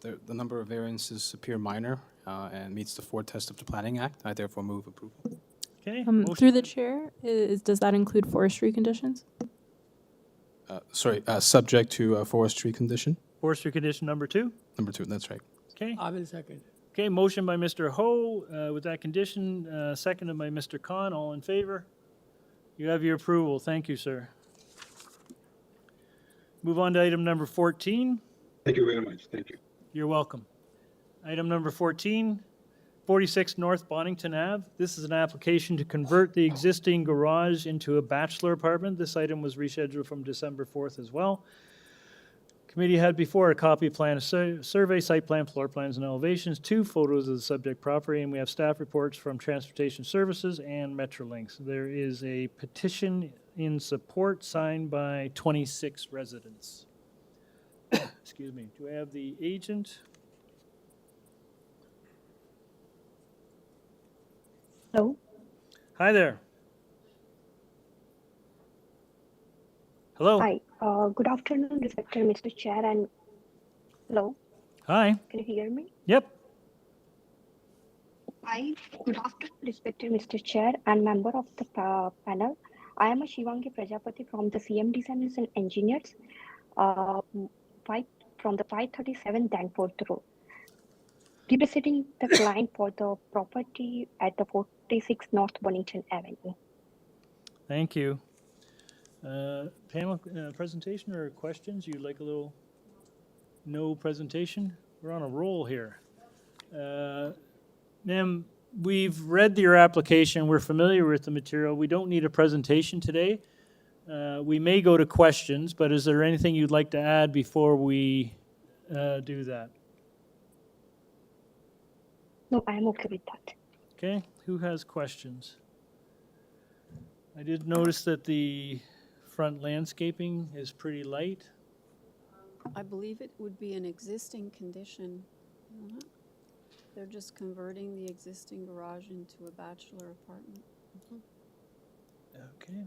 the number of variances appear minor and meets the 4 tests of the Planning Act. I therefore move approval. Okay. Through the chair, does that include forestry conditions? Subject to forestry condition? Forestry condition number 2? Number 2, that's right. Okay. I will second. Okay, motion by Mr. Ho with that condition, seconded by Mr. Khan. All in favor? You have your approval. Thank you, sir. Move on to item number 14. Thank you very much. Thank you. You're welcome. Item number 14, 46 North Bonington Ave. This is an application to convert the existing garage into a bachelor apartment. This item was rescheduled from December 4th as well. Committee had before a copy of plan of survey, site plan, floor plans, and elevations, 2 photos of the subject property, and we have staff reports from Transportation Services and Metrolinx. There is a petition in support signed by 26 residents. Excuse me. Do I have the agent? Hello. Hi there. Hello. Hi. Good afternoon, respected Mr. Chair and hello. Hi. Can you hear me? Yep. Hi. Good afternoon, respected Mr. Chair and member of the panel. I am a Shivangi Prajapati from the CM Designers and Engineers, from the 537 Danforth Road. representing the client for the property at the 46 North Bonington Avenue. Thank you. Panel presentation or questions? You'd like a little no presentation? We're on a roll here. Ma'am, we've read your application. We're familiar with the material. We don't need a presentation today. We may go to questions, but is there anything you'd like to add before we do that? No, I'm okay with that. Okay, who has questions? I did notice that the front landscaping is pretty light. I believe it would be an existing condition. isn't it? They're just converting the existing garage into a bachelor apartment. Okay.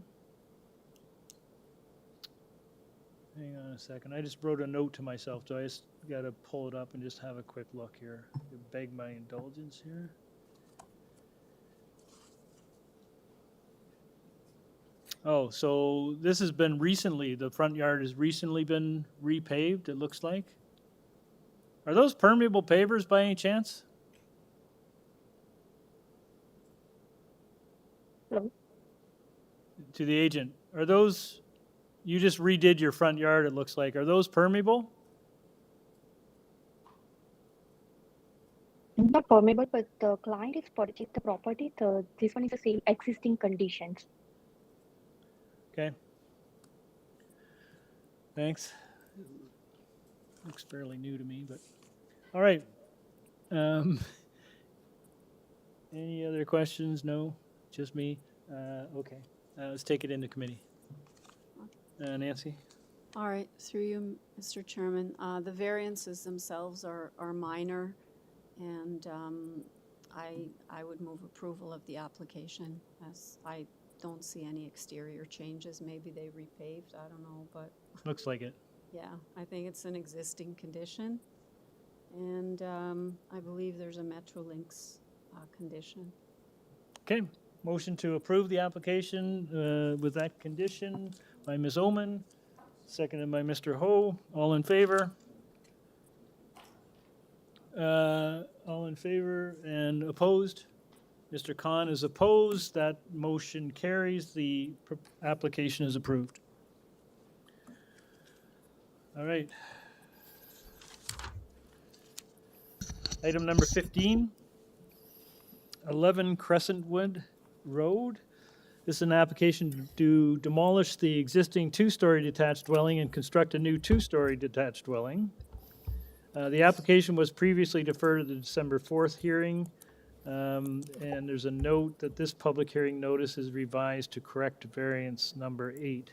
Hang on a second. I just wrote a note to myself, so I just got to pull it up and just have a quick look here. You beg my indulgence here. Oh, so this has been recently, the front yard has recently been repaved, it looks like. Are those permeable pavers by any chance? Hello? To the agent, are those, you just redid your front yard, it looks like. Are those permeable? Not permeable, but the client is purchased the property. This one is the same existing conditions. Okay. Thanks. Looks fairly new to me, but, all right. Any other questions? No? Just me? Okay. Let's take it into committee. Nancy? All right, through you, Mr. Chairman. The variances themselves are minor, and I would move approval of the application, as I don't see any exterior changes. Maybe they repaved, I don't know, but Looks like it. yeah, I think it's an existing condition. And I believe there's a Metrolinx condition. Okay. Motion to approve the application with that condition by Ms. Oman, seconded by Mr. Ho. All in favor? All in favor and opposed? Mr. Khan is opposed. That motion carries. The application is approved. All right. Item number 15, 11 Crescentwood Road. This is an application to demolish the existing two-story detached dwelling and construct a new two-story detached dwelling. The application was previously deferred to the December 4th hearing, and there's a note that this public hearing notice is revised to correct variance number 8.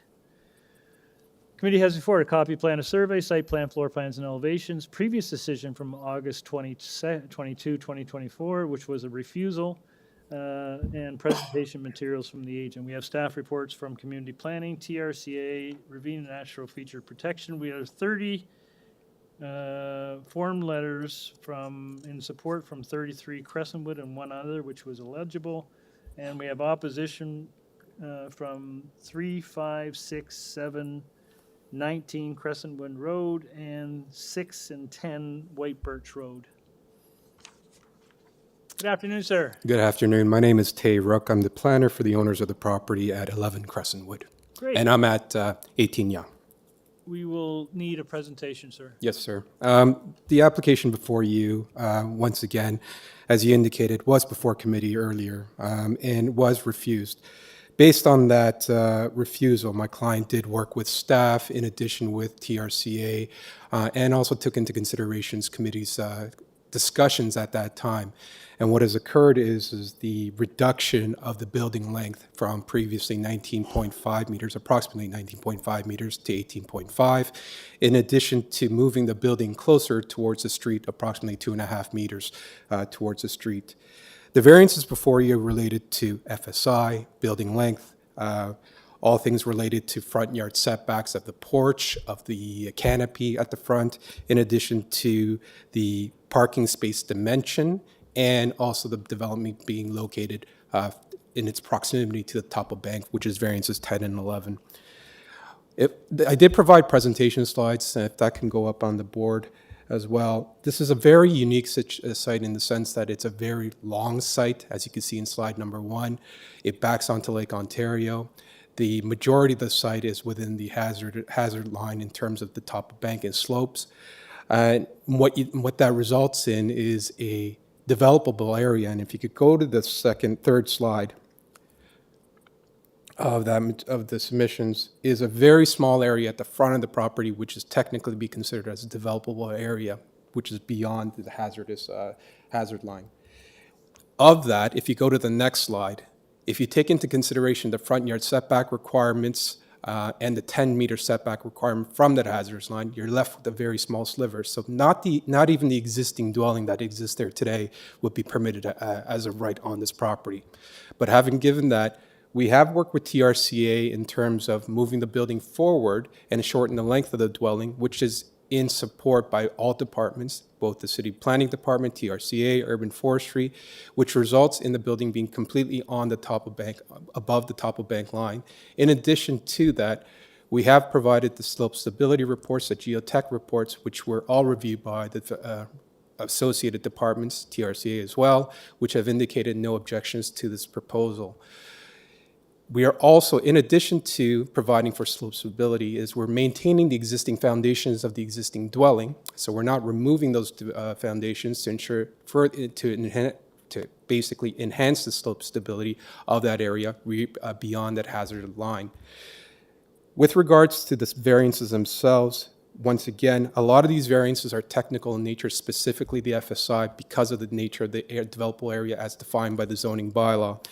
Committee has before it a copy plan of survey, site plan, floor plans, and elevations. Previous decision from August 22, 2024, which was a refusal, and presentation materials from the agent. We have staff reports from community planning, TRCA, Ravine and Natural Feature Protection. We have 30 form letters in support from 33 Crescentwood and one other, which was illegible. And we have opposition from 3, 5, 6, 7, 19 Crescentwood Road, and 6 and 10 White Birch Road. Good afternoon, sir. Good afternoon. My name is Tay Rook. I'm the planner for the owners of the property at 11 Crescentwood. Great. And I'm at 18 Young. We will need a presentation, sir. Yes, sir. The application before you, once again, as you indicated, was before committee earlier and was refused. Based on that refusal, my client did work with staff in addition with TRCA and also took into considerations committee's discussions at that time. And what has occurred is the reduction of the building length from previously 19.5 meters, approximately 19.5 meters to 18.5, in addition to moving the building closer towards the street, approximately 2.5 meters towards the street. The variances before you are related to FSI, building length, all things related to front yard setbacks of the porch, of the canopy at the front, in addition to the parking space dimension, and also the development being located in its proximity to the top of bank, which is variances 10 and 11. I did provide presentation slides, if that can go up on the board. as well. This is a very unique site in the sense that it's a very long site, as you can see in slide number 1. It backs onto Lake Ontario. The majority of the site is within the hazard line in terms of the top of bank and slopes. And what that results in is a developable area. And if you could go to the third slide of the submissions, is a very small area at the front of the property, which is technically be considered as a developable area, which is beyond the hazard line. Of that, if you go to the next slide, if you take into consideration the front yard setback requirements and the 10-meter setback requirement from that hazard line, you're left with a very small sliver. So not even the existing dwelling that exists there today would be permitted as a right on this property. But having given that, we have worked with TRCA in terms of moving the building forward and shorten the length of the dwelling, which is in support by all departments, both the City Planning Department, TRCA, Urban Forestry, which results in the building being completely on the top of bank, above the top of bank line. In addition to that, we have provided the slope stability reports, the geotech reports, which were all reviewed by the associated departments, TRCA as well, which have indicated no objections to this proposal. We are also, in addition to providing for slope stability, we're maintaining the existing foundations of the existing dwelling. So we're not removing those foundations to ensure to basically enhance the slope stability of that area beyond that hazard line. With regards to the variances themselves, once again, a lot of these variances are technical in nature, specifically the FSI, because of the nature of the developable area as defined by the zoning bylaw.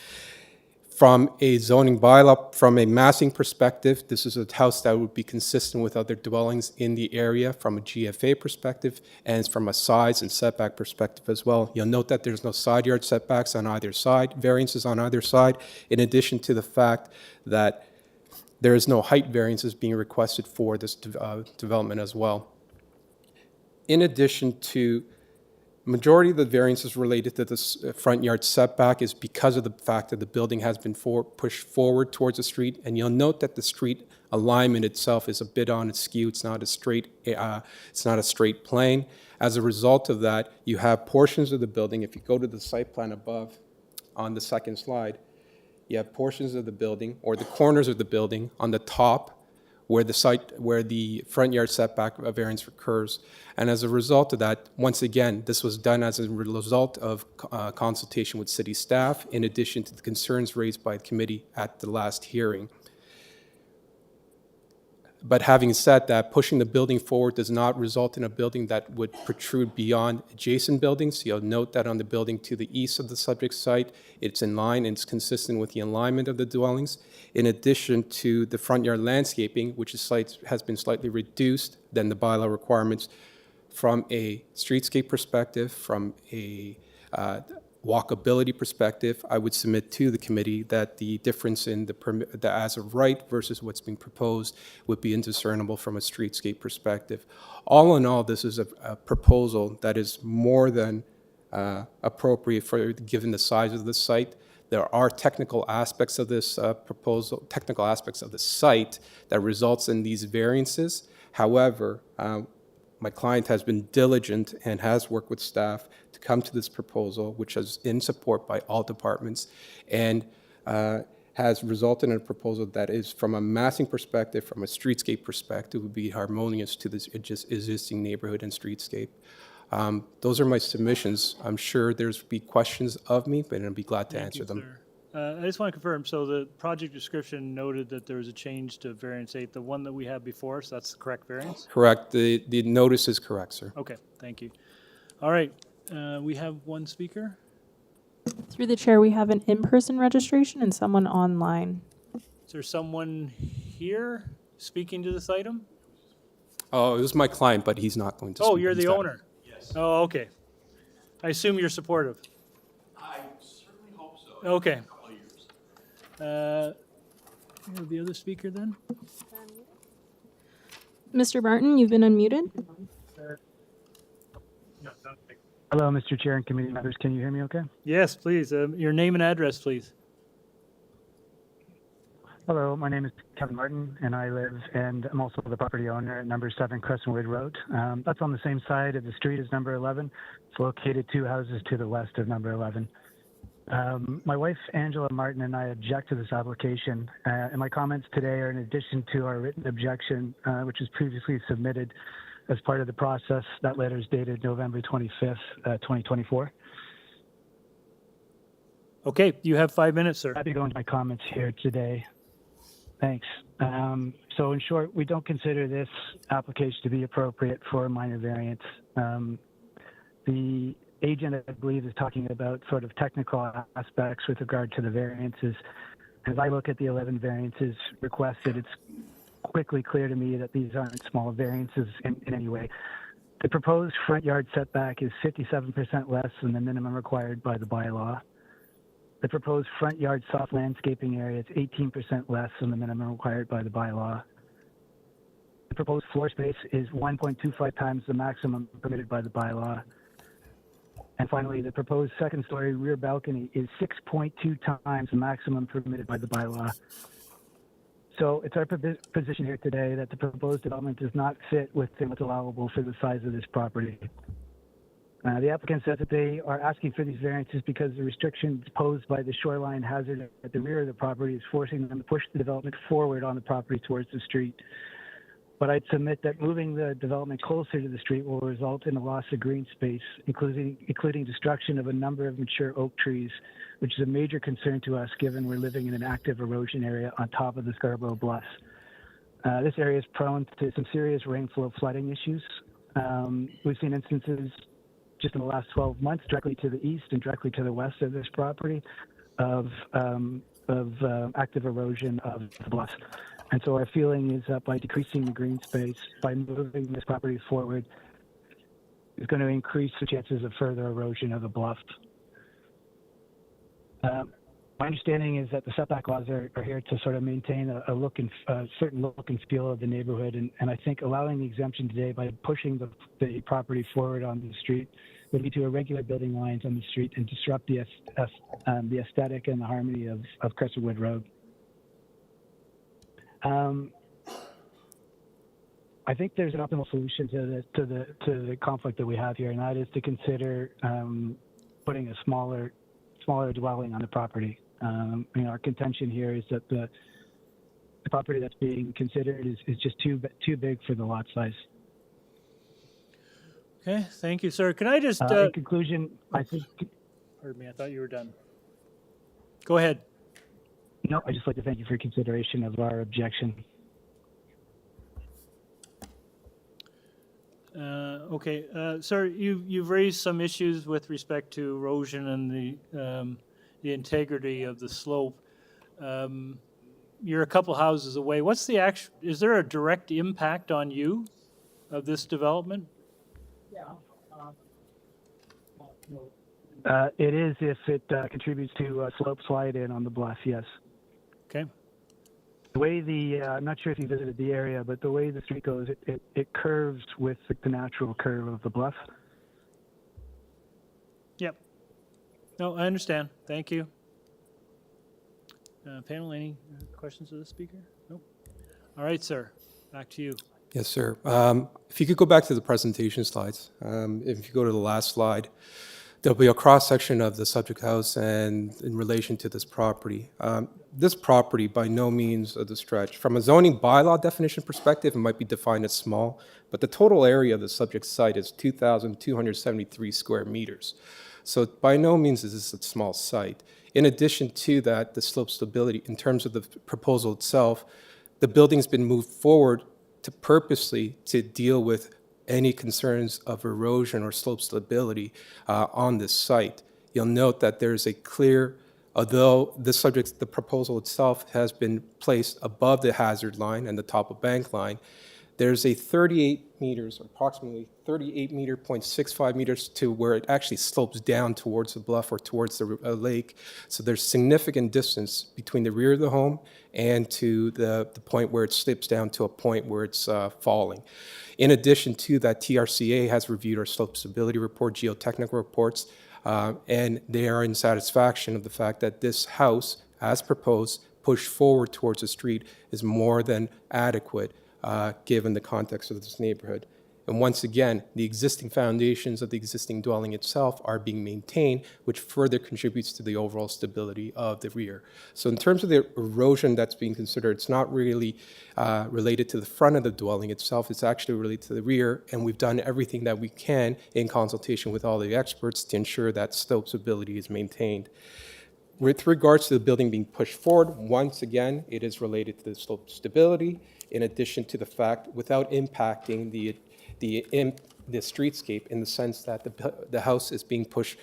From a zoning bylaw, from a massing perspective, this is a house that would be consistent with other dwellings in the area from a GFA perspective and from a size and setback perspective as well. You'll note that there's no side yard setbacks on either side, variances on either side, in addition to the fact that there is no height variances being requested for this development as well. In addition to majority of the variances related to this front yard setback is because of the fact that the building has been pushed forward towards the street. And you'll note that the street alignment itself is a bit on its skew. It's not a straight plane. As a result of that, you have portions of the building. If you go to the site plan above on the second slide, you have portions of the building or the corners of the building on the top where the front yard setback variance occurs. And as a result of that, once again, this was done as a result of consultation with city staff, in addition to the concerns raised by the committee at the last hearing. But having said that, pushing the building forward does not result in a building that would protrude beyond adjacent buildings. You'll note that on the building to the east of the subject site, it's in line and it's consistent with the alignment of the dwellings. In addition to the front yard landscaping, which has been slightly reduced than the bylaw requirements from a streetscape perspective, from a walkability perspective, I would submit to the committee that the difference in the as of right versus what's being proposed would be indiscernible from a streetscape perspective. All in all, this is a proposal that is more than appropriate for given the size of the site. There are technical aspects of this proposal, technical aspects of the site that results in these variances. However, my client has been diligent and has worked with staff to come to this proposal, which is in support by all departments, and has resulted in a proposal that is, from a massing perspective, from a streetscape perspective, would be harmonious to this existing neighborhood and streetscape. Those are my submissions. I'm sure there's be questions of me, but I'd be glad to answer them. I just want to confirm, so the project description noted that there was a change to variance 8. The one that we have before us, that's the correct variance? Correct. The notice is correct, sir. Okay, thank you. All right, we have one speaker. Through the chair, we have an in-person registration and someone online. Is there someone here speaking to this item? Oh, it was my client, but he's not going to speak. Oh, you're the instead. owner? Yes. Oh, okay. I assume you're supportive. I certainly hope so. Okay. The other speaker then? Mr. Barton, you've been unmuted. Hello, Mr. Chair and committee members. Can you hear me okay? Yes, please. Your name and address, please. Hello, my name is Kevin Martin, and I live, and I'm also the property owner at number 7 Crescentwood Road. That's on the same side of the street as number 11. It's located 2 houses to the west of number 11. My wife, Angela Martin, and I object to this application, and my comments today are in addition to our written objection, which was previously submitted as part of the process. That letter is dated November 25th, 2024. Okay, you have 5 minutes, sir. Happy to go into my comments here today. Thanks. So in short, we don't consider this application to be appropriate for a minor variance. The agent, I believe, is talking about sort of technical aspects with regard to the variances. As I look at the 11 variances requested, it's quickly clear to me that these aren't small variances in any way. The proposed front yard setback is 57% less than the minimum required by the bylaw. The proposed front yard soft landscaping area is 18% less than the minimum required by the bylaw. The proposed floor space is 1.25 times the maximum permitted by the bylaw. And finally, the proposed second story rear balcony is 6.2 times the maximum permitted by the bylaw. So it's our position here today that the proposed development does not fit within what's allowable for the size of this property. The applicant says that they are asking for these variances because the restrictions posed by the shoreline hazard at the rear of the property is forcing them to push the development forward on the property towards the street. But I'd submit that moving the development closer to the street will result in a loss of green space, including destruction of a number of mature oak trees, which is a major concern to us given we're living in an active erosion area on top of the Scarborough Bluffs. This area is prone to some serious rainflow flooding issues. We've seen instances just in the last 12 months directly to the east and directly to the west of this property of active erosion of the bluffs. And so our feeling is that by decreasing the green space, by moving this property forward, is going to increase the chances of further erosion of the bluff. My understanding is that the setback laws are here to sort of maintain a certain look and feel of the neighborhood, and I think allowing the exemption today by pushing the property forward on the street would lead to irregular building lines on the street and disrupt the aesthetic and the harmony of Crescentwood Road. I think there's an optimal solution to the conflict that we have here, and that is to consider putting a smaller dwelling on the property. Our contention here is that the property that's being considered is just too big for the lot size. Okay, thank you, sir. Can I just... in conclusion, I think... Pardon me, I thought you were done. Go ahead. No, I'd just like to thank you for your consideration of our objection. Okay, sir, you've raised some issues with respect to erosion and the integrity of the slope. You're a couple houses away. What's the actual? Is there a direct impact on you of this development? It is if it contributes to slope slide in on the bluff, yes. Okay. The way I'm not sure if you visited the area, but the way the street goes, it curves with the natural curve of the bluff. Yep. No, I understand. Thank you. Panel, any questions of the speaker? Nope. All right, sir. Back to you. Yes, sir. If you could go back to the presentation slides. If you go to the last slide, there'll be a cross-section of the subject house and in relation to this property. This property, by no means of the stretch. From a zoning bylaw definition perspective, it might be defined as small, but the total area of the subject site is 2,273 square meters. So by no means is this a small site. In addition to that, the slope stability, in terms of the proposal itself, the building's been moved forward to purposely to deal with any concerns of erosion or slope stability on this site. You'll note that there's a clear, although the proposal itself has been placed above the hazard line and the top of bank line, there's a 38 meters, or approximately 38 meter, 0.65 meters to where it actually slopes down towards the bluff or towards the lake. So there's significant distance between the rear of the home and to the point where it slips down to a point where it's falling. In addition to that, TRCA has reviewed our slope stability report, geotechnical reports, and they are in satisfaction of the fact that this house, as proposed, push forward towards the street is more than adequate given the context of this neighborhood. And once again, the existing foundations of the existing dwelling itself are being maintained, which further contributes to the overall stability of the rear. So in terms of the erosion that's being considered, it's not really related to the front of the dwelling itself, it's actually related to the rear, and we've done everything that we can in consultation with all the experts to ensure that slope stability is maintained. With regards to the building being pushed forward, once again, it is related to the slope stability, in addition to the fact without impacting the streetscape in the sense that the house is being pushed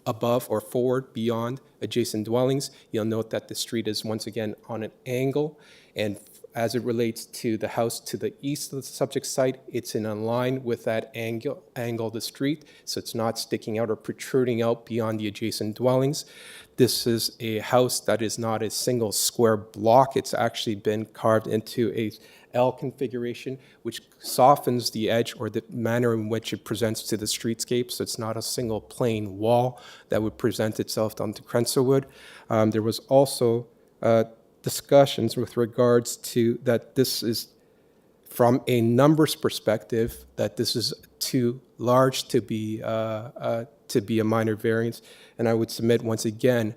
above or forward beyond adjacent dwellings. You'll note that the street is once again on an angle, and as it relates to the house to the east of the subject site, it's in line with that angle of the street, so it's not sticking out or protruding out beyond the adjacent dwellings. This is a house that is not a single square block. It's actually been carved into a L configuration, which softens the edge or the manner in which it presents to the streetscape. So it's not a single plain wall that would present itself onto Crencerwood. There was also discussions with regards to that this is, from a numbers perspective, that this is too large to be a minor variance. And I would submit once again,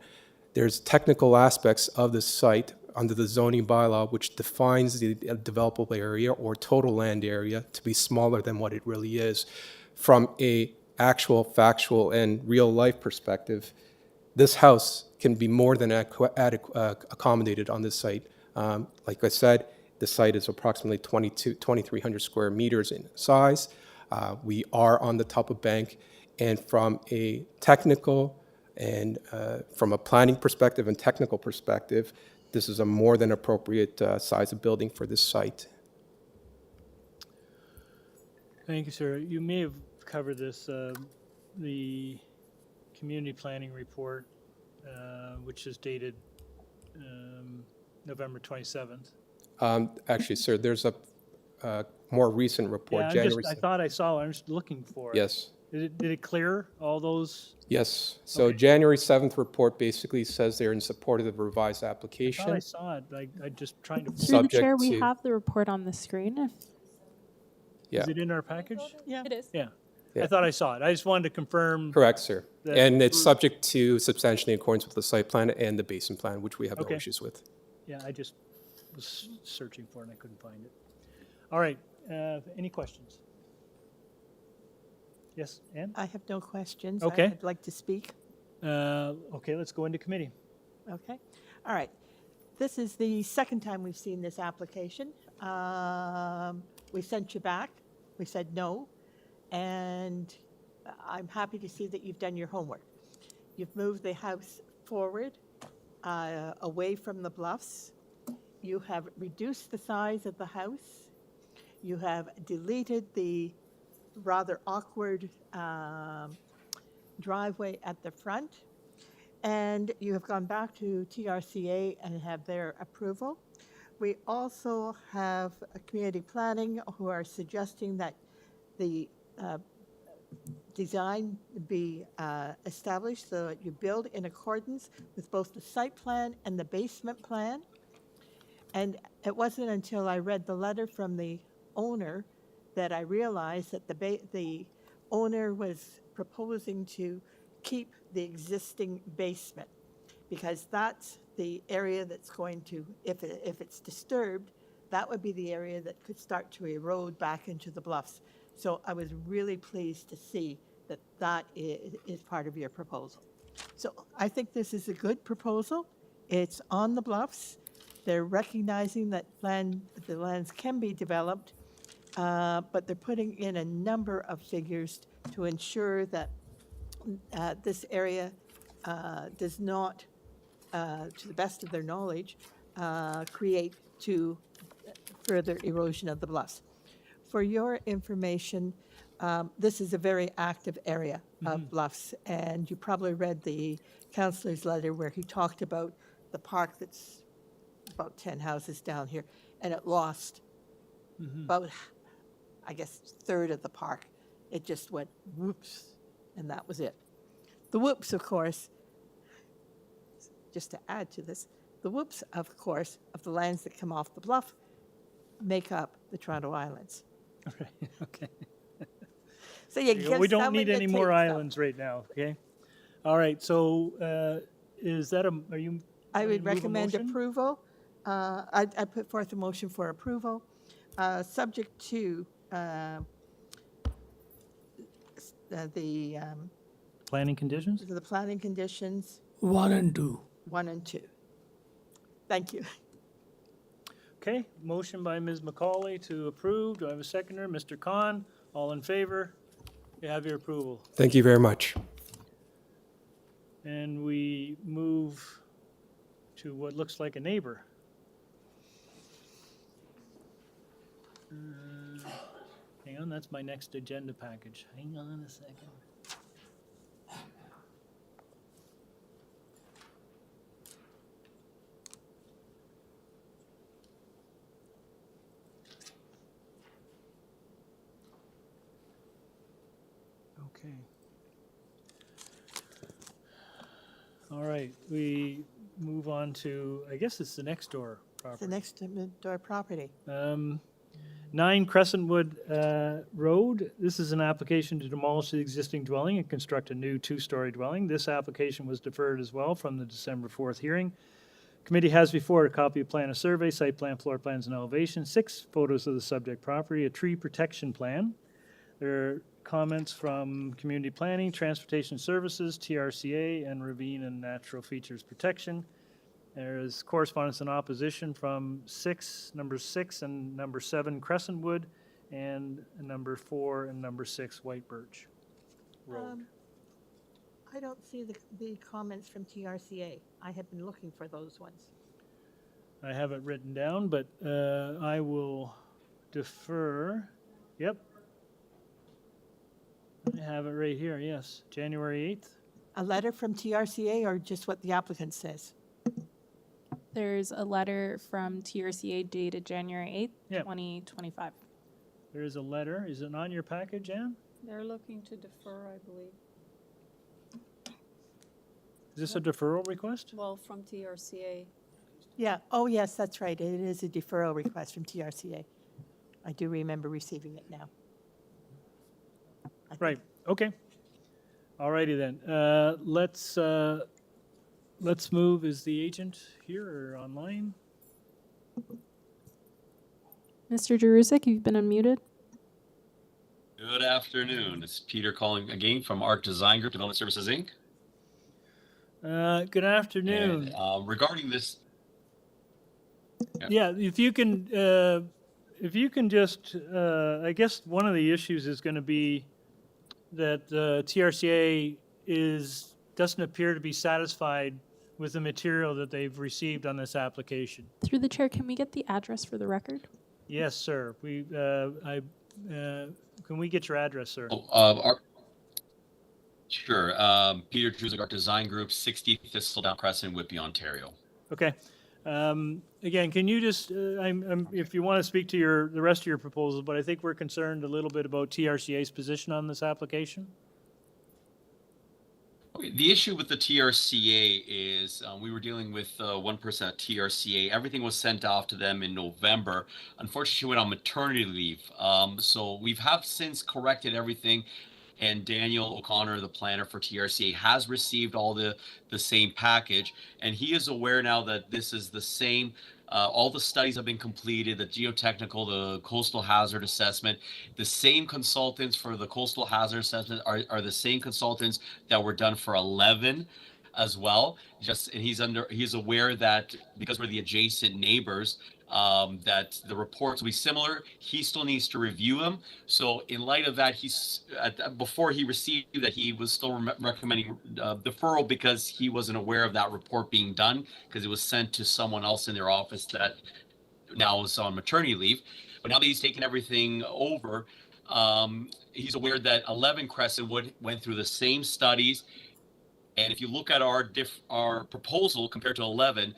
there's technical aspects of the site under the zoning bylaw which defines the developable area or total land area to be smaller than what it really is. From a actual, factual, and real life perspective, this house can be more than accommodated on this site. Like I said, the site is approximately 2,300 square meters in size. We are on the top of bank, and from a technical and from a planning perspective and technical perspective, this is a more than appropriate size of building for this site. Thank you, sir. You may have covered this, the community planning report, which is dated November 27th. Actually, sir, there's a more recent report, Yeah, January. I thought I saw it. I'm just looking for it. Yes. Did it clear all those? Yes. So Okay. January 7th report basically says they're in support of the revised I application. thought I saw it. I just trying to. Through the Subject chair, we to- have the report on the screen. If Yeah. Is it in our package? Yeah. it is. Yeah. Yeah. I thought I saw it. I just wanted to confirm. Correct, sir. that- And it's subject to substantially in accordance with the site plan and the basin plan, which we have no Okay. issues with. Yeah, I just was searching for it and I couldn't find it. All right. Any questions? Yes, Ann? I have no questions. Okay. I'd like to speak. Okay, let's go into committee. Okay. All right. This is the second time we've seen this application. We sent you back. We said no. And I'm happy to see that you've done your homework. You've moved the house forward, away from the bluffs. You have reduced the size of the house. You have deleted the rather awkward driveway at the front. And you have gone back to TRCA and have their approval. We also have a community planning who are suggesting that the design be established so that you build in accordance with both the site plan and the basement plan. And it wasn't until I read the letter from the owner that I realized that the owner was proposing to keep the existing basement, because that's the area that's going to, if it's disturbed, that would be the area that could start to erode back into the bluffs. So I was really pleased to see that that is part of your proposal. So I think this is a good proposal. It's on the bluffs. They're recognizing that the lands can be developed, but they're putting in a number of figures to ensure that this area does not, to the best of their knowledge, create to further erosion of the bluffs. For your information, this is a very active area of bluffs, and you probably read the councillor's letter where he talked about the park that's about 10 houses down here, and it lost about, I guess, a third of the park. It just went whoops, and that was it. The whoops, of course, just to add to this, the whoops, of course, of the lands that come off the bluff make up the Toronto Islands. Okay, okay. So you There you go. give We don't some need and any you more take some. islands right now, okay? All right, so is that are you? I going would to move a recommend motion? approval. I put forth a motion for approval, subject to the Planning conditions? planning conditions 1 and 2. 1 and 2. Thank you. Okay, motion by Ms. McCauley to approve. Do I have a seconder? Mr. Khan, all in favor? You have your approval. Thank you very much. And we move to what looks like a neighbor. Hang on, that's my next agenda package. Hang on a second. Okay. All right, we move on to, I guess it's the next door It's property. the next door property. 9 Crescentwood Road. This is an application to demolish the existing dwelling and construct a new 2-story dwelling. This application was deferred as well from the December 4th hearing. Committee has before it a copy of plan of survey, site plan, floor plans, and elevation, 6 photos of the subject property, a tree protection plan. There are comments from Community Planning, Transportation Services, TRCA, and Ravine and Natural Features Protection. There is correspondence and opposition from number 6 and number 7 Crescentwood, and number 4 and number 6 White Birch Road. I don't see the comments from TRCA. I have been looking for those ones. I have it written down, but I will defer. Yep. I have it right here, yes, January 8th. A letter from TRCA or just what the applicant says? There's a letter from TRCA dated January 8th, Yep. 2025. There is a letter. Is it on your package, Ann? They're looking to defer, I believe. Is this a deferral request? Well, from TRCA. Yeah, oh yes, that's right. It is a deferral request from TRCA. I do remember receiving it now. Right, okay. All righty then. Let's move. Is the agent here or online? Mr. Jerusik, you've been unmuted. Good afternoon. It's Peter calling again from Arc Design Group Development Services, Inc. Good afternoon. And, regarding this, Yeah, if you can just, I guess one of the issues is going to be that TRCA doesn't appear to be satisfied with the material that they've received on this application. Through the chair, can we get the address for the record? Yes, sir. Can we get your address, sir? Sure. Peter Druzek, Arc Design Group, 60 Thistledown Crescent, Whitby, Ontario. Okay. Again, can you just, if you want to speak to the rest of your proposal, but I think we're concerned a little bit about TRCA's position on this application. Okay, the issue with the TRCA is we were dealing with one person at TRCA. Everything was sent off to them in November. Unfortunately, she went on maternity leave. So we have since corrected everything. And Daniel O'Connor, the planner for TRCA, has received all the same package. And he is aware now that this is the same. All the studies have been completed, the geotechnical, the coastal hazard assessment. The same consultants for the coastal hazard assessment are the same consultants that were done for 11 as well. And he's aware that because we're the adjacent neighbors, that the reports will be similar. He still needs to review them. So in light of that, before he received that, he was still recommending deferral because he wasn't aware of that report being done because it was sent to someone else in their office that now is on maternity leave. But now that he's taken everything over, he's aware that 11 Crescentwood went through the same studies. And if you look at our proposal compared to 11,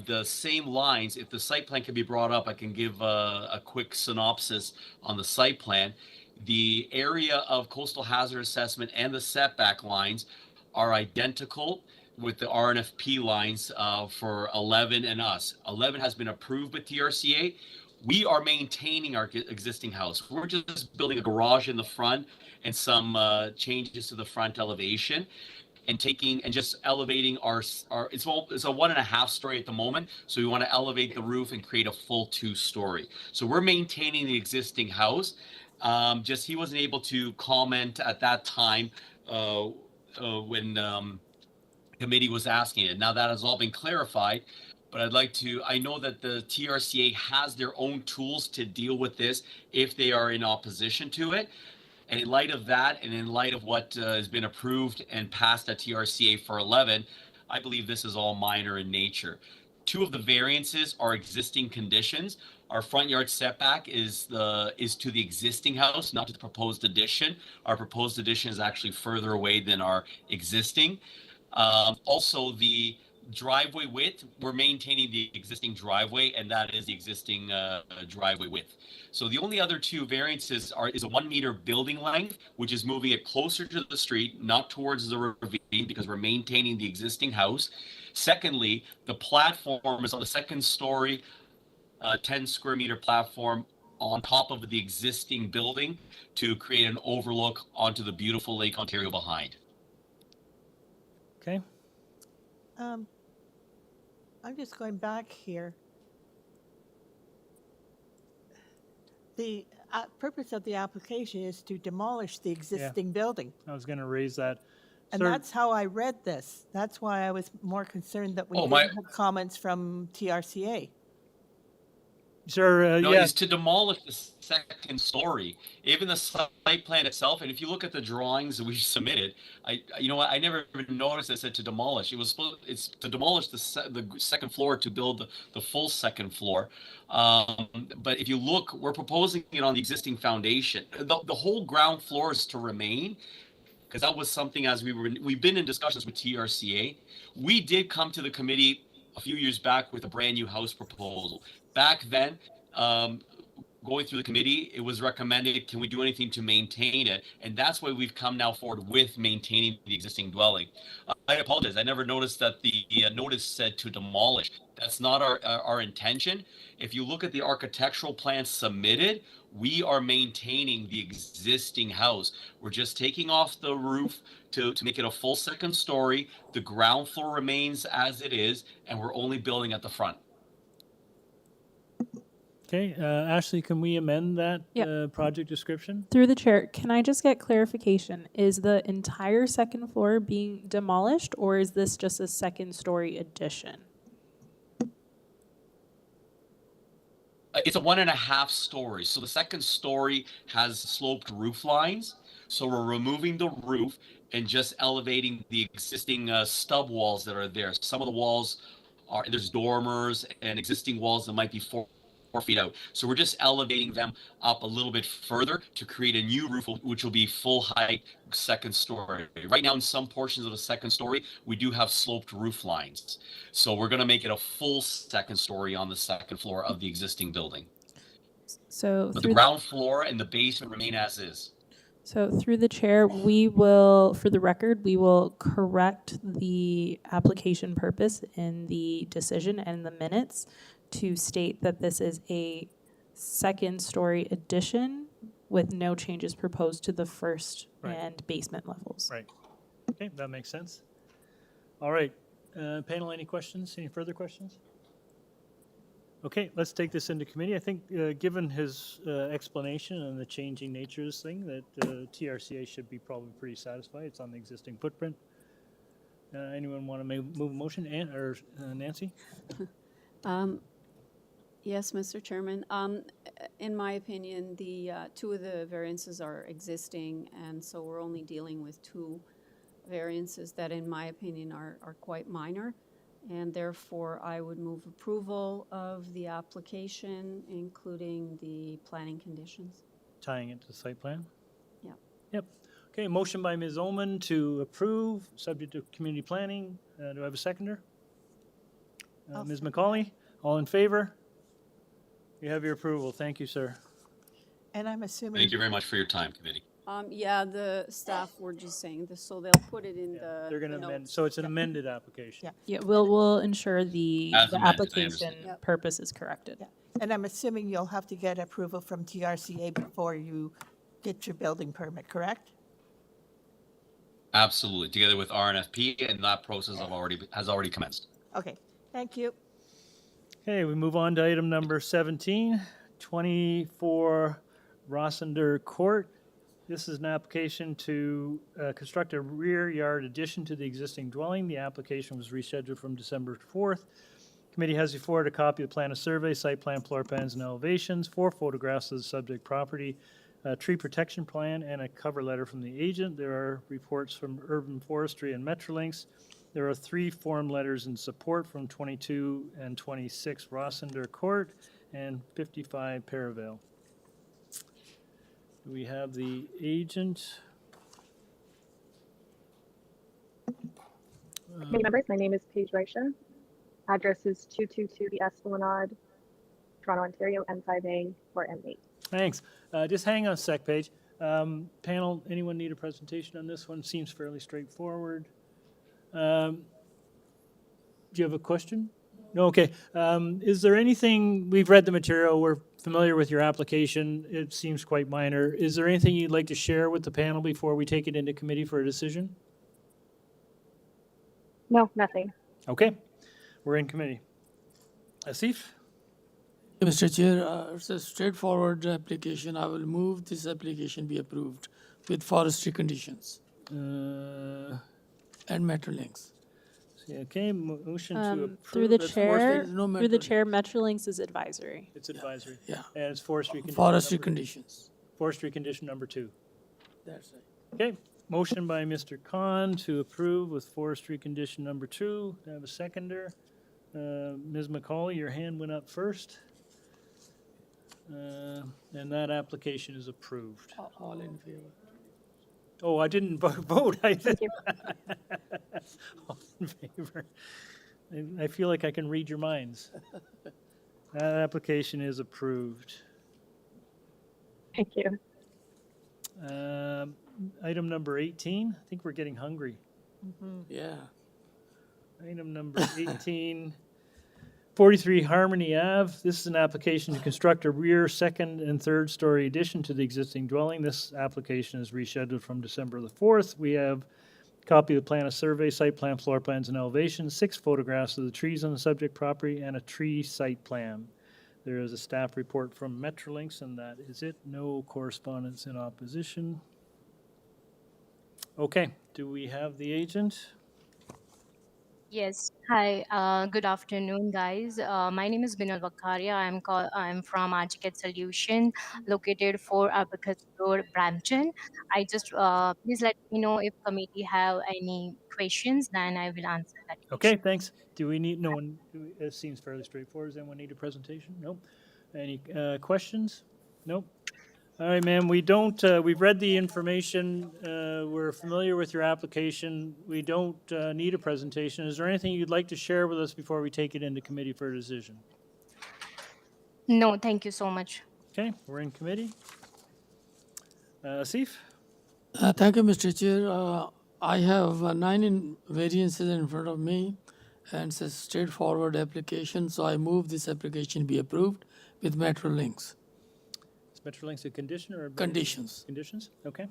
the same lines, if the site plan can be brought up, I can give a quick synopsis on the site plan. The area of coastal hazard assessment and the setback lines are identical. with the RNFP lines for 11 and us. 11 has been approved with TRCA. We are maintaining our existing house. We're just building a garage in the front and some changes to the front elevation, and just elevating our it's a 1.5 story at the moment, so we want to elevate the roof and create a full 2-story. So we're maintaining the existing house. Just he wasn't able to comment at that time when committee was asking it. Now that has all been clarified, but I know that the TRCA has their own tools to deal with this if they are in opposition to it. And in light of that, and in light of what has been approved and passed at TRCA for 11, I believe this is all minor in nature. 2 of the variances are existing conditions. Our front yard setback is to the existing house, not to the proposed addition. Our proposed addition is actually further away than our existing. Also, the driveway width, we're maintaining the existing driveway, and that is the existing driveway width. So the only other 2 variances is a 1 meter building length, which is moving it closer to the street, not towards the ravine, because we're maintaining the existing house. Secondly, the platform is on the 2nd story, 10 square meter platform on top of the existing building to create an overlook onto the beautiful Lake Ontario behind. Okay. I'm just going back here. The purpose of the application is to demolish the existing building. I was going to raise that. And Sir, that's how I read this. That's why I was more concerned that we Oh, didn't have comments from TRCA. sir, No, yeah, it's to demolish the 2nd story. Even the site plan itself, and if you look at the drawings that we submitted, you know what, I never even noticed it said to demolish. It's to demolish the 2nd floor to build the full 2nd floor. But if you look, we're proposing it on the existing foundation. The whole ground floor is to remain, because that was something we've been in discussions with TRCA. We did come to the committee a few years back with a brand new house proposal. Back then, going through the committee, it was recommended, can we do anything to maintain it? And that's why we've come now forward with maintaining the existing dwelling. I apologize, I never noticed that the notice said to demolish. That's not our intention. If you look at the architectural plan submitted, we are maintaining the existing house. We're just taking off the roof to make it a full 2nd story. The ground floor remains as it is, and we're only building at the front. okay. Ashley, can we amend that Yep. project description? Through the chair, can I just get clarification? Is the entire 2nd floor being demolished, or is this just a 2nd story addition? It's a 1.5 stories. So the 2nd story has sloped roof lines. So we're removing the roof and just elevating the existing stub walls that are there. Some of the walls there's dormers and existing walls that might be 4 feet out. So we're just elevating them up a little bit further to create a new roof, which will be full height 2nd story. Right now, in some portions of the 2nd story, we do have sloped roof lines. So we're going to make it a full 2nd story on the 2nd floor of the existing building. So But the ground floor and the basement remain as is. So through the chair, we will, for the record, we will correct the application purpose in the decision and the minutes to state that this is a 2nd story addition with no changes proposed to the 1st Right. and basement levels. Right. Okay, that makes sense. All right. Panel, any questions? Any further questions? Okay, let's take this into committee. I think, given his explanation and the changing nature of this thing, that TRCA should be probably pretty satisfied. It's on the existing footprint. Anyone want to move a motion? Nancy? Yes, Mr. Chairman. In my opinion, the 2 of the variances are existing, and so we're only dealing with 2 variances that, in my opinion, are quite minor. And therefore, I would move approval of the application, including the planning conditions. Tying it to the site plan? Yeah. Yep. Okay, motion by Ms. Oman to approve, subject to community planning. Do I have a seconder? Ms. McCauley, all in favor? You have your approval. Thank you, sir. And I'm assuming. Thank you very much for your time, committee. Yeah, the staff were just saying this, so they'll put it in the. They're gonna the amend, notes. so it's an amended application. Yeah, we'll ensure the As the amended, I application understand. Yep. purpose is corrected. Yeah. And I'm assuming you'll have to get approval from TRCA before you get your building permit, correct? Absolutely, together with RNFP, and that process has already commenced. Okay, thank you. Okay, we move on to item number 17, 24 Rossender Court. This is an application to construct a rear yard addition to the existing dwelling. The application was rescheduled from December 4th. Committee has before it a copy of the plan of survey, site plan, floor plans, and elevations, 4 photographs of the subject property, a tree protection plan, and a cover letter from the agent. There are reports from Urban Forestry and Metrolinx. There are 3 form letters in support from 22 and 26 Rossender Court and 55 Paravel. We have the agent. Committee members, my name is Paige Reisha. Address is 222 the Esplanade, Toronto, Ontario, M5A or M8. Thanks. Just hang on a sec, Paige. Panel, anyone need a presentation on this one? Seems fairly straightforward. Do you have a question? No, okay. Is there anything, we've read the material, we're familiar with your application, it seems quite minor. Is there anything you'd like to share with the panel before we take it into committee for a decision? No, nothing. Okay, we're in committee. Asif? Mr. Chair, it's a straightforward application. I will move this application be approved with forestry conditions and Metrolinx. Okay, motion to approve. Through the That's chair, no through the Metrolinx. chair, Metrolinx is advisory. It's advisory. Yeah. And it's forestry condition. Forestry number- conditions. Forestry condition number 2. That's right. Okay, motion by Mr. Khan to approve with forestry condition number 2. Do I have a seconder? Ms. McCauley, your hand went up first. And that application is approved. All in favor. Oh, I didn't vote. I did. All in favor. I feel like I can read your minds. That application is approved. Thank you. Item number 18, I think we're getting hungry. Yeah. Item number 18, 43 Harmony Ave. This is an application to construct a rear, second, and third story addition to the existing dwelling. This application is rescheduled from December the 4th. We have a copy of the plan of survey, site plan, floor plans, and elevations, 6 photographs of the trees on the subject property, and a tree site plan. There is a staff report from Metrolinx, and that is it. No correspondence in opposition. Okay, do we have the agent? Yes. Hi. Good afternoon, guys. My name is Binal Vakharia. I'm from Archicad Solution, located 4 Abacus Road, Brampton. I just please let me know if committee have any questions, then I will answer that. Okay, thanks. Do we need, no one, it seems fairly straightforward. Does anyone need a presentation? Nope. Any questions? Nope. All right, ma'am, we don't, we've read the information. We're familiar with your application. We don't need a presentation. Is there anything you'd like to share with us before we take it into committee for a decision? No, thank you so much. Okay, we're in committee. Asif? Thank you, Mr. Chair. I have 9 variances in front of me, and it's a straightforward application, so I move this application be approved with Metrolinx. Is Metrolinx a condition or? Conditions. Conditions, okay.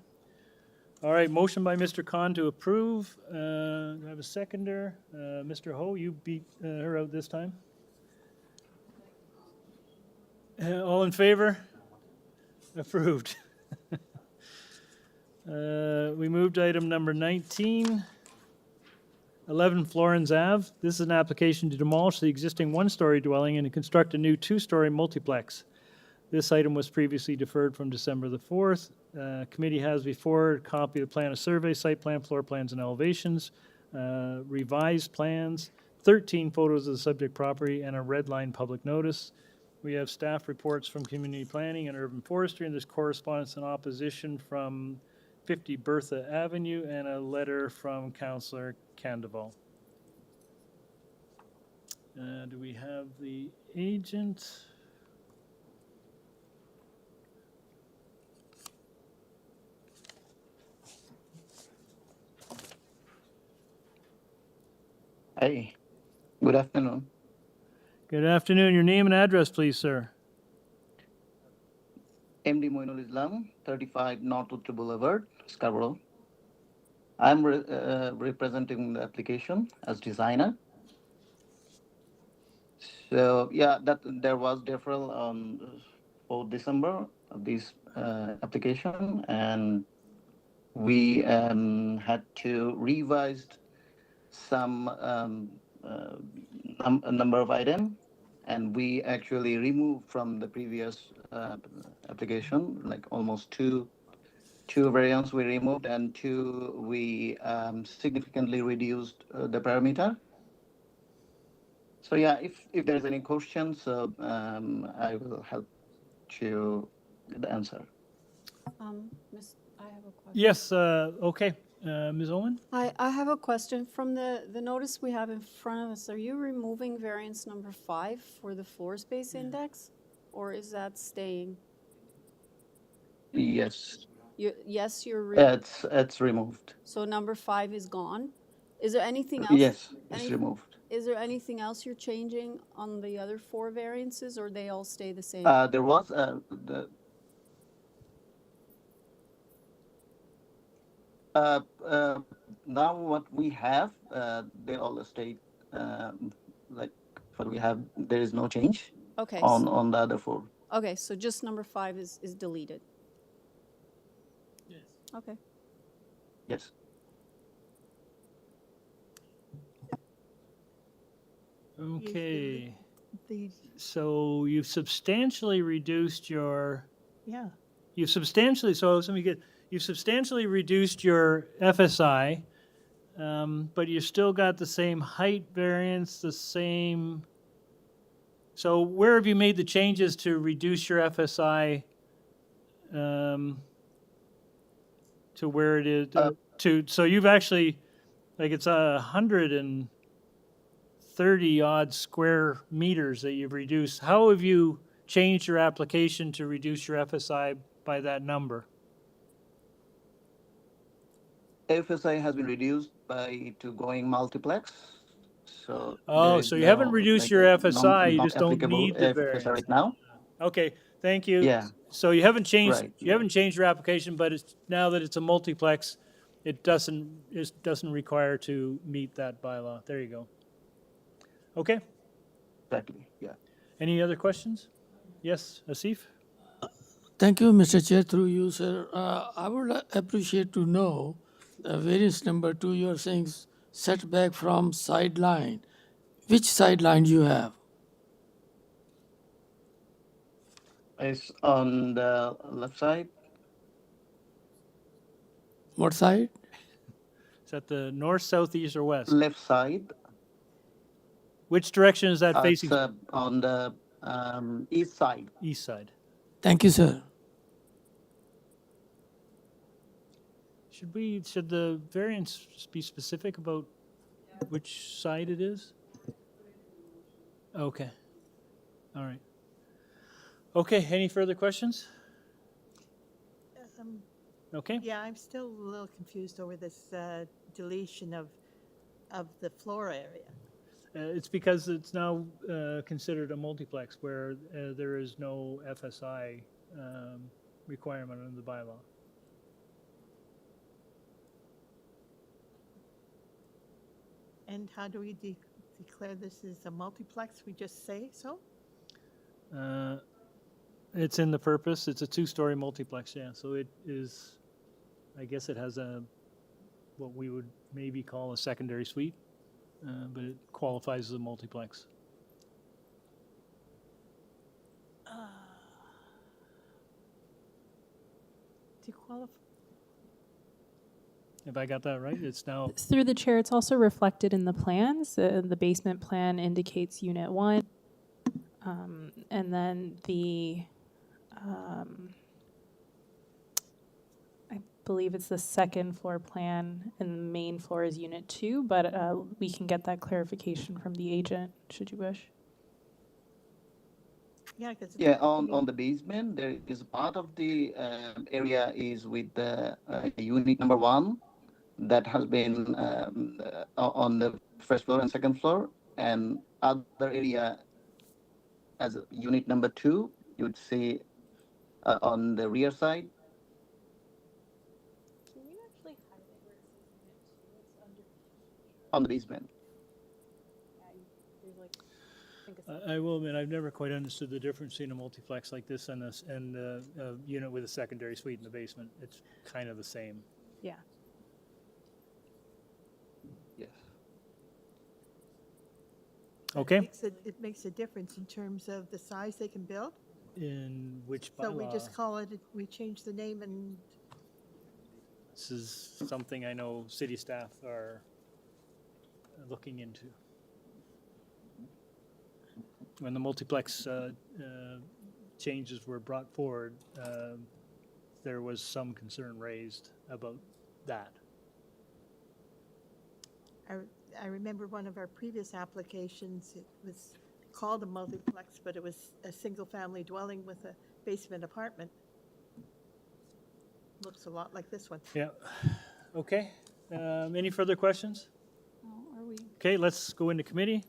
All right, motion by Mr. Khan to approve. Do I have a seconder? Mr. Ho, you beat her out this time. All in favor? Approved. We moved to item number 19, 11 Florence Ave. This is an application to demolish the existing 1-story dwelling and to construct a new 2-story multiplex. This item was previously deferred from December the 4th. Committee has before a copy of the plan of survey, site plan, floor plans, and elevations, revised plans, 13 photos of the subject property, and a red line public notice. We have staff reports from community planning and urban forestry, and there's correspondence in opposition from 50 Bertha Avenue and a letter from Councillor Candoval. Do we have the agent? Hi, good afternoon. Good afternoon. Your name and address, please, sir. MD Moinul Islam, 35 North Uttar Boulevard, Scarborough. I'm representing the application as designer. So yeah, that there was deferral on 4 December of this application, and we had to revise some a number of items, and we actually removed from the previous application like almost two variants we removed, and two we significantly reduced the parameter. So yeah, if there's any questions, I will help to get the answer. Miss, I have a question. Yes, okay. Ms. Owen? I have a question. From the notice we have in front of us, are you removing variance number 5 for the floor space index? Or is that staying? Yes, Yes, you're it's removed. so number 5 is gone. Is there anything else? Yes, it's removed. Is there anything else you're changing on the other 4 variances, or they all stay the same? There was now what we have, they all stay like what we have. There is no change Okay. on the other 4. Okay, so just number 5 is deleted. Yes. Okay. Yes. Okay. The, So you've substantially reduced your, yeah. you've substantially, so let me get, you've substantially reduced your FSI, but you still got the same height variance, the same. So where have you made the changes to reduce your FSI to where it is? So you've actually, like it's 130 odd square meters that you've reduced. How have you changed your application to reduce your FSI by that number? FSI has been reduced by to going multiplex. So Oh, so you haven't reduced your FSI, you not just don't applicable need the FSI variance. right now. Okay, thank you. Yeah. So you haven't changed, Right, you haven't changed your application, but it's, now that it's a multiplex, it doesn't require to meet that bylaw. There you go. Okay, Exactly. Yeah. any other questions? Yes, Asif? Thank you, Mr. Chair, through you, sir. I would appreciate to know variance number 2, you are saying setback from sideline. Which sideline you have? It's on the left side. What side? Is that the north, south, east, or west? Left side. Which direction is that It's facing? on the east side. East side. Thank you, sir. Should the variance be specific about which side it is? Okay. All right. Okay, any further questions? Okay. Yeah, I'm still a little confused over this deletion of the floor area. It's because it's now considered a multiplex where there is no FSI requirement under the bylaw. And how do we declare this as a multiplex? We just say so? It's in the purpose. It's a 2-story multiplex, yeah. So it is, I guess it has what we would maybe call a secondary suite, but it qualifies as a multiplex. To qualify. Have I got that right? It's now. Through the chair, it's also reflected in the plans. The basement plan indicates Unit 1. And then I believe it's the second floor plan, and the main floor is Unit 2, but we can get that clarification from the agent, should you wish. Yeah, because Yeah, on the basement, there is part of the area is with the unit number 1 that has been on the first floor and second floor, and other area as unit number 2, you would see on the rear side. Can you actually highlight where it says unit 2? It's under On the basement. there's like, I think it's I will admit, I've never quite understood the difference between a multiplex like this and a unit with a secondary suite in the basement. It's kind of the same. yeah. Yes. Okay. It makes a difference in terms of the size they can build. In which bylaw? So we just call it, we change the name and This is something I know city staff are looking into. When the multiplex changes were brought forward, there was some concern raised about that. I remember one of our previous applications, it was called a multiplex, but it was a single-family dwelling with a basement apartment. Looks a lot like this one. Yeah. Okay. Any further questions? Oh, are we? Okay, let's go into committee.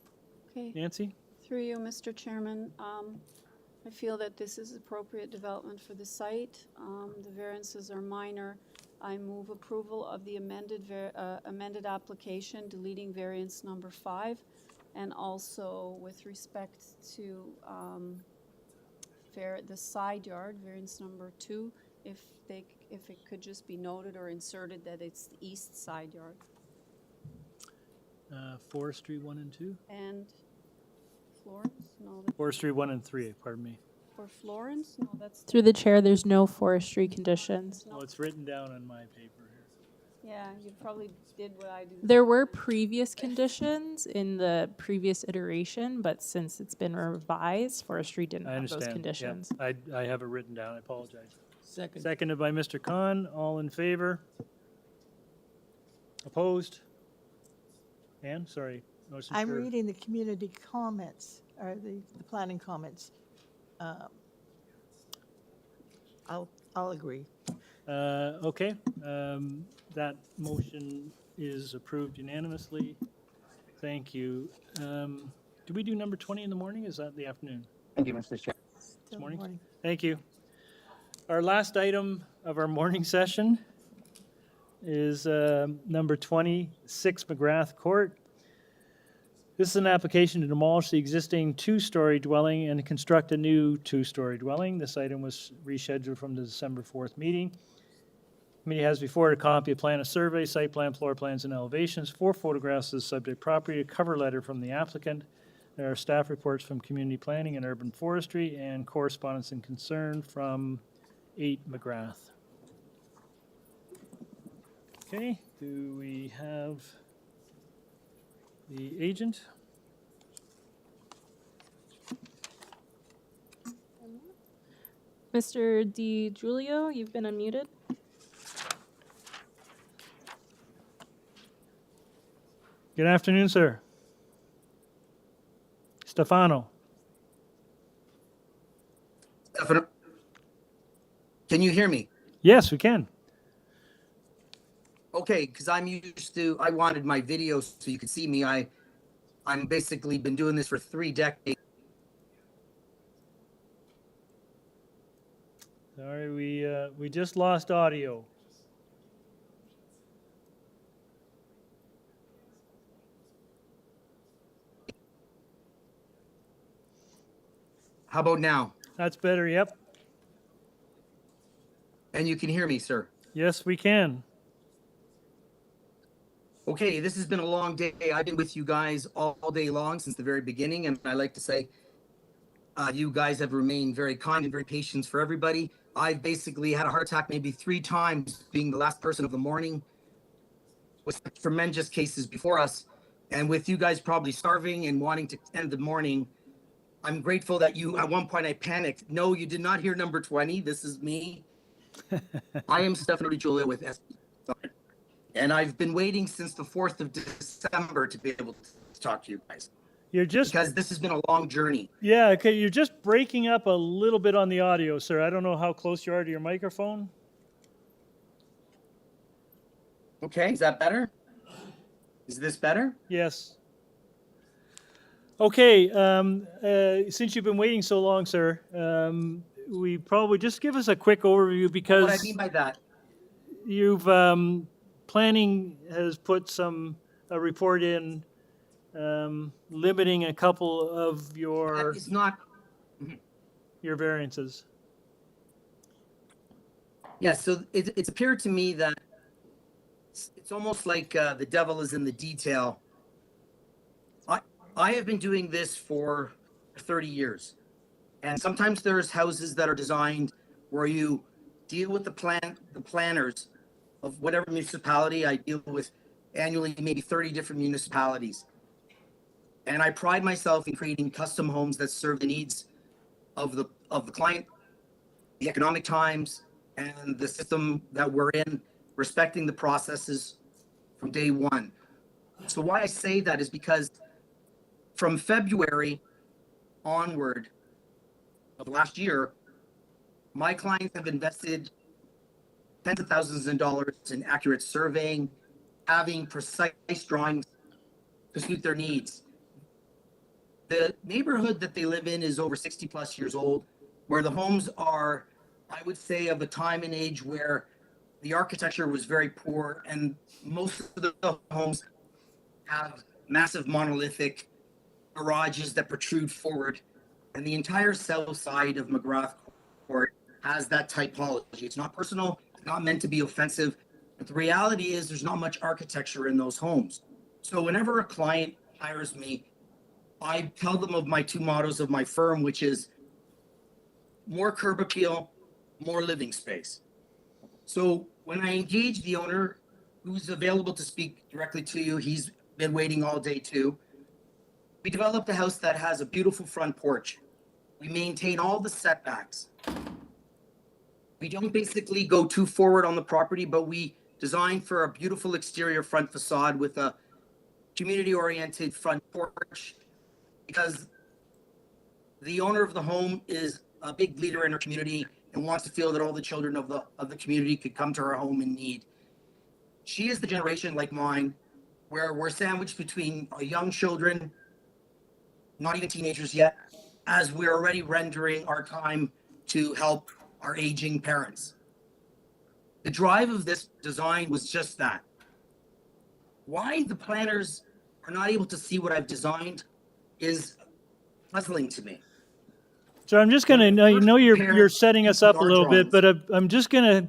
Okay. Nancy? Through you, Mr. Chairman, I feel that this is appropriate development for the site. The variances are minor. I move approval of the amended application, deleting variance number 5, and also with respect to the side yard, variance number 2, if it could just be noted or inserted that it's the east side yard. Forestry 1 and 2? And Florence? No, Forestry 1 and 3, pardon me. for Florence? No, that's Through the chair, there's no forestry conditions. Well, it's written down on my paper here. yeah. You probably did what I do. There were previous conditions in the previous iteration, but since it's been revised, forestry didn't I have understand. those conditions. Yep. I have it written down. I apologize. Second. Seconded by Mr. Khan. All in favor? Opposed? Ann, sorry. Motion I'm carried. reading the community comments, or the planning comments. I'll agree. Okay, that motion is approved unanimously. Thank you. Do we do number 20 in the morning? Is that the afternoon? Thank you, Mr. Chair. Still Morning. Thank you. Our last item of our morning session is number 26 McGrath Court. This is an application to demolish the existing two-story dwelling and construct a new two-story dwelling. This item was rescheduled from the December 4th meeting. Committee has before it a copy of plan of survey, site plan, floor plans, and elevations, 4 photographs of the subject property, a cover letter from the applicant. There are staff reports from community planning and urban forestry, and correspondence and concern from 8 McGrath. Okay, do we have the agent? Mr. DiGiulio, you've been unmuted. Good afternoon, sir. Stefano. Stefano, can you hear me? Yes, we can. Okay, because I wanted my video so you could see me. I'm basically been doing this for 3 decades. Sorry, we just lost audio. How about now? That's better, yep. And you can hear me, sir. Yes, we can. Okay, this has been a long day. I've been with you guys all day long since the very beginning, and I like to say you guys have remained very kind and very patient for everybody. I've basically had a heart attack maybe 3 times, being the last person of the morning, with tremendous cases before us. And with you guys probably starving and wanting to end the morning, I'm grateful that at one point I panicked. No, you did not hear number 20. This is me. I am Stefano DiGiulio with S. And I've been waiting since the 4th of December to be able to talk to you guys. You're just because this has been a long journey. Yeah, okay, you're just breaking up a little bit on the audio, sir. I don't know how close you are to your microphone. Okay, is that better? Is this better? Yes. Okay, since you've been waiting so long, sir, we probably just give us a quick overview because What I mean by that, you've planning has put a report in limiting a couple of that your is not, variances. yeah, so it's appeared to me that it's almost like the devil is in the detail. I have been doing this for 30 years. And sometimes there's houses that are designed where you deal with the planners of whatever municipality. I deal with annually maybe 30 different municipalities. And I pride myself in creating custom homes that serve the needs of the client, the economic times, and the system that we're in, respecting the processes from day one. So why I say that is because from February onward of last year, my clients have invested tens of thousands of dollars in accurate surveying, having precise drawings to suit their needs. The neighborhood that they live in is over 60 plus years old, where the homes are, I would say, of a time and age where the architecture was very poor, and most of the homes have massive monolithic garages that protrude forward, and the entire south side of McGrath Court has that typology. It's not personal, it's not meant to be offensive, but the reality is there's not much architecture in those homes. So whenever a client hires me, I tell them of my two mottos of my firm, which is more curb appeal, more living space. So when I engage the owner, who's available to speak directly to you, he's been waiting all day too. We developed a house that has a beautiful front porch. We maintain all the setbacks. We don't basically go too forward on the property, but we design for a beautiful exterior front facade with a community-oriented front porch, because the owner of the home is a big leader in her community and wants to feel that all the children of the community could come to her home in need. She is the generation like mine, where we're sandwiched between young children, not even teenagers yet, as we're already rendering our time to help our aging parents. The drive of this design was just that. Why the planners are not able to see what I've designed is puzzling to me. So I'm just going to, you're setting us up a little bit, but I'm just going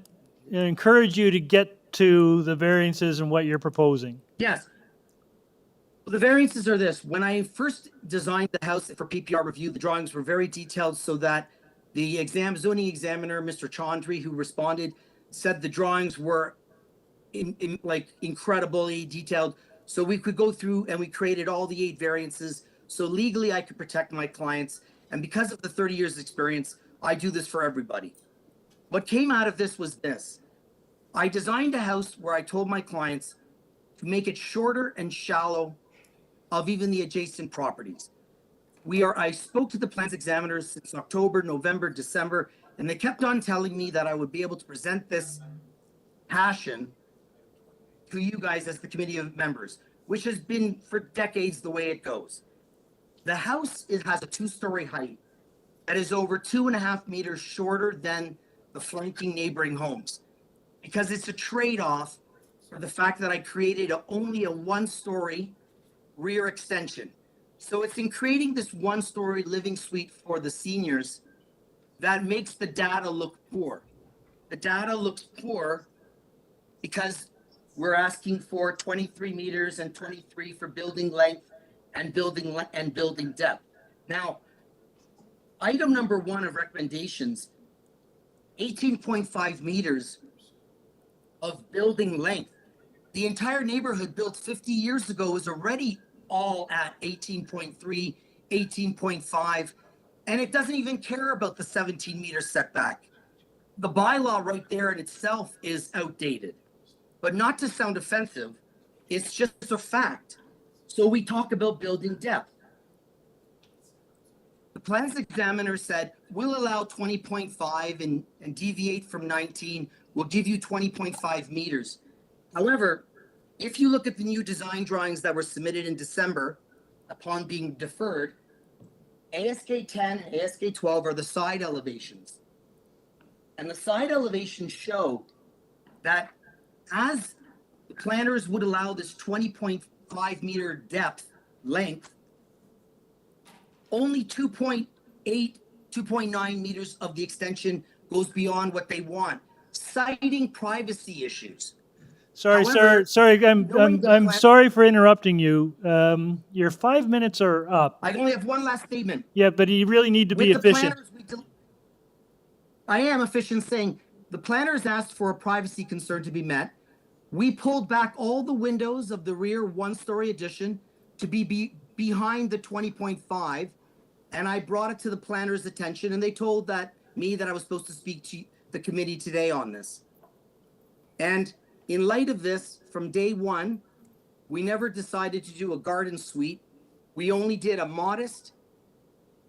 to encourage you to get to the variances and what you're proposing. Yes. Well, the variances are this. When I first designed the house for PPR review, the drawings were very detailed so that the zoning examiner, Mr. Chaudhry, who responded, said the drawings were incredibly detailed. So we could go through and we created all the 8 variances. So legally I could protect my clients. And because of the 30 years experience, I do this for everybody. What came out of this was this. I designed a house where I told my clients to make it shorter and shallow of even the adjacent properties. I spoke to the plans examiners since October, November, December, and they kept on telling me that I would be able to present this passion to you guys as the committee of members, which has been for decades the way it goes. The house has a 2-story height that is over 2.5 meters shorter than the flanking neighboring homes, because it's a trade-off for the fact that I created only a 1-story rear extension. So it's in creating this 1-story living suite for the seniors that makes the data look poor. The data looks poor because we're asking for 23 meters and 23 for building length and building depth. Now, item number 1 of recommendations, 18.5 meters of building length. The entire neighborhood built 50 years ago is already all at 18.3, 18.5, and it doesn't even care about the 17-meter setback. The bylaw right there in itself is outdated, but not to sound offensive, it's just a fact. So we talk about building depth. The plans examiner said, we'll allow 20.5 and deviate from 19, we'll give you 20.5 meters. However, if you look at the new design drawings that were submitted in December upon being deferred, ASK 10 and ASK 12 are the side elevations. And the side elevations show that as the planners would allow this 20.5 meter depth length, only 2.8, 2.9 meters of the extension goes beyond what they want, citing privacy issues. Sorry, However, sorry, knowing the I'm plan- sorry for interrupting you. Your 5 minutes are up. I only have one last statement. Yeah, but you really need to be With the efficient. planners, I am efficient saying the planners asked for a privacy concern to be met. We pulled back all the windows of the rear one-story addition to be behind the 20.5, and I brought it to the planners' attention, and they told me that I was supposed to speak to the committee today on this. And in light of this, from day one, we never decided to do a garden suite. We only did a modest,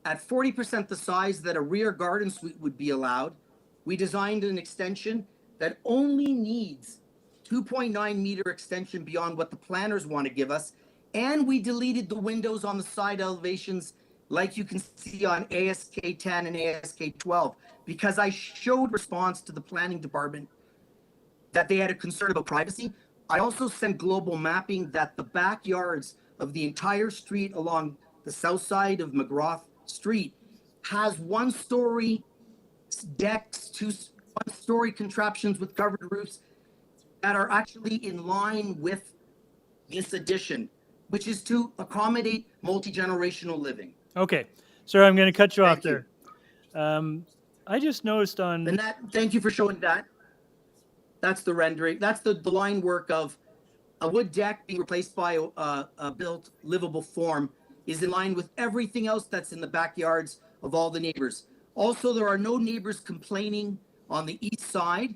at 40% the size that a rear garden suite would be allowed. We designed an extension that only needs 2.9 meter extension beyond what the planners want to give us. And we deleted the windows on the side elevations like you can see on ASK 10 and ASK 12, because I showed response to the planning department that they had a concern about privacy. I also sent global mapping that the backyards of the entire street along the south side of McGrath Street has one-story decks, one-story contraptions with covered roofs that are actually in line with this addition, which is to accommodate multi-generational living. Okay, sir, I'm going to cut you off Thank you. there. I just noticed on. And thank you for showing that. That's the rendering. That's the line work of a wood deck being replaced by a built livable form is in line with everything else that's in the backyards of all the neighbors. Also, there are no neighbors complaining on the east side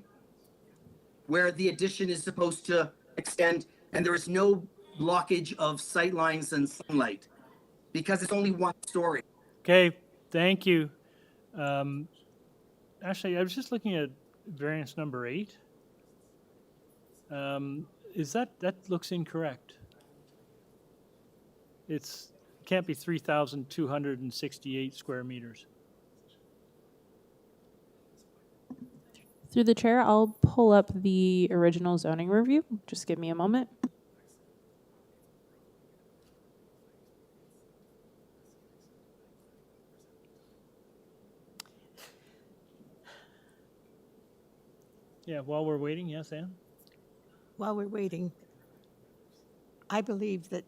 where the addition is supposed to extend, and there is no blockage of sight lines and sunlight because it's only one story. Okay, thank you. Actually, I was just looking at variance number 8. Is that looks incorrect? It can't be 3,268 square meters. Through the chair, I'll pull up the original zoning review. Just give me a moment. Yeah, while we're waiting, yes, Ann? While we're waiting, I believe that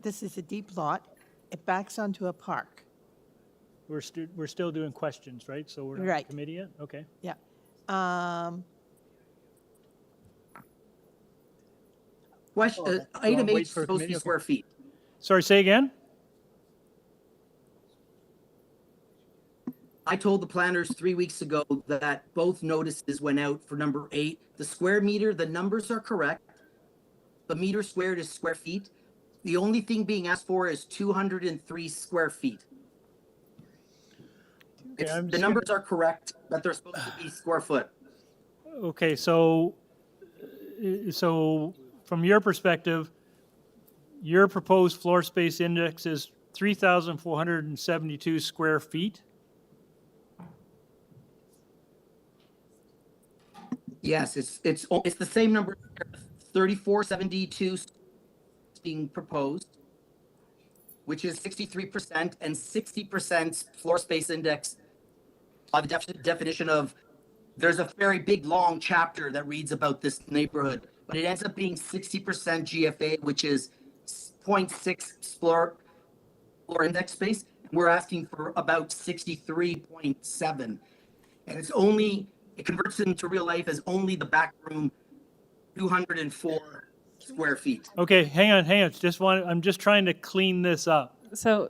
this is a deep lot. It backs onto a park. We're still doing questions, right? So we're not Right. committee yet? Okay. Yeah. Question, item wait H is for a supposed to be committee? square feet. Sorry, say again? I told the planners 3 weeks ago that both notices went out for number 8. The square meter, the numbers are correct. The meter squared is square feet. The only thing being asked for is 203 square feet. Okay, The numbers are correct, but they're supposed to be square foot. Okay, so from your perspective, your proposed floor space index is 3,472 square feet? Yes, it's the same number. 3472 being proposed, which is 63% and 60% floor space index by the definition of. There's a very big long chapter that reads about this neighborhood, but it ends up being 60% GFA, which is 0.6 floor index space. We're asking for about 63.7, and it converts into real life as only the back room, 204 square feet. Okay, hang on. I'm just trying to clean this up. So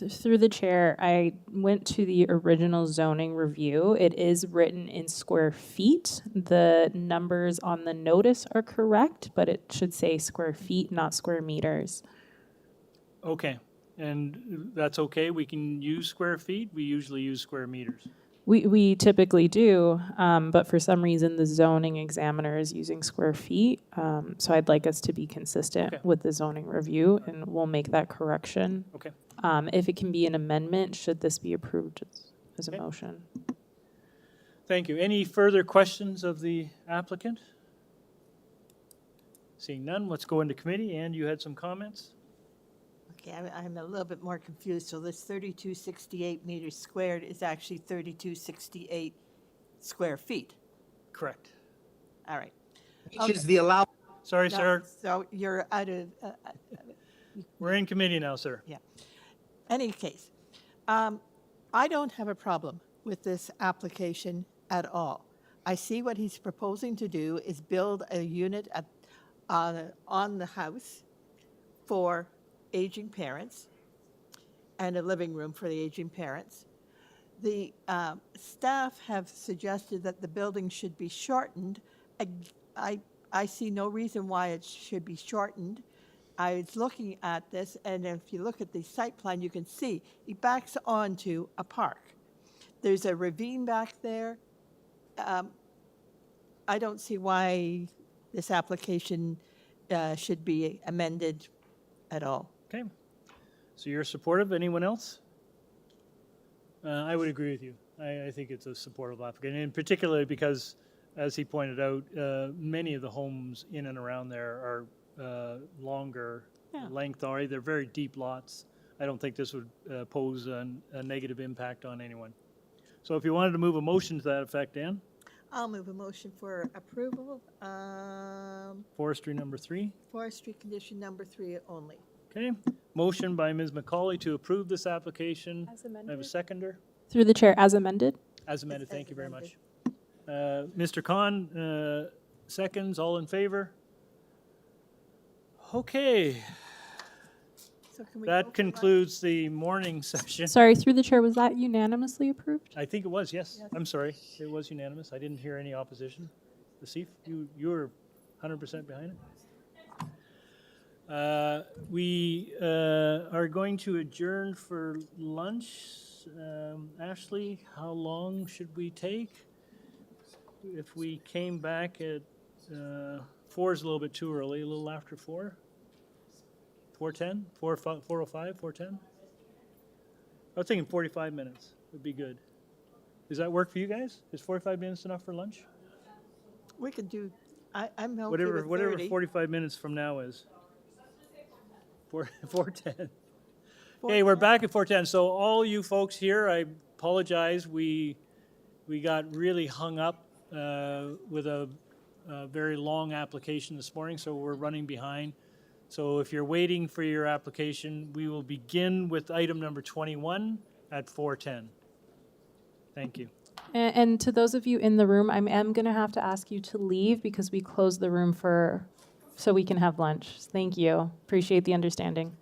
through the chair, I went to the original zoning review. It is written in square feet. The numbers on the notice are correct, but it should say square feet, not square meters. Okay, and that's okay? We can use square feet? We usually use square meters. We typically do, but for some reason, the zoning examiner is using square feet. So I'd like us to be consistent Okay. with the zoning review, and we'll make that correction. Okay. If it can be an amendment, should this be approved as a Okay. motion? Thank you. Any further questions of the applicant? Seeing none, let's go into committee. And you had some comments? Okay, I'm a little bit more confused. So this 3268 meters squared is actually 3268 square feet. Correct. All right. Which is the allowed. Sorry, No, sir. So you're out of, We're in committee now, sir. yeah. Any case, I don't have a problem with this application at all. I see what he's proposing to do is build a unit on the house for aging parents and a living room for the aging parents. The staff have suggested that the building should be shortened. I see no reason why it should be shortened. I was looking at this, and if you look at the site plan, you can see it backs onto a park. There's a ravine back there. I don't see why this application should be amended at all. Okay. So you're supportive. Anyone else? I would agree with you. I think it's a supportive applicant, and particularly because, as he pointed out, many of the homes in and around there are longer length already. They're very deep lots. I don't think this would pose a negative impact on anyone. So if you wanted to move a motion to that effect, Dan? I'll move a motion for approval. Forestry number 3. Forestry condition number 3 only. Okay. Motion by Ms. McCauley to approve this application. As I have a amended. seconder. Through the chair, as amended? As amended. As Thank you very much. amended. Mr. Khan, seconds. All in favor? Okay. So can we go That for concludes the morning session. Sorry, through the chair, was that unanimously approved? I think it was, yes. I'm sorry. It was unanimous. I didn't hear any opposition. Asif, you were 100% behind it? We are going to adjourn for lunch. Ashley, how long should we take? If we came back at 4 is a little bit too early, a little after 4? 4:10? 4:05, 4:10? I was thinking 45 minutes would be good. Does that work for you guys? Is 45 minutes enough for lunch? We could do, I'm okay Whatever, with 30. 45 minutes from now is. 4:10. Okay, we're back at 4:10. So all you folks here, I apologize. We got really hung up with a very long application this morning, so we're running behind. So if you're waiting for your application, we will begin with item number 21 at 4:10. Thank you. And to those of you in the room, I am going to have to ask you to leave because we closed the room so we can have lunch. Thank you. Appreciate the understanding.